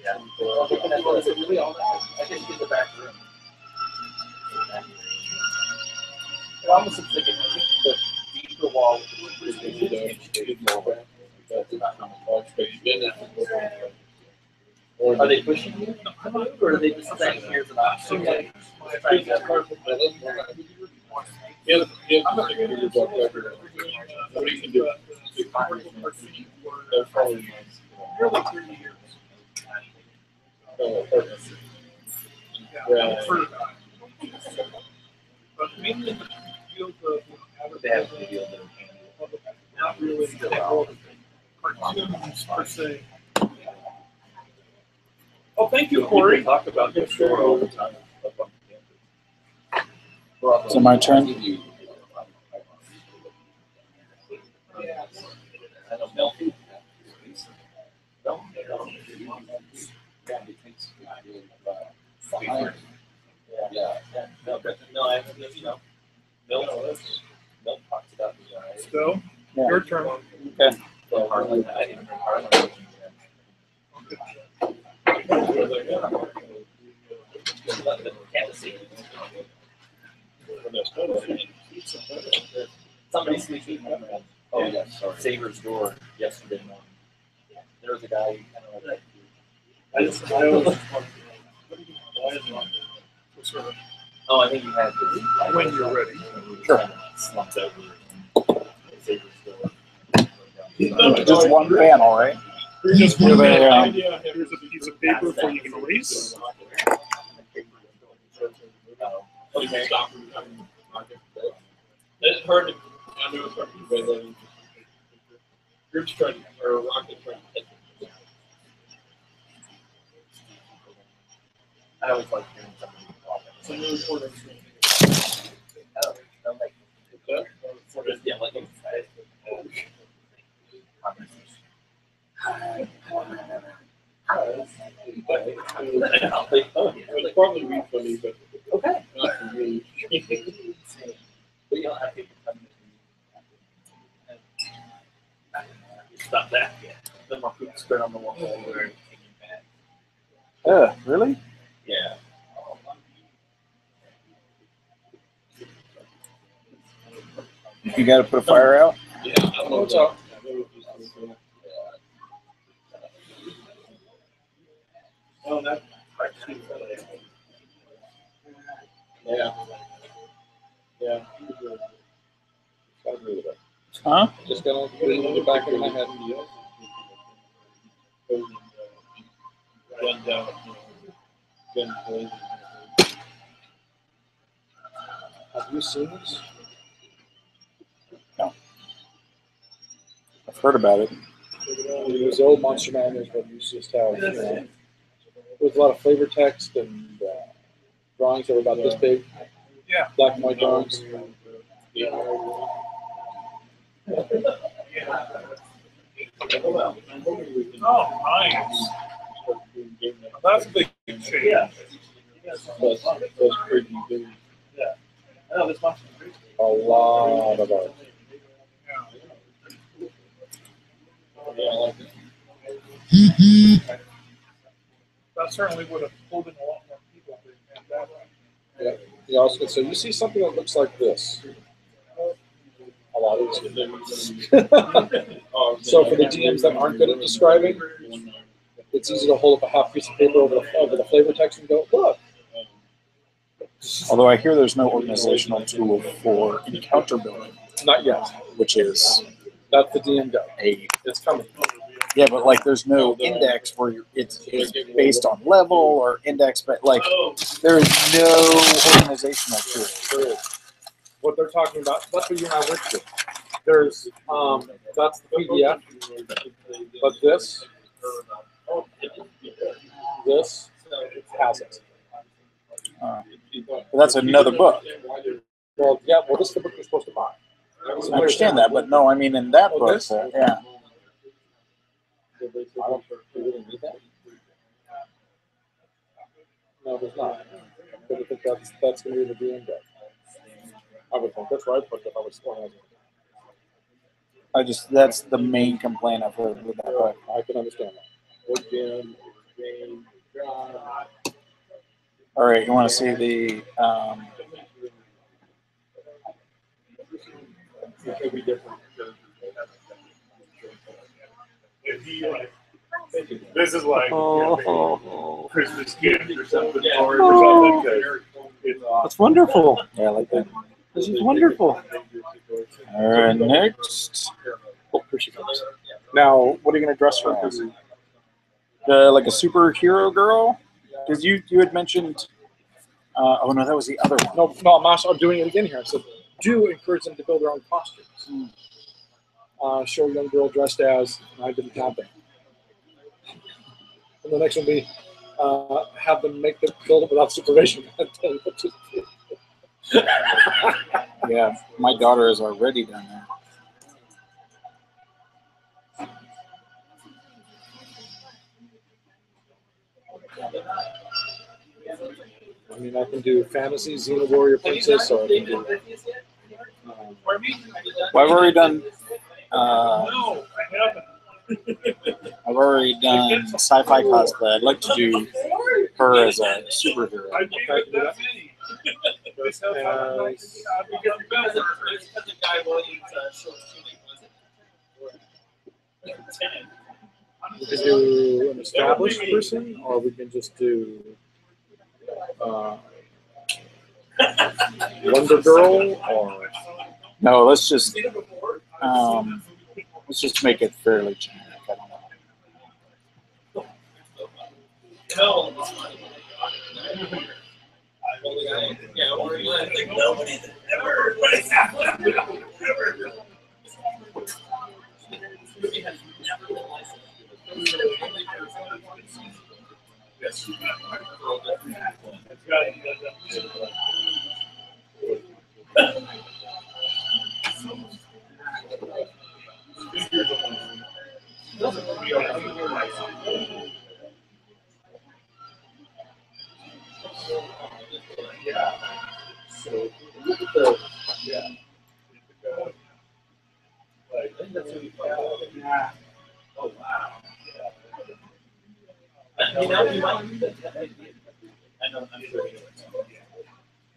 F: Yeah. Well, looking at those, it's really all that. I just get the back room. It almost looks like the deeper wall with the
J: that's about how much wall space you get.
F: Are they pushing you to move, or are they just saying here's an option?
J: What you can do. That's probably nice.
B: Nearly 30 years.
J: Yeah.
B: But mainly in the field of
F: They have to deal with it.
B: not really cartoons per se. Oh, thank you, Corey.
J: Talk about this store all the time.
C: So my turn?
F: I don't know.
J: Yeah.
F: No, I haven't, you know. Milk talks about the guys.
B: So,
C: Yeah.
B: your turn.
C: Okay.
F: So Harlan, I didn't hear Harlan. Somebody sleeping
J: Oh, yeah, sorry.
F: Saber's door yesterday morning. There was a guy who kind of like
B: I always
F: oh, I think he had this.
B: when you're ready.
C: Sure.
F: Slumped over. Saber's door.
C: Just one panel, right?
B: Just
C: With a,
B: idea. Here's a piece of paper for you to erase.
F: What do you think?
J: It's hard to, I know it's hard to convey that. Group's trying, or Rocket's trying to hit it.
F: I always like hearing somebody talk.
B: It's a new recording.
F: Oh, I'm like, yeah, like
J: It's probably be funny, but
F: okay.
J: not for me.
F: But you don't have people come in. Stop that. Yeah. Then my food spread on the wall over and taking back.
C: Really?
F: Yeah.
C: You got to put a fire out?
J: Yeah, I love that.
B: Oh, that.
J: Yeah. Yeah. I agree with that.
C: Huh?
J: Just gonna put it in the back of my head.
A: Have you seen this?
C: No. I've heard about it.
A: It was old Monster Manuals, but you just have, you know, with a lot of flavor text and drawings that were about this big.
B: Yeah.
A: Black and white drawings.
G: Oh, nice. That's a big change.
J: Yeah. That's pretty big.
D: I know this much.
A: A lot of art.
J: Yeah, I like it.
G: That certainly would have pulled in a lot more people if they had that right.
A: Yeah. You also, so you see something that looks like this. A lot easier. So for the DMs that aren't good at describing, it's easy to hold up a half piece of paper over the flavor text and go, look.
C: Although I hear there's no organizational tool for encounter building,
A: Not yet.
C: which is
A: That's the DM go. It's coming.
C: yeah, but like there's no index where it's based on level or index, but like there's no organizational tool.
A: There is. What they're talking about, that's what you and I went to. There's, that's the PDF, but this has it.
C: But that's another book.
A: Well, yeah, well, this is the book you're supposed to buy.
C: I understand that, but no, I mean in that book,
A: this?
C: yeah.
A: I don't really need that. No, there's not. But I think that's going to be the DM deck. I would think that's right, but if I was organizing.
C: That's the main complaint I've heard with that book.
A: I can understand that.
C: All right, you want to see the
J: It could be different.
H: This is like Christmas gift or something.
C: That's wonderful. Yeah, I like that. This is wonderful. All right, next.
A: Oh, here she comes. Now, what are you going to dress her as?
C: Like a superhero girl? Because you had mentioned. Oh no, that was the other one.
A: No, I'm doing it again here. So, do encourage them to build their own costumes. Show a young girl dressed as, and I didn't have them. And the next one will be have them build it without supervision.
C: Yeah, my daughter has already done that.
A: I mean, I can do fantasy, Xena Warrior Princess, or I can do.
C: Well, I've already done.
G: No, I haven't.
C: I've already done sci-fi cosplay. I'd like to do her as a superhero.
G: I gave it that many. Because the guy Williams short tunic was it?
A: We can do an established person, or we can just do Wonder Girl, or
C: No, let's just make it fairly generic. I don't know.
G: Nobody's ever.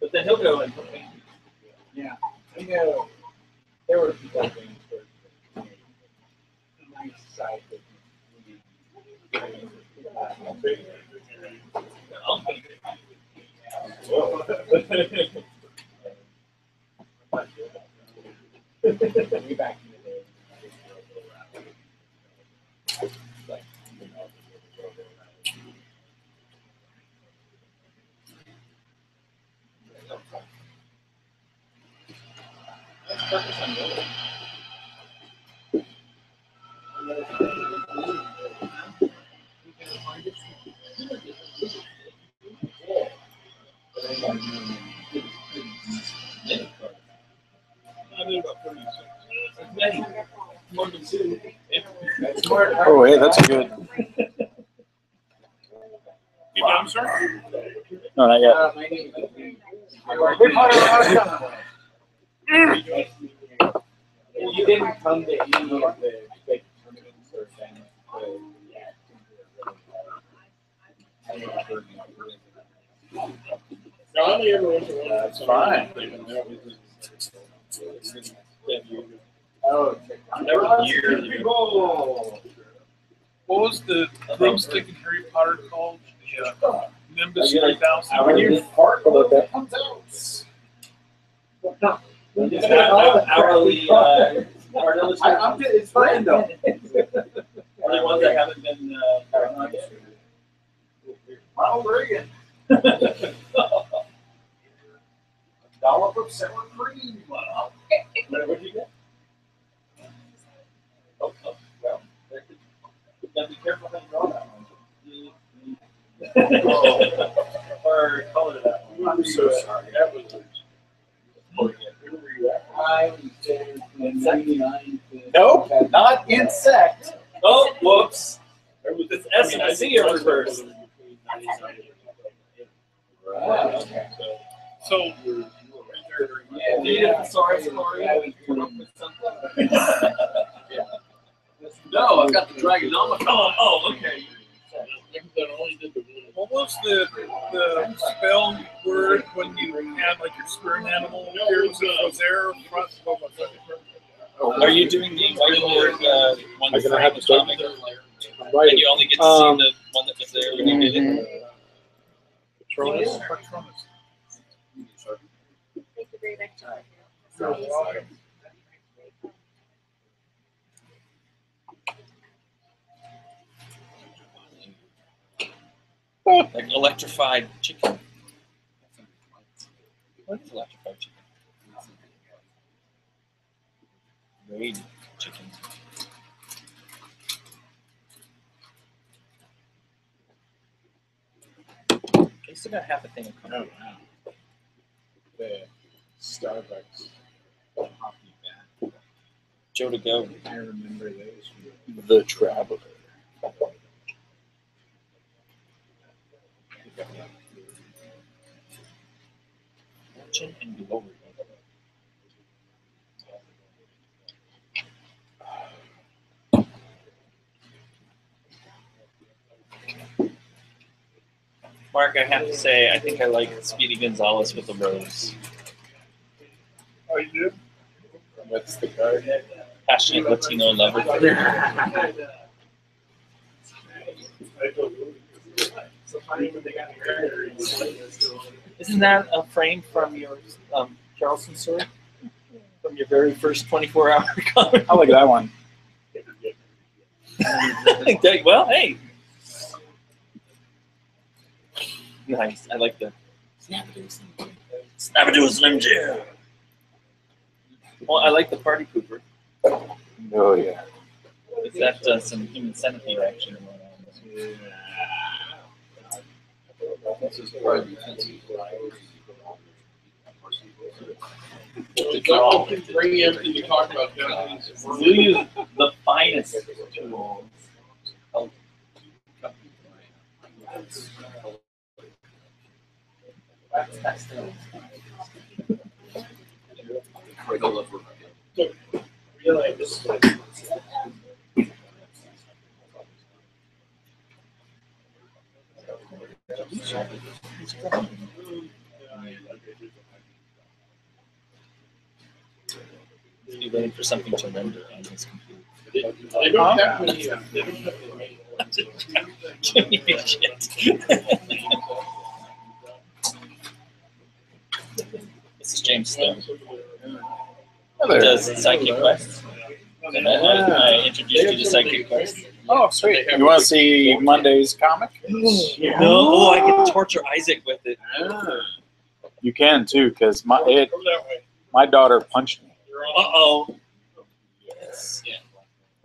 G: But then he'll go and
D: Yeah. I know there were people doing for nice side way back in the day.
G: I mean, about 36. Many. More than two.
C: Oh, hey, that's a good.
G: You done, sir?
C: No, not yet.
F: You didn't come to any of the big tournaments or things.
J: No, I only ever went to one.
C: That's fine.
F: Oh,
J: Never yearly.
G: What was the broomstick in Harry Potter called? The Nimbus 3000.
F: hourly, it's fine though. Only ones that haven't been,
B: Ronald Reagan. Dollop of sour cream.
F: What'd you get? Oh, well, you gotta be careful how you draw that one. Or color that one.
J: I'm so sorry. That was.
F: I was there from 99 to.
C: Nope, not insect.
F: Oh, whoops. It's S and a C in reverse.
G: So,
F: Sorry, No, I've got the Dragonomicon. Oh, okay.
G: what was the spell word when you had like your spirit animal here? Was there?
C: Oh,
F: Are you doing the whiteboard one
A: I'm gonna have to start
F: comic?
A: writing.
F: And you only get to see the one that was there when you did it?
G: Patronus.
E: Thank you very much.
F: Like electrified chicken. What is electrified chicken? Raid chicken. They still got half a thing of
J: Oh, wow. The Starbucks coffee bag.
F: Joe to go.
J: I remember those.
C: The Traveler.
F: Fortune and glory. Mark, I have to say, I think I like Speedy Gonzalez with the rose.
G: Oh, you do?
J: What's the card?
F: Passionate Latino lover. Isn't that a frame from your Charleston story? From your very first 24-hour comic?
C: I like that one.
F: Well, hey. Nice. I like the Snappadoo Slim Jim. Well, I like the Party Pooper.
C: Oh, yeah.
F: Is that some human centipede action going on?
J: This is part of the bring in and you talk about Japanese.
F: We use the finest tools. You're waiting for something to render on this computer.
J: They don't have many.
F: Give me shit. This is James Stowe. He does Psychic Quest. And I introduced you to Psychic Quest.
C: Oh, sweet. You want to see Monday's comic?
F: No, oh, I can torture Isaac with it.
C: You can, too, because my daughter punched me.
F: Uh-oh. Yes.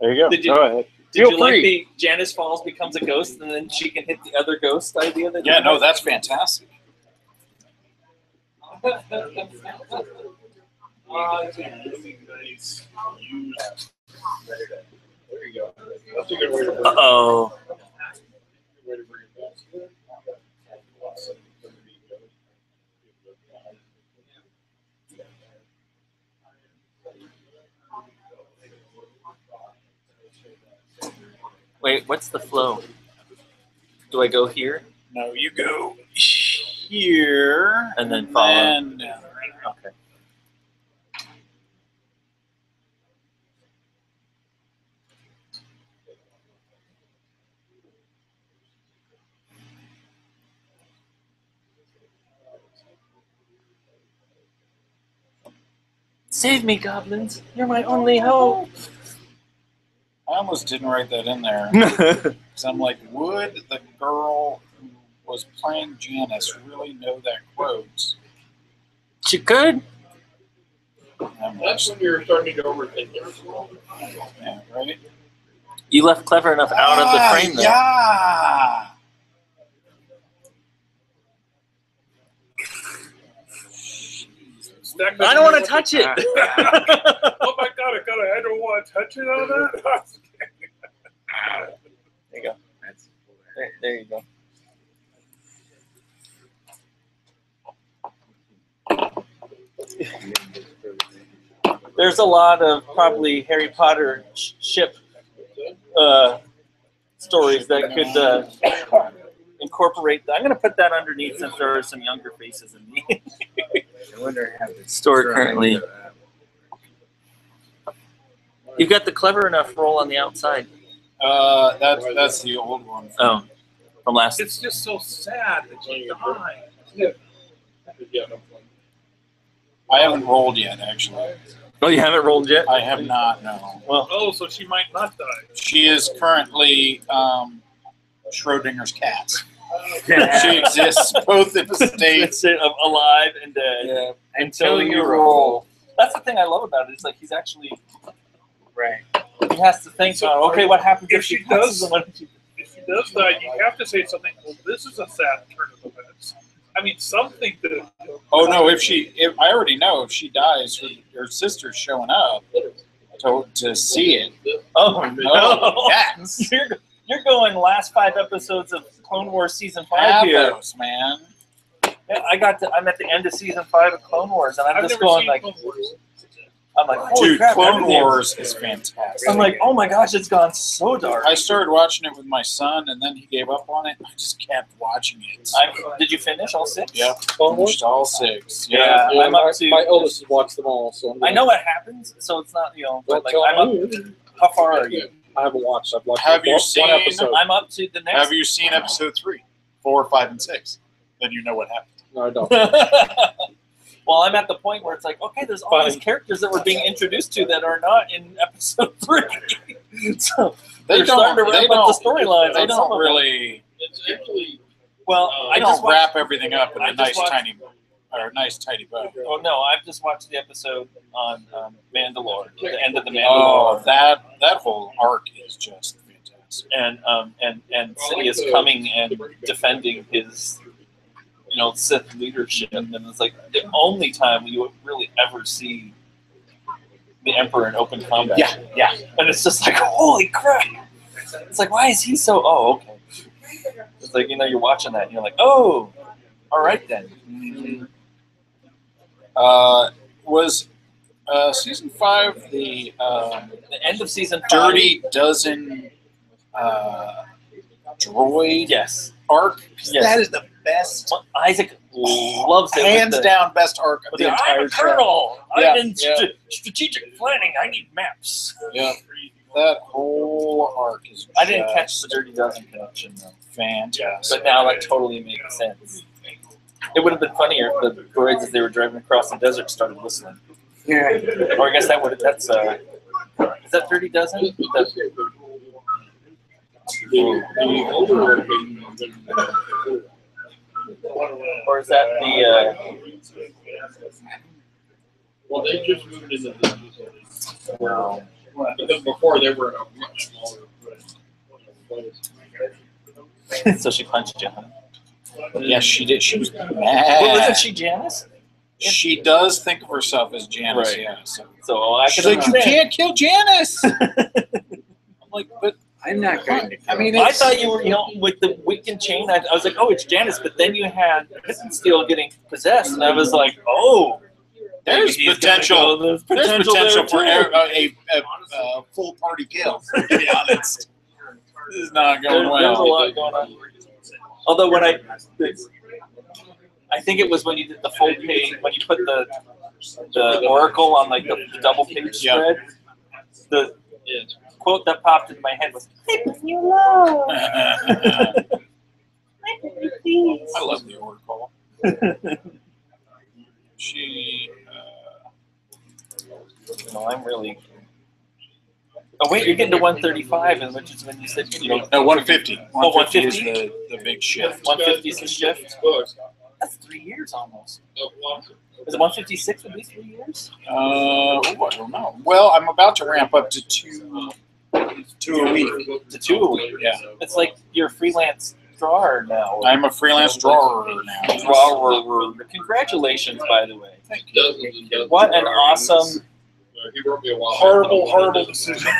C: There you go.
F: Did you-
C: Go ahead.
F: Did
C: Feel
F: you
C: free.
F: like the Janice Falls becomes a ghost and then she can hit the other ghost idea? That
C: Yeah, no, that's fantastic.
J: There you go. That's a good way to bring it.
F: Uh-oh.
J: Good way to bring it back.
F: Wait, what's the flow? Do I go here?
C: No, you go here.
F: And then follow.
C: And
F: Okay. Save me, goblins. You're my only hope.
C: I almost didn't write that in there. Because I'm like, would the girl who was playing Janice really know that quote?
F: She could.
J: That's when you're starting to overthink it.
C: Yeah, right?
F: You left clever enough out of the frame, though.
C: Yeah.
F: I don't want to touch it.
G: Oh my god, I don't want to touch it on that.
F: There you go. There you go. There's a lot of probably Harry Potter ship stories that could incorporate. I'm going to put that underneath since there are some younger faces in the
I: I wonder how the
F: store currently. You've got the clever enough roll on the outside.
C: That's the old one.
F: Oh, from last.
G: It's just so sad that she died.
C: I haven't rolled yet, actually.
F: Oh, you haven't rolled yet?
C: I have not, no.
F: Well,
G: Oh, so she might not die.
C: She is currently Schrodinger's cat. She exists both in the states.
F: it's alive and dead.
I: Yeah.
F: Until you roll. That's the thing I love about it. It's like he's actually
I: Right.
F: he has to think.
G: So,
F: Okay, what happens
G: if
F: if
G: she
F: she passes?
G: does- If she does die, you have to say something. Well, this is a sad turn of events. I mean, something to.
C: Oh no! If I already know if she dies, her sister's showing up to see it.
F: Oh no!
C: Oh, yes.
F: You're going last 5 episodes of Clone Wars season 5 here.
C: Pathos, man.
F: Yeah, I'm at the end of season 5 of Clone Wars, and I'm
G: I've
F: just
G: never
F: going
G: seen
F: like,
G: Clone Wars.
F: I'm like, holy
C: Dude,
F: crap,
C: Clone
F: everything-
C: Wars is fantastic.
F: I'm like, oh my gosh, it's gone so dark.
C: I started watching it with my son, and then he gave up on it. I just kept watching it.
F: Did you finish all 6?
C: Yep,
A: Clone Wars?
C: finished all 6.
F: Yeah.
A: Yeah,
F: I'm up to-
A: my oldest has watched them all, so
F: I know what happens, so it's not,
A: Don't
F: but like,
A: tell
F: I'm up.
A: me.
F: How far are you?
A: I haven't watched. I've watched
C: Have you
A: one
C: seen-
A: episode.
F: I'm up to the next.
C: Have you seen episode 3, 4, 5, and 6? Then you know what happened.
A: No, I don't.
F: Well, I'm at the point where it's like, okay, there's all these characters that we're being introduced to that are not in episode 3. So they're starting to wrap up the storylines.
C: They
F: on some of
C: don't
F: them.
C: really.
J: It's actually.
F: Well,
C: I
F: I
C: don't
F: just watched.
C: wrap everything up in
F: I
C: a
F: just
C: nice
F: watched-
C: tidy bow.
F: Oh no, I've just watched the episode on Mandalore, the end of the
C: Oh,
F: Mandalore,
C: that whole arc is just fantastic.
F: and Sidious coming and defending his, Sith leadership, and it's like the only time you would really ever see the Emperor in open combat.
C: Yeah.
F: And it's just like, holy crap! It's like, why is he so? Oh, okay. It's like you're watching that, and you're like, oh, all right then.
C: Was season 5 the
F: The end of season 5.
C: Dirty Dozen droid
F: Yes.
C: arc?
F: Yes.
C: That is the best,
F: Isaac loves it.
C: hands down best arc of the
F: I'm
C: entire
F: a colonel.
C: Yeah,
F: I'm in
C: yeah.
F: strategic planning. I need maps.
C: show. Yeah, that whole arc is.
F: I didn't
C: just
F: catch the Dirty Dozen connection though,
C: fantastic.
F: but now that totally makes sense. It would have been funnier if the droids, as they were driving across the desert, started whistling.
I: Yeah.
F: Or I guess that would have. That's is that Dirty Dozen? Or is that the?
J: Well, they just moved into this facility. Because before they were in a much smaller place.
F: So she punched you, huh?
C: Yes, she did. She was
F: What,
C: mad.
F: wasn't she Janice?
C: She does think of herself as Janice.
F: Right.
C: Yeah. So.
F: So I
C: She's
F: can
C: like, you
F: understand.
C: can't kill Janice. I'm like,
I: I'm not going to.
C: I mean,
F: I thought you were, with the weekend chain. I was like, oh, it's Janice. But then you had Steel getting possessed, and I was like, oh,
C: there's
F: maybe he's
C: potential.
F: gonna go-
C: There's potential for
F: there, too.
C: a full party kill. To be honest, this is not going
F: There's a
C: well.
F: lot going on. Although when I think it was when you did the full page, when you put the oracle on like the double page spread, the quote that popped in my head was, "I bring you love." I bring you peace.
C: I love the oracle. She.
F: No, I'm really. Oh wait, you're getting to 135, and which is when you said you know.
C: No, 150.
F: Oh,
C: 150 is
F: 150?
C: the big shift.
F: 150 is the shift. That's 3 years almost. Is it 156 would be 3 years?
C: I don't know. Well, I'm about to ramp up to two a week.
F: To 2 a week.
C: Yeah.
F: It's like you're a freelance drawer now.
C: I'm a freelance drawer now.
F: Drawer. Congratulations, by the way. What an awesome.
G: Horrible decision.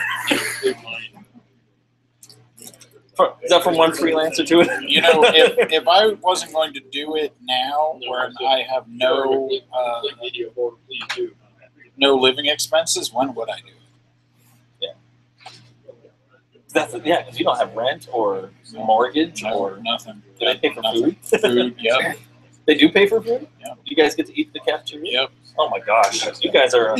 F: Is that from one freelancer to it?
C: You know, if I wasn't going to do it now, where I have no living expenses, when would I do it?
F: Yeah, because you don't have rent or mortgage or
C: nothing.
F: Do they pay for
C: Nothing.
F: food?
C: Food, yep.
F: They do pay for food?
C: Yep.
F: You guys get to eat in the cafeteria?
C: Yep.
F: Oh my gosh, you guys are.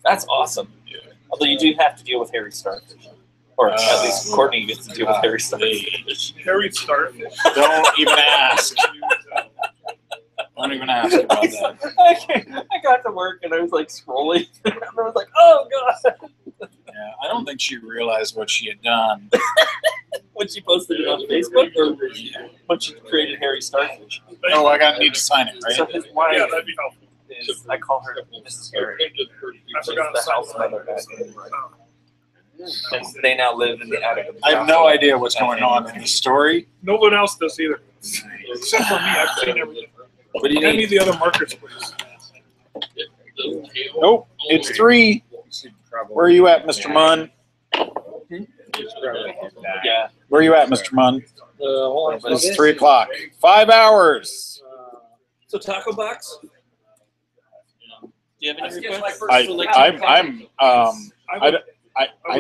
F: That's awesome.
C: Yeah.
F: Although you do have to deal with hairy starfish. Or at least Courtney gets to deal with hairy starfish.
G: Hairy starfish.
C: Don't even ask. Don't even ask about that.
F: I got to work and I was like scrolling. And I was like, oh god.
C: Yeah, I don't think she realized what she had done.
F: When she posted it on Facebook or when she created hairy starfish.
C: Oh, I need to sign it, right?
F: So his wife
G: Yeah, that'd be helpful.
F: is, I call her Mrs. Harry.
G: I forgot
F: the house mother back in. And they now live in the attic of the
C: I have no idea what's going on in the story.
G: No one else does either. Except for me, I've seen everything.
F: What do you
G: Hand me
F: need?
G: the other markers, please.
C: Nope, it's 3. Where are you at, Mr. Munn?
F: Yeah.
C: Where are you at, Mr. Munn?
A: Hold on.
C: It's 3 o'clock. 5 hours.
F: So taco box? Do you have any requests?
C: I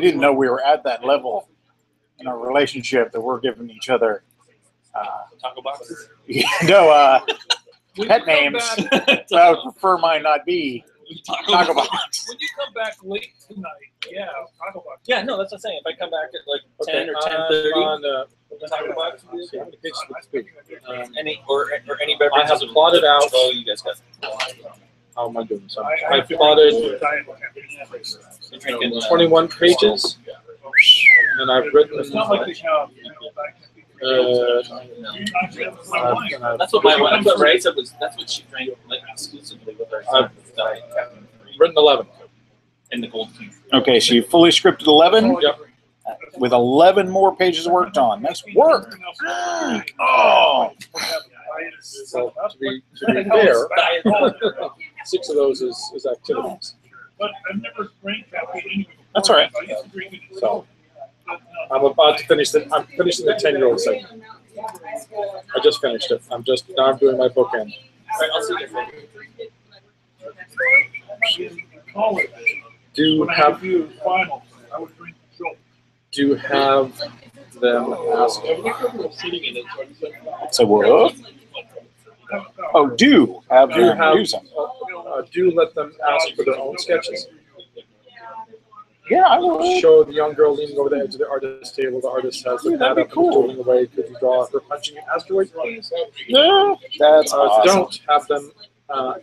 C: didn't know we were at that level in our relationship that we're giving each other
F: Taco boxes?
C: pet names. I would prefer mine not be taco box.
G: When you come back late tonight, yeah, taco box.
F: Yeah, no, that's what I'm saying. If I come back at like 10 or 10:30, taco box. Any any beverages?
A: I have plotted out.
F: Oh, you guys got.
A: How am I doing? So I plotted 21 pages, and I've written.
G: It's not like they have,
F: That's what my wife said, right? So that's what she drank like exclusively with her.
A: I've
F: Diet
A: written 11.
F: and the gold key.
C: Okay, so you fully scripted 11
A: Yep.
C: with 11 more pages worked on. Nice work. Oh,
A: So to be fair, 6 of those is activities.
G: But I've never drank caffeine anyway.
C: That's all right.
G: I used to drink it.
A: So I'm about to finish the. I'm finishing the 10-year-old segment. I just finished it. I'm doing my bookend.
F: I'll see you.
A: Do you
G: When I had
A: have
G: to do finals, I would drink Jolt.
A: do you have them ask?
C: so what? Oh, do have
A: Do you
C: them
A: have?
C: do something.
A: Do let them ask for their own sketches.
C: Yeah, I will.
A: Show the young girl leaning over the edge of the artist table. The artist has the
C: Yeah,
A: pad
C: that'd be
A: up and
C: cool.
A: holding away. Could you draw her punching an asteroid, please?
C: No, that's awesome.
A: Don't have them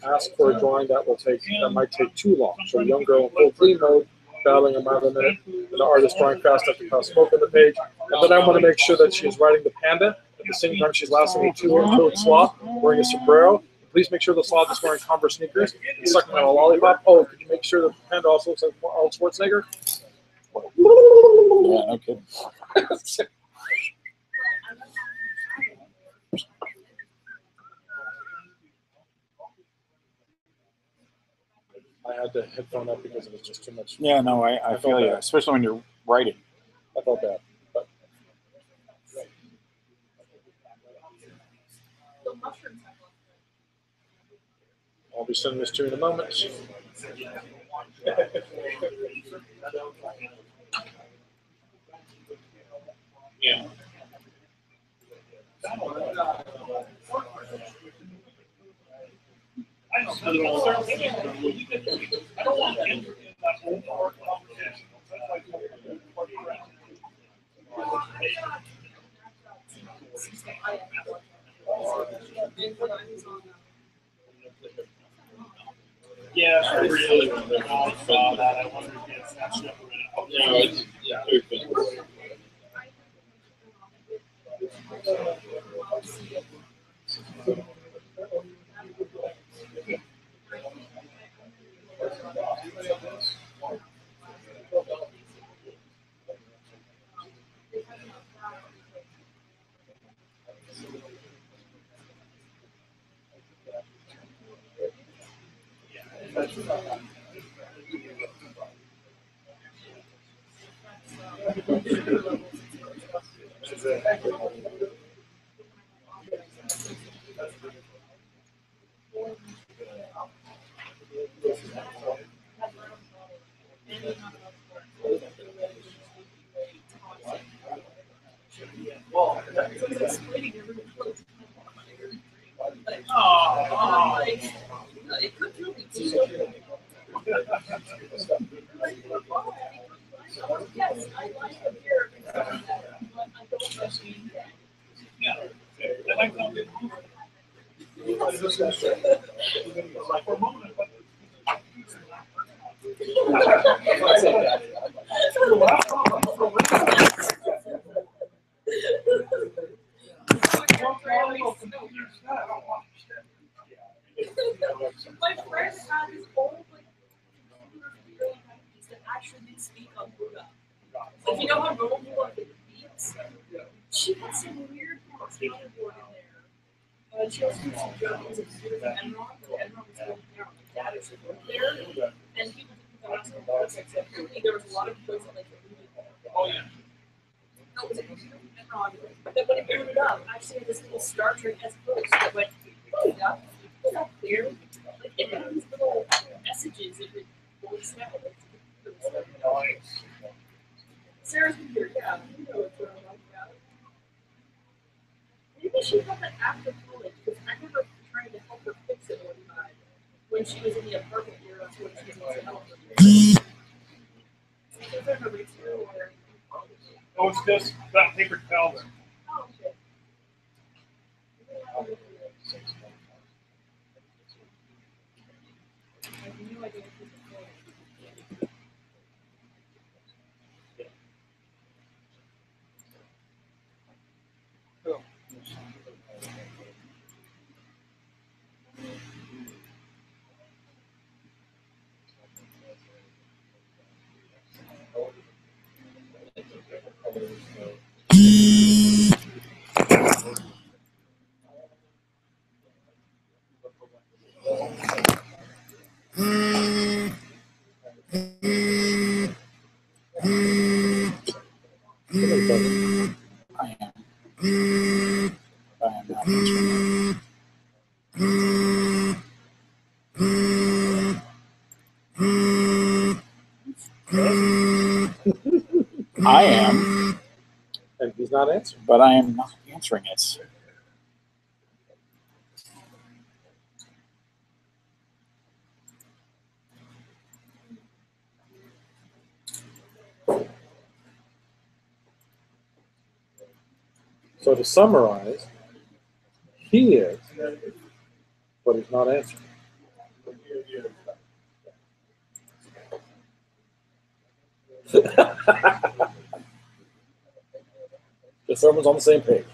A: ask for a drawing that might take too long. So the young girl in full glee mode, battling a mile a minute, and the artist drawing fast enough to cause smoke on the page. And then I want to make sure that she is riding the panda at the same time she's lassoing a two-toed sloth, wearing a sombrero. Please make sure the sloth is wearing Converse sneakers and sucking on a lollipop. Oh, could you make sure the panda also looks like Arnold Schwarzenegger?
C: Yeah, no kidding.
A: I had the headphone up because it was just too much.
C: Yeah, no, I feel you, especially when you're writing.
A: I felt bad. But
E: The mushrooms have one.
A: I'll be sending this to you in a moment.
G: Yeah. I don't know. Start thinking, I don't want to enter in that whole hard conversation. That's like yeah, I really saw that. I wonder if it's snatched up already.
J: No, it's very good.
E: It could really be. Yes, I like the beer, but I don't actually.
G: Yeah. I like how they move. Like for a moment, I thought
E: My friend had this old like computer piece that actually did speak on Buddha. Like you know how normal people have the beats? She had some weird motherboard in there. She also did some jokes of Enron, but Enron was going there on the data should work there. And people didn't know that's the politics. There was a lot of jokes that like
G: oh yeah.
E: no, it was a computer from Enron that when it booted up, actually had this little Star Trek as post that went, oh yeah, it's not clear. Like it had these little messages it would voice out.
G: Nice.
E: Sarah's computer, yeah, you know what I'm talking about. Maybe she had that after college because I remember trying to help her fix it one time when she was in the apartment year. That's when she was in help. I remember too, or
G: Oh, it's just that paper towel there.
E: oh, okay. I have no idea what this is.
C: I am. I am not answering it. I am,
A: and he's not answering.
C: but I am not answering it.
A: So to summarize, he is, but he's not answering. Just everyone's on the same page.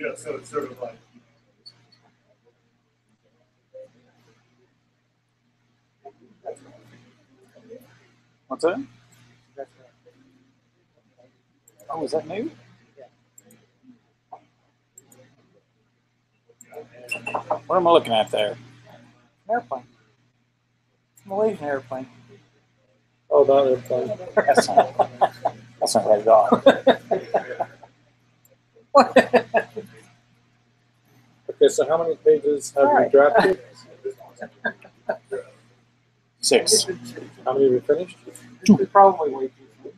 H: Yeah, so it's sort of like.
C: What's that? Oh, is that new? What am I looking at there?
I: Airplane. Malaysian airplane.
A: Oh, that airplane.
C: That's not right at all.
A: Okay, so how many pages have you drafted?
C: 6.
A: How many have you finished?
I: Probably way too soon.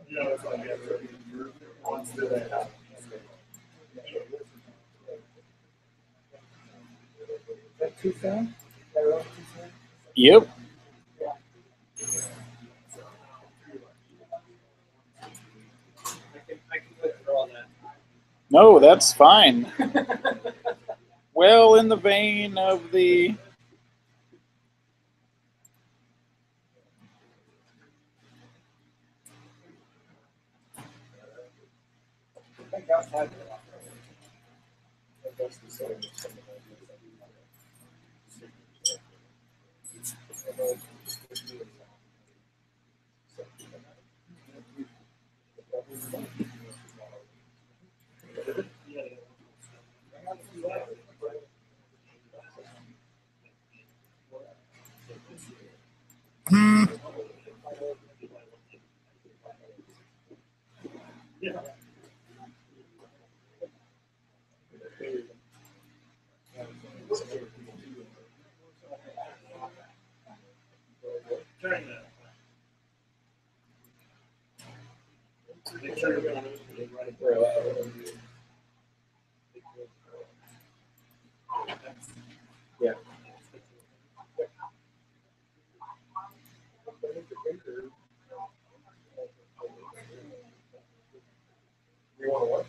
H: Yeah, it's like once did I have.
I: Is that too soon? Is that really too soon?
C: Yep.
F: I can withdraw that.
C: No, that's fine. Well, in the vein of the.
I: I think outside.
H: Turn that. Make sure you're going to
A: Yeah. You want to what?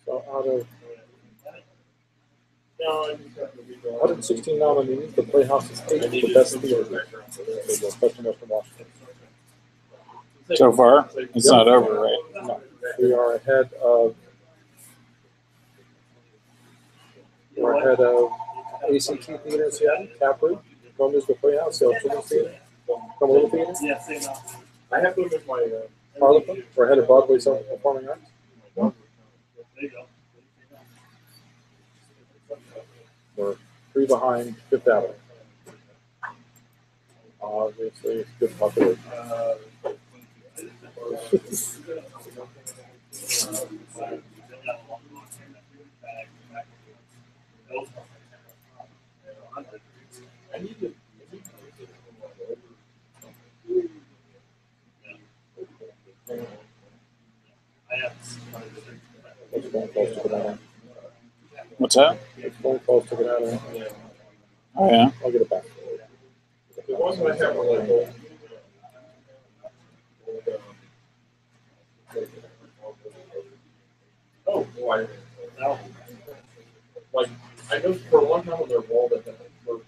A: So out of 16 nominees, the Playhouse is 8th for the best theater in Western Washington.
C: So far, it's not over, right?
A: No, we are ahead of ACT Theater in Seattle, Taproot, Columbus, the Playhouse, Children's Theater, Little Theater.
H: Yeah, same now.
A: I have them in my Harlequin. We're ahead of Broadway Performing Arts.
H: There you go.
A: We're 3 behind Fifth Avenue. Obviously, it's good population. It's going close to get out of.
C: What's that?
A: It's going close to get out of.
C: Oh, yeah.
A: I'll get it back. The ones that I have are like oh boy. Now, like I know for a long time on their wall that were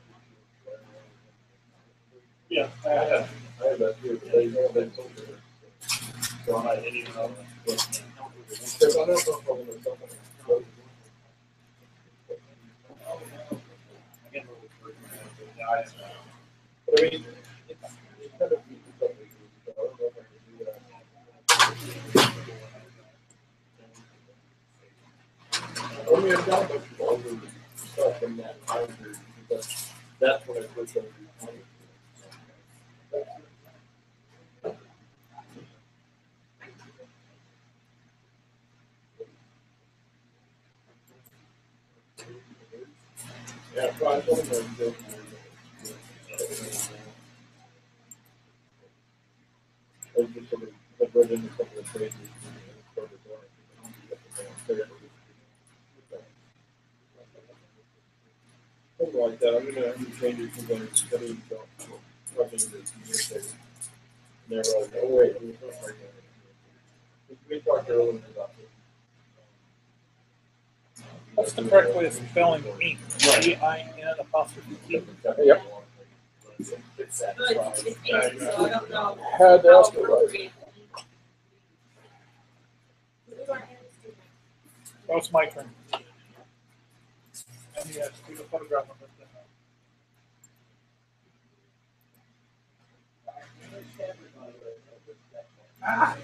J: mean, I've got a bunch of older stuff in that time period, but that's when I first started playing. Yeah, probably one of those. I just sort of have read in a couple of pages and started going. Something like that. I'm gonna change it because I'm studying something that's communicated. And they're like, oh wait, it's not right now. We talked earlier about this.
G: What's the correct way of spelling ink? E-I-N apostrophe T.
A: Yep.
E: It's ink, so I don't know.
A: Had to ask it right.
G: Oh, it's my turn. And yes, do the photograph of it. Ah.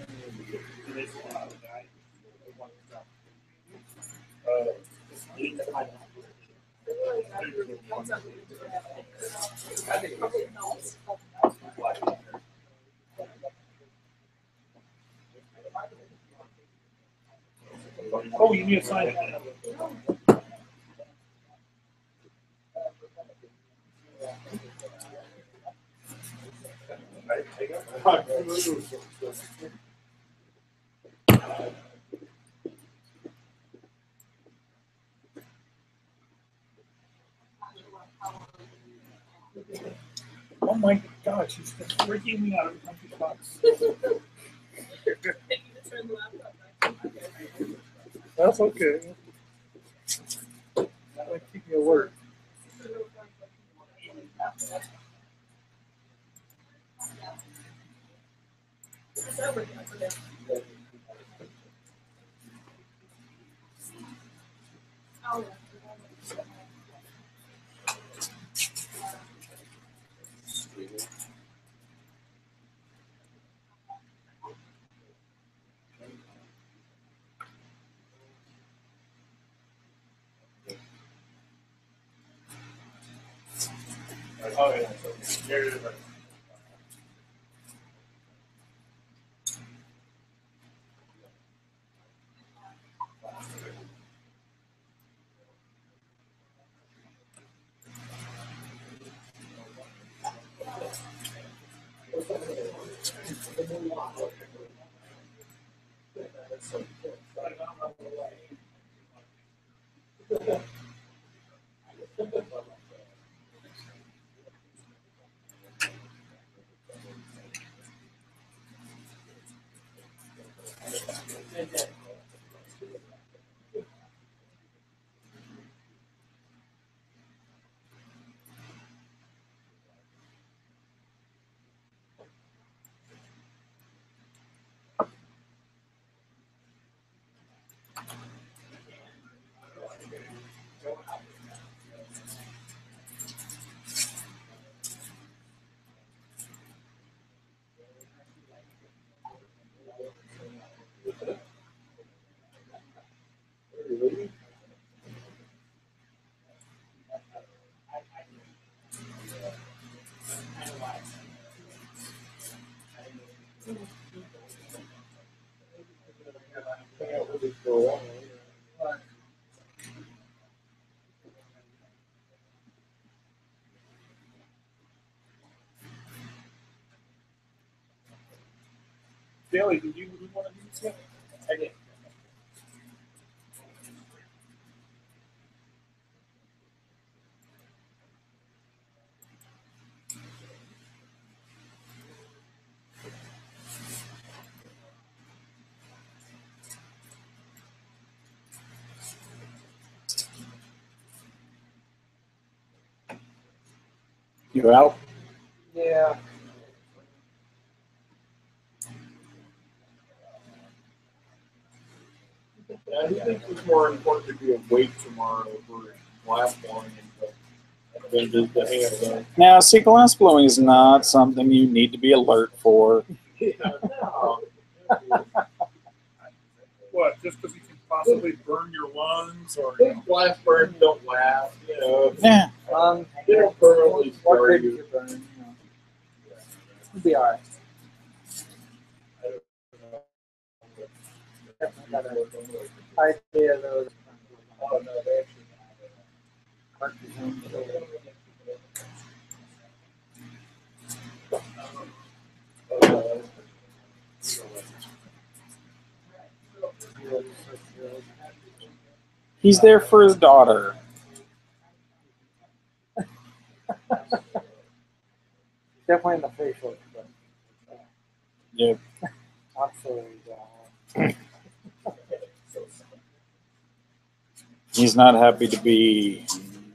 G: Oh, you need to sign it. Oh my gosh, he's been freaking me out every time he talks. That's okay. That might keep me alert. Oh, yeah. There it is. Bailey, did you want to do this yet? I did.
A: You out?
I: Yeah.
J: Yeah, he thinks it's more important to be awake tomorrow for glass blowing than just to hang out alone.
C: Now, see, glass blowing is not something you need to be alert for.
J: Yeah, no.
G: What? Just because he can possibly burn your lungs or.
B: Big blast burns don't last, you know.
C: Yeah.
B: They don't permanently
D: What
B: scar
D: could
B: you.
D: you burn? You know. It'll be alright. Got an idea of those. Oh no, they actually have
C: He's there for his daughter.
D: definitely in the facial expression.
C: Yep.
D: Absolutely.
C: He's not happy to be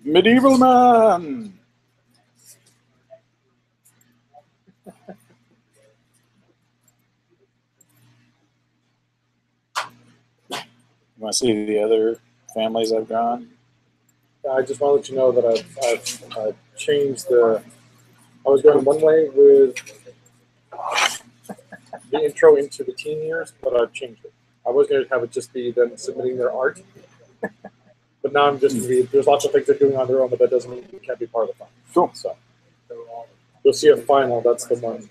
C: medieval man. You want to see the other families I've gone?
A: I just want to let you know that I've changed the. I was going one way with the intro into the teen years, but I've changed it. I was going to have it just be them submitting their art, but now I'm just going to be. There's lots of things they're doing on their own, but that doesn't mean you can't be part of the fun.
C: Cool.
A: So you'll see a final. That's the one.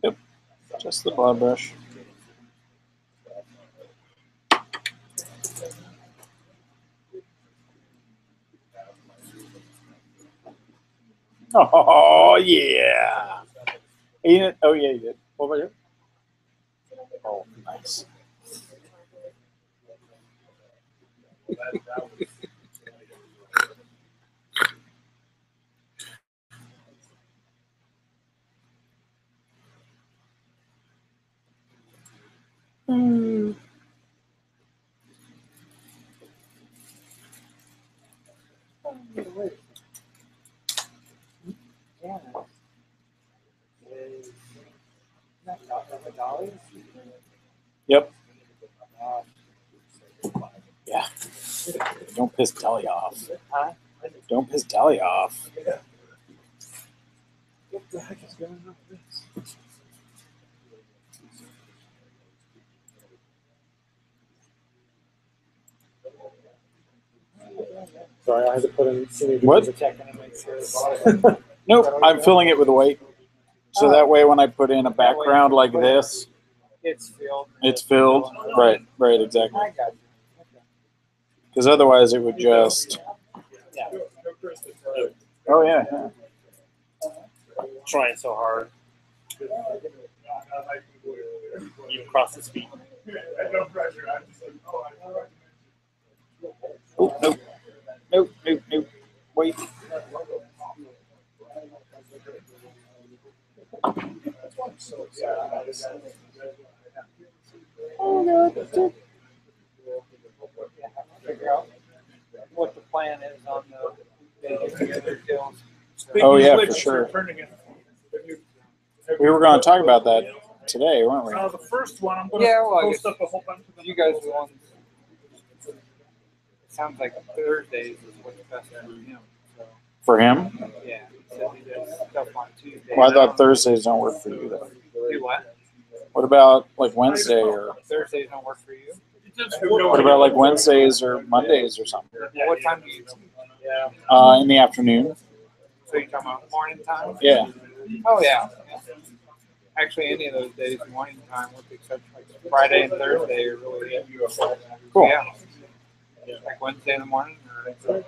C: Yep. Just the blood brush. Oh yeah. Ain't it? Oh yeah, you did. What about you? Oh, nice. Yep. Yeah. Don't piss Dolly off.
D: Huh?
C: Don't piss Dolly off.
D: What the heck is going on with this?
A: Sorry, I had to put in.
C: What?
D: Checking to make sure.
C: Nope. I'm filling it with white. So that way when I put in a background like this,
D: It's filled.
C: it's filled. Right, exactly.
D: I got you.
C: Because otherwise it would just...
D: Yeah.
C: Oh, yeah.
H: Trying so hard. You cross his feet.
C: Oh, nope. Nope. Wait.
D: Figure out what the plan is on the other deals.
C: Oh, yeah, for sure. We were going to talk about that today, weren't we?
G: The first one, I'm going to
D: Yeah, well, I
G: post
D: guess
G: up a whole bunch of them.
D: you guys are on. It sounds like Thursdays is what's best for him. So,
C: For him?
D: yeah. So he does stuff on Tuesday.
C: Well, I thought Thursdays don't work for you, though.
D: Do what?
C: What about, like, Wednesday or...
D: Thursdays don't work for you?
C: What about, like, Wednesdays or Mondays or something?
D: What time do you?
C: In the afternoon?
D: So you're talking about morning time?
C: Yeah.
D: Oh, yeah. Actually, any of those days, morning time, with the exception like Friday and Thursday, are really
C: Cool.
D: Yeah. Like Wednesday in the morning. Or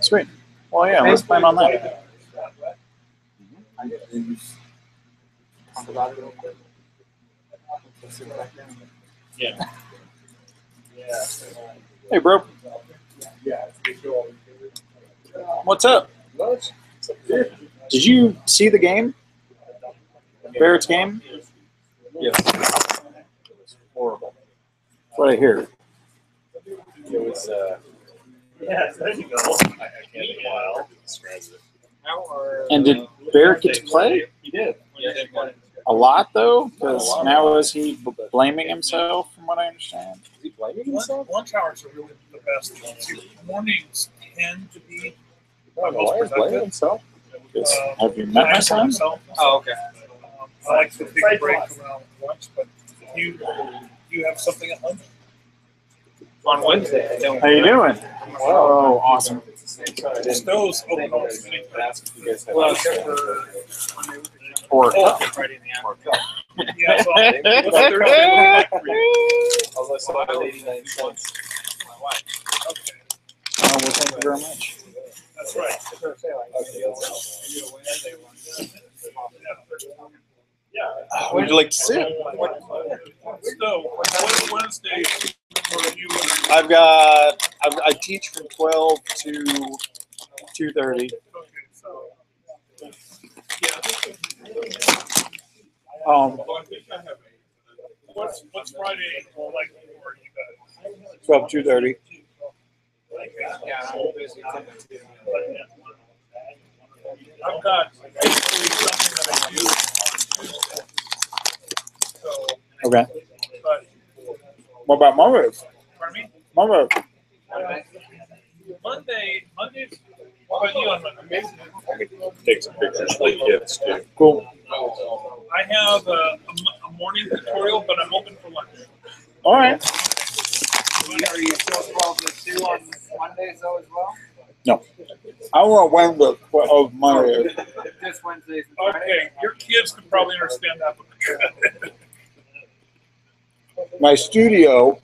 C: Sweet. Well, yeah, let's plan on that.
D: I guess we just talk about it real quick. Let's sit back down.
H: Yeah.
C: Hey, bro. What's up? Did you see the game? Barrett's game?
J: Yes. It was horrible.
C: That's what I hear.
J: It was.
H: Yes, there you go.
J: I can't even describe it.
C: And did Barrett get to play?
J: He did. Yeah, he did.
C: A lot, though? Because now is he blaming himself, from what I understand?
J: Is he blaming himself?
G: Lunch hours are really the best. Mornings tend to be
J: Why is he blaming himself?
C: Have you met my son?
F: Oh, okay.
G: I like to take a break around lunch, but you have something at lunch?
F: On Wednesday, I don't.
C: How you doing? Oh, awesome.
G: Stowe's open almost any time.
F: Well, except for
C: Or
F: Friday in the afternoon.
G: Yeah, so what's Thursday looking like for you?
J: Unless I have 89 cents.
F: My wife.
G: Okay,
C: well, thank you very much.
G: that's right.
C: Would you like to sit?
G: So, what's Wednesday for you?
C: I teach from 12 to 2:30.
G: Okay, so, what's Friday like for you guys?
C: 12 to 2:30.
F: Yeah, I'm busy.
G: I've got basically something that I do on Tuesday. So,
C: Okay.
G: but,
C: What about Mondays?
G: pardon me?
C: Mondays.
G: Mondays, what about you on Monday?
J: Take some pictures for the kids too.
C: Cool.
G: I have a morning tutorial, but I'm open for lunch.
C: All right.
F: Are you still 12 to 2 on Mondays though as well?
C: No. I want Wednesday of Monday.
F: Just Wednesdays and Fridays?
G: Okay, your kids could probably understand that. But
C: My studio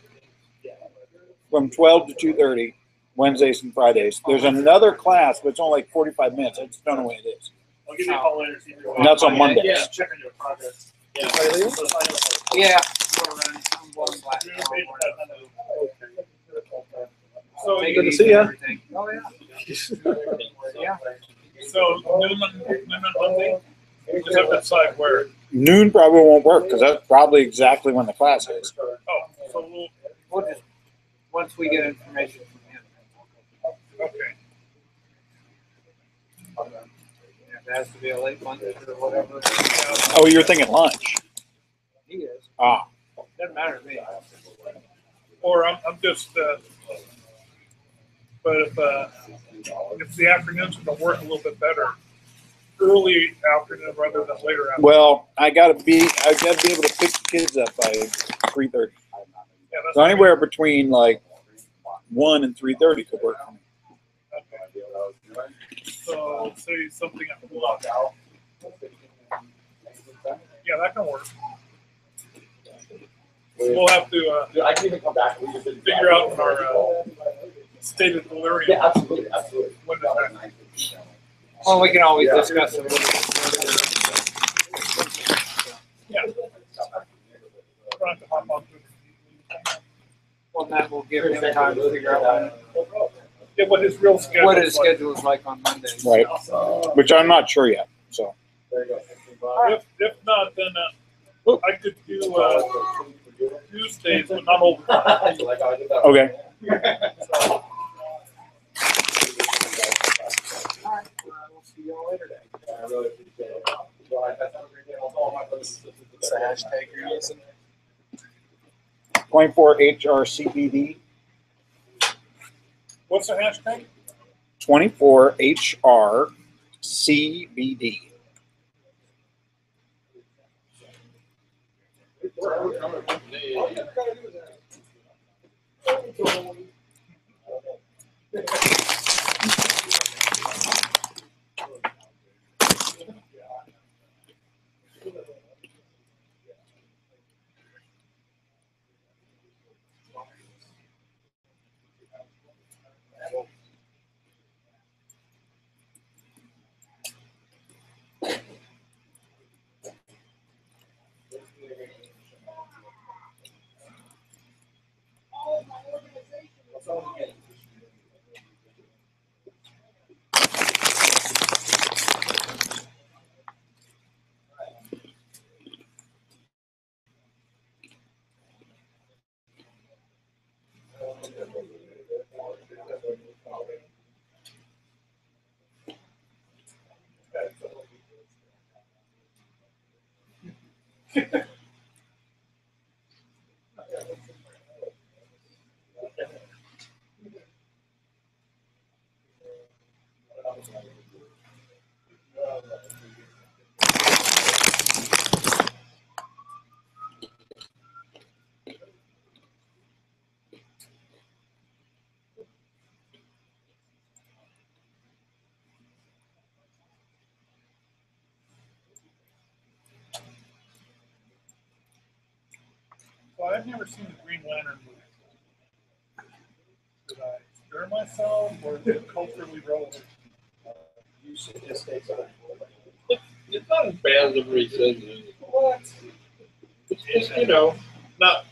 C: from 12 to 2:30, Wednesdays and Fridays. There's another class, but it's only like 45 minutes. I just don't know what it is.
G: I'll give you a call later. See if you're
C: And that's on Mondays.
F: Yeah.
G: Check on your progress.
F: Yeah. I'm going black tomorrow morning.
G: So,
F: Take
C: Good
F: it
C: to see
F: easy
C: ya.
F: and everything. Oh, yeah. Yeah.
G: so noon on Monday. You just have to decide where.
C: Noon probably won't work because that's probably exactly when the class is.
G: Oh, so
F: We'll just, once we get information from him.
G: okay.
F: If it has to be a late lunch or whatever.
C: Oh, you're thinking lunch.
F: He is.
C: Ah.
F: Doesn't matter to me.
G: Or I'm just. But if the afternoons are going to work a little bit better, early afternoon rather than later afternoon.
C: Well, I gotta be able to pick the kids up by 3:30.
G: Yeah, that's
C: So anywhere between like 1 and 3:30 could work for me.
G: okay. So say something at 1. Yeah, that can work. We'll have to
J: I can even come back. We just didn't
G: figure out in our state of delirium.
J: Yeah, absolutely, absolutely.
G: When does that?
F: Well, we can always discuss it.
G: Yeah. We'll have to hop on to it.
F: Well, that will give him time to figure out
G: Yeah, what his real schedule
F: what his
G: is like.
F: schedule is like on Mondays.
C: Right. Which I'm not sure yet. So
G: If not, then I could do Tuesdays, but not over.
C: okay.
F: All right. We'll see you all later.
J: I really appreciate it. Well, I have a great day. I'll call my brothers. It's a hashtag you're using.
C: 24 HRCBD.
G: What's the hashtag?
C: 24 HRCBD.
G: Well, I've never seen the Green Lantern movie. Did I scare myself, or is it culturally relevant?
I: You should just stay silent.
B: It's not as bad as everybody says it is.
G: What?
B: It's just, you know, not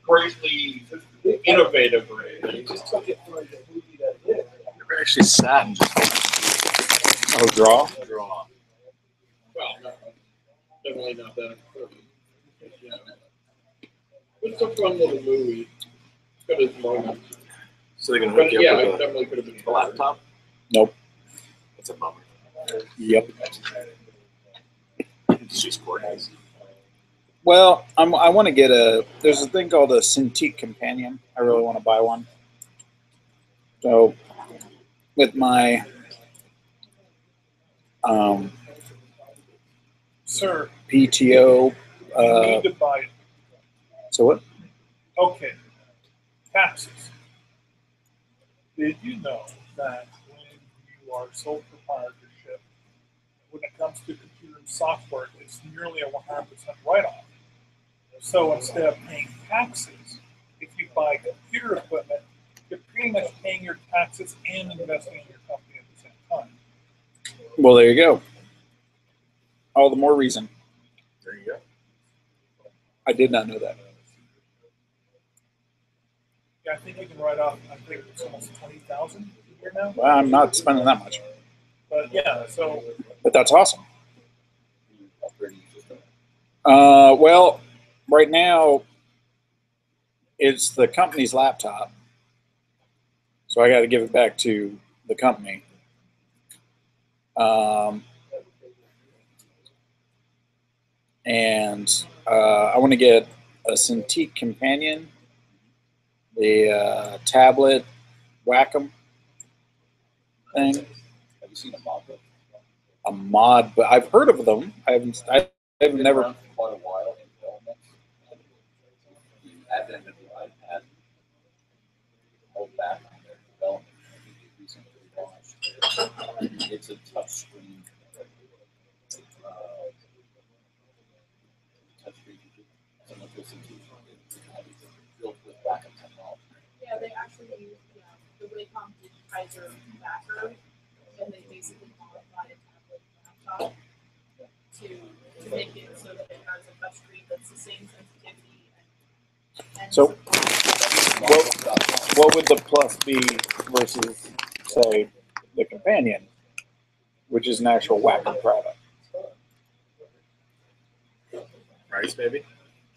B: greatly innovative or anything.
I: You just took it for the movie that did.
C: Never actually sat and just draw.
B: Draw. Well, no, definitely not that important. Yeah. It's a fun little movie. It's got its moments.
C: So they're gonna
B: But
C: hook you
B: yeah,
C: up
B: it
C: with
B: definitely could have been
C: a laptop.
A: Nope.
C: It's a bummer.
A: Yep.
C: It's just coordinates.
A: Well, I want to get a. There's a thing called a Cintiq companion. I really want to buy one. So, with my
G: Sir,
A: PTO.
G: you need to buy it.
A: So what?
G: Okay. Taxes. Did you know that when you are sole proprietorship, when it comes to computer software, it's nearly a 100% write-off. So instead of paying taxes, if you buy computer equipment, you're pretty much paying your taxes and investing in your company at the same time.
A: Well, there you go. All the more reason.
C: There you go.
A: I did not know that.
G: Yeah, I think you can write off, I think it's almost 20,000 a year now.
A: Well, I'm not spending that much,
G: But yeah, so
A: but that's awesome.
C: Operating system.
A: Well, right now it's the company's laptop, so I got to give it back to the company. And I want to get a Cintiq companion, the tablet Wacom thing.
C: Have you seen a mod book?
A: A mod, but I've heard of them. I've
C: Been
A: never.
C: around for quite a while in development. The advent of the iPad held back on their development. I think they recently launched. It's a touch screen. Similar to a CT. It's built with backup technology.
E: Yeah, they actually use the Wacom digitizer backer, and they basically modified a tablet laptop to make it so that it has a touchscreen that's the same sensitivity and
A: So,
E: support.
A: what would the Plus be versus, say, the companion, which is an actual Wacom product?
C: Price, maybe?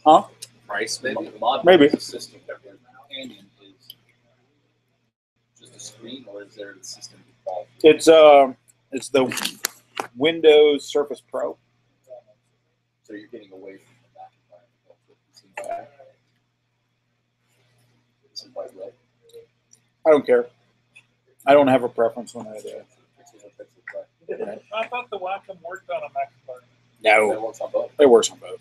A: Huh?
C: Price, maybe? The mod
A: Maybe.
C: is a system. The companion is just a screen, or is there a system involved?
A: It's the Windows Surface Pro.
C: So you're getting away from the Mac environment. It's in white red.
A: I don't care. I don't have a preference when I do it.
G: I thought the Wacom worked on a Mac environment.
A: No,
C: That works on both.
A: it works on both.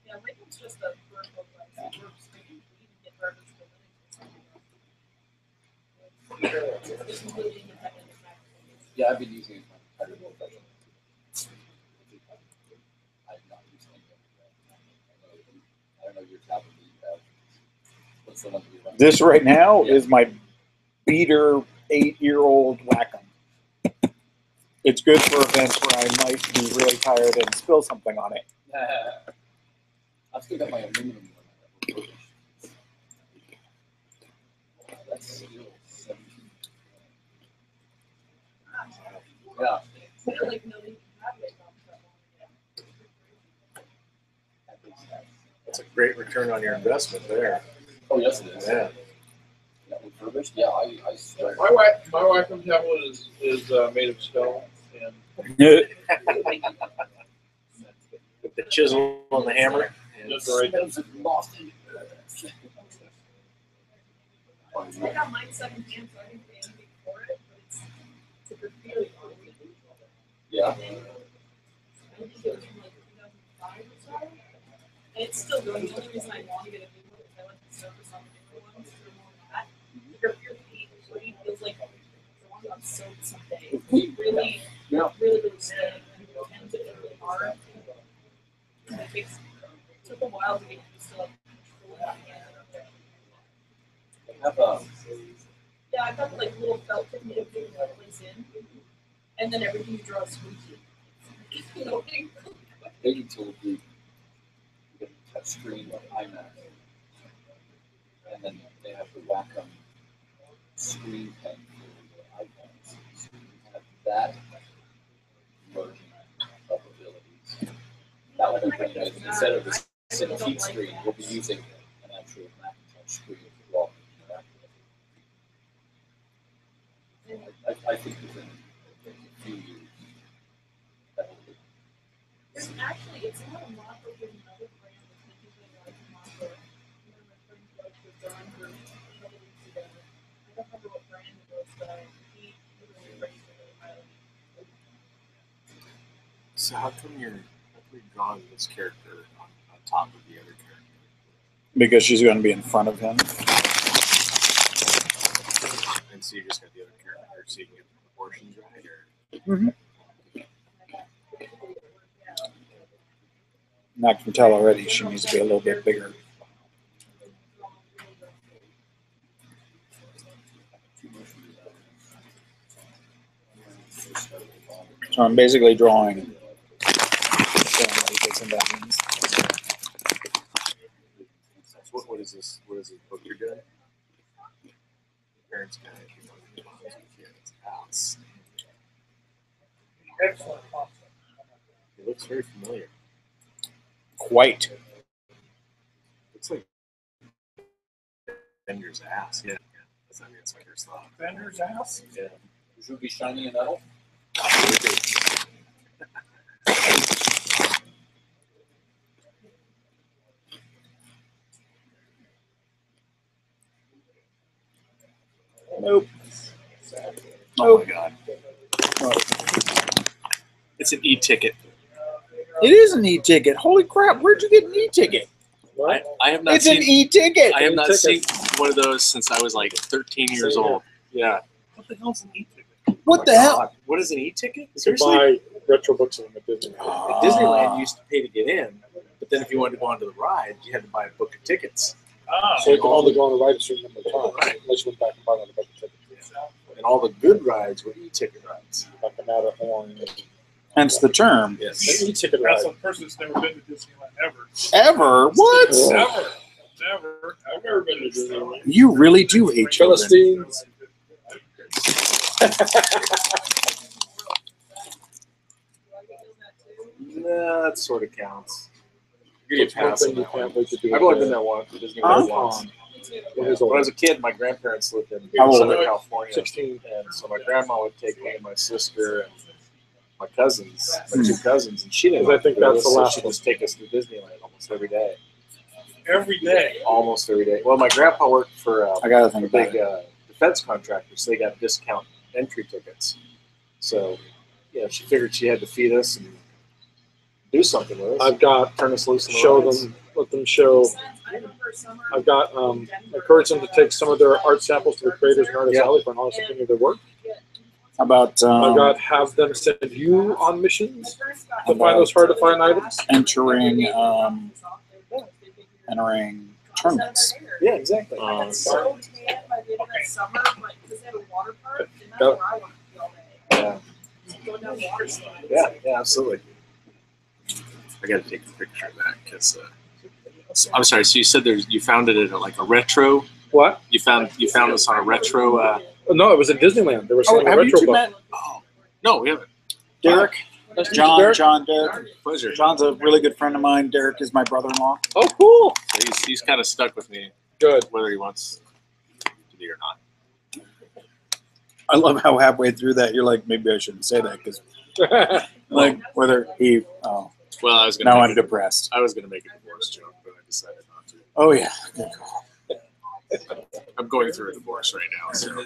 E: Yeah, Wacom's just a vertical device. It works good. You can get drivers for Linux. It's completely independent of Mac.
C: Yeah, I've been using it for my entire profession. I've not used any of it. I don't know your tablet that you have. What's the one that you run?
A: This right now
C: Yeah.
A: is my beater 8-year-old Wacom. It's good for events where I might be really tired and spill something on it.
C: I've still got my aluminum one. That's still 17. Yeah.
E: They're like, no, they have Wacom.
J: That's a great return on your investment there.
C: Oh, yes, it is.
J: Yeah.
C: Yeah, refurbished? Yeah, I swear.
B: My Wacom tablet is made of stone, and
J: With the chisel and the hammer.
B: just right.
E: I got mine secondhand, so I didn't pay anything for it, but it's a good feeling.
C: Yeah.
E: I think it was from like 2005 or so. And it's still going. The only reason I want to get a new one is I like the surface on the newer ones. They're more matte. Your feet feels like the ones on soap someday. Really, really stiff and tend to get really hard. And it took a while to get used to like Yeah, I've got like little felt tip needle things that place in, and then everything you draw is squeaky. You know,
F: They utility get a touch screen on iMac, and then they have the Wacom screen pen for iPads. So you have that version of abilities. That one will bring it instead of this Cintiq screen, we'll be using an actual Macintosh screen as well. I think within a few years.
E: There's actually, it's not a Mako, there's another brand that's making things like Mako. You know, my friend spoke with John Munn a couple weeks ago. I don't remember what brand it was, but he really praised it really highly.
H: So how come you're drawing this character on top of the other character?
C: Because she's going to be in front of him.
H: And so you just got the other character, so you can get the proportions right?
C: Mm-hmm. And I can tell already she needs to be a little bit bigger. So I'm basically drawing.
H: What is this? What is this book you're doing? Parents Guide to Kids' House.
G: Excellent concept.
H: It looks very familiar.
C: Quite.
H: Looks like Bender's ass. Yeah. That's my first thought.
G: Bender's ass?
H: Yeah.
F: Should it be shiny and metal?
C: Nope.
H: Oh my god. It's an e-ticket.
C: It is an e-ticket. Holy crap! Where'd you get an e-ticket?
H: I have not
C: It's
H: seen
C: an e-ticket.
H: I have not seen one of those since I was like 13 years old. Yeah. What the hell's an e-ticket?
C: What the hell?
H: What is an e-ticket?
A: You can
H: Seriously?
A: buy retro books in the Disney.
H: At Disneyland, you used to pay to get in, but then if you wanted to go onto the ride, you had to buy a book of tickets.
A: So you can only go on the ride a certain number of times, unless you went back and buy another book of tickets.
H: And all the good rides were e-ticket rides.
A: Like the Matterhorn.
C: Hence the term.
H: Yes.
A: An e-ticket ride.
G: That's a person that's never been to Disneyland ever.
C: Ever? What?
G: Never. Never. I've never been to Disneyland.
C: You really do hate children.
A: Philistines.
H: Nah, that sort of counts.
A: It's one thing you can't wait to do.
H: I've only been there once. Disneyland once. When I was a kid, my grandparents lived in
C: How old?
H: Southern California.
A: 16.
H: And so my grandma would take me and my sister and my cousins, my two cousins, and she didn't.
A: I think that's the last
H: She'd
A: one.
H: just take us to Disneyland almost every day.
G: Every day.
H: Almost every day. Well, my grandpa worked for
C: I gotta think
H: a
C: about
H: big
C: it.
H: defense contractor, so they got discount entry tickets. So, yeah, she figured she had to feed us and do something with us.
A: I've got
H: Turn us loose.
A: show them, let them show. I've got encouraged them to take some of their art samples to the creators and artists alley for an honest opinion of their work.
C: How about
A: I've got have them send you on missions to find those hard to find items.
C: entering tournaments?
H: Yeah, exactly.
E: I got so tan by the end of that summer, but because they had a water park, and that's where I wanted to be all day.
H: Yeah,
E: Going down the water slide.
H: yeah, absolutely. I got to take a picture of that because. I'm sorry. So you said you found it at like a retro.
A: What?
H: You found this on a retro.
A: No, it was at Disneyland. They were selling a
C: have you
A: retro
C: two
A: book.
C: met?
H: Oh no, we haven't.
C: Derek?
A: Nice to meet you,
C: John,
A: Derek.
C: Derek.
H: Pleasure.
C: John's a really good friend of mine. Derek is my brother-in-law.
A: Oh, cool.
H: He's kind of stuck with me,
A: Good.
H: whether he wants to be or not.
C: I love how halfway through that you're like, maybe I shouldn't say that because, like, whether he. Oh,
H: Well, I was gonna.
C: now
H: make
C: I'm
H: it-
C: depressed.
H: I was going to make a divorce joke, but I decided not to.
C: Oh yeah. Good call.
H: I'm going through a divorce right now. So.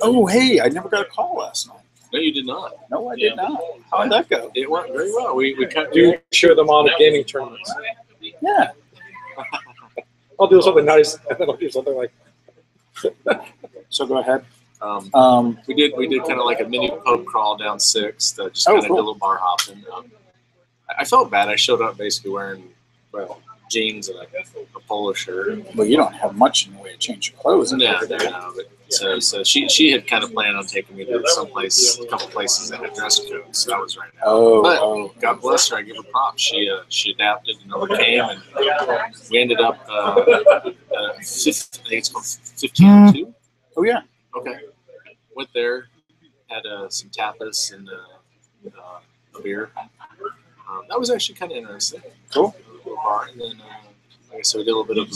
C: Oh hey, I never got a call last night.
H: No, you did not.
C: No, I did not. How did that go?
H: It went very well. We cut.
A: Do you share them on at gaming tournaments?
C: Yeah.
A: I'll do something nice, and then I'll do something like.
C: So go ahead.
H: We did kind of like a mini pub crawl down 6th, just
C: Oh,
H: kind of
C: cool.
H: did a little bar hopping. I felt bad. I showed up basically wearing jeans and a polo shirt.
C: Well, you don't have much in the way of changing clothes.
H: No, but so she had kind of planned on taking me to a couple places that had dress codes. So I was right now.
C: Oh,
H: God bless her. I give her props. She adapted and overcame, and we ended up. I think it's called 1502.
C: Oh yeah.
H: Okay. Went there, had some tapas and a beer. That was actually kind of interesting.
C: Cool.
H: Bar, and then like I said, we did a little bit of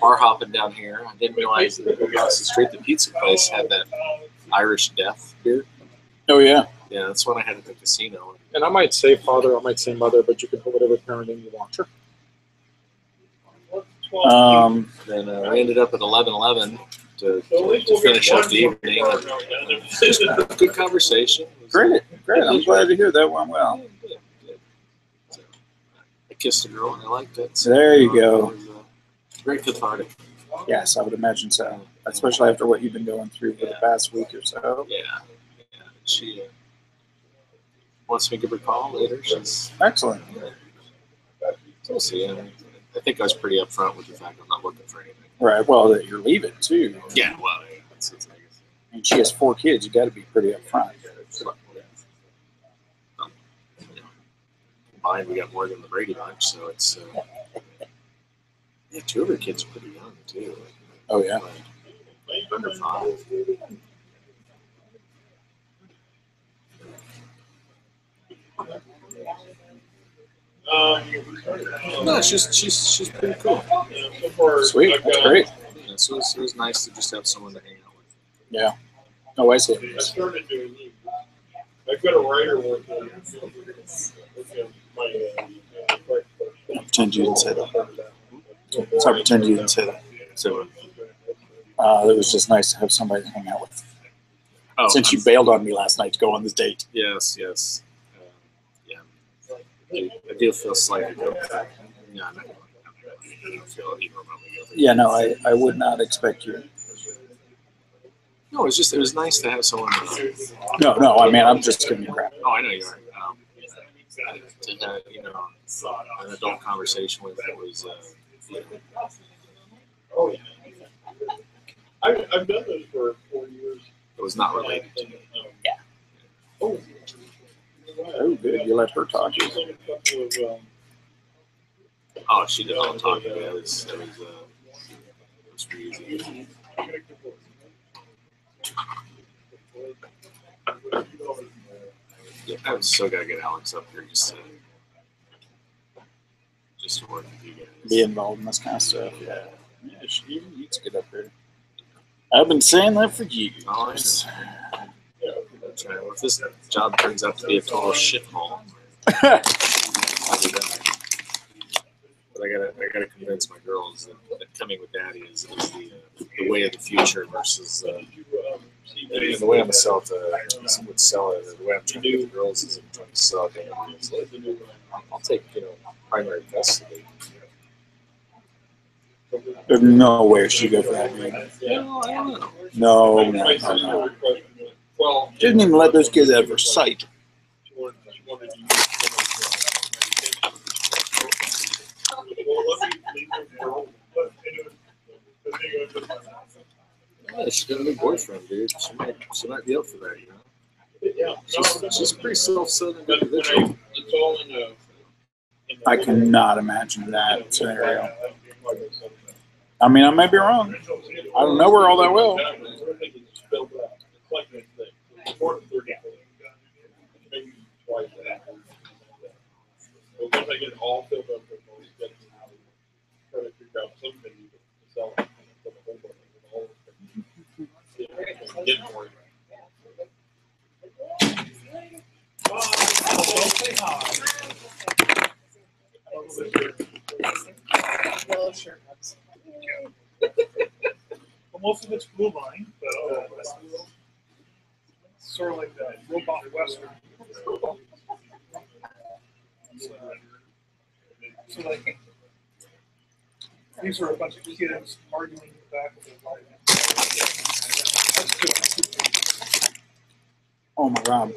H: bar hopping down here. I didn't realize that across the street, the pizza place had that Irish Death beer.
C: Oh yeah.
H: Yeah, that's one I had at the casino.
A: And I might say father, I might say mother, but you can put whatever parent name you want. Sure.
H: Then we ended up at 11:11 to finish up the evening. Good conversation.
C: Great. I'm glad to hear that went well.
H: I kissed a girl and I liked it. So
C: There you go.
H: It was, very cathartic.
C: Yes, I would imagine so. Especially after what you've been going through for the past week or so.
H: Yeah. She wants me to give her a call later. She's
C: Excellent.
H: so we'll see. I think I was pretty upfront with the fact I'm not looking for anything.
C: Right. Well, that you're leaving too.
H: Yeah. Well, it's
C: I mean, she has 4 kids. You got to be pretty upfront.
H: Combined, we got more than the Brady Bunch, so it's. Yeah, 2 of her kids are pretty young too.
C: Oh yeah.
H: Like under 5. No, she's pretty cool.
C: Sweet. That's great.
H: Yeah, so it was nice to just have someone to hang out with.
C: Yeah. Oh, I see.
J: I started doing these. I've got a writer one.
C: Pretend you didn't say that. So I pretend you didn't say that.
H: So,
C: It was just nice to have somebody to hang out with.
H: oh,
C: Since you bailed on me last night to go on this date.
H: yes. Yeah. I do feel slightly guilty. Yeah, I don't feel even remotely guilty.
C: Yeah, no, I would not expect you.
H: No, it was nice to have someone.
C: No, I mean, I'm just giving you crap.
H: Oh, I know you are. To have, an adult conversation with it was.
J: Oh yeah. I've done this for 4 years.
H: It was not related to me.
C: Yeah.
J: Oh.
C: Oh, good. You let her talk.
H: Oh, she did all the talking. It was pretty easy. Yeah, I still gotta get Alex up here just to work with you guys.
C: Be involved in this kind of stuff. Yeah. Yeah, she needs to get up here. I've been saying that for years.
H: Oh, I know. Well, if this job turns out to be a total shithole, I'll do that. But I gotta convince my girls that coming with Daddy is the way of the future versus the way I'm gonna sell it. Would sell it. The way I'm trying to get the girls is I'm trying to sell it. I'll take primary custody.
C: There's nowhere she go for that, man.
H: No, I don't know.
C: No. Didn't even let those kids out of her sight.
H: Yeah, she's got a new boyfriend, dude. She might be up for that, She's a pretty self-centered individual.
C: I cannot imagine that scenario. I mean, I may be wrong. I don't know her all that well.
J: Once I get it all filled up, try to figure out something to sell it. Get more.
G: Well, most of it's blue line, but sort of like the robot western. So like, these are a bunch of kids arguing in the back of the line. That's good.
C: Oh my God.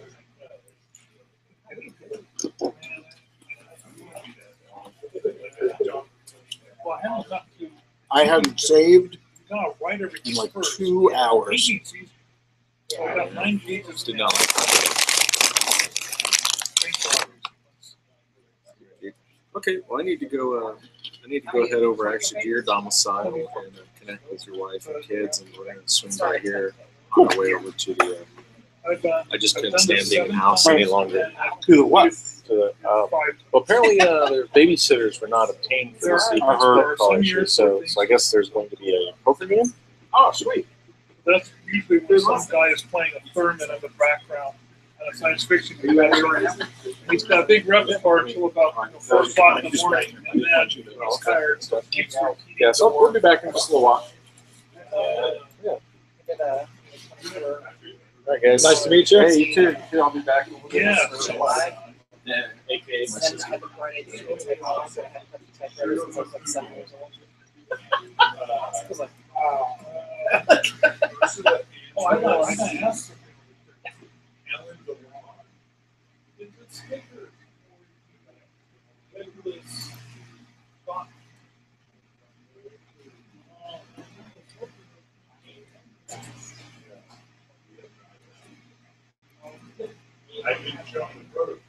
G: panel's not too.
C: I hadn't saved
G: You gotta write everything
C: in like
G: first.
C: 2 hours.
G: So I got 9 pages.
H: Did not. Okay, well, I need to go. I need to go head over actually to your domicile and connect with your wife and kids, and we're gonna swing by here on our way over to the. I just couldn't stand being in the house any longer.
C: To the what?
H: To the, well, apparently their babysitters were not obtained for this evening's protocol issue, so I guess there's going to be a poker game.
A: Oh, sweet.
G: That's usually when some guy is playing a theremin in the background at a science fiction convention. He's got a big repertoire until about 4 o'clock in the morning, and then he's tired, so he keeps repeating.
A: Yeah, so we'll be back in just a little while.
H: All right, guys.
A: Nice to meet you.
H: Hey, you too. I'll be back.
G: Yeah.
H: Yeah, AKA my sister.
G: Oh, I got asked.
B: I've been shown the prototype.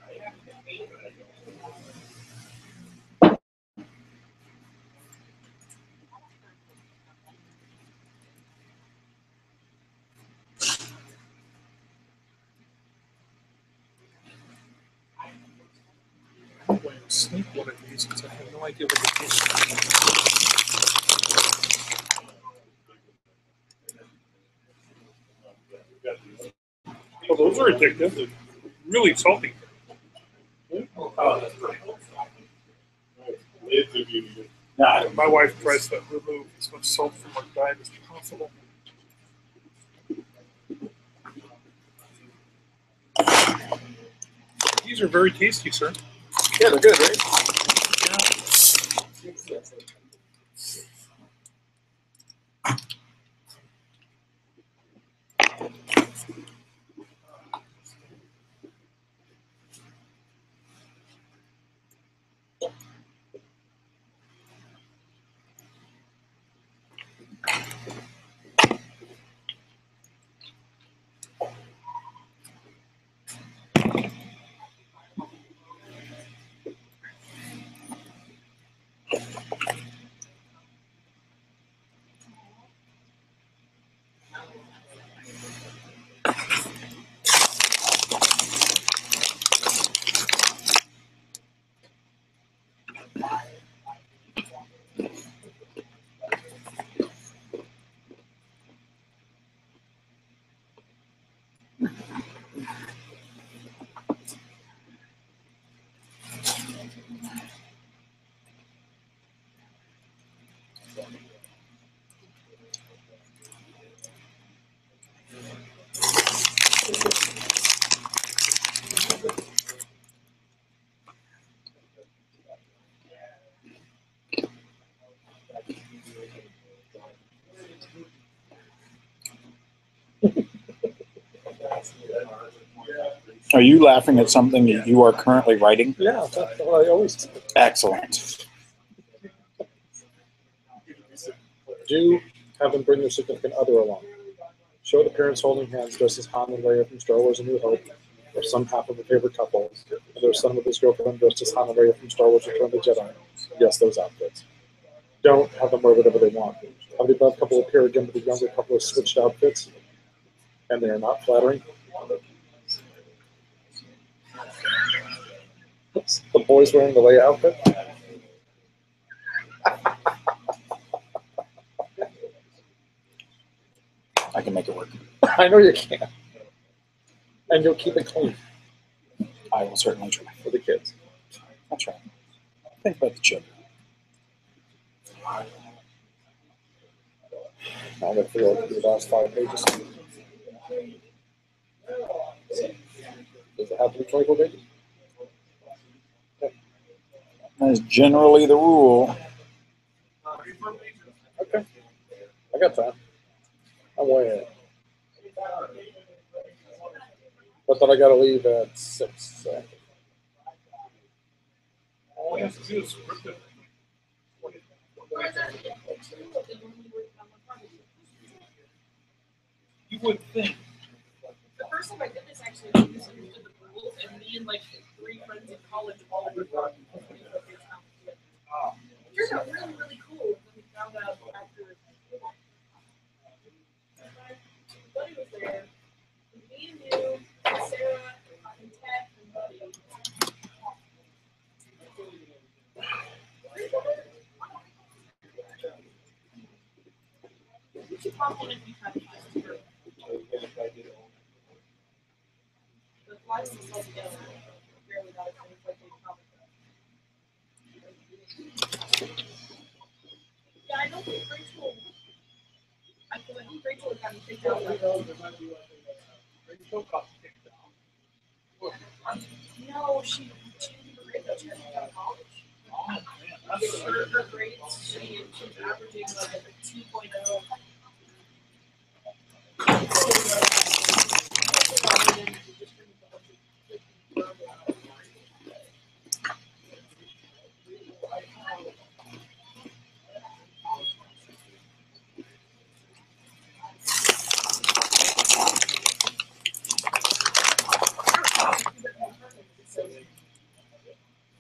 G: I'm going to sneak one of these because I have no idea what it is. Oh, those are addictive. They're really salty.
B: Oh, that's pretty cool. It's a beauty.
G: My wife tries to remove as much salt from our diet as possible. These are very tasty, sir.
H: Yeah, they're good, right?
C: Are you laughing at something that you are currently writing?
A: Yeah, that's what I always do.
C: Excellent.
A: Do have them bring their significant other along. Show the parents holding hands dressed as Han and Leia from Star Wars A New Hope, or some half of a favorite couple, and their son with his girlfriend dressed as Han and Leia from Star Wars Return of the Jedi. Yes, those outfits. Don't have them wear whatever they want. Have the above couple appear again with the younger couple with switched outfits, and they are not flattering. The boys wearing the Leia outfit.
C: I can make it work.
A: I know you can. And you'll keep it clean
C: I will certainly try.
A: for the kids.
C: I'll try. Think about the children.
A: I'm going to figure out the last 5 pages. Does it have to be 24 pages?
C: That is generally the rule.
A: Okay. I got time. I'm way ahead. But then I got to leave at 6. So.
G: All you have to do is script it. You would think.
E: The first time I did this, actually, I misunderstood the rules, and me and like 3 friends in college all were talking. It turned out really, really cool. When we found out after Buddy was there, me and you, Sarah, and Ted, and Buddy. You should pop in if you have time. The flies are so together. Barely got it. It's like they probably. Yeah, I don't think Rachel. I feel like Rachel would have me kicked out.
G: Rachel got kicked out.
E: No, she didn't grade that she hadn't got college.
G: Oh man, that's
E: Her grades, she's averaging like a 2.0.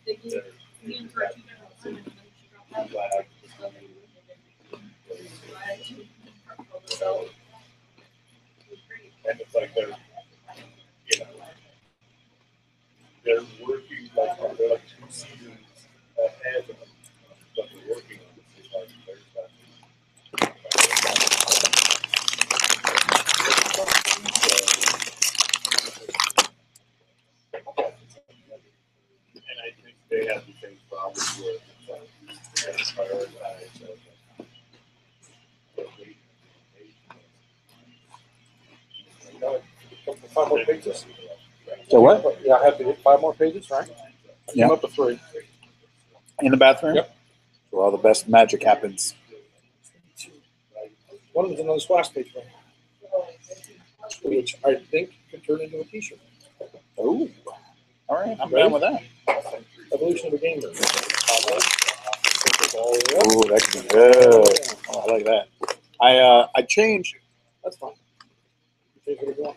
E: They gave me and her 2 different women, and then she dropped out. So,
J: And it's like they're, you know, they're working like they're like 2 seasons ahead of them, but they're working on this. It's like there's that. And I think they have the same problem with prioritize.
A: Five more pages.
C: So what?
A: Yeah, I have to hit 5 more pages, right?
C: Yeah.
A: I'm up to 3.
C: In the bathroom?
A: Yep.
C: Where all the best magic happens.
A: One of them's another splash page for me, which I think could turn into a T-shirt.
C: Oh. All right, I'm down with that.
A: Evolution of the game.
C: Oh, that could be good. Oh, I like that. I changed.
A: That's fine. Change what you want.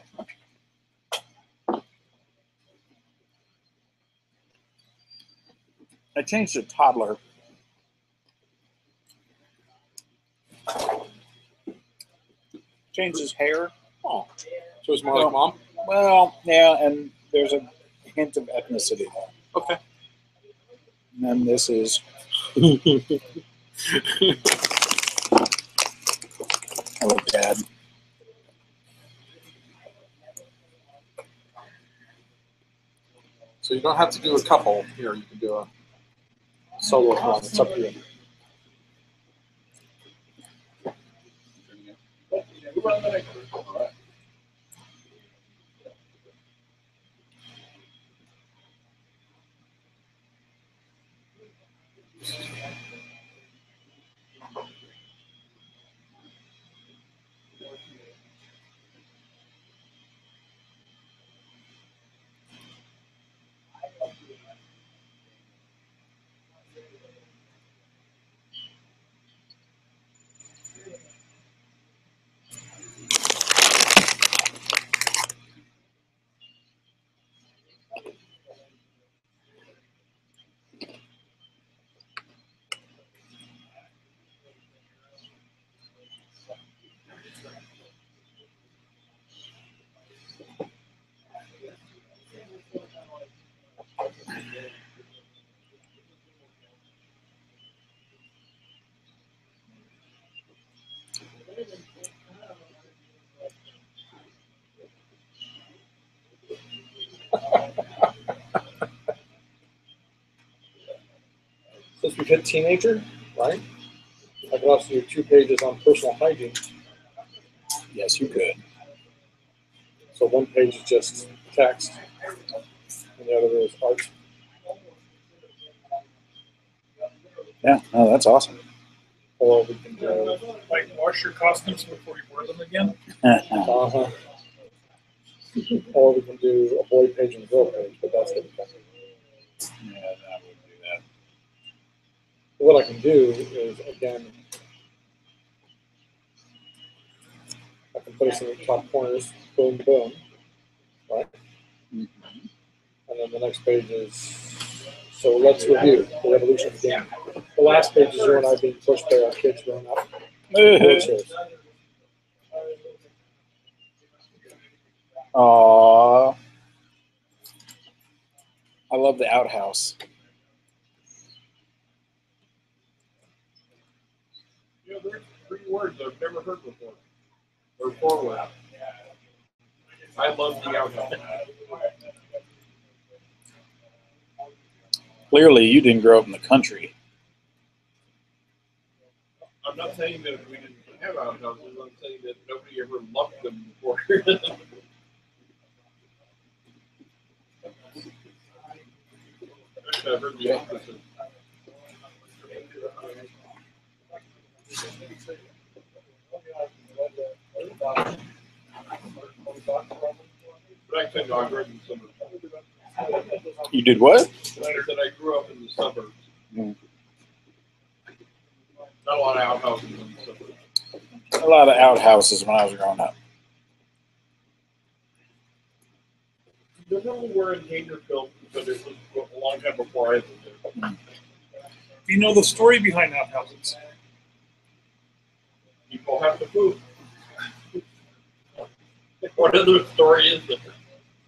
C: I changed to toddler. Changed his hair.
A: Oh, so it's more like mom.
C: Well, yeah, and there's a hint of ethnicity there.
A: Okay.
C: And then this is. Hello, Dad.
A: So you don't have to do a couple here. You can do a solo one. It's up to you. Since we've hit teenager, right? I can also do 2 pages on personal hygiene.
C: Yes, you could.
A: So 1 page is just text, and the other is art.
C: Yeah, oh, that's awesome.
A: Or we can do.
G: Like wash your costumes before you wear them again.
A: Uh-huh. Or we can do a boy page and a girl page, but that's going to be
C: Yeah, I wouldn't do
A: What I can do is, again, I can put us in the top corners, boom, boom, right? And then the next page is, so let's review the evolution of the game. The last page is you and I being pushed by our kids growing up. Wheelchairs.
C: Aww. I love the outhouse.
B: You know, there's 3 words I've never heard before. Or 4 words. I love the outhouse.
C: Clearly, you didn't grow up in the country.
B: I'm not saying that we didn't have outhouses. I'm saying that nobody ever loved them before. Actually, I've heard the opposite. But actually, no, I grew up in the suburbs.
C: You did what?
B: I said I grew up in the suburbs.
C: Mm.
B: Not a lot of outhouses in the suburbs.
C: A lot of outhouses when I was growing up.
B: The hills were in Dangerfield, but it was a long time before I lived there.
G: Do you know the story behind outhouses?
B: People have to move. What other story is there?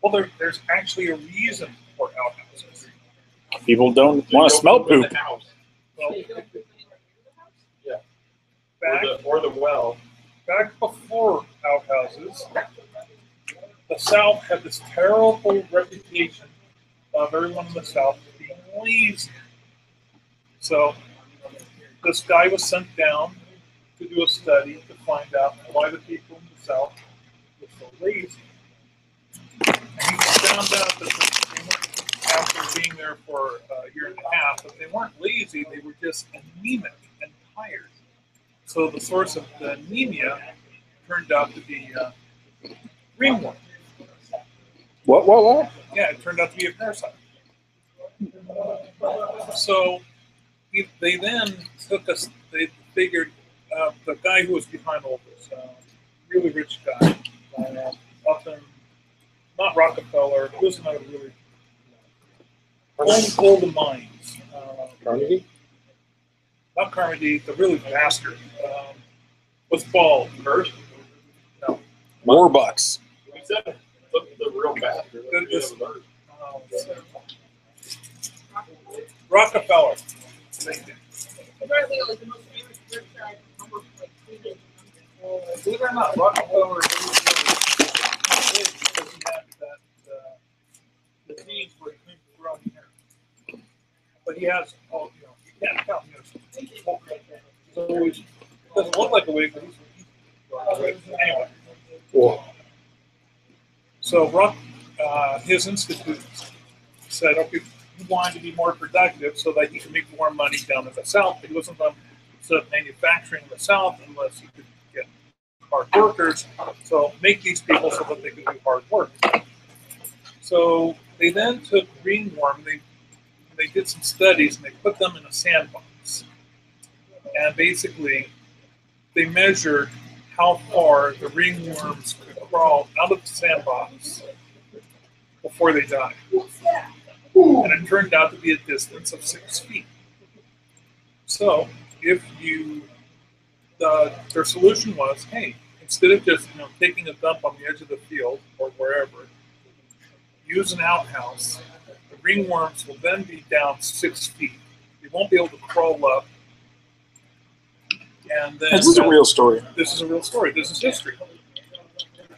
G: Well, there's actually a reason for outhouses.
C: People don't want to smell
B: In
C: poop.
B: the house.
G: Well,
B: Yeah.
G: back,
B: Or the well.
G: back before outhouses, the South had this terrible reputation of everyone in the South being lazy. So this guy was sent down to do a study to find out why the people in the South were so lazy. And he found out that after being there for a year and a half, that they weren't lazy, they were just anemic and tired. So the source of the anemia turned out to be ringworm.
C: What?
G: Yeah, it turned out to be a parasite. So they then took us, they figured the guy who was behind all this, really rich guy, up in, not Rockefeller, he was another really owned the mines.
A: Carnegie?
G: Not Carnegie, the really bastard. Was bald.
B: First,
G: No.
C: Warbucks.
B: we said the real bastard.
G: This- Rockefeller.
E: Apparently, like the most famous rich guy, number like 3 days.
G: Believe it or not, Rockefeller was really big because he had that the genes were growing hair. But he has, you can't count. So he doesn't look like a wig, but he's anyway.
A: Whoa.
G: So his institute said, okay, he wanted to be more productive so that he could make more money down in the South. He wasn't going to set up manufacturing in the South unless he could get hard workers. So make these people so that they could do hard work. So they then took ringworm, they did some studies, and they put them in a sandbox. And basically, they measured how far the ringworms could crawl out of the sandbox before they died. And it turned out to be a distance of 6 feet. So if their solution was, hey, instead of just taking a dump on the edge of the field or wherever, use an outhouse. The ringworms will then be down 6 feet. They won't be able to crawl up. And then
C: This is a real story.
G: This is a real story. This is history.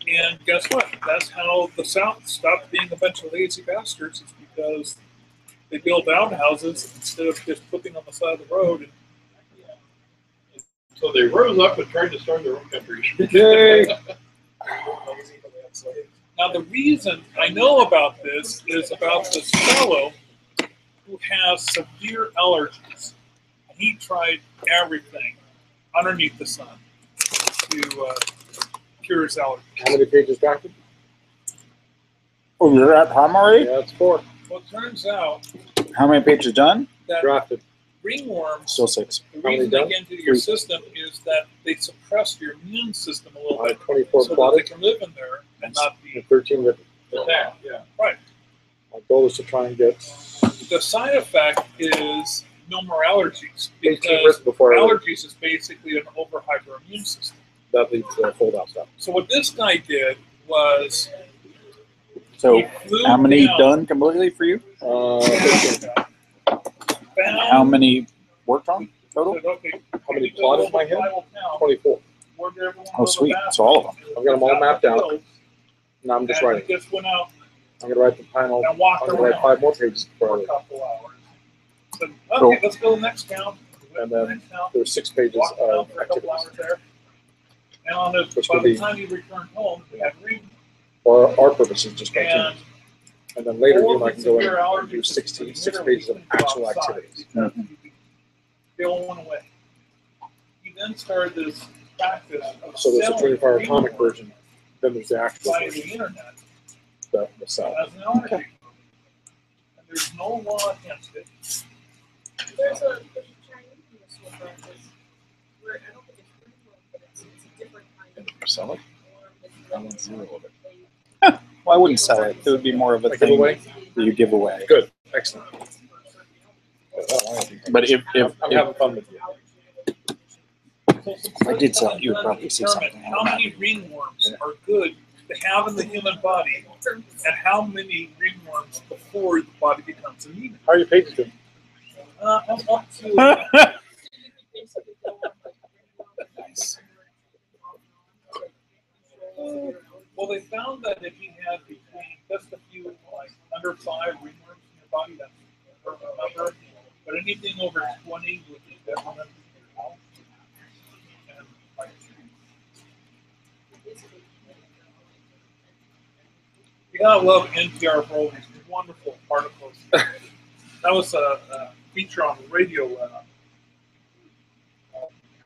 G: And guess what? That's how the South stopped being a bunch of lazy bastards. It's because they built outhouses instead of just putting on the side of the road.
B: So they rose up and tried to start their own country.
A: Yay!
G: Now, the reason I know about this is about this fellow who has severe allergies. He tried everything underneath the sun to cure his allergies.
A: How many pages drafted?
C: Oh, you're at home already?
A: Yeah, it's 4.
G: Well, it turns out
C: How many pages done?
G: that
A: Drafted.
G: ringworms,
C: Still 6.
G: the
A: How many
G: reason they
A: done?
G: get into your system is that they suppress your immune system a little
A: I
G: bit
A: had 24
G: so that they
A: plotted
G: can live in there and not be
A: and 13 written.
G: attacked. Yeah, right.
A: My goal is to try and get
G: The side effect is no more allergies
A: 18
G: because
A: written before I leave.
G: allergies is basically an over hyperimmune system.
A: That leads to fold out stuff.
G: So what this guy did was
C: So,
G: he flew
C: how many
G: down,
C: done completely for you?
A: 13.
G: found,
C: How many worked on total?
G: said, okay,
A: How many plotted in my head?
G: tribal town,
A: 24.
G: where did everyone
C: Oh,
G: go to
C: sweet.
G: the
C: So all of them.
A: I've got them all mapped out.
G: fields,
A: Now I'm just
G: and
A: writing.
G: he just went out
A: I'm going to write the final.
G: and walked
A: I'm going to write
G: around
A: 5 more pages before I
G: for a
A: leave.
G: couple hours. Said, okay,
C: Cool.
G: let's go to the next town.
A: And then
G: Next town.
A: there's 6 pages
G: Walked around
A: of
G: for a couple
A: activities.
G: hours there. And on the,
A: Which
G: by
A: could
G: the
A: be-
G: time he returned home, we had reading.
A: For our purposes, just
G: And
A: cartoons. And then later you
G: all
A: and I
G: the
A: can go in
G: severe
A: and do
G: allergies
A: 66
G: literally
A: pages of
G: couldn't go
A: actual
G: outside
A: activities.
G: because they all went away. He then started this practice of
A: So there's a
G: selling
A: 24-hour
G: reading
A: comic version. Then there's the actual
G: via
A: version
G: the internet
A: that will sell.
G: as an allergy. And there's no law against it.
E: There's a Chinese municipal practice where I don't think it's ringworm, but it's a different kind of
C: Sell it?
E: worm.
C: I want 0 of it. Well, I wouldn't sell it. It would be more of a
A: Like
C: thing
A: giveaway?
C: that you give away.
A: Good. Excellent.
C: But if
A: I'm having fun with you.
C: If I did sell it, you would probably see
G: Determine
C: something.
G: how many ringworms are good to have in the human body and how many ringworms before the body becomes anemic.
A: How are your pages doing?
G: I'm up to well, they found that if you had between just a few, like under 5 ringworms in your body, that's a perfect number. But anything over 20 would be detrimental to your health. And like, you gotta love NPR for all these wonderful articles. That was a feature on the radio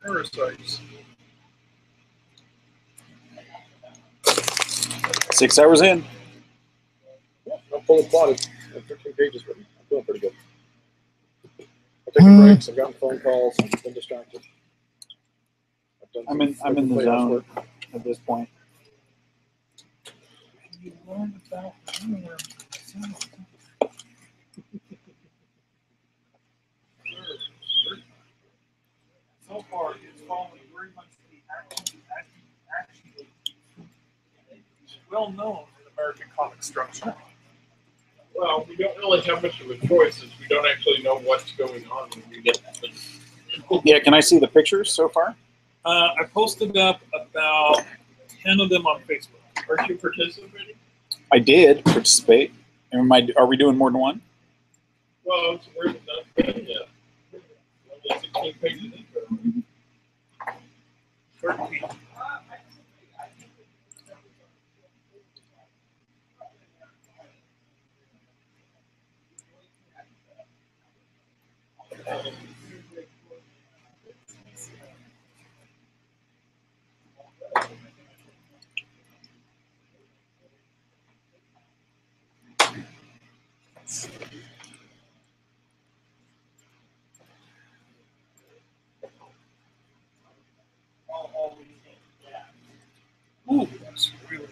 G: parasites.
C: 6 hours in.
A: Yeah, I'm fully plotted. I have 13 pages written. I'm feeling pretty good. I've taken breaks. I've gotten phone calls. I've been distracted. I've done
C: I'm in the
A: playhouse
C: zone
A: work.
C: at this point.
G: You learn about ringworms. So far, it's following very much the action well known in American comic structure.
B: Well, we don't really have much of a choice since we don't actually know what's going on when we get the
C: Yeah, can I see the pictures so far?
G: I posted up about 10 of them on Facebook.
B: Aren't you participating?
C: I did participate. Are we doing more than one?
B: Well, we're not done yet. Only 16 pages in.
G: 13. Ooh, that's really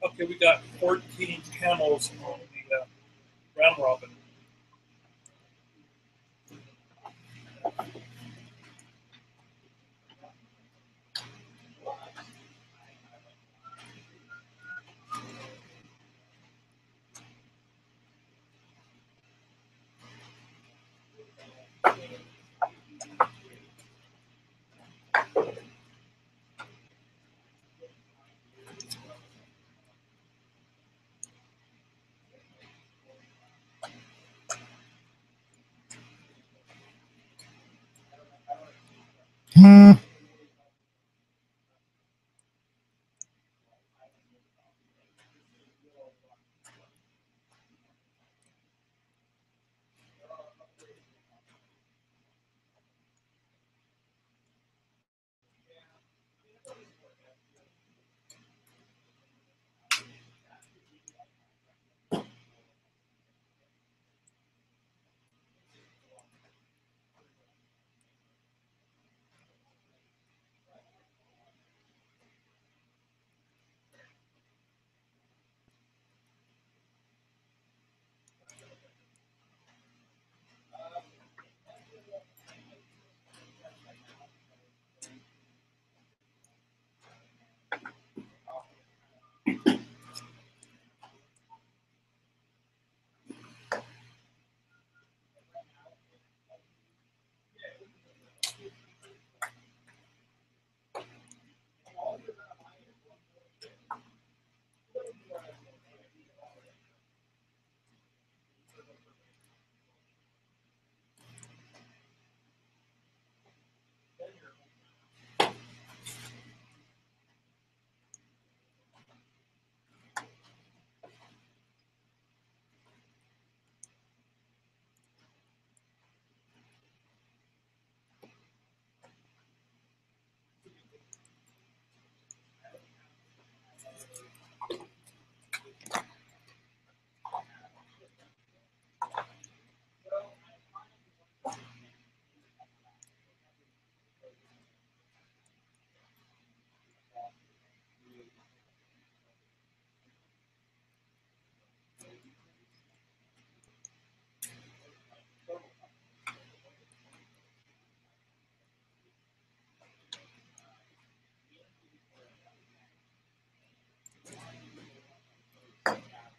G: okay. We got 14 panels on the round robin.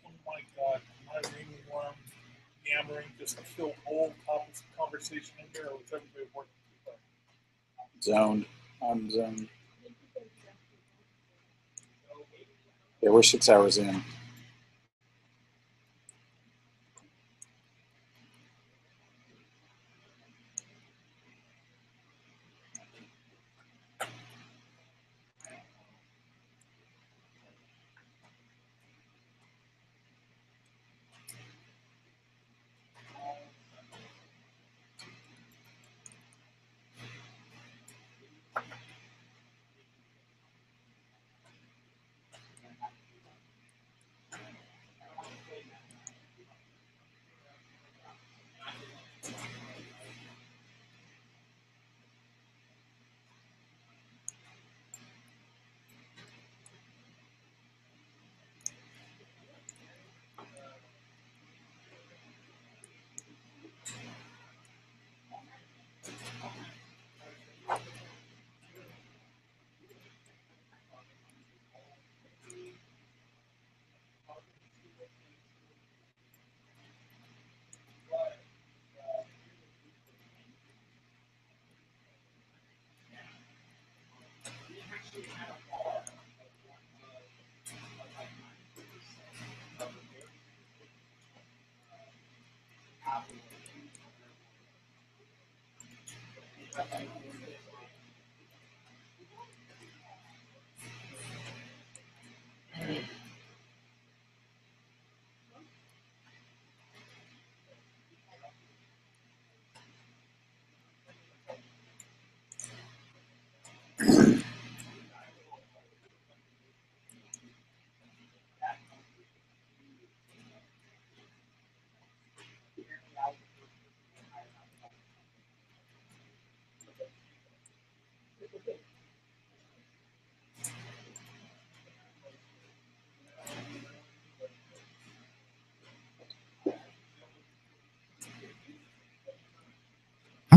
G: Oh my God, my ringworm yammering just killed all topics of conversation in here. Or was everybody working too hard?
C: Zoned. I'm zoned. Yeah, we're 6 hours in.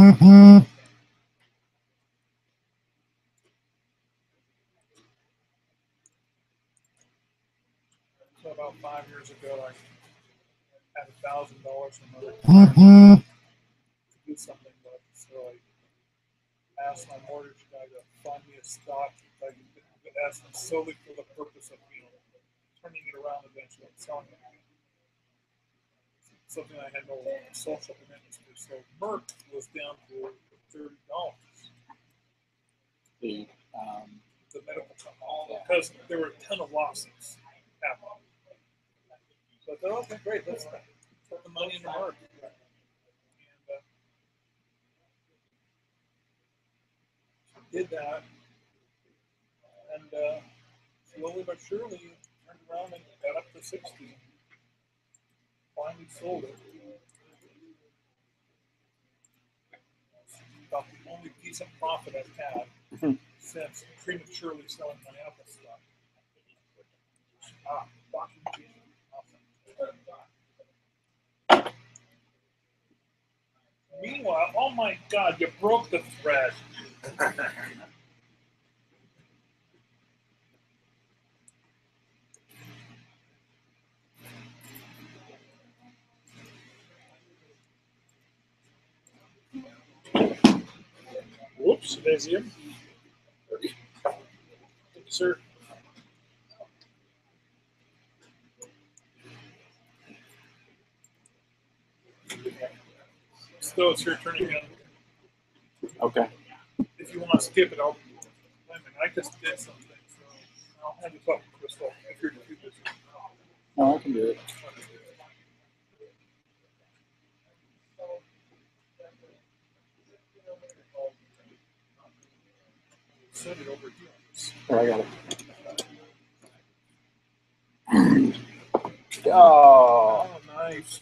G: So about 5 years ago, I had $1,000 from another to do something with. So I asked my mortgage guy to find me a stock. I could ask him solely for the purpose of turning it around eventually and selling it. Something I had no social commitments to. So Merck was down to $30.
C: The
G: The medical company, because there were a ton of lawsuits happening. So I thought, okay, great, let's put the money into Merck. And did that, and slowly but surely turned around and got up to 60. Finally sold it. About the only decent profit I've had since prematurely selling my Apple stock. Fucking awesome. Meanwhile, oh my God, you broke the thread. Whoops, there's him. Thank you, sir. Stowe, it's your turn again.
C: okay.
G: If you want to skip it, I just did something, so I'll hand it off to Crystal if you're too busy.
C: No, I can do it.
G: Send it over here.
C: Here, I got it. Oh.
G: Oh, nice.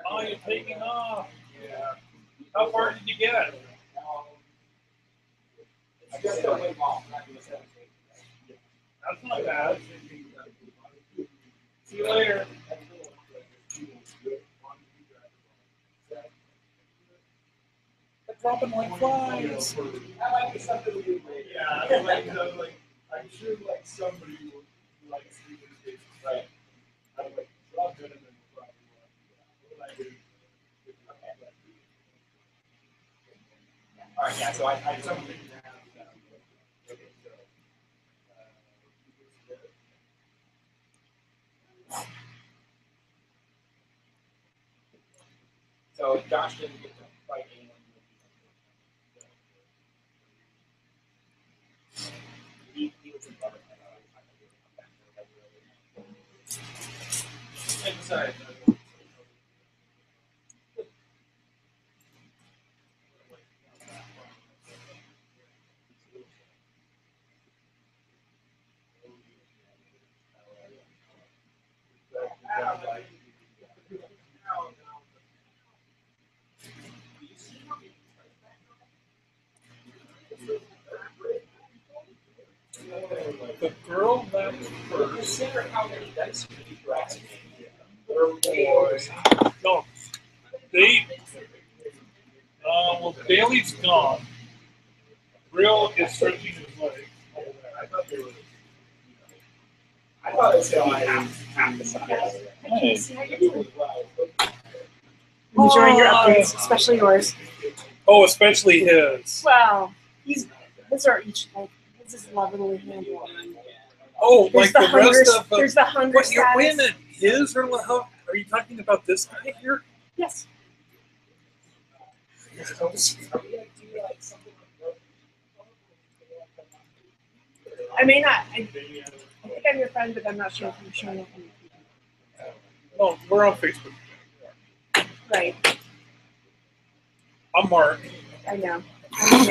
G: Oh, you're taking off. Yeah. How far did you get? That's not bad. See you later. They're dropping like flies.
B: I like the stuff that we do. Yeah, I'm sure like somebody who likes sleeping spaces, right? I'm like, well, I'm good at them. What I do. All right, yeah. So I something. So Josh didn't get to fight anyone. He was in love with I'm sorry.
G: The girl left first.
B: Consider how many dice you brought.
G: No, they. Well, Bailey's gone. Brill is stretching his legs.
B: I thought it was going to be half the size.
C: Hey.
E: Enjoying your updates, especially yours.
G: Oh, especially his.
E: Wow, his are each like his is lovingly handled.
G: Oh,
E: There's
G: like the rest of
E: there's the hunger
G: Wait,
E: status.
G: wait a minute. His or how? Are you talking about this guy here?
E: Yes. I may not. I think I'm your friend, but I'm not sure if you're showing up.
G: No, we're on Facebook.
E: Right.
G: I'm Mark.
E: I know. I'm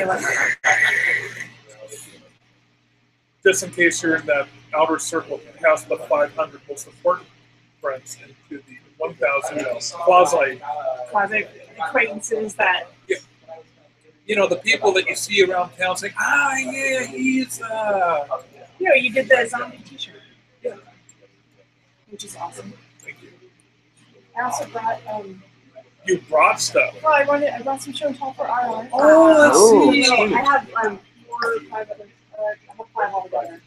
G: Just in case you're in that outer circle past the 500 most important friends into the 1,000
E: quasi acquaintances that.
G: You know, the people that you see around town saying, yeah, he's
E: You know, you did the zombie T-shirt.
G: Yeah.
E: Which is awesome.
G: Thank you.
E: I also brought
G: You brought stuff.
E: well, I brought some show and tell for RR.
G: Oh, let's see.
E: I have 4 or 5 of them. I have 5 altogether.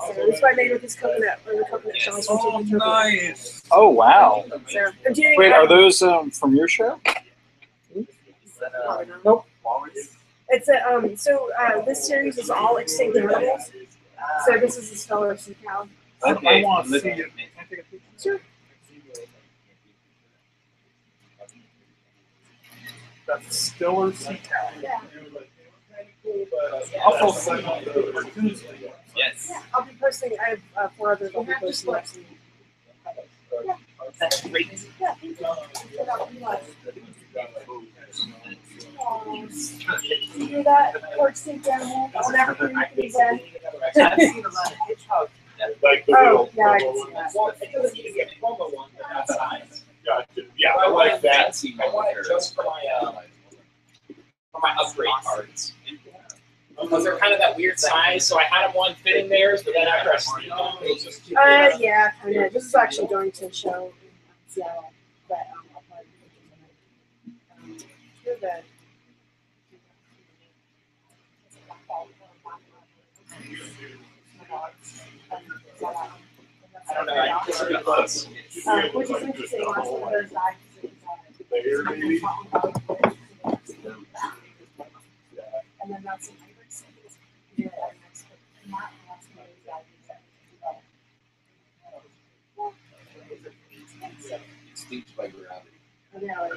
E: So this is what I made with this coconut, or the coconut shells.
G: Oh, nice.
C: Oh, wow.
E: So I'm doing.
C: Wait, are those from your show?
E: Nope. It's a this series is all extinct animals. So this is a stellar sea cow.
G: I want to see it. Can I take a picture?
E: Sure.
G: That's Stellar Sea Cow.
E: Yeah.
G: Also, send on the Cartoonist video.
F: Yes.
E: Yeah, I'll be posting. I have 4 others. I'll be posting next week.
F: That's great.
E: Yeah, thank you. You hear that? Pork steak animal. I'll never forget it again.
F: I've seen a lot of hedgehogs.
B: Like the
E: Oh,
B: little,
E: yeah, I can see that.
B: well, it doesn't need to be a promo one, but that size. Yeah, I like that. I want it just for my upgrade cards. Because they're kind of that weird size, so I had one fitting theirs, but then after I sneaked them, it was just too big.
E: Yeah, kind of. This is actually going to a show in Seattle, but I'll probably be here then.
B: I don't know, I guess it'd be close.
E: Which is interesting. Last one of those died.
B: There, maybe.
E: And then that's an Ibex. Yeah, next one. Not last one of those died.
F: Extinct by gravity.
E: Yeah,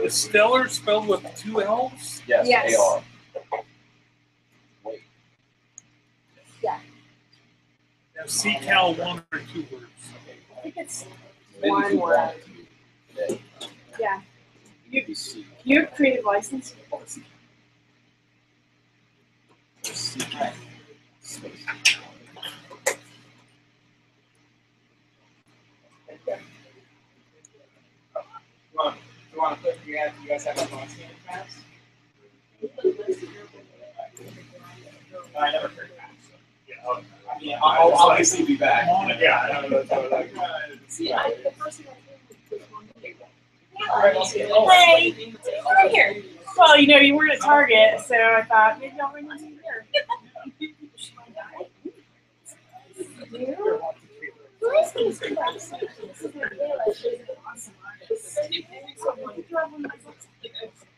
G: Is Stellar spelled with 2 L's?
F: Yes,
E: Yes.
F: they are. Wait.
E: yeah.
G: Now, Sea Cow 1 or 2 words.
E: I think it's
F: Maybe
E: one
F: if you
E: word.
F: want to.
E: Yeah.
F: You see.
E: You have creative license?
D: You guys have a Boston pass? I never heard that. I mean, I'll obviously be back. Yeah, I know that's what I like.
E: See, the first thing I did was on the table.
K: Hey, right here. Well, you know, you weren't at Target, so I thought maybe I'll bring you here.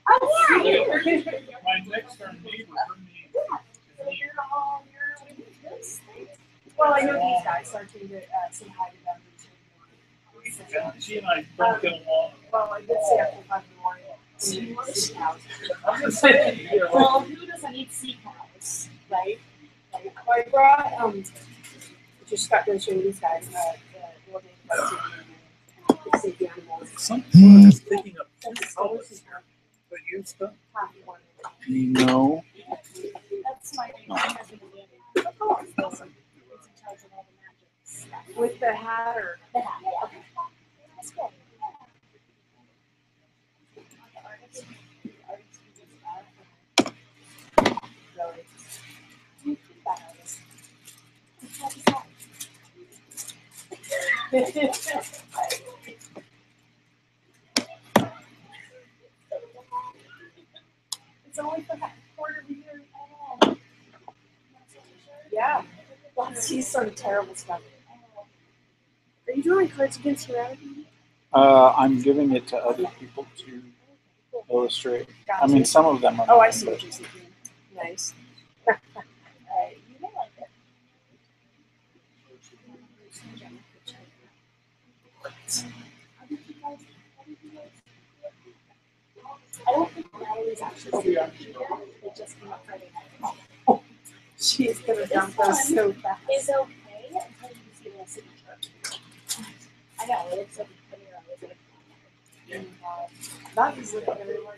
E: Oh, yeah.
G: My next door neighbor, her name
K: Well, I know these guys, so I came to say hi to them.
G: she and I don't get along.
K: Well, I did say after 5 in the morning.
E: Well, who doesn't eat sea cows, right?
K: Like, I brought, just got to show you these guys, the safety animals.
G: Someone is picking up $10 for you stuff.
C: No.
E: That's my
K: With the hat or
E: the hat. Okay. That's good. It's only for that quarter of a year.
K: yeah. Let's see some terrible stuff. Are you drawing Cards Against Humanity?
C: I'm giving it to other people to illustrate. I mean, some of them are.
K: Oh, I see what you're thinking. Nice.
E: You may like it. I don't think Natalie's actually here. They just came up Friday night.
K: She's gonna dump us so fast.
E: It's okay until you see the signature. I know, it's like putting it on the
K: That is like everyone.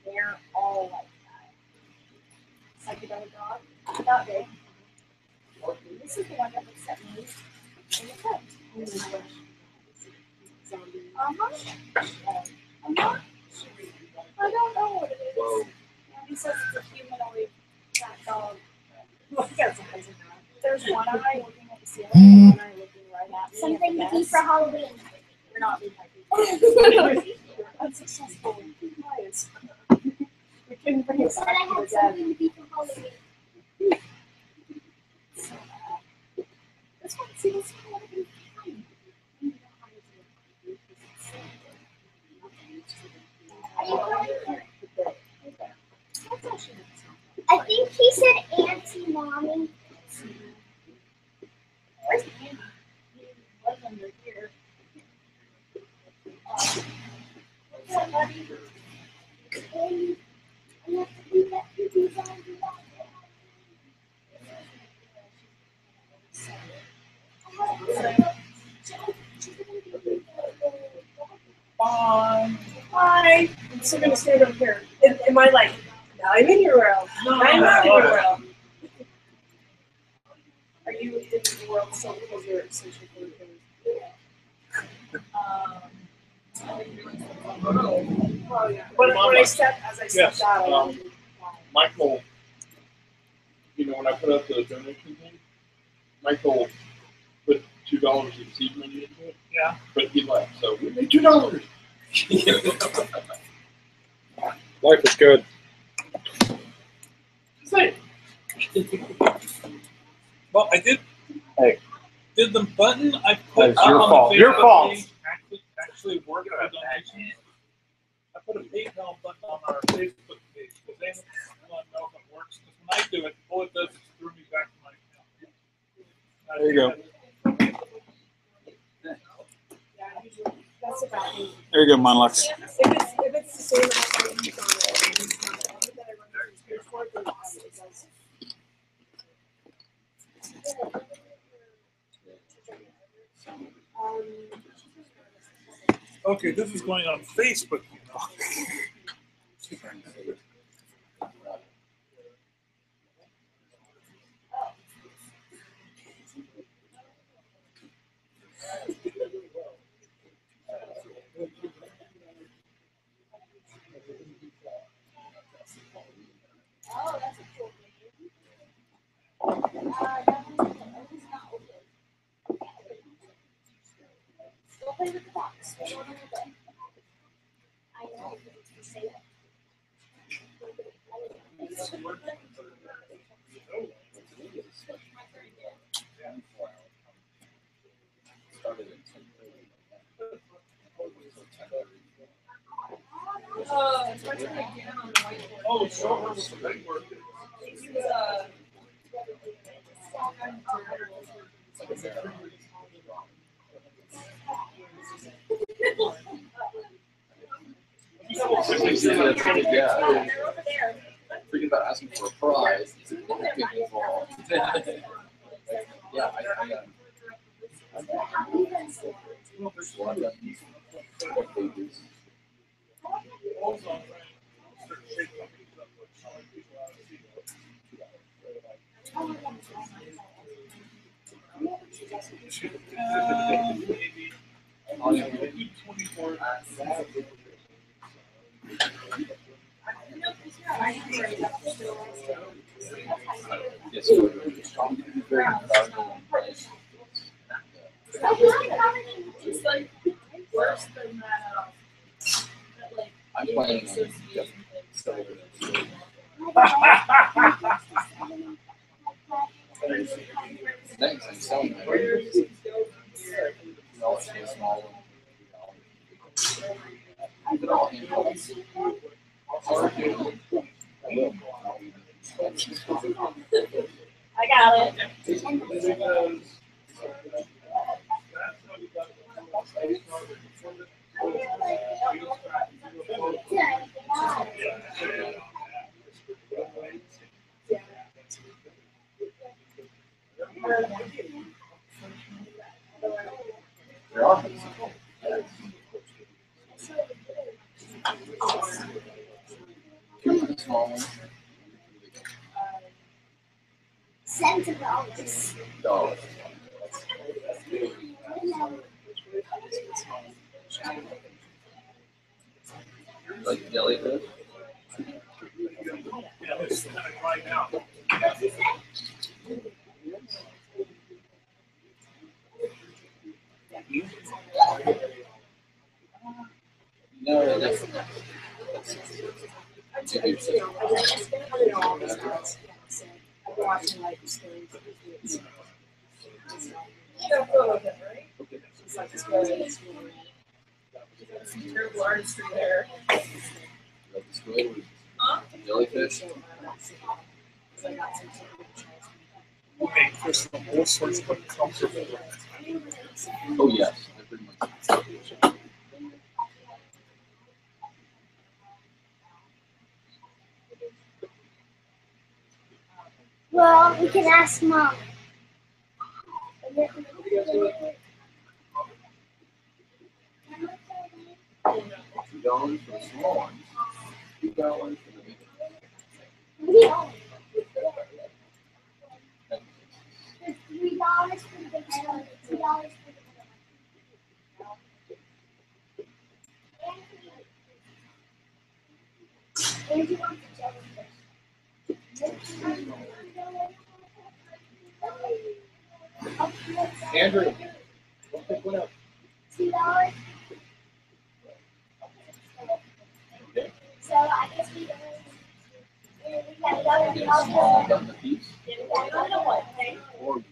E: They're all like that. Psychedelic dog, not big. This is the one that looks at me in the front. I don't know what it is. He says it's a humanoid cat dog. There's one eye looking at the ceiling and one eye looking right at me.
L: Something to keep for Halloween.
E: We're not being happy.
K: We're unsuccessful clients. We couldn't bring it
L: But
K: back
L: I
K: to the
L: have
K: dead.
L: something to keep for Halloween.
E: This one seems kind of fine.
L: I think he said Auntie Mommy.
E: Where's Andy? He was under here. What's up, buddy?
L: And I have to do that to design
K: Bye. Hi. I'm still gonna stand over here. Am I like, now I'm in your world. I'm out of your world. Are you in the world still because you're essentially doing things? Oh yeah. When I stepped, as I stepped
B: Yes,
K: out,
B: Michael, you know, when I put up the donation thing, Michael put $2 in seed money into it.
G: Yeah.
B: But he left, so we made $2.
A: Life is good.
G: Say. Well, I did.
C: Hey.
G: Did the button I put
C: That's your
G: on
C: fault.
G: the
C: Your
G: Facebook
C: fault.
G: page actually work for donations? I put a PayPal button on our Facebook page because they want to know if it works. Because when I do it, all it does is screw me back to my account.
C: There you go.
K: that's about me.
C: There you go, Monlux.
K: If it's the same amount of money on it, then I run the for it, then it does.
G: Okay, this is going on Facebook.
L: play with the box for a little bit. I know. Say that.
E: It's my turn again on the whiteboard.
G: Oh, show her the paperwork.
E: This is
H: Yeah.
E: they're over there.
H: Thinking about asking for a prize. It's a little bit involved. Yeah,
G: Maybe 24.
H: Yes.
E: It's like worse than that. Like,
H: I'm planning Next, I'm selling my small one. Keep it all in house.
K: I got it.
H: They're awesome. Keep the small one.
L: $7.
H: $1. Like jellyfish?
G: Yeah, it's kind of right now.
H: No, that's
E: It's like this really terrible artistry there.
H: like the squid with
E: Huh?
H: jellyfish.
G: We make Crystal all sorts of uncomfortable.
H: Oh yes, they're pretty much.
L: Well, we can ask Mom.
H: $2 for the small ones. $2 for the big ones.
L: $3 for the big one, $2 for the big one. And you want the jellyfish.
H: Andrew, don't pick one up.
L: $2. So I guess we gotta
H: Get
L: go
H: a small
L: to
H: done the piece. Or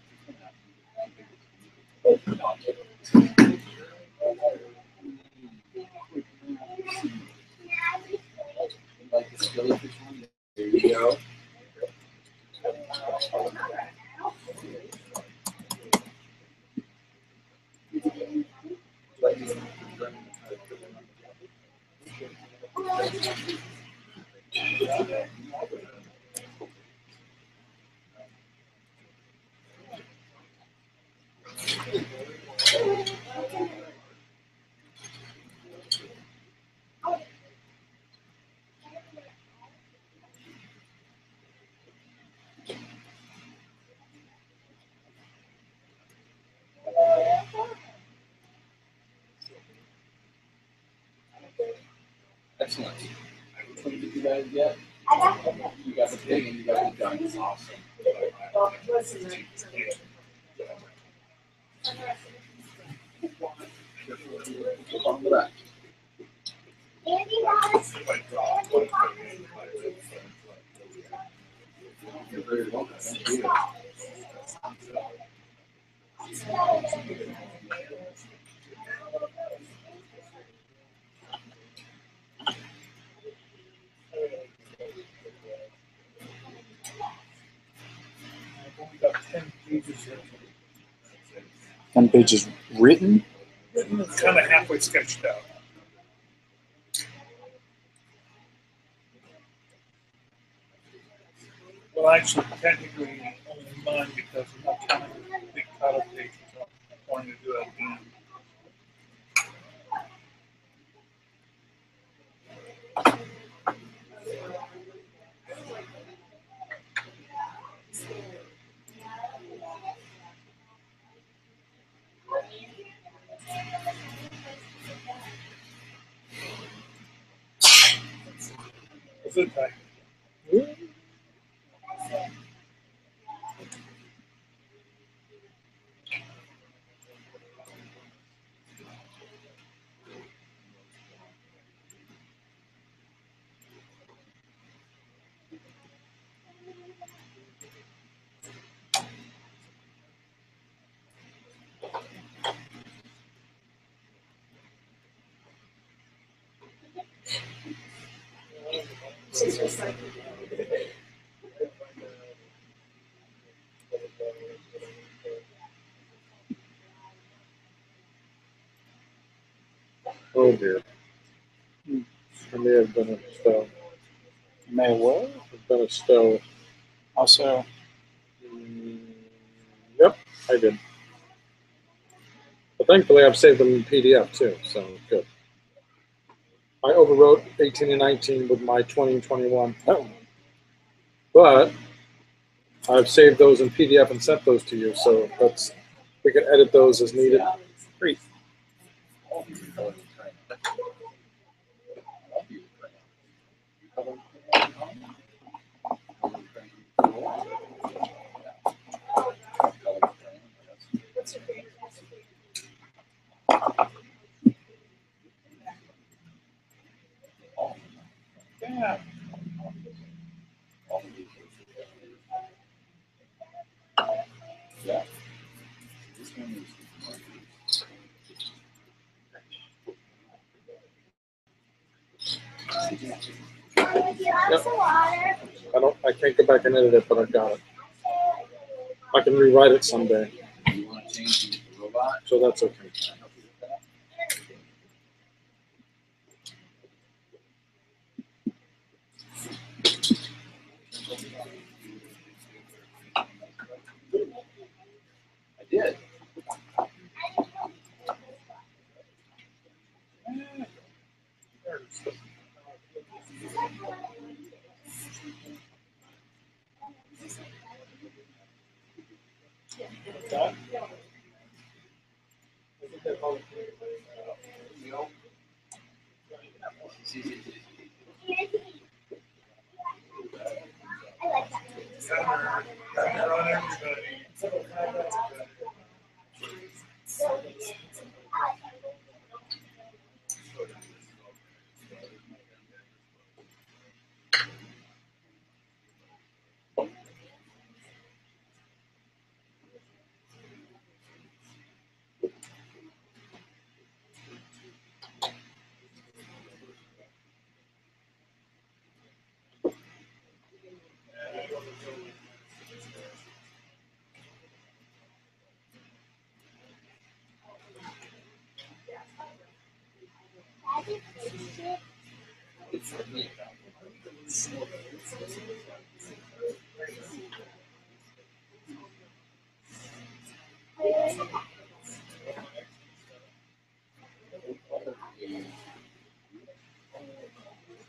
H: like this jellyfish one. There you go. Excellent. Which one did you guys get? You got the pig and you got the duck. Awesome.
C: What's wrong with that?
L: Andy was.
C: You're very welcome. Thank you.
G: I've only got 10 pages here.
C: 10 pages written?
G: Written, it's kind of halfway sketched out. Well, actually, technically, only 9 because I'm not counting the big title page, so I'm going to do that at the end. It's a type.
A: Oh dear. I may have been a Stowe.
C: May what?
A: I've been a Stowe.
C: Also,
A: Yep, I did. But thankfully, I've saved them in PDF too, so good. I overwrote 18 and 19 with my 20 and 21.
C: oh,
A: But I've saved those in PDF and sent those to you, so that's we can edit those as needed.
C: great.
G: Yeah.
C: Yeah.
A: Yep. I can't go back and edit it, but I've got it. I can rewrite it someday,
C: You want to change the robot?
A: so that's okay.
C: I did.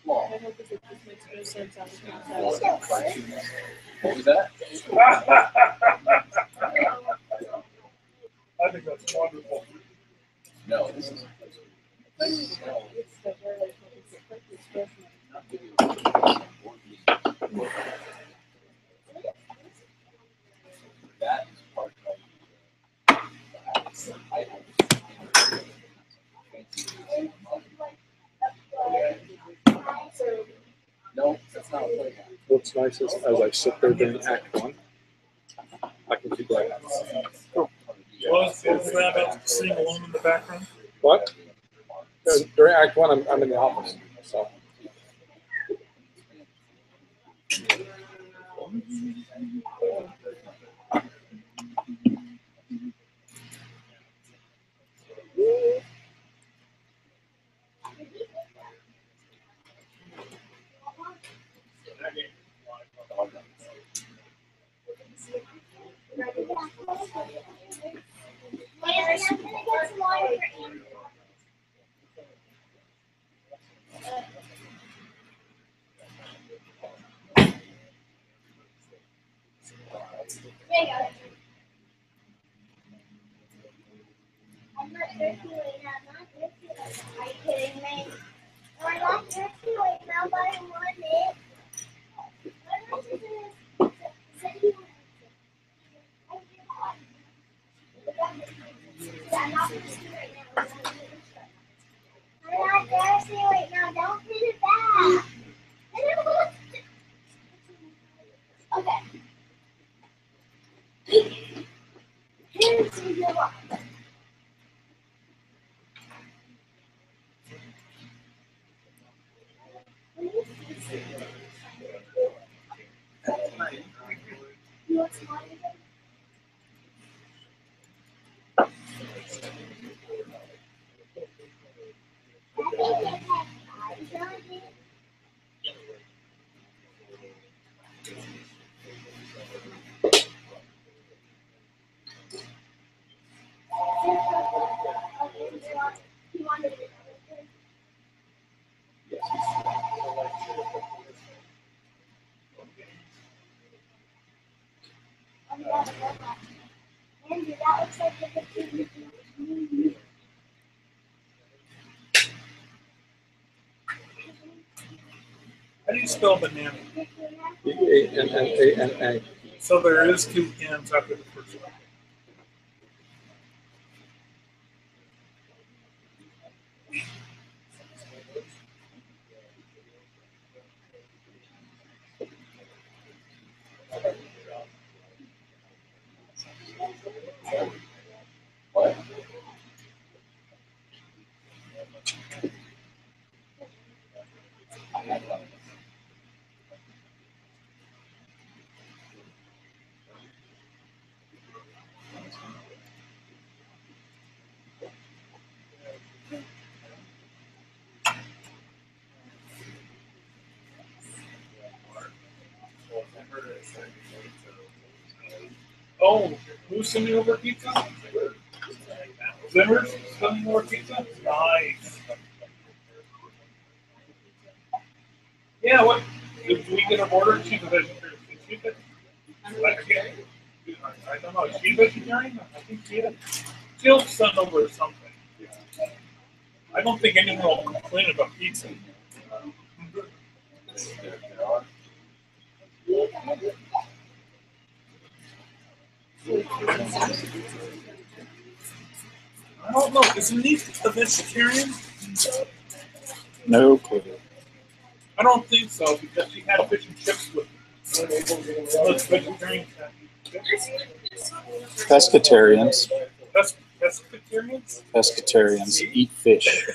E: I hope this just makes no sense out of context.
C: What was that?
G: I think that's wonderful.
C: No, this is.
E: It's the very quick expression.
C: That is part of
A: what's nice is as I sit there during Act 1, I can keep writing.
G: Was that about sitting alone in the background?
A: What? During Act 1, I'm in the office. So.
L: I'm not thirsty right now. I'm not thirsty right now. Are you kidding me? No, I'm not thirsty right now, but I want it. I'm not thirsty right now. I'm not thirsty right now. Don't put it back. Okay. Here's your box. You want some water? Andrew, that looks like a picture.
G: How do you spell banana?
A: B-A-N-N-A-N-A.
G: So there is two N's after the first one. Oh, who's sending over pizza? Zimmer's sending over pizza? Nice. Yeah, what? Did we get an order? She's a vegetarian. Is she vegetarian? I don't know. Is she vegetarian? I think she is. She'll send over something. I don't think anyone will complain about pizza. I don't know. Is Denise a vegetarian?
C: No clue.
G: I don't think so because she had fish and chips with most vegetarians.
C: Pescatarians.
G: Pescatarians?
C: Pescatarians eat fish.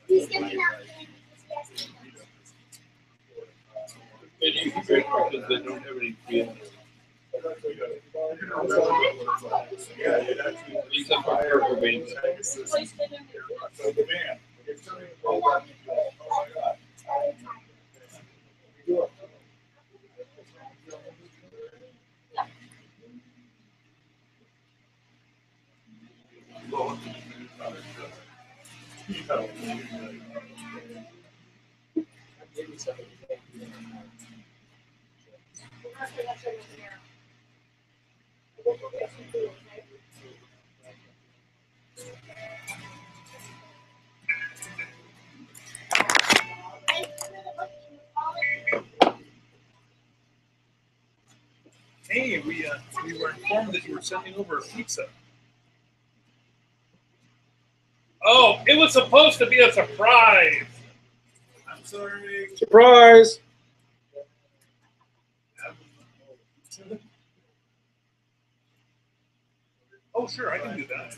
L: He's giving out
J: Because they don't have any feelings. Except for purple beans.
G: Hey, we were informed that you were sending over a pizza. Oh, it was supposed to be a surprise. I'm sorry.
A: Surprise!
G: Oh, sure, I can do that.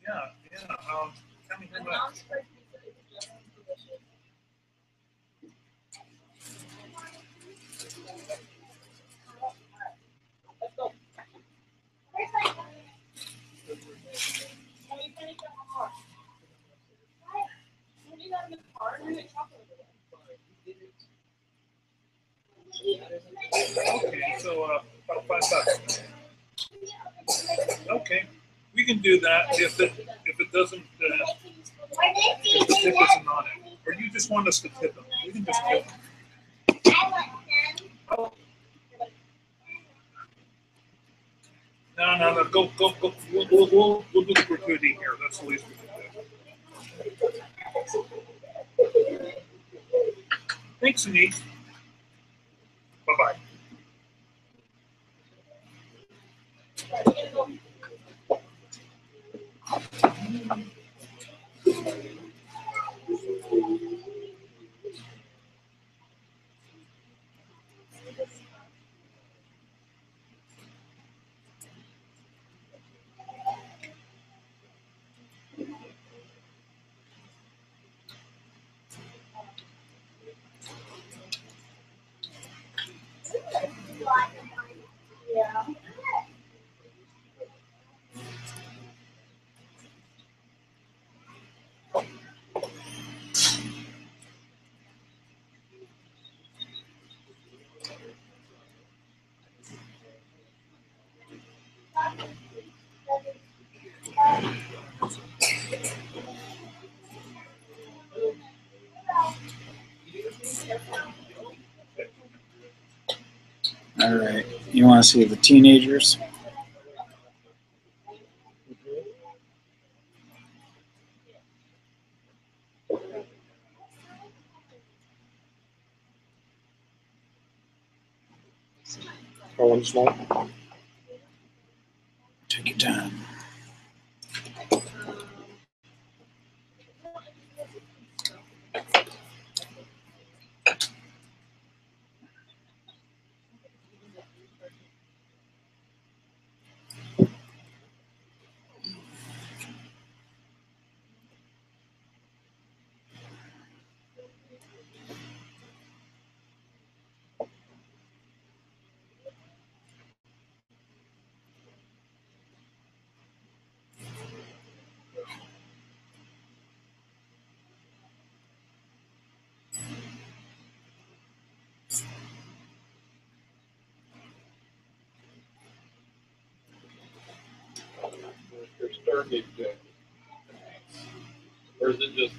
G: Yeah. Yeah. Tell me how much.
E: Let's go.
G: Okay, so about $5. Okay, we can do that if it doesn't if the tip isn't on it, or you just want us to tip them. We can just tip them. No. Go. We'll do the gratuity here. That's the least we can do. Thanks, Anit. Bye-bye.
E: Yeah.
M: All right. You want to see the teenagers?
A: Oh, I'm small.
M: Take your time.
J: There's Stargate Day. Or is it just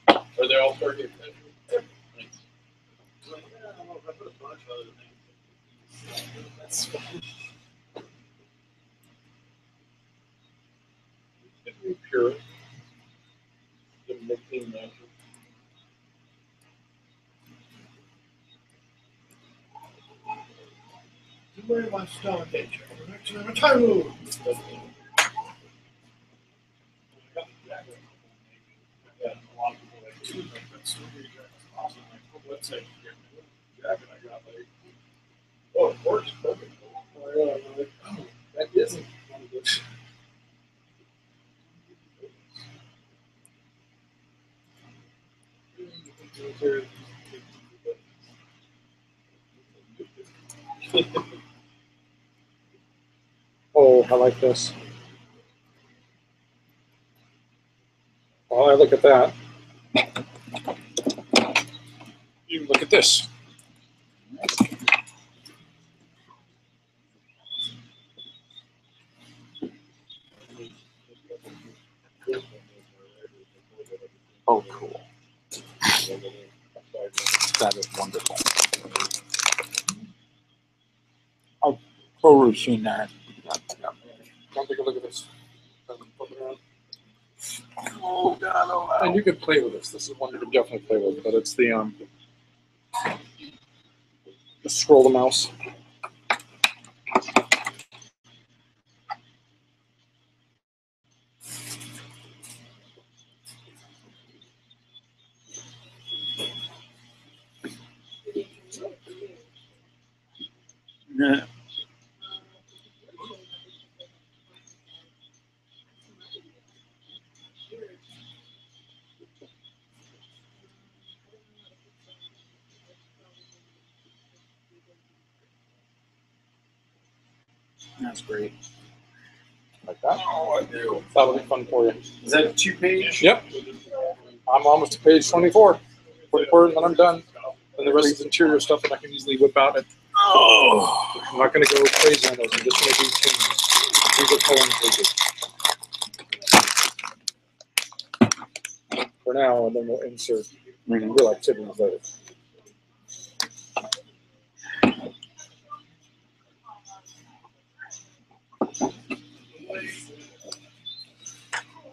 J: are they all Stargate Day? Nice. I put a bunch of other things. That's fine. It's gonna be pure. The mixing natural.
B: You very much Stowe nature. Time move.
J: Yeah, a lot of people like too, but that's so weird. That's awesome. Like, what website you get? Jacket I got like, oh, of course, perfect. Oh yeah, I'm like, oh, that isn't one of those.
A: Oh, I like this. Oh, I look at that.
C: You look at this. Oh, cool. That is wonderful. I've totally seen that.
A: Come take a look at this. Flip it around.
C: Oh, God, oh, wow.
A: And you can play with this. This is one you can definitely play with, but it's the just scroll the mouse.
C: Yeah. That's great.
A: Like that.
C: Oh, I do.
A: That'll be fun for you.
C: Is that a 2-page?
A: Yep. I'm almost to page 24. 24, and then I'm done. And the rest is interior stuff that I can easily whip out.
C: Oh.
A: I'm not going to go crazy on those. I'm just going to do changes. These are coloring pages. For now, and then we'll insert real activities later.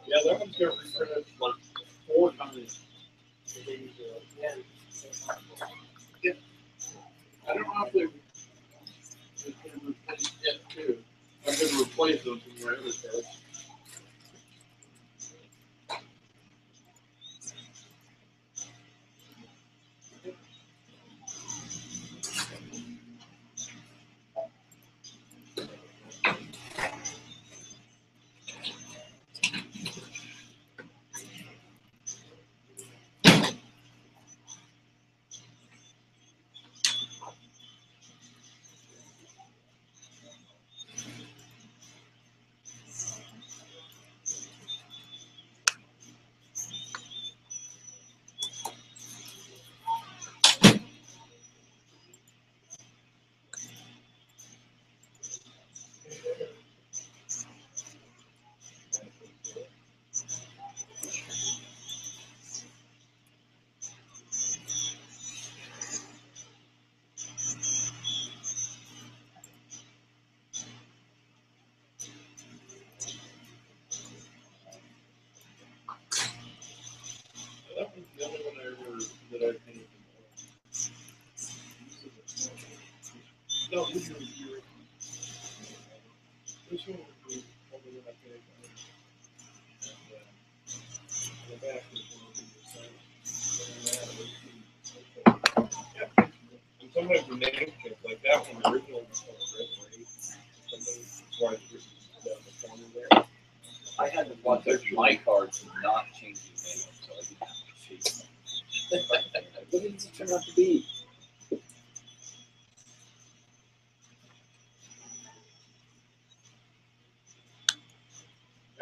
J: Yeah, that one's got reprinted like 4 times. Yeah. I don't know if they've been replaced yet too. I'm going to replace those in my other cards. That one's the only one that I painted. No, this one was your. This one was the only one I painted. And the back is one of the same. Yeah. And sometimes the name change, like that one, the original was called Red Ray. Sometimes that's why it's written down the corner there.
F: I had to watch my cards and not change the name, so I didn't have to change them. What did it turn out to be?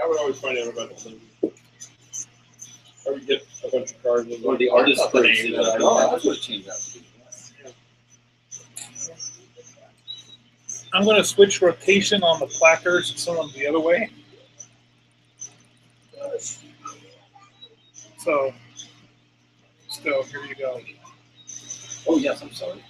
J: I would always find out about the thing. I would get a bunch of cards and
F: Or the artist phrase that I know. That's what it changed out to be.
G: I'm going to switch rotation on the placards and send them the other way. So, Stowe, here you go.
F: Oh, yes, I'm sorry.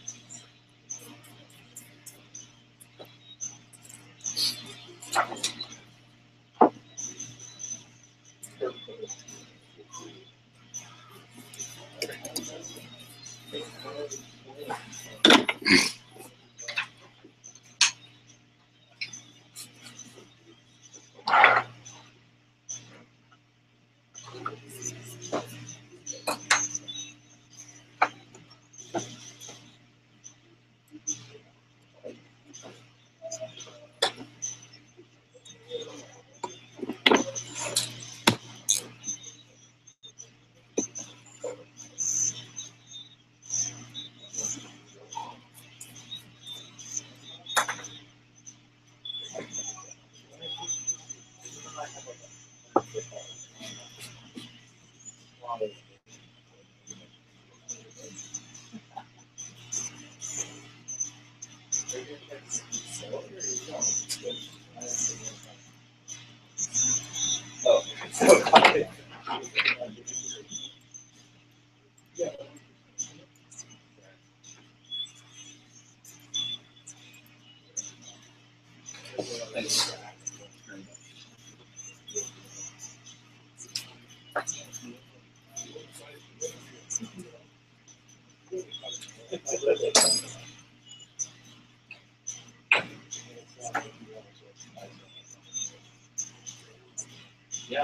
J: Yeah,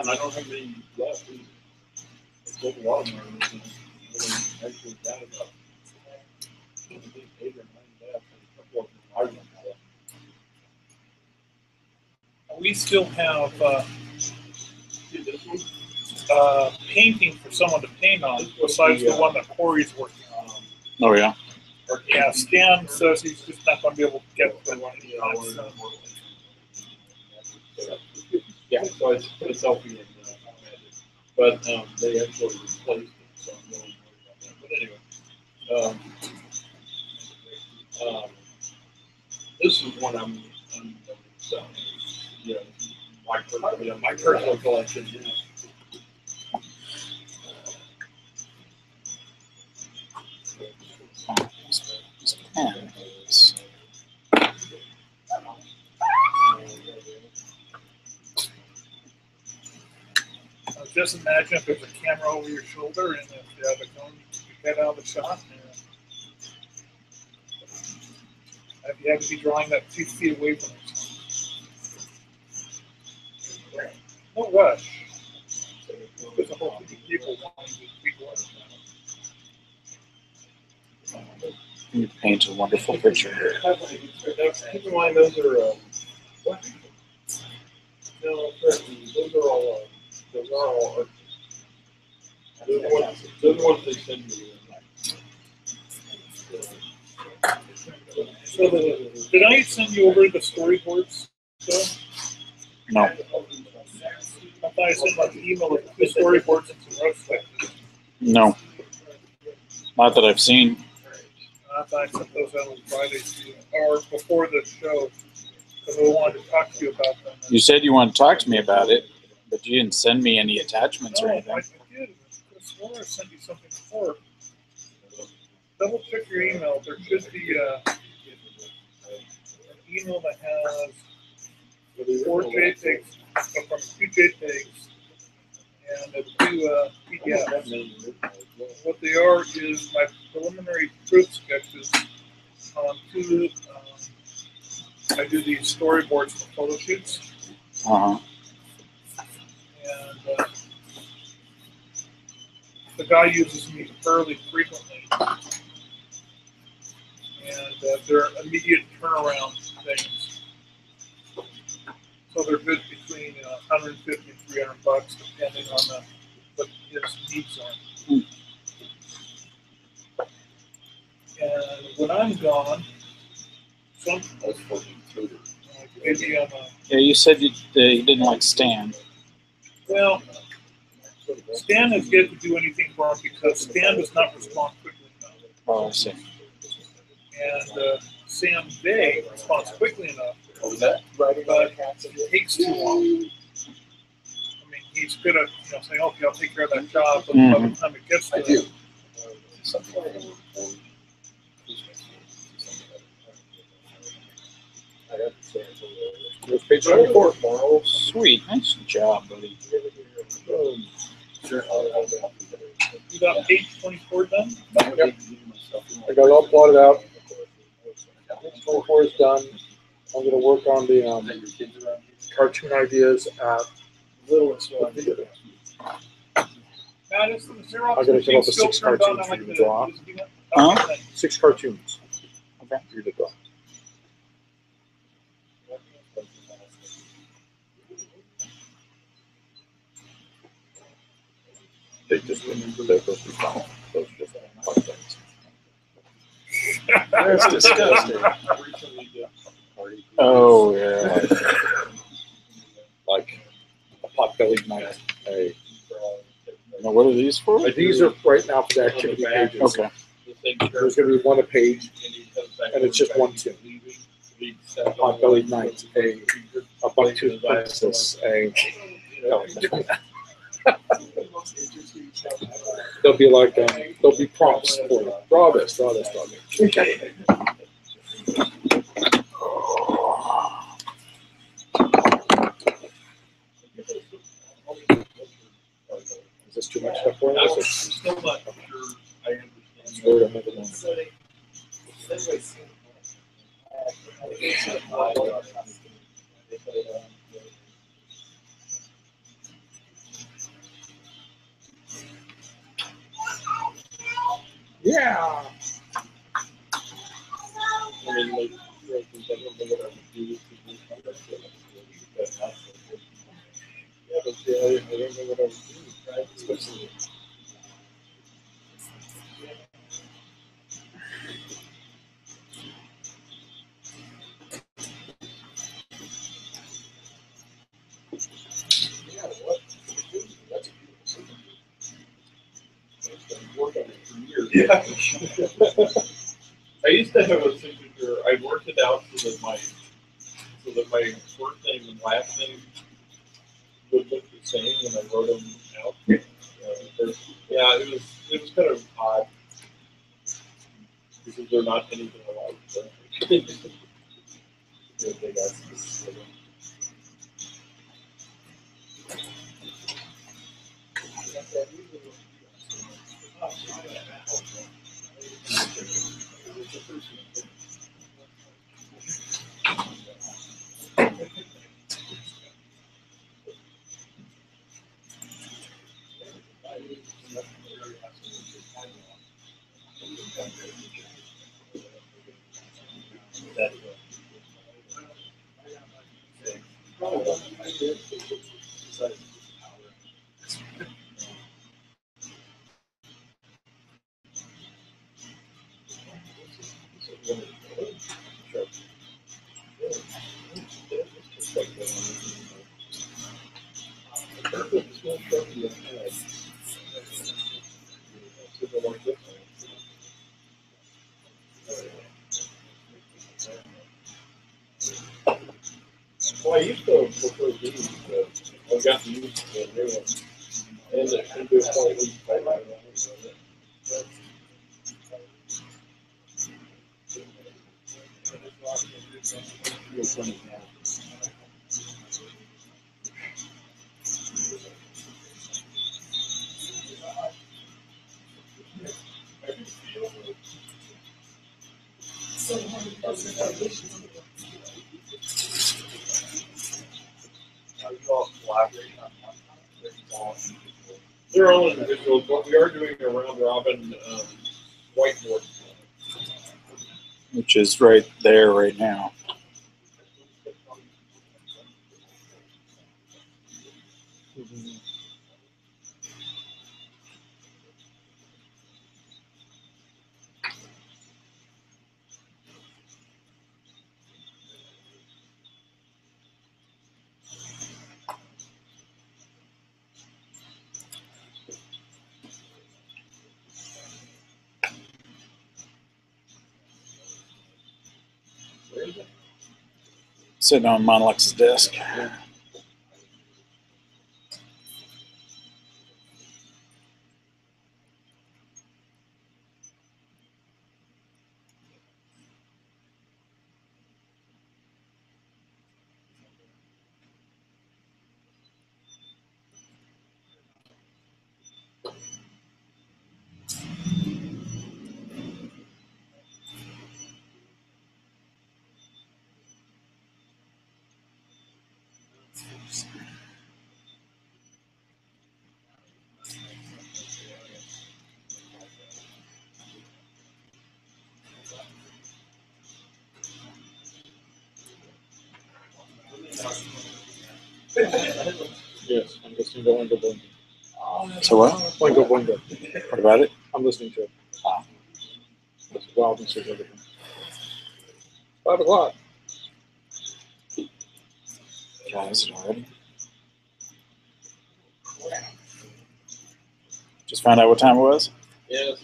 J: and I don't have any left either. It's a lot of them. Actually, got about 8 or 9 left, and a couple of them I went left.
G: We still have painting for someone to paint on, besides the one that Corey's working on.
C: Oh, yeah.
G: Yeah, Stan says he's just not going to be able to get to it.
J: Yeah, so it's helping in magic. But they actually replaced it, so I'm really worried about that. But anyway, this is one I'm selling. Yeah, my personal collection. Yeah.
G: Just imagine if there's a camera over your shoulder and if you have a gun, you get out of the shot. And you have to be drawing that 2 feet away from it. No rush. There's a whole heap of people wanting to be going.
C: You paint a wonderful picture.
J: Keep in mind, those are what? No, those are all art. Those are ones they send me.
G: So did I send you over the storyboards? So?
C: No.
G: I thought I sent like an email with 2 storyboards and some rough stuff.
C: No. Not that I've seen.
G: I thought I sent those out on Friday to you, or before the show, because I wanted to talk to you about them.
C: You said you wanted to talk to me about it, but you didn't send me any attachments or anything.
G: I did. I swore I sent you something before. Double check your email. There should be an email that has 4 JPEGs, from 2 JPEGs, and 2 PDFs. What they are is my preliminary proof sketches on 2. I do these storyboards for photo shoots.
C: Uh-huh.
G: And the guy uses me fairly frequently. And they're immediate turnaround things. So they're good between $150 and $300, depending on what his needs are. And when I'm gone, maybe I'm
C: Yeah, you said you didn't like Stan.
G: well, Stan has yet to do anything for him because Stan does not respond quickly enough.
C: Oh, I see.
G: And Sam Day responds quickly enough, but it takes too long. I mean, he's good at saying, "Okay, I'll take care of that job," but by the time it gets to it,
A: Here's page 24.
C: Sweet, nice job, buddy.
G: you got page 24 done.
A: Yep. I got it all plotted out. Page 24 is done. I'm going to work on the cartoon ideas at Little and Stowe Theater.
G: Now, is the Xerox
A: I'm going to come up with
G: machine
A: 6
G: still turned on?
A: cartoons
G: I
A: for
G: like
A: you to
G: the-
A: draw.
C: Huh?
A: 6 cartoons.
C: Okay.
A: For you to draw. They just they're supposed to be fun. Those just fun things.
C: That's disgusting. Oh, yeah.
A: Like a pot-bellied knight.
C: Now, what are these for?
A: These are right now for the activity pages.
C: Okay.
A: There's going to be 1 a page, and it's just 1 tune. A pot-bellied knight, a buck-toothed princess, They'll be like, there'll be prompts for you. Draw this, draw this, draw this. Okay. Is this too much stuff for you?
J: I'm still not sure I understand.
A: Word, I'm never going. Yeah.
J: I mean, like, for instance, I don't know what I would do to do that. Yeah, but see, I don't know what I would do, right? Especially. Yeah, what? That's work on it for years. Yeah. I used to have a signature. I worked it out so that my first name and last name would look the same when I wrote them out. Yeah, it was kind of odd because they're not anything alike. So. They got specific. Well, I used to prefer these, but I've gotten used to the new one. And it can do slightly better. They're all individual, but we are doing a round robin whiteboard.
C: Which is right there right now. Sitting on Monolex's desk.
A: Yes, I'm listening to Oingo Boingo.
C: So what?
A: Oingo Boingo.
C: What about it?
A: I'm listening to it. It's wild and significant. 5 o'clock.
C: God, is it already? Just found out what time it was?
J: Yes.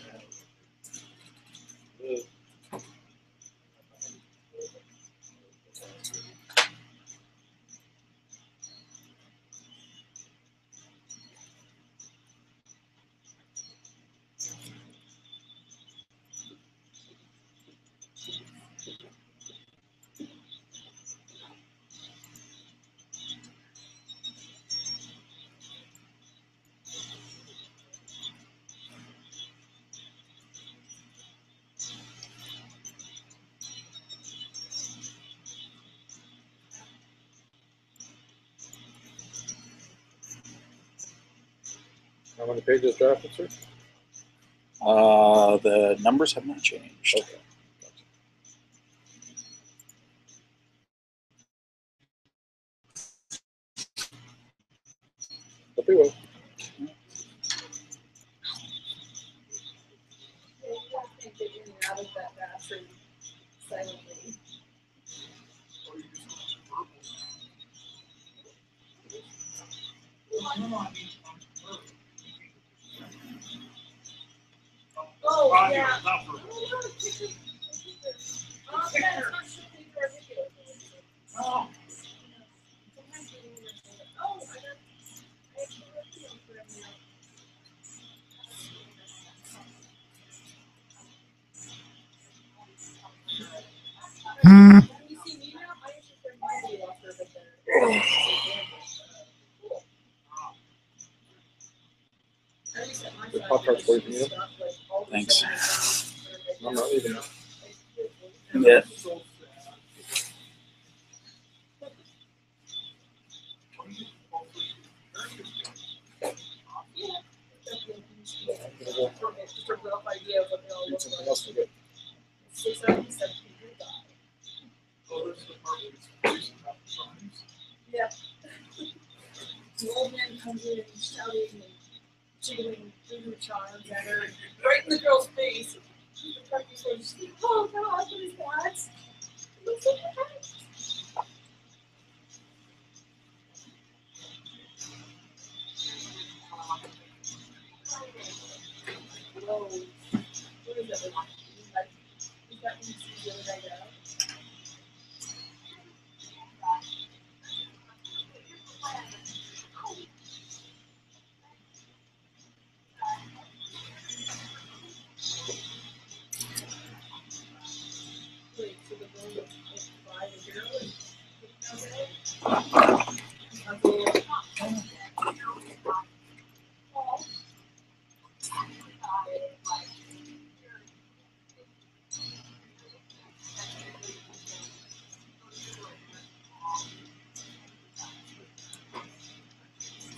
A: How many pages drafted, sir?
C: The numbers have not changed.
A: Okay. But they will.
E: Out of that bathroom silently. Oh, yeah. Oh.
A: The Pop-Tarts for you, Nina.
C: Thanks.
A: I'm not eating it.
C: Yeah.
E: Just a rough idea of what they all
A: Eat
E: look
A: something
E: like.
A: else to get.
E: 677 people died. Yeah. The old man comes in and shouting and jiggling voodoo charms at her, right in the girl's face. The practice was just, oh God, what is that? What's that? Whoa. What is that? Like, is that when you see the other guy go? Wait, so the girl was by the girl and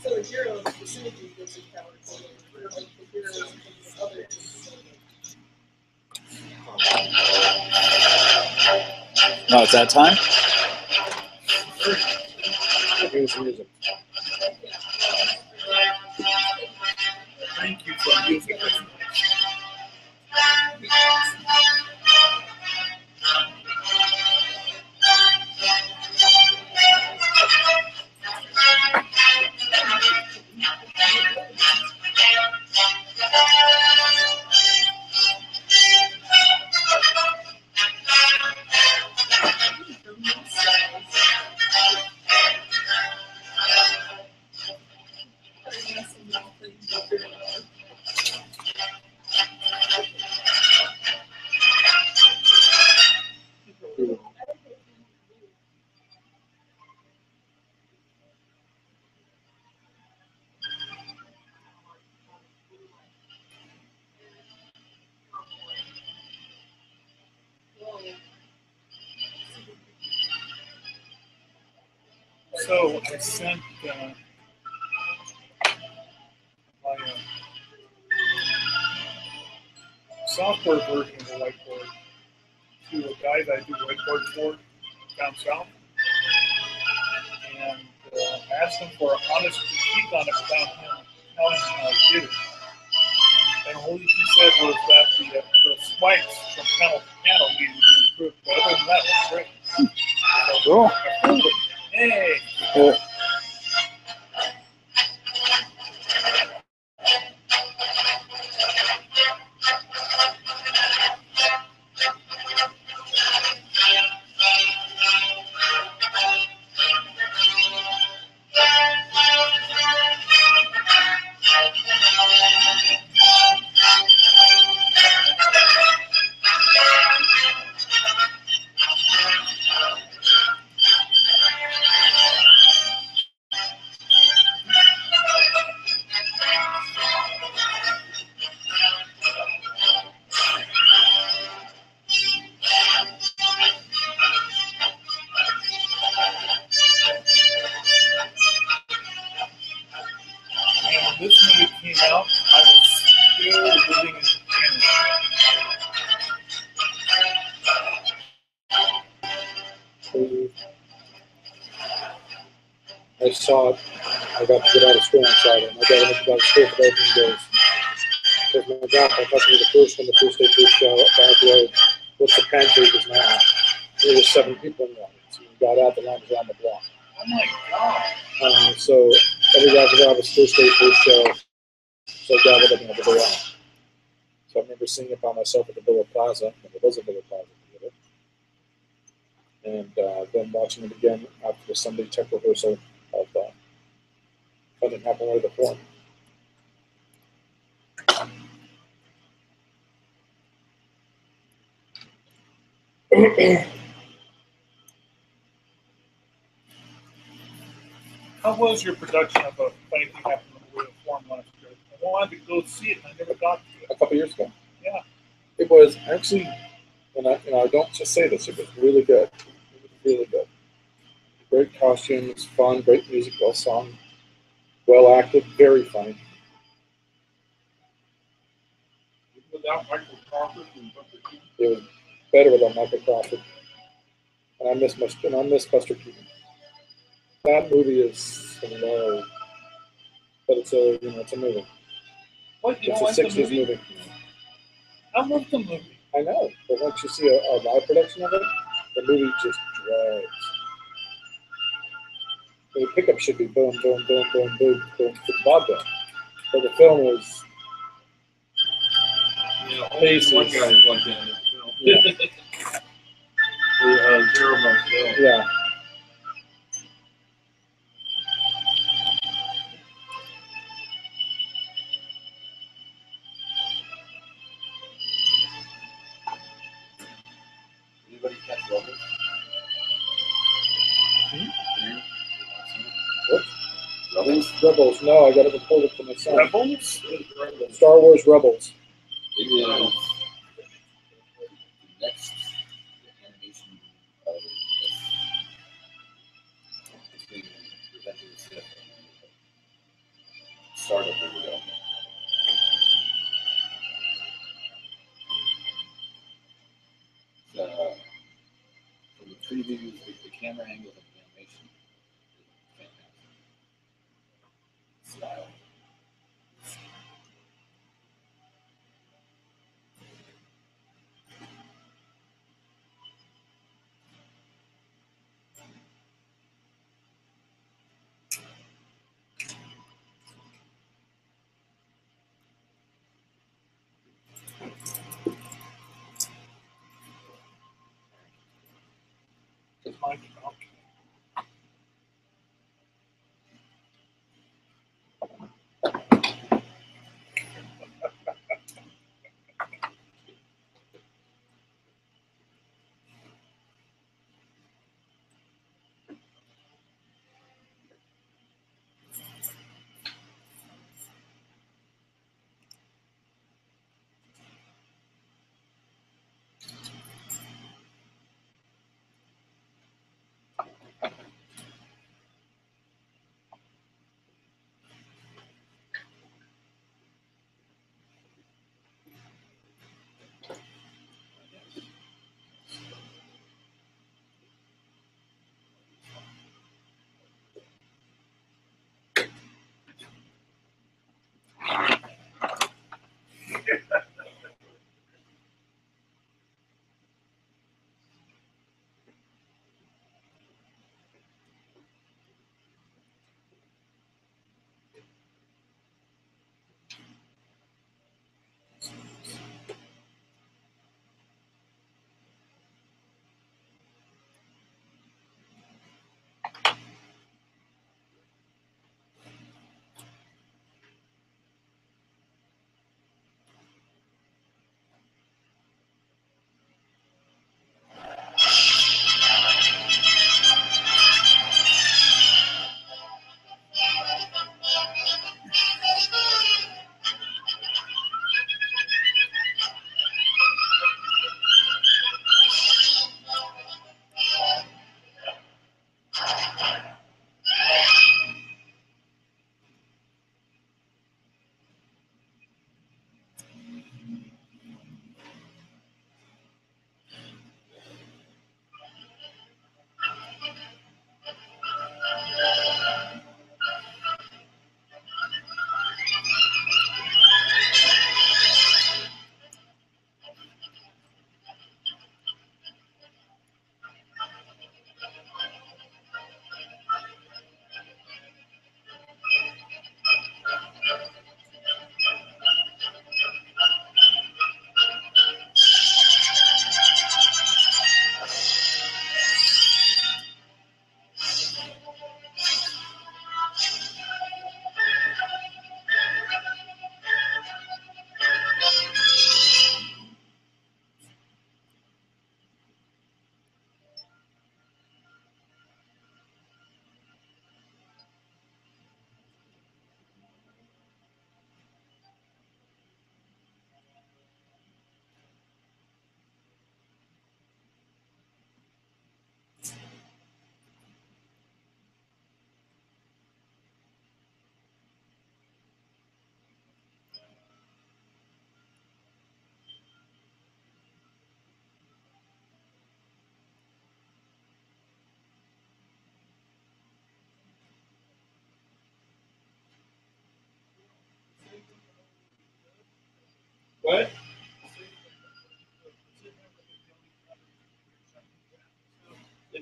E: so the hero specifically gets his power or like the heroes and the other
C: No, it's that time?
A: Here's the music.
G: Thank you for music. So I sent my software version of the whiteboard to a guy that I do whiteboard for down south, and asked him for an honest critique on it without him telling him how I did it. And all he said was that the swipes from panel to panel needed to be improved. But other than that, it was great. So
C: Cool.
G: I fooled him. Hey.
C: Cool.
A: saw it. I got to get out of school on Friday. My dad went to go to school for 18 days. Because my grandpa thought me the first one, the first day first show up back road. What's the pancake now? There were 7 people in the audience. We got out, the line was around the block.
G: Oh my God.
A: So every guy could have his first day first show. So God would have been able to go out. So I remember seeing it by myself at the Villa Plaza, when there was a Villa Plaza theater. And then watching it again after the Sunday tech rehearsal of Fun Didn't Happen Way Before.
G: How was your production of a Funny Thing Happened on the Way of Form last year? I wanted to go see it and I never got to it.
A: A couple years ago.
G: Yeah.
A: It was actually, and I don't just say this, it was really good. It was really good. Great costumes, fun, great music, well sung, well acted, very funny.
B: Without Michael Crawford and Buster Keaton.
A: It was better without Michael Crawford. And I miss Buster Keaton. That movie is hilarious. But it's a movie.
G: What, you
A: It's
G: don't
A: a
G: like the
A: 60s
G: movie?
A: movie.
G: I love the movie.
A: I know, but once you see a live production of it, the movie just drags. The pickup should be boom, boom, boom, boom, boom, boom, it's vodka. But the film is
B: Yeah,
A: Faces.
B: one guy is like that in the film.
A: Yeah.
B: Zero Marcel.
A: Yeah.
F: Anybody catch Rebels?
A: What? Rebels. No, I got to record it for my son.
G: Rebels?
A: Star Wars Rebels.
F: It is the next animation of this being Revenge of the Sith start of the real. From the previews, the camera angles of the animation is fantastic. Style.
G: It's my job.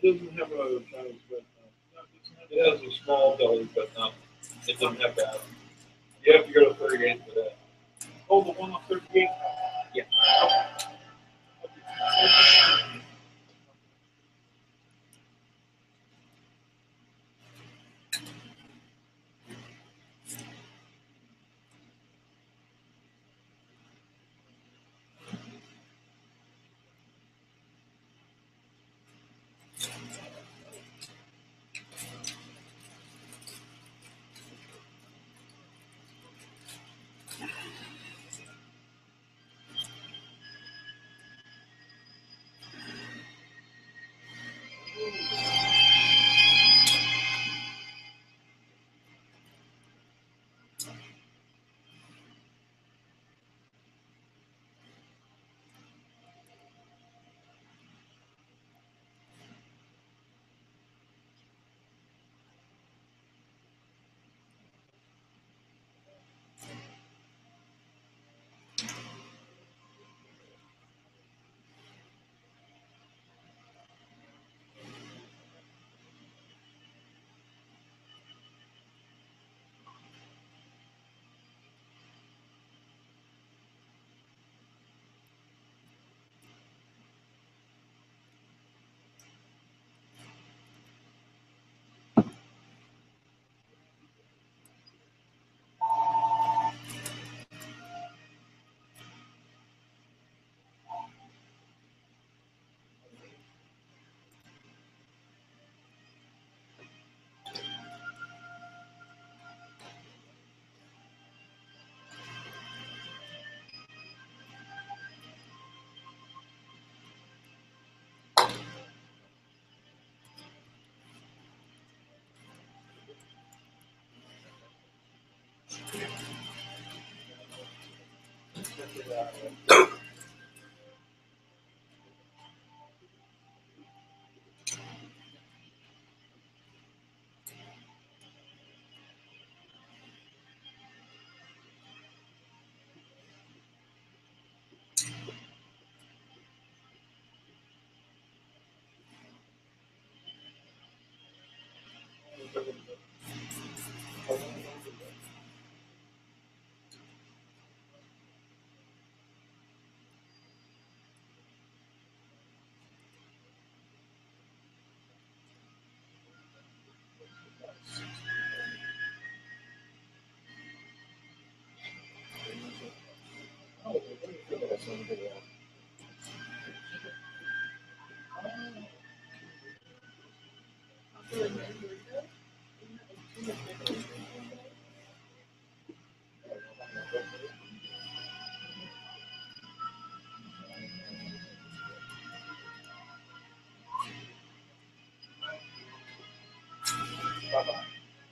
B: It doesn't have a Chinese, but it has a small deli, but it doesn't have that. You have to go to 38 for that.
G: Oh, the one on 38?
B: Yeah.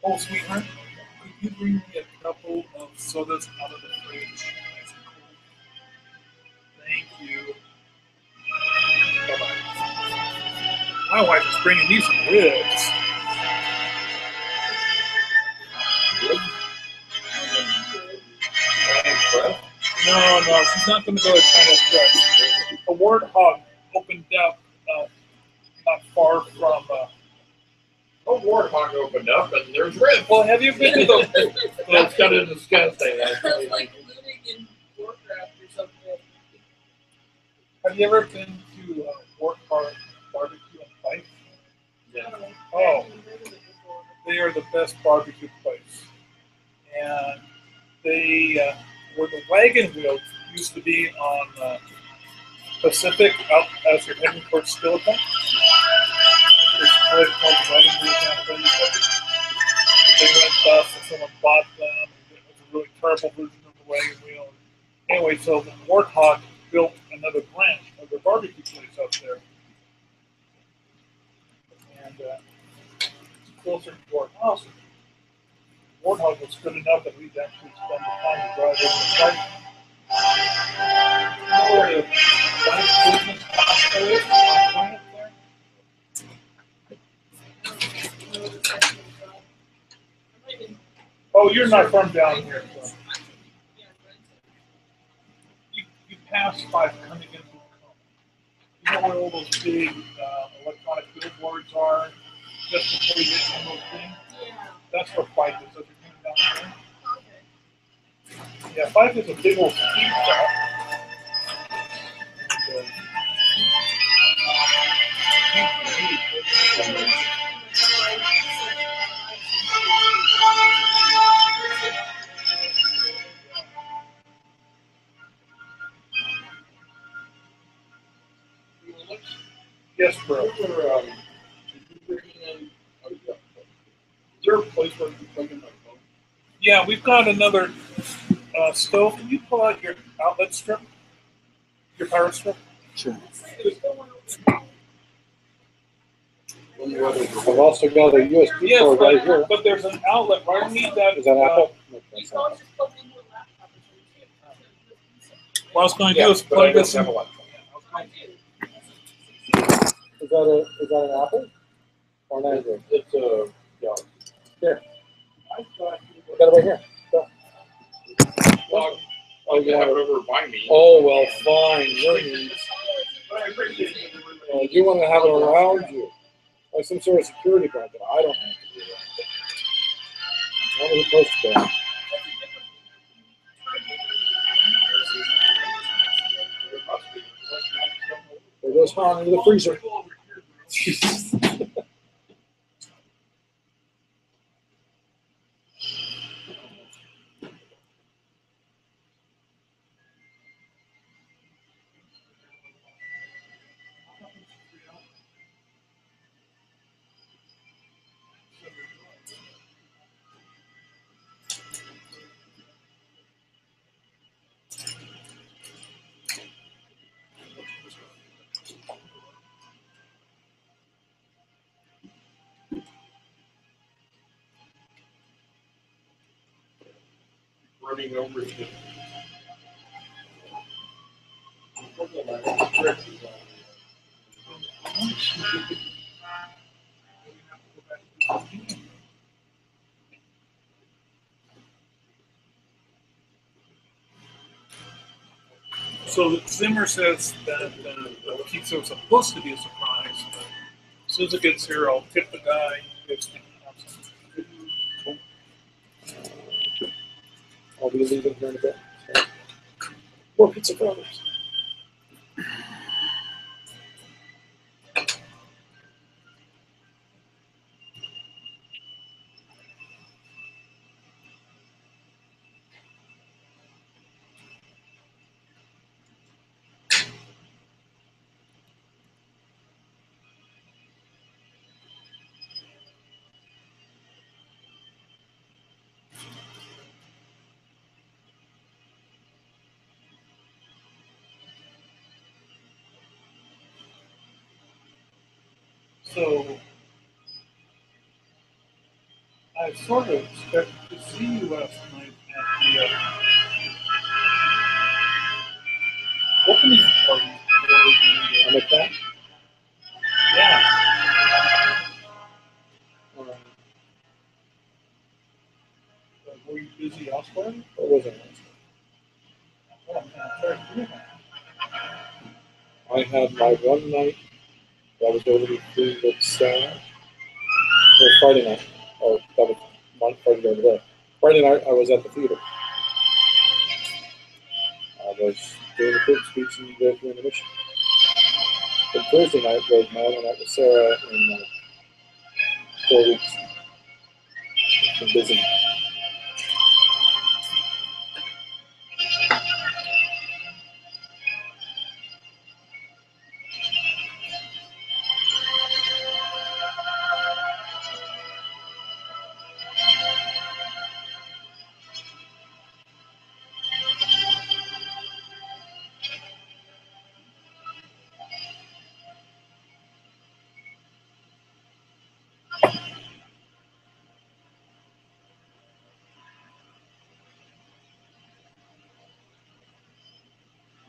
G: Oh, sweetheart, could you bring me a couple of sodas out of the fridge? Nice and cold. Thank you. Bye-bye. My wife is bringing me some ribs. No, she's not going to go to China Express. A warthog opened up not far from.
B: A warthog opened up and there's ribs.
G: Well, have you been to the?
B: That's kind of disgusting.
E: That's like living in Warcraft or something.
G: Have you ever been to Warthog Barbecue and Fife?
B: Yeah.
G: Oh, they are the best barbecue place, and they where the wagon wheel used to be on Pacific out as you're heading towards Stilica. It's called the wagon wheel campaign, but they went bust and someone bought them. It was a really terrible version of the wagon wheel. Anyway, so the Warthog built another branch of their barbecue place out there, and it's closer to our house. Warthog was good enough that we'd actually spend the time to drive over the site. You know where the Giant Business Costco is on Giant there? Oh, you're not from down here, so. You pass by coming into the company. You know where all those big electronic billboards are just before you get to the thing. That's where Fife is. So if you're coming down there. Yeah, Fife is a big old ski shop. Yes, bro.
J: Is there a place where you can plug in my phone?
G: Yeah, we've got another Stowe. Can you pull out your outlet strip? Your power strip?
M: Sure.
A: I've also got a USB
G: Yes,
A: cord right here.
G: but there's an outlet right underneath that.
A: Is that Apple?
G: What I was going to do is plug this in.
A: Is that an Apple or an Android?
J: It's a, yeah.
A: Here. I got it right here. Go.
J: Well,
A: Oh, you
J: have
A: want
J: it over by me.
A: Oh, well, fine. Your needs. You want to have it around you. Like some sort of security blanket. I don't have to do that. How are we supposed to go? There goes Han into the freezer.
J: Running over to
G: So Zimmer says that the pizza was supposed to be a surprise. But as soon as it gets here, I'll tip the guy.
A: I'll be leaving here in a bit. So. More pizza for others.
G: So I sort of expected to see you last night at the opening party.
A: I'm at that.
G: Yeah. Were you busy elsewhere?
A: Or was it? I had my one night that I was going to be free with Sarah. It was Friday night. Oh, that was Friday during the day. Friday night, I was at the theater. I was doing the big speech and going through the mission. Then Thursday night was my other night with Sarah in 4 weeks. It's been busy.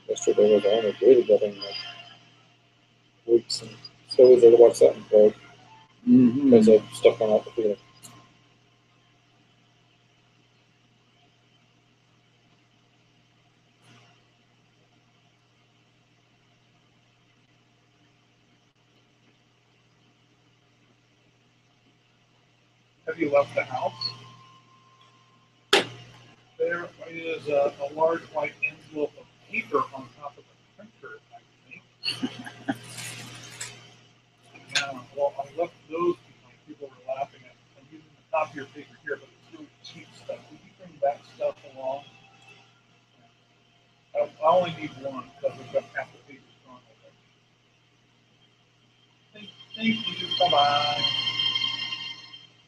A: Yesterday was I only waited that in weeks, and so was there to watch that in Prague because of stuff going out the theater.
G: Have you left the house? There is a large white envelope of paper on top of the printer, I think. Yeah, well, I left those behind. People were laughing at me. I'm using the copier paper here, but it's really cheap stuff. Would you bring that stuff along? I only need one because we've got half the paper gone already. Thank you. Bye-bye.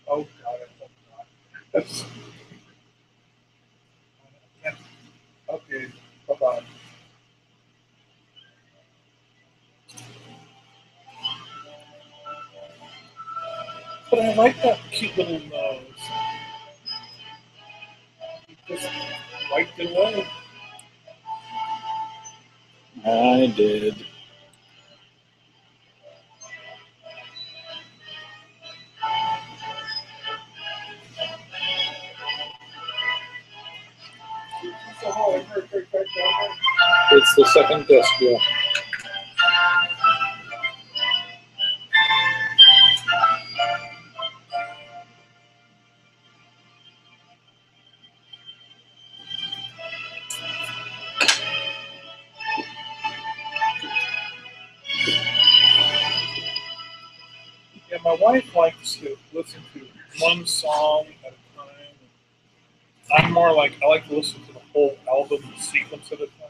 G: Oh, God, I hope not. Okay, bye-bye. But I like that cute little nose. Just wiped it away.
M: I did.
A: It's the second disc, yeah.
G: Yeah, my wife likes to listen to one song at a time. I'm more like, I like to listen to the whole album sequence at a time.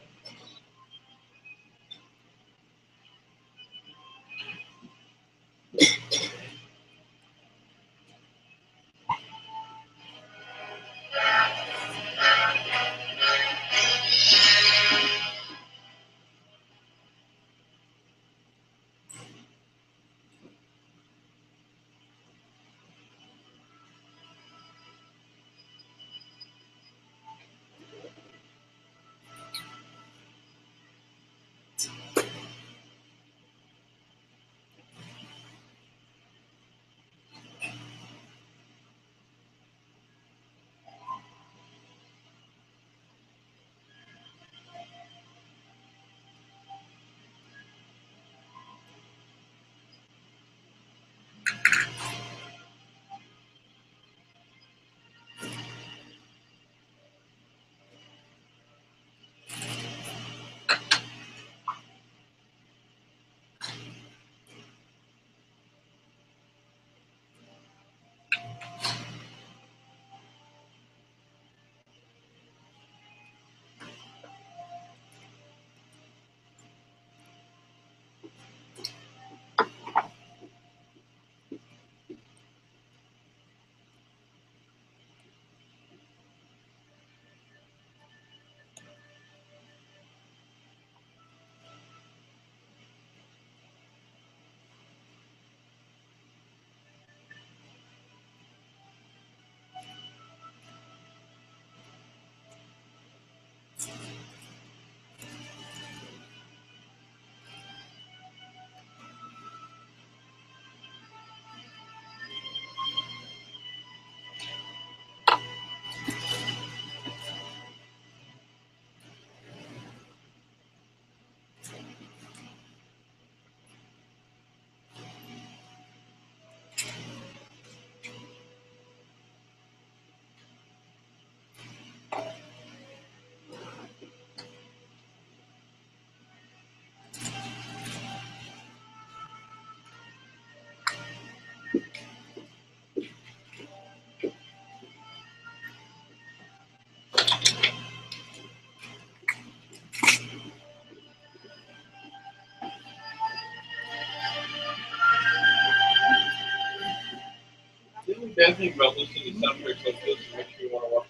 J: The bad thing about listening to soundtracks like this makes you want to watch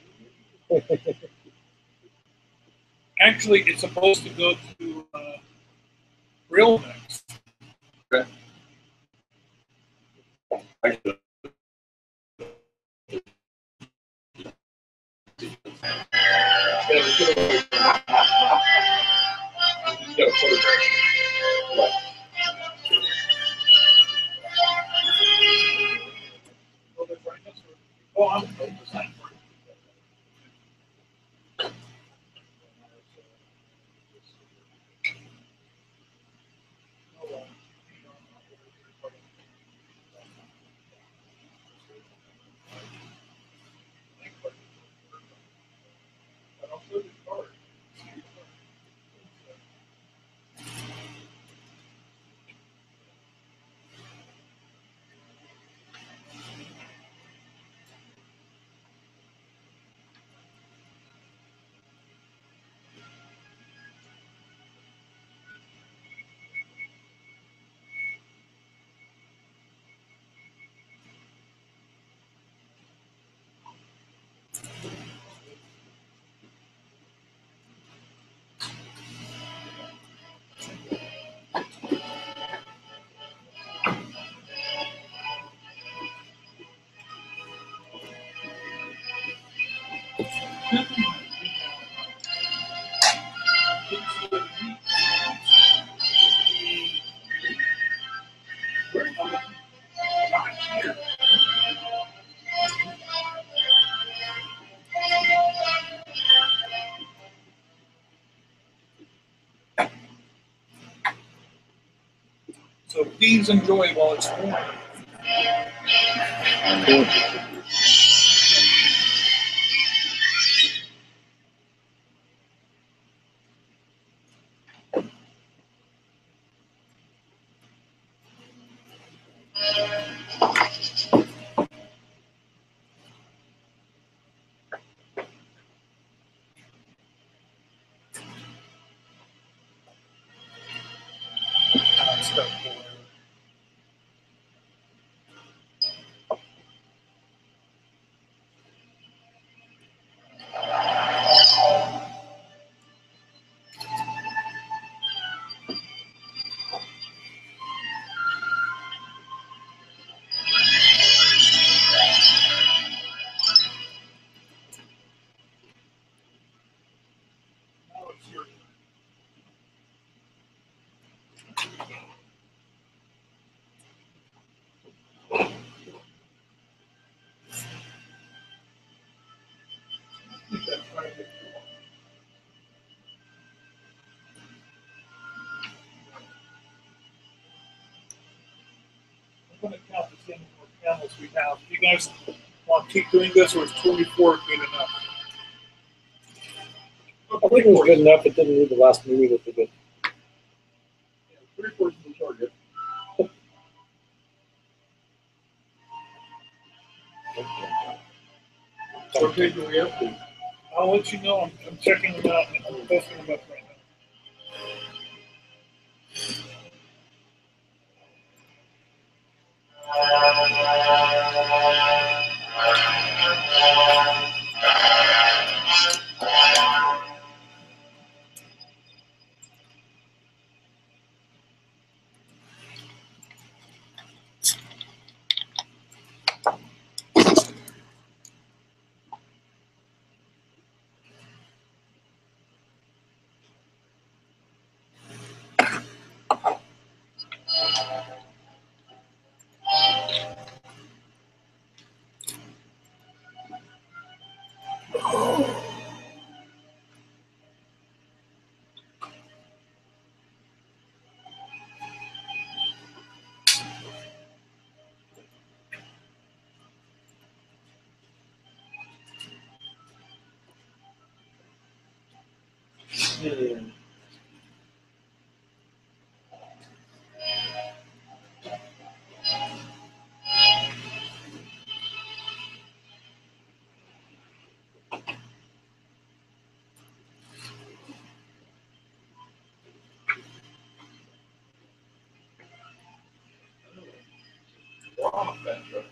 J: the movie.
G: Actually, it's supposed to go to Real next.
J: Okay.
G: Oh, I'm So please enjoy while it's warm. I'm going to count the 10 more panels we have. Do you guys want to keep doing this, or is 24 good enough?
A: I think it was good enough. It didn't need the last movie with the good.
B: 3/4 of the target. What page are we up to?
G: I'll let you know. I'm checking them out and I'm posting them up right now.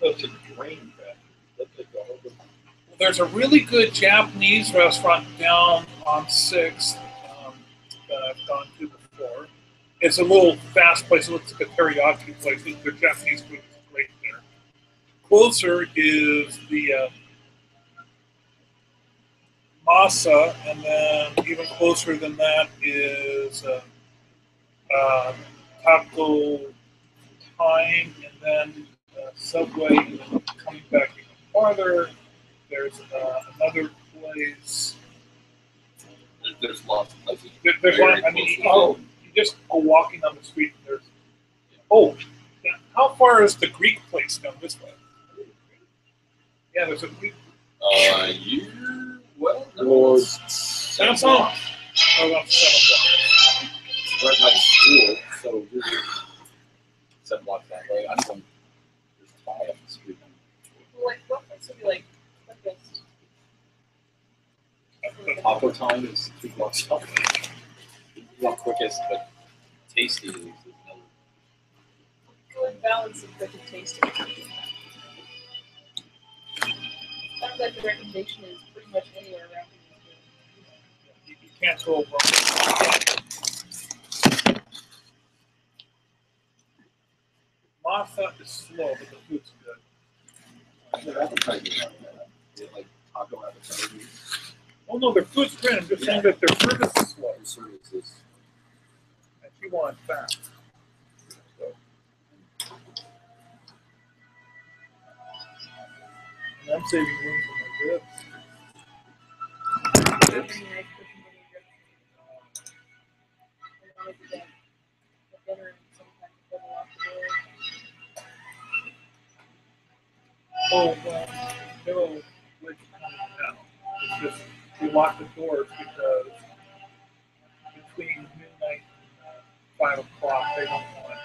B: That's a drain factor. That's like the whole thing.
G: There's a really good Japanese restaurant down on 6th that I've gone to before. It's a little fast place. It looks like a teriyaki place. The Japanese food is great there. Closer is the Masa, and then even closer than that is Taco Time, and then Subway, and then coming back even farther, there's another place.
H: There's lots of places.
G: There's one, I mean, you just go walking on the street, and there's, how far is the Greek place down this way? Yeah, there's a Greek.
A: Lord.
G: 7 blocks. Oh, that's 7 blocks.
H: Right by the school, so you're 7 blocks that way. I'm going. There's 5 up the street.
E: Well, like, what place would be like this?
H: Taco Time is 2 blocks up. Not quickest, but tasty is another.
E: Good balance of quick and tasty. Sounds like the recommendation is pretty much anywhere around here.
G: You can't go wrong. Masa is slow, but the food's good.
H: Appetizers like that. They have, like taco appetizers.
G: Oh no, their food's great. I'm just saying that their service is slow. And she wants fast. So. And I'm saving room for my ribs. Oh, well, no, which no. It's just we lock the doors because between midnight and 5 o'clock they don't want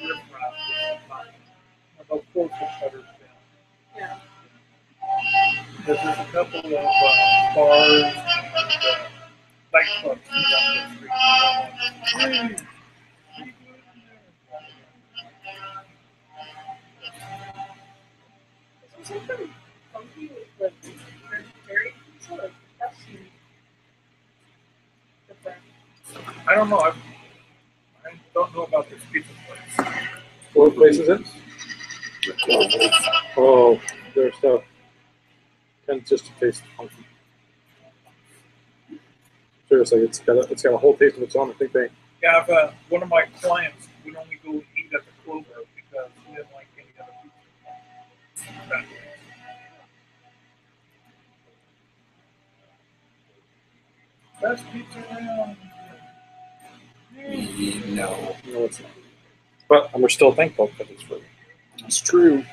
G: riffraff. They'll close the shutters down.
E: Yeah.
G: Because there's a couple of bars and nightclubs down the street. Something funky with like very pizza, like that seems different. I don't know. I don't know about this pizza place.
A: What place is it? Oh, their stuff tends just to taste funky. Seriously, it's got a whole taste of its own. I think they.
G: Yeah, if, one of my clients would only go eat at the Clover because he didn't like any other pizza. Best pizza around.
C: No,
A: it's not. But we're still thankful that it's free.
C: that's true.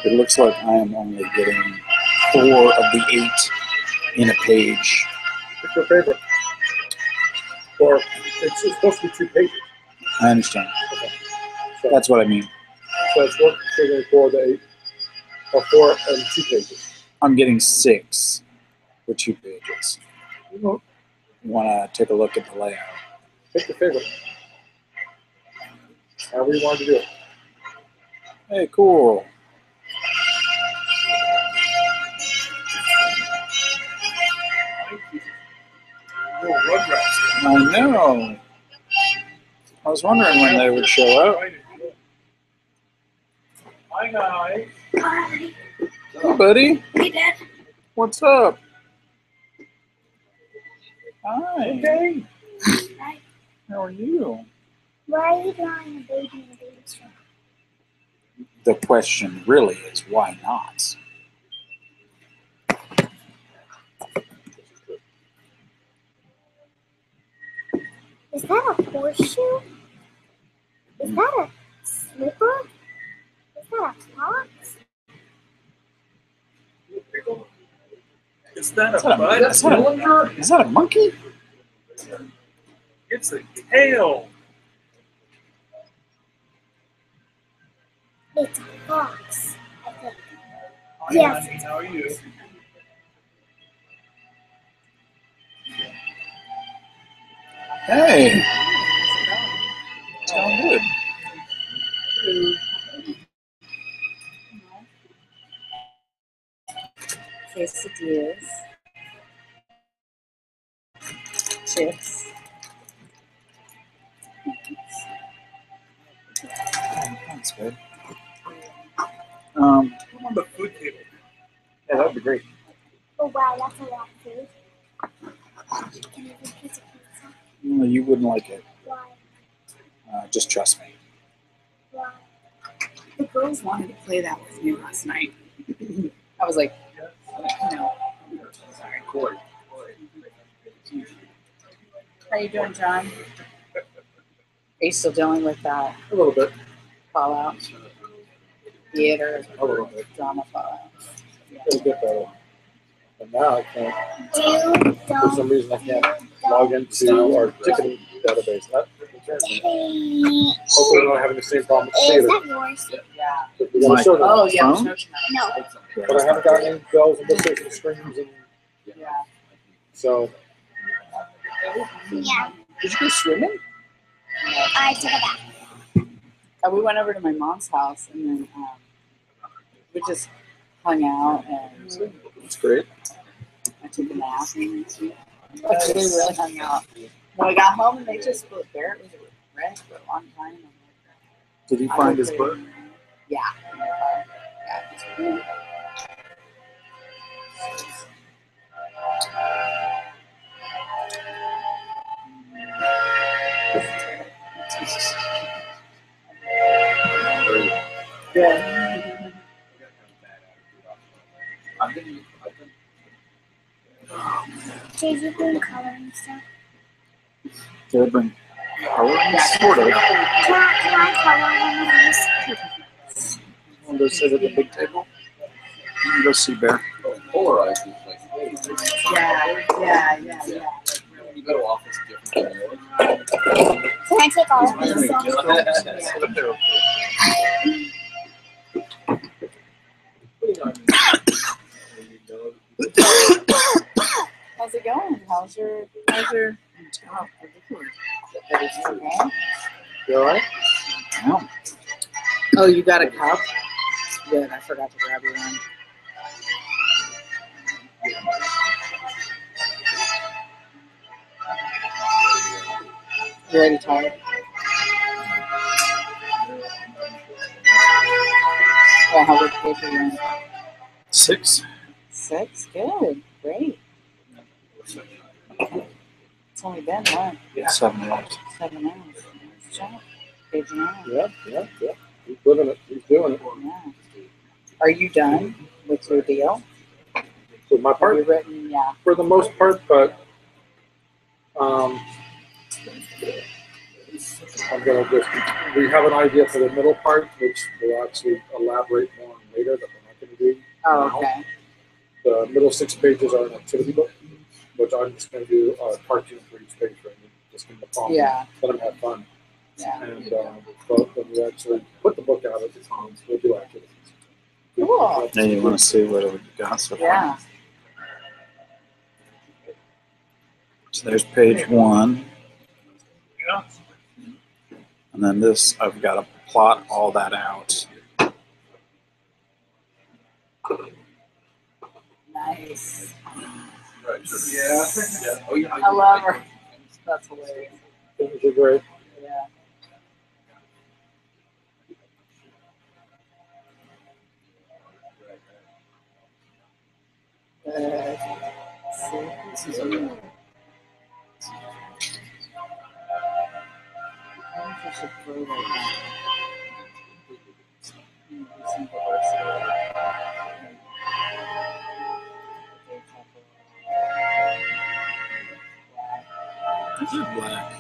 C: It looks like I am only getting 4 of the 8 in a page.
A: What's your favorite? Or it's supposed to be 2 pages.
C: I understand.
A: Okay. So
C: That's what I mean.
A: it's worth figuring 4 to 8, or 4 and 2 pages.
C: I'm getting 6 for 2 pages.
A: Mm-hmm.
C: You want to take a look at the layout?
A: Pick your favorite. However you want to do it.
C: Hey, cool. I know. I was wondering when they would show up.
G: Hi, guys.
L: Hi.
C: Hey, buddy.
L: Hey, Dad.
C: What's up? Hi.
G: Okay.
L: Hi.
C: How are you?
L: Why are you drawing a baby in a baby stroller?
C: The question really is, why not?
L: Is that a horseshoe? Is that a slipper? Is that a box?
G: Is that a bud?
C: cylinder? Is that a monkey?
G: It's a tail.
L: It's a box, I think.
G: Hi,
L: Yes.
G: honey, how are you?
C: Hey. Sound good.
K: Quesadillas. Chips.
C: Thanks, babe.
G: I'm on the food table.
A: Yeah, that would be great.
L: Oh, wow, that's a lot of food. Can I have a piece of pizza?
C: No, you wouldn't like it.
L: Why?
C: Just trust me.
L: Why?
K: The girls wanted to play that with me last night. I was like, no. Sorry. How you doing, John? Are you still dealing with that
A: A little bit.
K: fallout? Theater,
A: A little bit.
K: drama fallout.
A: It'll get better. But now I can't.
L: Do,
A: For some reason, I can't log into our ticketing database. That concerns me. Hopefully, we're not having the same problem with the
L: Is
A: theater.
L: that yours?
K: Yeah.
A: But we gotta show them.
K: Oh, yeah.
C: Phone?
L: No.
A: But I haven't gotten any bells and whistles and screams, and
K: Yeah.
A: so
L: Yeah.
C: Did you go swimming?
L: I took it back.
N: We went over to my mom's house, and then we just hung out, and
C: That's great.
N: I took a nap. And we really hung out. When we got home, and they just split Barrett was red for a long time.
C: Did you find his book?
N: Yeah. Yeah. Yeah.
L: Did you bring coloring stuff?
C: Did I bring coloring? Sort of.
L: Can I color one of these?
C: Want to go sit at the big table? You can go see Bear.
F: Polarized.
N: Yeah.
F: You go to office different.
L: Can I take all of these?
N: How's it going? How's your okay?
A: You all right?
C: No.
N: Oh, you got a cup? Good, I forgot to grab you one. You ready, Todd? Well, how much paper you in?
C: 6.
N: 6? Good. Great. It's only been, what?
C: 7 hours.
N: 7 hours. Nice job. Page 9.
A: Yeah. He's living it. He's doing it.
N: Yeah. Are you done with your deal?
A: With my
N: Have
A: part,
N: you written? Yeah.
A: for the most part, but I'm gonna we have an idea for the middle part, which we'll actually elaborate more on later that we're not gonna do.
N: Oh,
A: now.
N: okay.
A: The middle 6 pages are an activity book, which I'm just gonna do a cartoon for each page, right? Just give them the problem.
N: Yeah.
A: Let them have fun.
N: Yeah.
A: And but when we actually put the book out at the time, we'll do activities.
N: Cool.
C: Now you want to see what we got so far.
N: Yeah.
C: So there's page 1.
G: Yeah.
C: And then this, I've got to plot all that out.
N: Nice.
F: Yeah. Oh, yeah.
N: I love her. That's hilarious.
A: Things are great.
N: Yeah.
F: This is a
C: This is black.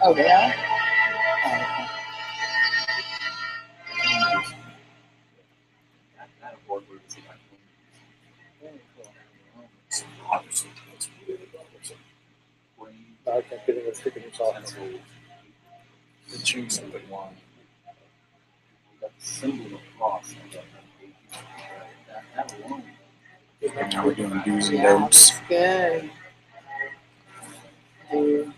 N: Oh, yeah? Oh, okay.
A: I can't get it sticking this off.
C: Choose something one. Now we're doing do's and
N: Yeah,
C: don'ts.
N: that's good. Dude.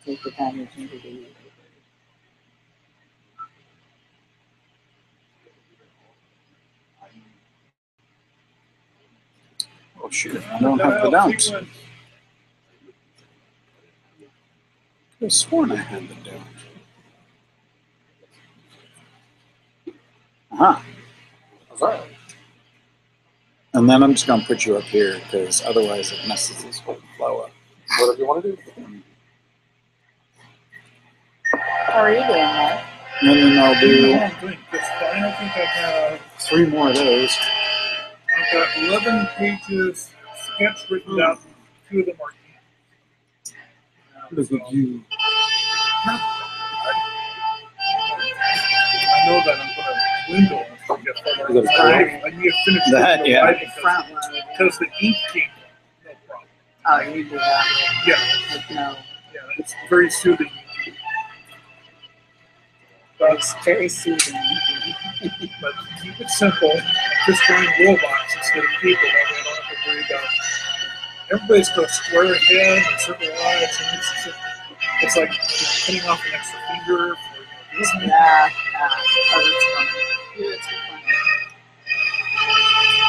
N: Take the time you need to do.
C: Oh shoot, I don't have the don'ts. I could have sworn I had the don'ts. Uh-huh. And then I'm just going to put you up here because otherwise it messes this whole flow up.
A: Whatever you want to do.
N: How are you doing, Mark?
C: And then I'll do
G: I'm doing just fine. I think I have
C: 3 more of those.
G: I've got 11 pages sketch written out. 2 of them are
C: Look at you.
G: I know that I'm going to dwindle if I get further.
A: Is that
G: I need to finish
C: That,
G: reading the
C: yeah.
G: writing
N: Front load.
G: because the ink came. No problem.
N: Oh, you do that.
G: Yeah,
N: With no.
G: yeah, it's very soothing.
N: It's very soothing.
G: But keep it simple. Just running robots instead of people. That way I don't have to worry about. Everybody's got a square head and circle eyes, and it's like cutting off an extra finger.
N: Yeah. Oh, that's funny.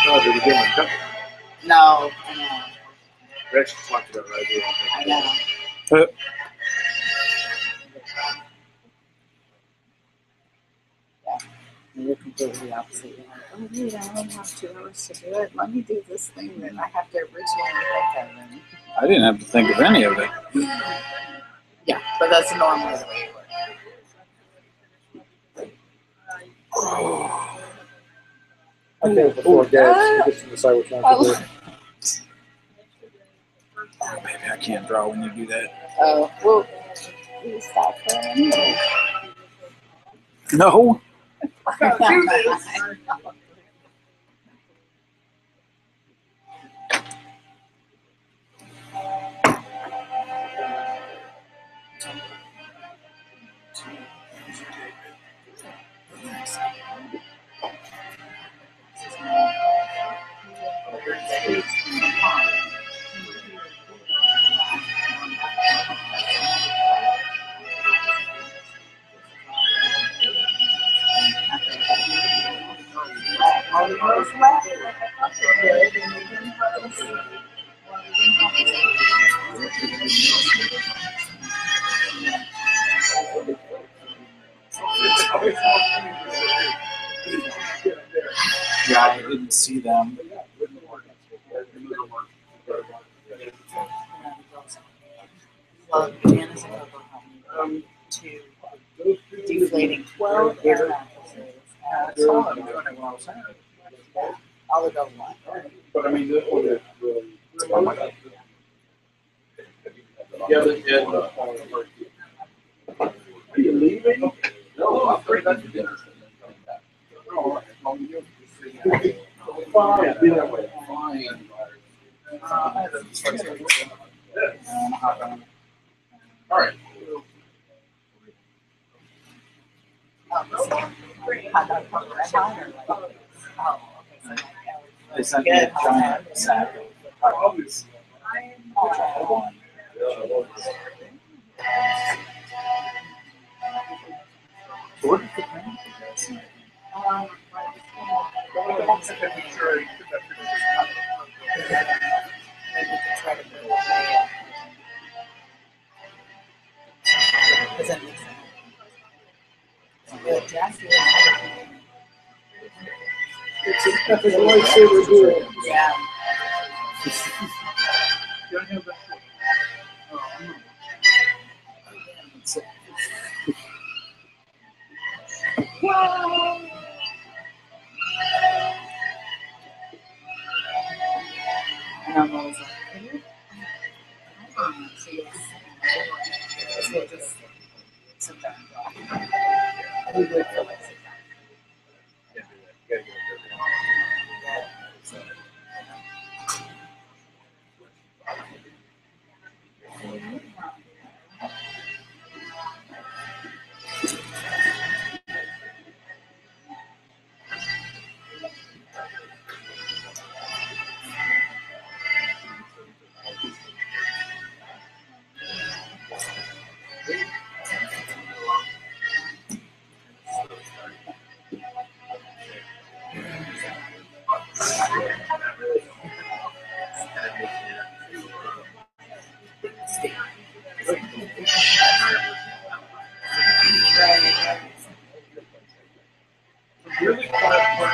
A: Oh, did we get my cup?
N: No, I know.
A: We actually talked about it.
N: I know. You're completely opposite. You're like, oh, dude, I only have 2 hours to do it. Let me do this thing that I have to originally think of. And
C: I didn't have to think of any of it.
N: yeah, but that's normally the way it works.
A: I think before Gabs, we just decide which one to do.
C: Oh, baby, I can't draw when you do that.
N: Oh, well, you stop playing.
C: No.
N: All the girls left.
C: Yeah, I didn't see them.
N: Well, bananas and cocoa honey to deflating 12 air mattresses. All the double line.
J: But I mean, this one is really. Yeah, but are you leaving? No, I'm afraid that's the dinner. Fine, be that way. Fine. All right.
C: They sent me a giant sack of cartons. So what is the plan for this?
A: That's a lightsaber duel.
N: Yeah. And I'm always like, so yes. So just sit down. We do it for like 6
G: Really quiet part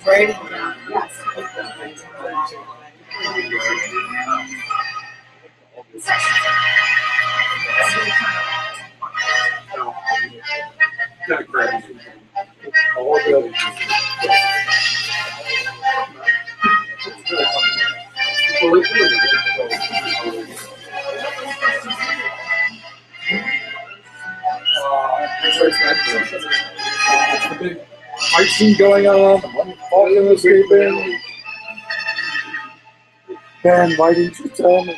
N: Right down. Yes.
A: Kind of crazy. It's the big fight scene going on. One Falcon is sleeping. Ben, why didn't you tell me?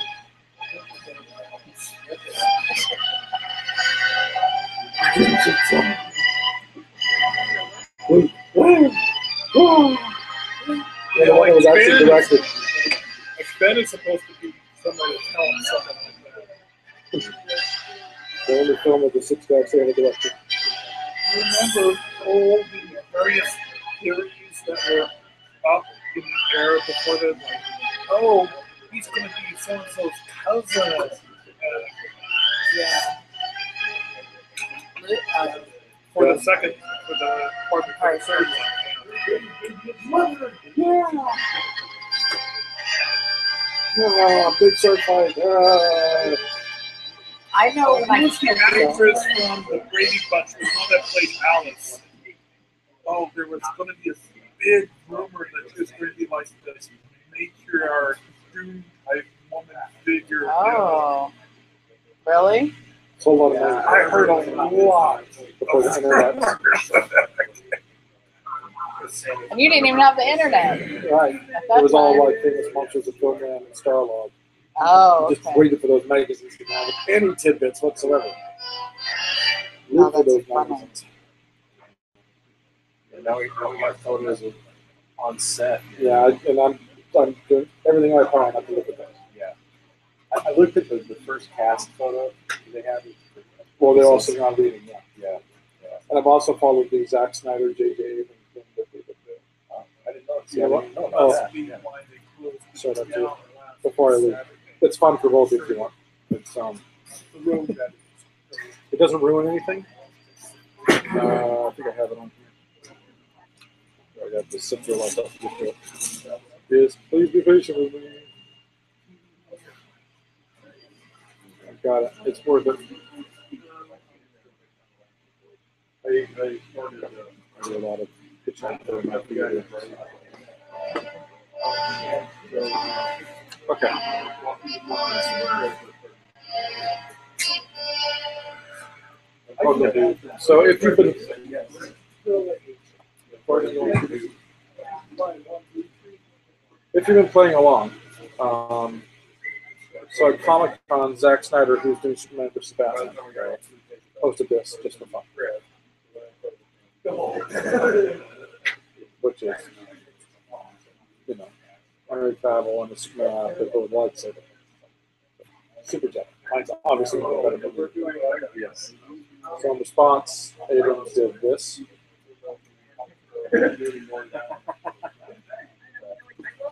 A: Why didn't you tell me?
G: You know,
A: It was actually directed.
G: Ben is supposed to be somebody to tell him something like that.
A: The only film of the six guys they ever directed.
G: Remember all the various theories that were up in the air before the, like, oh, he's going to be so-and-so's cousin.
N: Yeah.
G: For the second, for the third one.
A: Oh, big sword fight.
N: I know when I
G: Who's the actress from the Brady Bunch, the one that played Alice? Oh, there was going to be a big rumor that she was going to be like this matriarch, doom type woman figure.
N: Oh. Really?
A: Hold on,
G: I heard a lot
A: before the internet.
N: And you didn't even have the internet.
A: Right. It was all like famous monsters of Filmman and Starlog.
N: Oh,
A: Just waited for those magazines to have any tidbits whatsoever. Look for those magazines.
H: And now we got photos of on set.
A: Yeah, and I'm doing everything I can not to look at those.
H: Yeah. I looked at the first cast photo they had.
A: Well, they're all sitting around reading, yeah.
H: Yeah.
A: And I've also followed the Zack Snyder, J.J. Abrams thing that they did there.
H: I didn't know.
A: Yeah,
H: I didn't know about that. Yeah.
A: So that's it. Before I leave. It's fun for both if you want. It's it doesn't ruin anything. I think I have it on here. I got to sit through myself to get to it. Yes, please be patient with me. I've got it. It's worth it. I do a lot of pitching for my theater. Okay. Okay. So if you've been playing along, so at Comic-Con, Zack Snyder, who's doing Superman vs. Batman, posted this just for fun. Which is, Henry Cavill and the Superman with the lightsaber. Super Jet. Mine's obviously one better than yes. So in response, Abrams did this.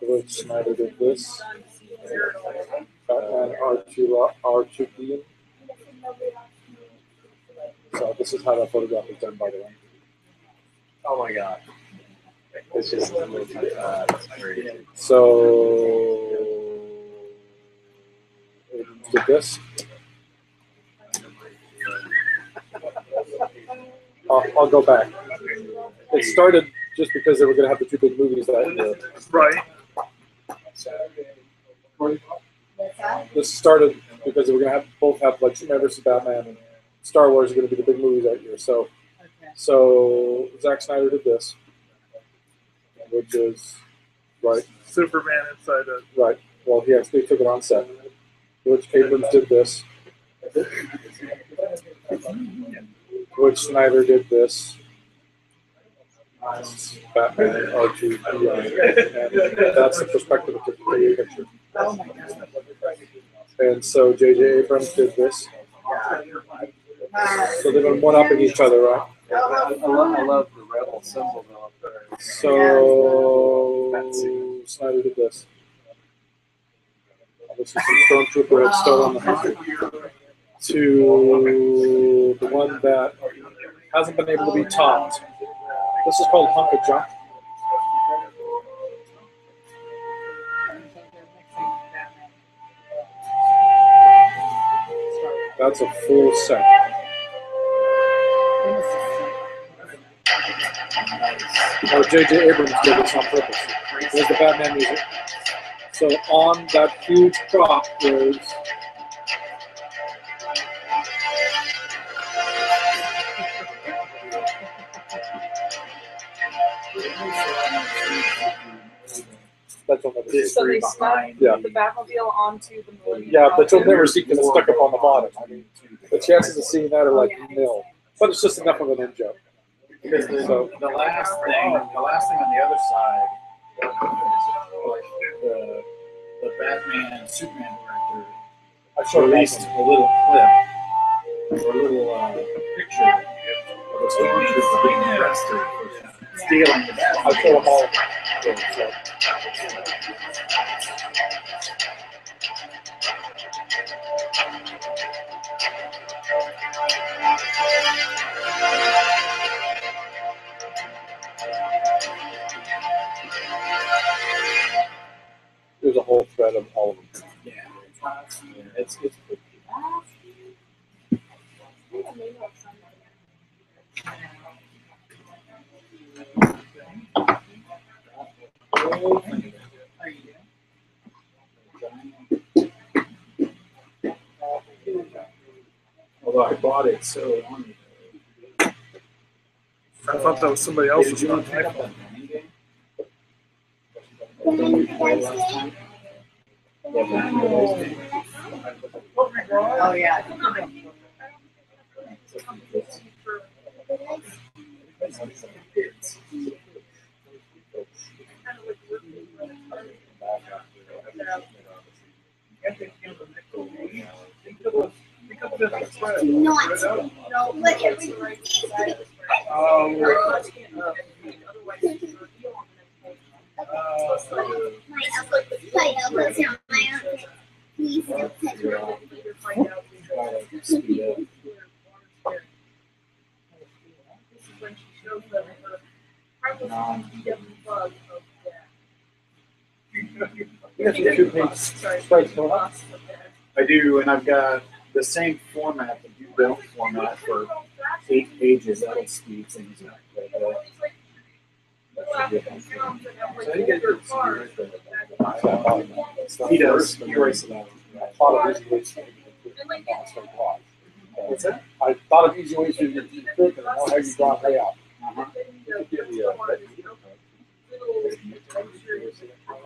A: Which Snyder did this. Batman R2D. So this is how that photograph is done, by the way.
H: Oh my god. It's just a little that's crazy.
A: So Abrams did this. I'll go back. It started just because they were going to have the two big movies that year.
G: Right.
A: This started because they were going to both have like Superman vs. Batman and Star Wars are going to be the big movies that year. So Zack Snyder did this, which is right.
G: Superman inside a
A: right. Well, he actually took it on set. Which Abrams did this. Which Snyder did this. Batman R2D, and that's the perspective of the picture. And so J.J. Abrams did this. So they've been one-upping each other, right?
H: I love the rebel symbol though.
A: So Snyder did this. This is some Stormtrooper at Stowe on the Hunter. To the one that hasn't been able to be topped. This is called Hunk of Junk. That's a full set. Oh, J.J. Abrams did this on purpose. There's the Batman music. So on that huge prop is that you'll never see.
E: So they stuck
A: Yeah.
E: the Batmobile onto the Millennium
A: Yeah, but you'll
E: Falcon.
A: never see because it's stuck up on the bottom. I mean, the chances of seeing that are like nil. But it's just enough of an in joke.
C: Because the last thing on the other side, the Batman Superman director, I released a little clip or a little picture of a stormtrooper being arrested for stealing the Batman.
A: I showed them all. There's a whole thread of all of them.
C: Yeah, it's pretty. Although I bought it so long ago.
G: I thought that was somebody else's.
C: Did you
G: Not
C: check out
G: my
C: that running game?
L: When did I say?
N: Oh yeah.
L: Not look at me. My elbow's on my own. Please don't touch me.
C: I do, and I've got the same format, the you don't format for 8 pages. That'll speed things up. He does. He writes it out.
A: What's that? I thought of easy ways to improve it. I know how you draw a layout.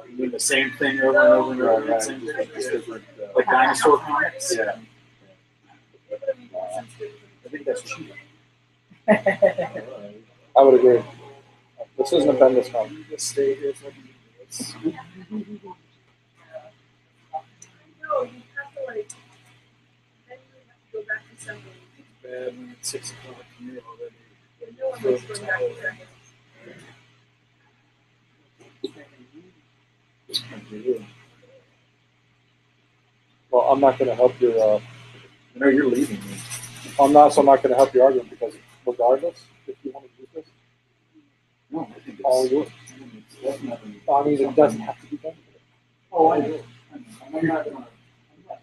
C: You mean the same thing over and over and over again? Same thing, just different, like dinosaur comics? Yeah. I think that's cheating.
A: I would agree. This isn't a Bendis comic.
C: Bad when it's 6 o'clock here already.
A: Well, I'm not going to help your.
C: No, you're leaving me.
A: I'm not going to help your argument because, regardless, if you want to do this,
C: No, I think
A: all
C: it's
A: yours.
C: definitely.
A: I mean, it doesn't have to be done.
C: Oh, I know. I'm not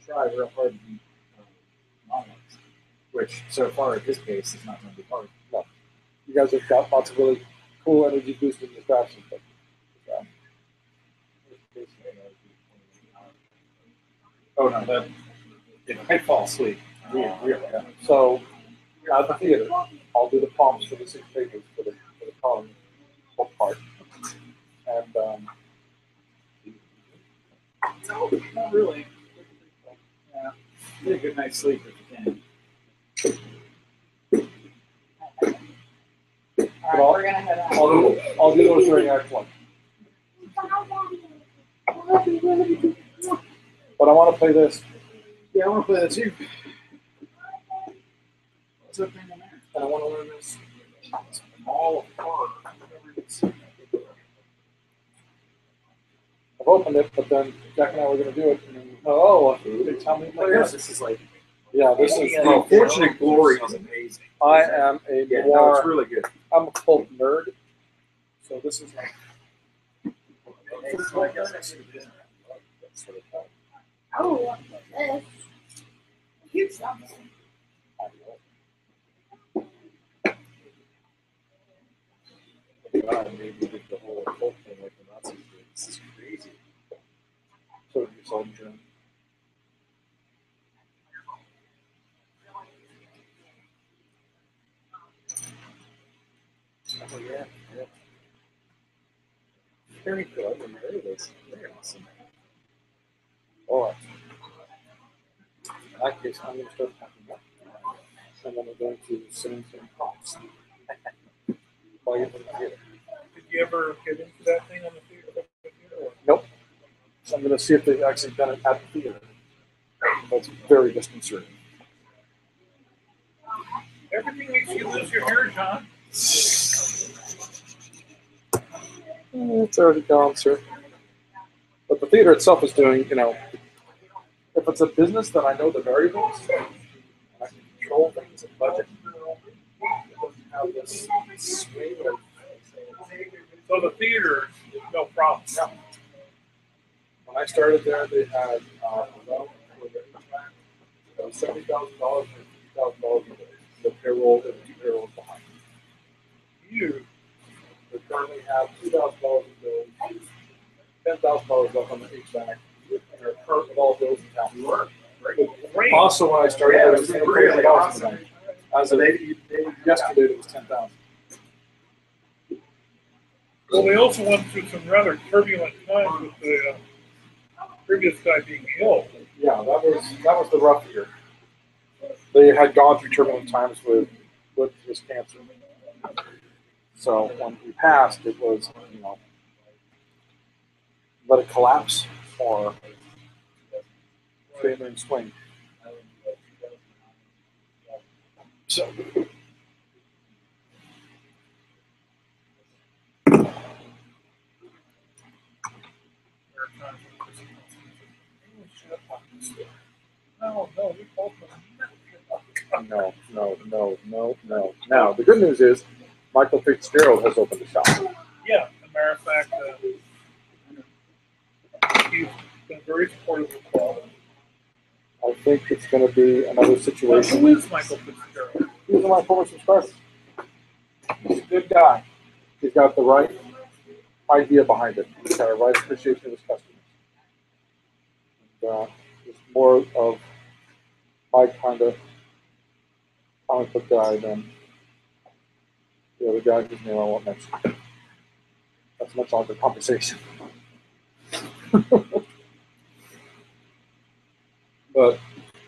C: try real hard to be honest, which so far at this pace is not going to be hard.
A: No, you guys have got lots of really cool energy boosting distractions, but.
C: Oh no, that if I fall asleep, really.
A: So, at the theater, I'll do the prompts for the 6 papers for the column book part, and
C: No, not really. Yeah, get a good night's sleep if you can.
N: All right, we're gonna head out.
A: I'll do those during Act 1. But I want to play this.
C: Yeah, I want to play that too. What's that thing in there?
A: And I want to learn this all apart. I've opened it, but then Jack and I were going to do it. And then, they tell me.
C: This is like.
A: Yeah, this is.
C: Fortunate Glory is amazing.
A: I am a noir.
C: It's really good.
A: I'm a cult nerd. So this is like.
L: Oh, this. Huge something.
C: God, maybe we did the whole cult thing like the Nazis did. This is crazy.
A: So you're soldier.
C: Oh yeah.
A: very good. And it was very awesome. All right. In that case, I'm going to start packing up. And then we're going to sing some props. While you're in the theater.
G: Did you ever get into that thing on the theater?
A: Nope. So I'm going to see if they've actually done it at the theater. That's very disconcerting.
G: Everything makes you lose your hair, John.
A: It's already gone, sir. But the theater itself is doing, you know, if it's a business that I know the variables, and I can control things and budget, it doesn't have this swing of.
G: So the theater, no problem.
A: No. When I started there, they had $70,000 and $50,000 in the payroll and 2 payrolls behind.
G: You.
A: They currently have $2,000 in bills, $10,000 left on the HVAC, and they're current with all bills in town.
G: Great.
A: Also, when I started, there was really awesome. As of yesterday, it was 10,000.
G: Well, they also went through some rather turbulent times with the previous guy being ill.
A: Yeah, that was the rough year. They had gone through turbulent times with his cancer. So when he passed, it was, you know, let it collapse or stay there and swing. So. No. Now, the good news is Michael Fitzgerald has opened a shop.
G: Yeah, as a matter of fact, he's been very supportive of the club.
A: I think it's going to be another situation.
G: Who is Michael Fitzgerald?
A: He's one of my former subscribers. He's a good guy. He's got the right idea behind it. He's got a right appreciation of his customers. And, it's more of my kind of comic book guy than the other guy whose name I won't mention. That's a much longer conversation. But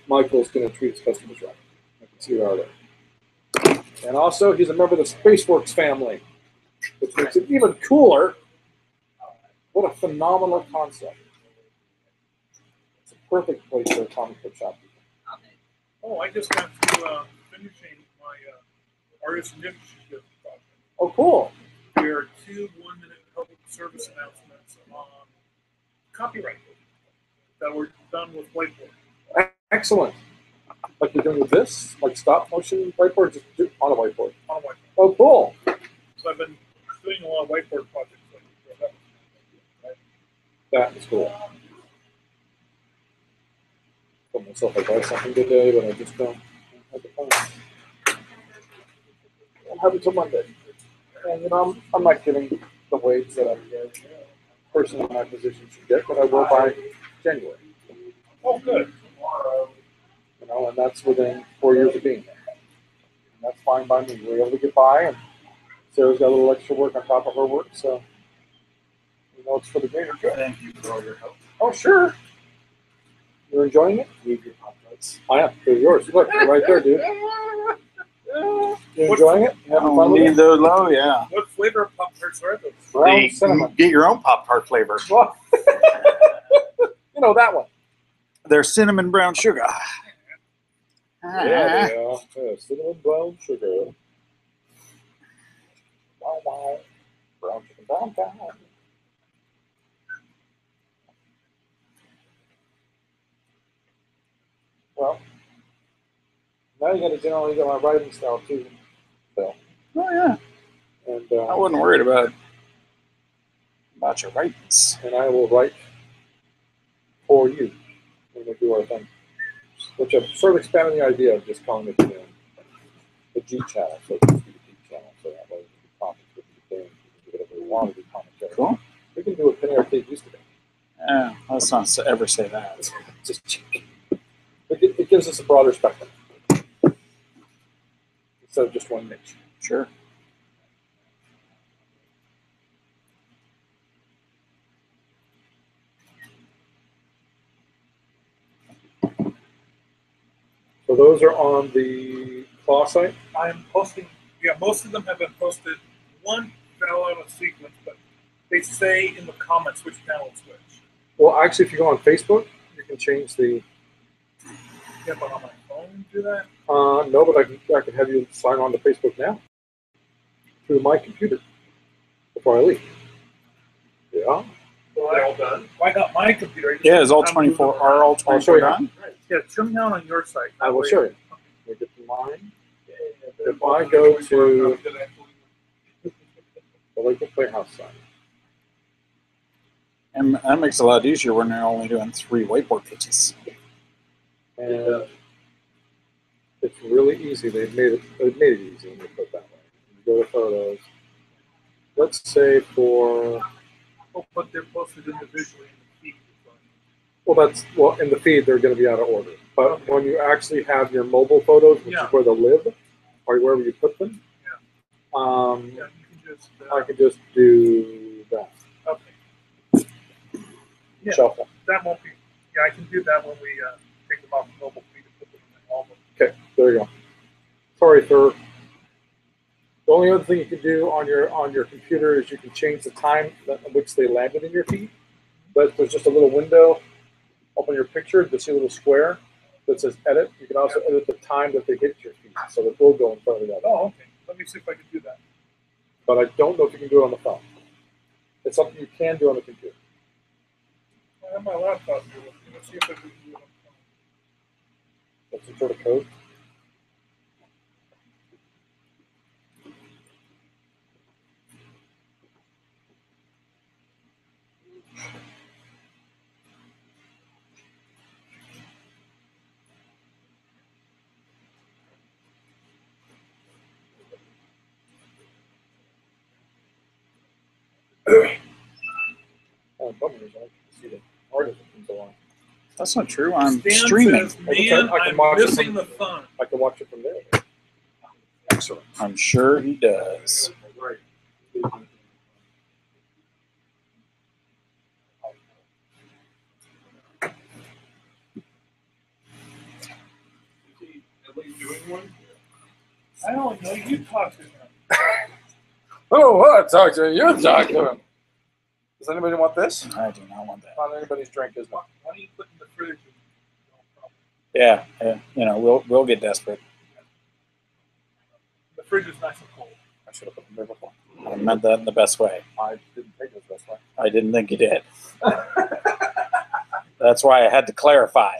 A: Michael's going to treat his customers right. I can see it already. And also, he's a member of the Spaceworks family, which makes it even cooler. What a phenomenal concept. It's a perfect place for a comic book shop.
G: Oh, I just got through finishing my artist initiative project.
A: Oh, cool.
G: There are 2 1-minute public service announcements on copyright that were done with whiteboard.
A: Excellent. Like you're doing with this? Like stop motion whiteboard? Just do on a whiteboard?
G: On a whiteboard.
A: Oh, cool.
G: So I've been doing a lot of whiteboard projects.
A: That is cool. I told myself I'd buy something today, but I just don't have the time. I'll have it until Monday. And, you know, I'm not getting the wage that a person in my position should get, but I will by January.
G: Oh, good.
A: You know, and that's within 4 years of being there. And that's fine by me. We're able to get by, and Sarah's got a little extra work on top of her work, so you know it's for the greater good.
C: Thank you for all your help.
A: Oh, sure. You're enjoying it?
C: Need your Pop-Tarts.
A: I am. They're yours. Look, they're right there, dude. You enjoying it? You having fun with it?
C: Those low, yeah.
G: What flavor of Pop-Tarts are those?
A: Brown cinnamon.
C: Get your own Pop-Tart flavor.
A: Well, you know that one.
C: They're cinnamon brown sugar.
A: Yeah, they are. Yeah, cinnamon brown sugar. Wow, wow. Brown chicken downtown. Well, now you got to generally get my writing style too, Phil.
C: Oh yeah.
A: And
C: I wasn't worried about your writings.
A: And I will write for you when we do our thing. Which I've sort of expanded the idea of just calling it the G channel. So it's the G channel. So that way we can do comics, we can do things, we can do whatever we want to do comics.
C: Cool.
A: We can do what Penny Arcade used to do.
C: Yeah, let's not ever say that.
A: Just it gives us a broader spectrum instead of just one niche.
C: Sure.
A: So those are on the claw site?
G: I'm posting, yeah, most of them have been posted. One fell out of sequence, but they say in the comments which channel it's which.
A: Well, actually, if you go on Facebook, you can change the.
G: Yeah, but on my phone do that?
A: No, but I can have you sign on to Facebook now through my computer before I leave. Yeah.
B: Well, all done.
G: I got my computer.
C: Yeah, is all 24 are all 24 done?
G: Yeah, turn me on your site.
A: I will show you. Let me get to mine. If I go to the local playhouse site.
C: And that makes it a lot easier when they're only doing 3 whiteboard pages.
A: And it's really easy. They've made it easy when you put it that way. You go to photos. Let's say for.
G: Oh, but they're posted individually in the feed.
A: Well, in the feed they're going to be out of order. But when you actually have your mobile photos, which is where they live, or wherever you put them,
G: you can just,
A: I can just do that.
G: Okay. Yeah,
A: Shuffle.
G: that won't be. Yeah, I can do that when we take them off the mobile feed and put them in the album.
A: Okay, there you go. Sorry, sir. The only other thing you can do on your computer is you can change the time at which they landed in your feed. But there's just a little window up on your picture. You'll see a little square that says edit. You can also edit the time that they hit your feed, so that will go in front of that.
G: Oh, okay. Let me see if I can do that.
A: But I don't know if you can do it on the phone. It's something you can do on the computer.
G: I have my laptop here. Let's see if I can do it on the phone.
A: That's some sort of code.
C: That's not true. I'm
G: Stan
C: streaming.
G: says, man, I'm missing the fun.
A: I can watch it from there.
C: Excellent. I'm sure he does.
G: I don't know. You talk to him.
A: Oh, what? Talk to you. You talk to him. Does anybody want this?
C: I do not want that.
A: Not anybody's drink, is it?
G: Why don't you put in the fridge?
C: Yeah, you know, we'll get desperate.
G: The fridge is nice and cold.
A: I should have put them there before.
C: I meant that in the best way.
A: I didn't think it was the best way.
C: I didn't think you did. That's why I had to clarify.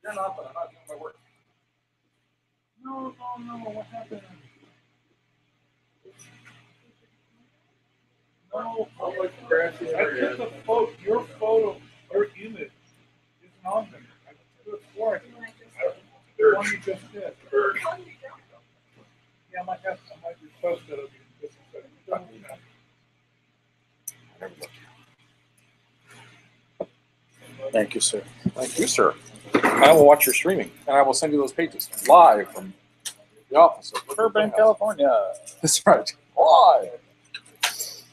A: You're not, but I'm not doing my work.
G: No, what happened? No, I took the photo, your image isn't on there. I took it for it. The one you just did. Yeah, I might request that of you.
C: Thank you, sir.
A: Thank you, sir. I will watch your streaming, and I will send you those pages live from the office of
C: Burbank, California.
A: That's right. Live. Let's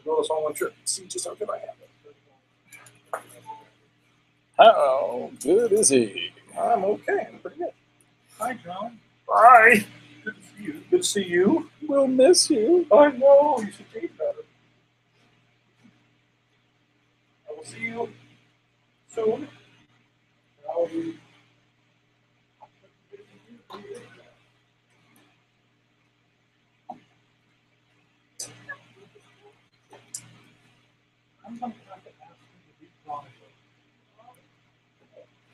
A: go this all one trip. See just how good I am.
C: How good is he?
A: I'm okay. I'm pretty good.
G: Hi, John.
A: Hi.
G: Good to see you.
A: Good to see you.
C: We'll miss you.
A: I know. You should take better.
G: will see you soon. I'm going to have to ask you to be promised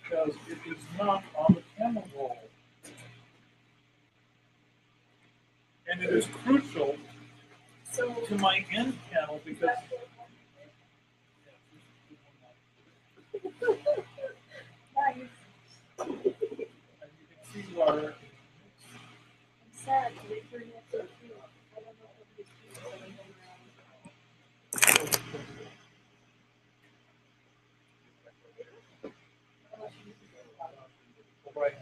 G: because it is not on the camera roll. And it is crucial to my end panel because
E: Nice.
G: as you can see, our
E: I'm sad. They turned out so cute. I don't know if it's cute, but I'm going around.
G: right.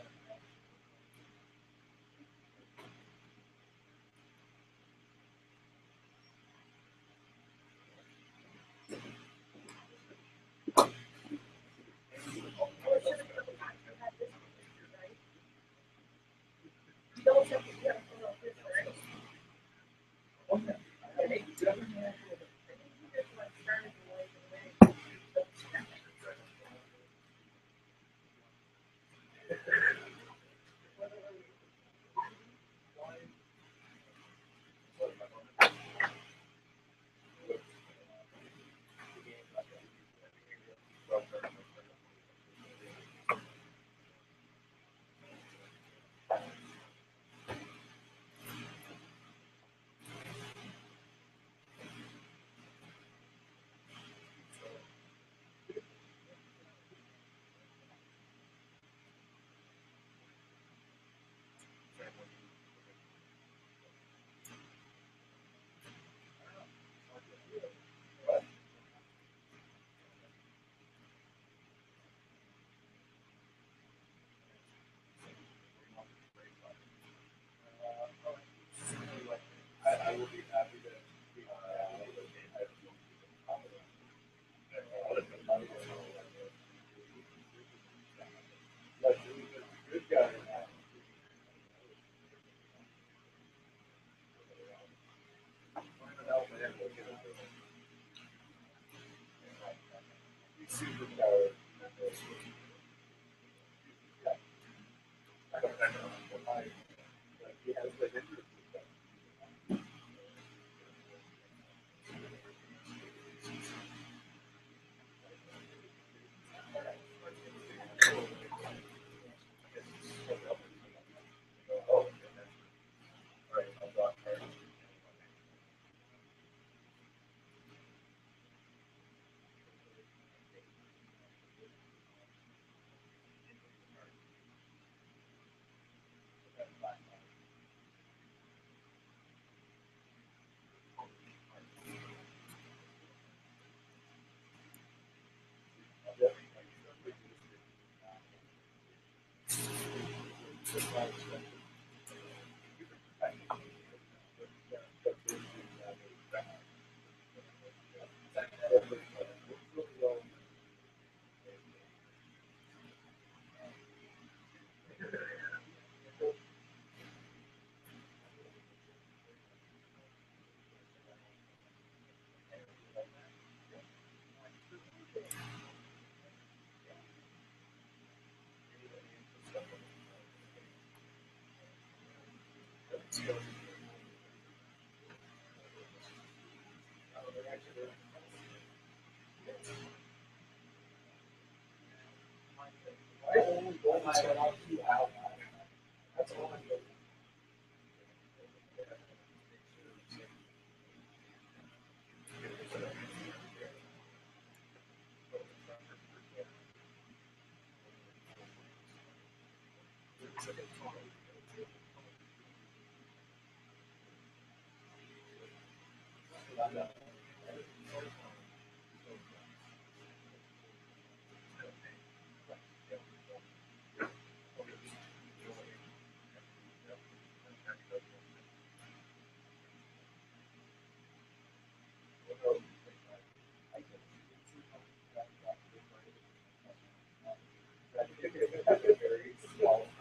J: I will be happy to be good guy. Superpower. He has the interest.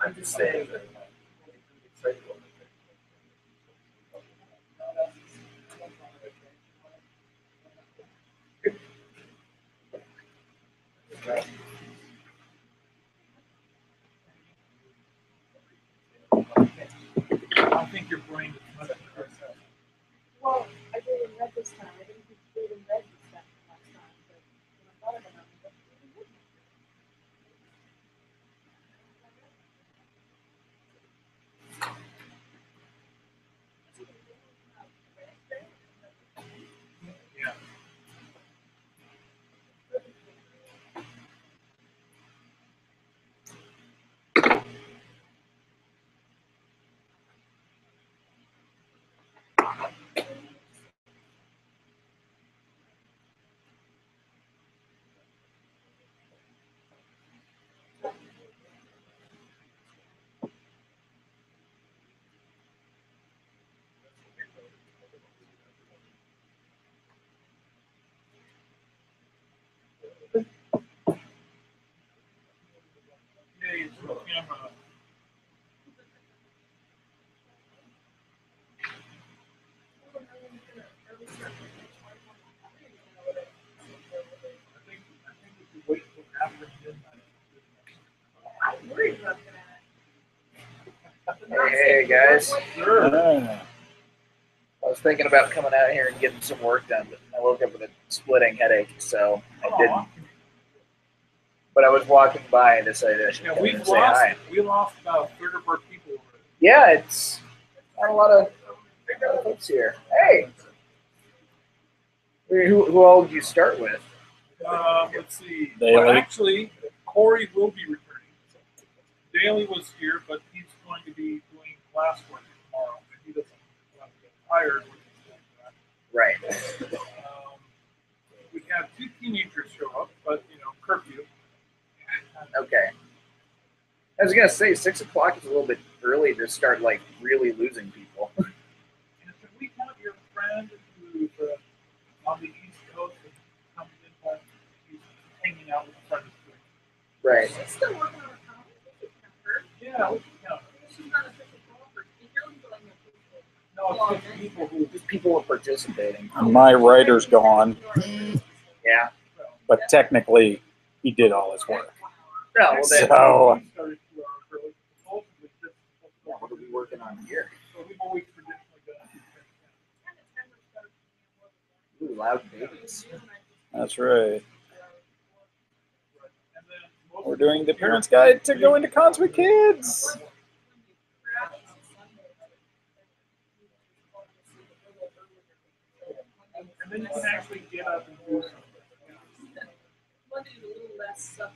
J: I'm just saying that.
G: don't think your brain is much of a process.
E: Well, I did it in red this time. I didn't do it in red this time last time, but when I thought about it, that's really good.
G: Yeah. Yay, it's the camera. I think we should wait till after midnight.
E: I'm worried about that.
F: Hey guys,
C: Ah.
F: I was thinking about coming out here and getting some work done, but I woke up with a splitting headache, so I didn't. But I was walking by and decided I should
G: Yeah,
F: come in
G: we've
F: and say
G: lost.
F: hi.
G: We lost about a third of our people already.
F: Yeah, it's not a lot of folks here. Hey, who all did you start with?
G: Let's see.
C: Daly.
G: Well, actually, Corey will be returning. Daly was here, but he's going to be doing classwork tomorrow, and he doesn't want to get tired when he's doing that.
F: Right.
G: We had 2 teenagers show up, but curfew.
F: Okay. I was gonna say 6 o'clock is a little bit early to start like really losing people.
G: And can we count your friend who's on the East Coast and comes in, but he's hanging out with friends?
F: Right.
E: She's still working on a comic. We could count her.
G: Yeah, we can count.
E: She's not official for speakers, but I'm official.
G: No, it's just people who.
F: Just people are participating.
C: My writer's gone,
F: Yeah.
C: but technically he did all his work.
F: No, well then.
C: So
F: What are we working on here? Ooh, loud babies.
C: that's right. We're doing the parents' guide to go into cons with kids.
G: And then you can actually get up and do something.
E: Monday's a little less stuff.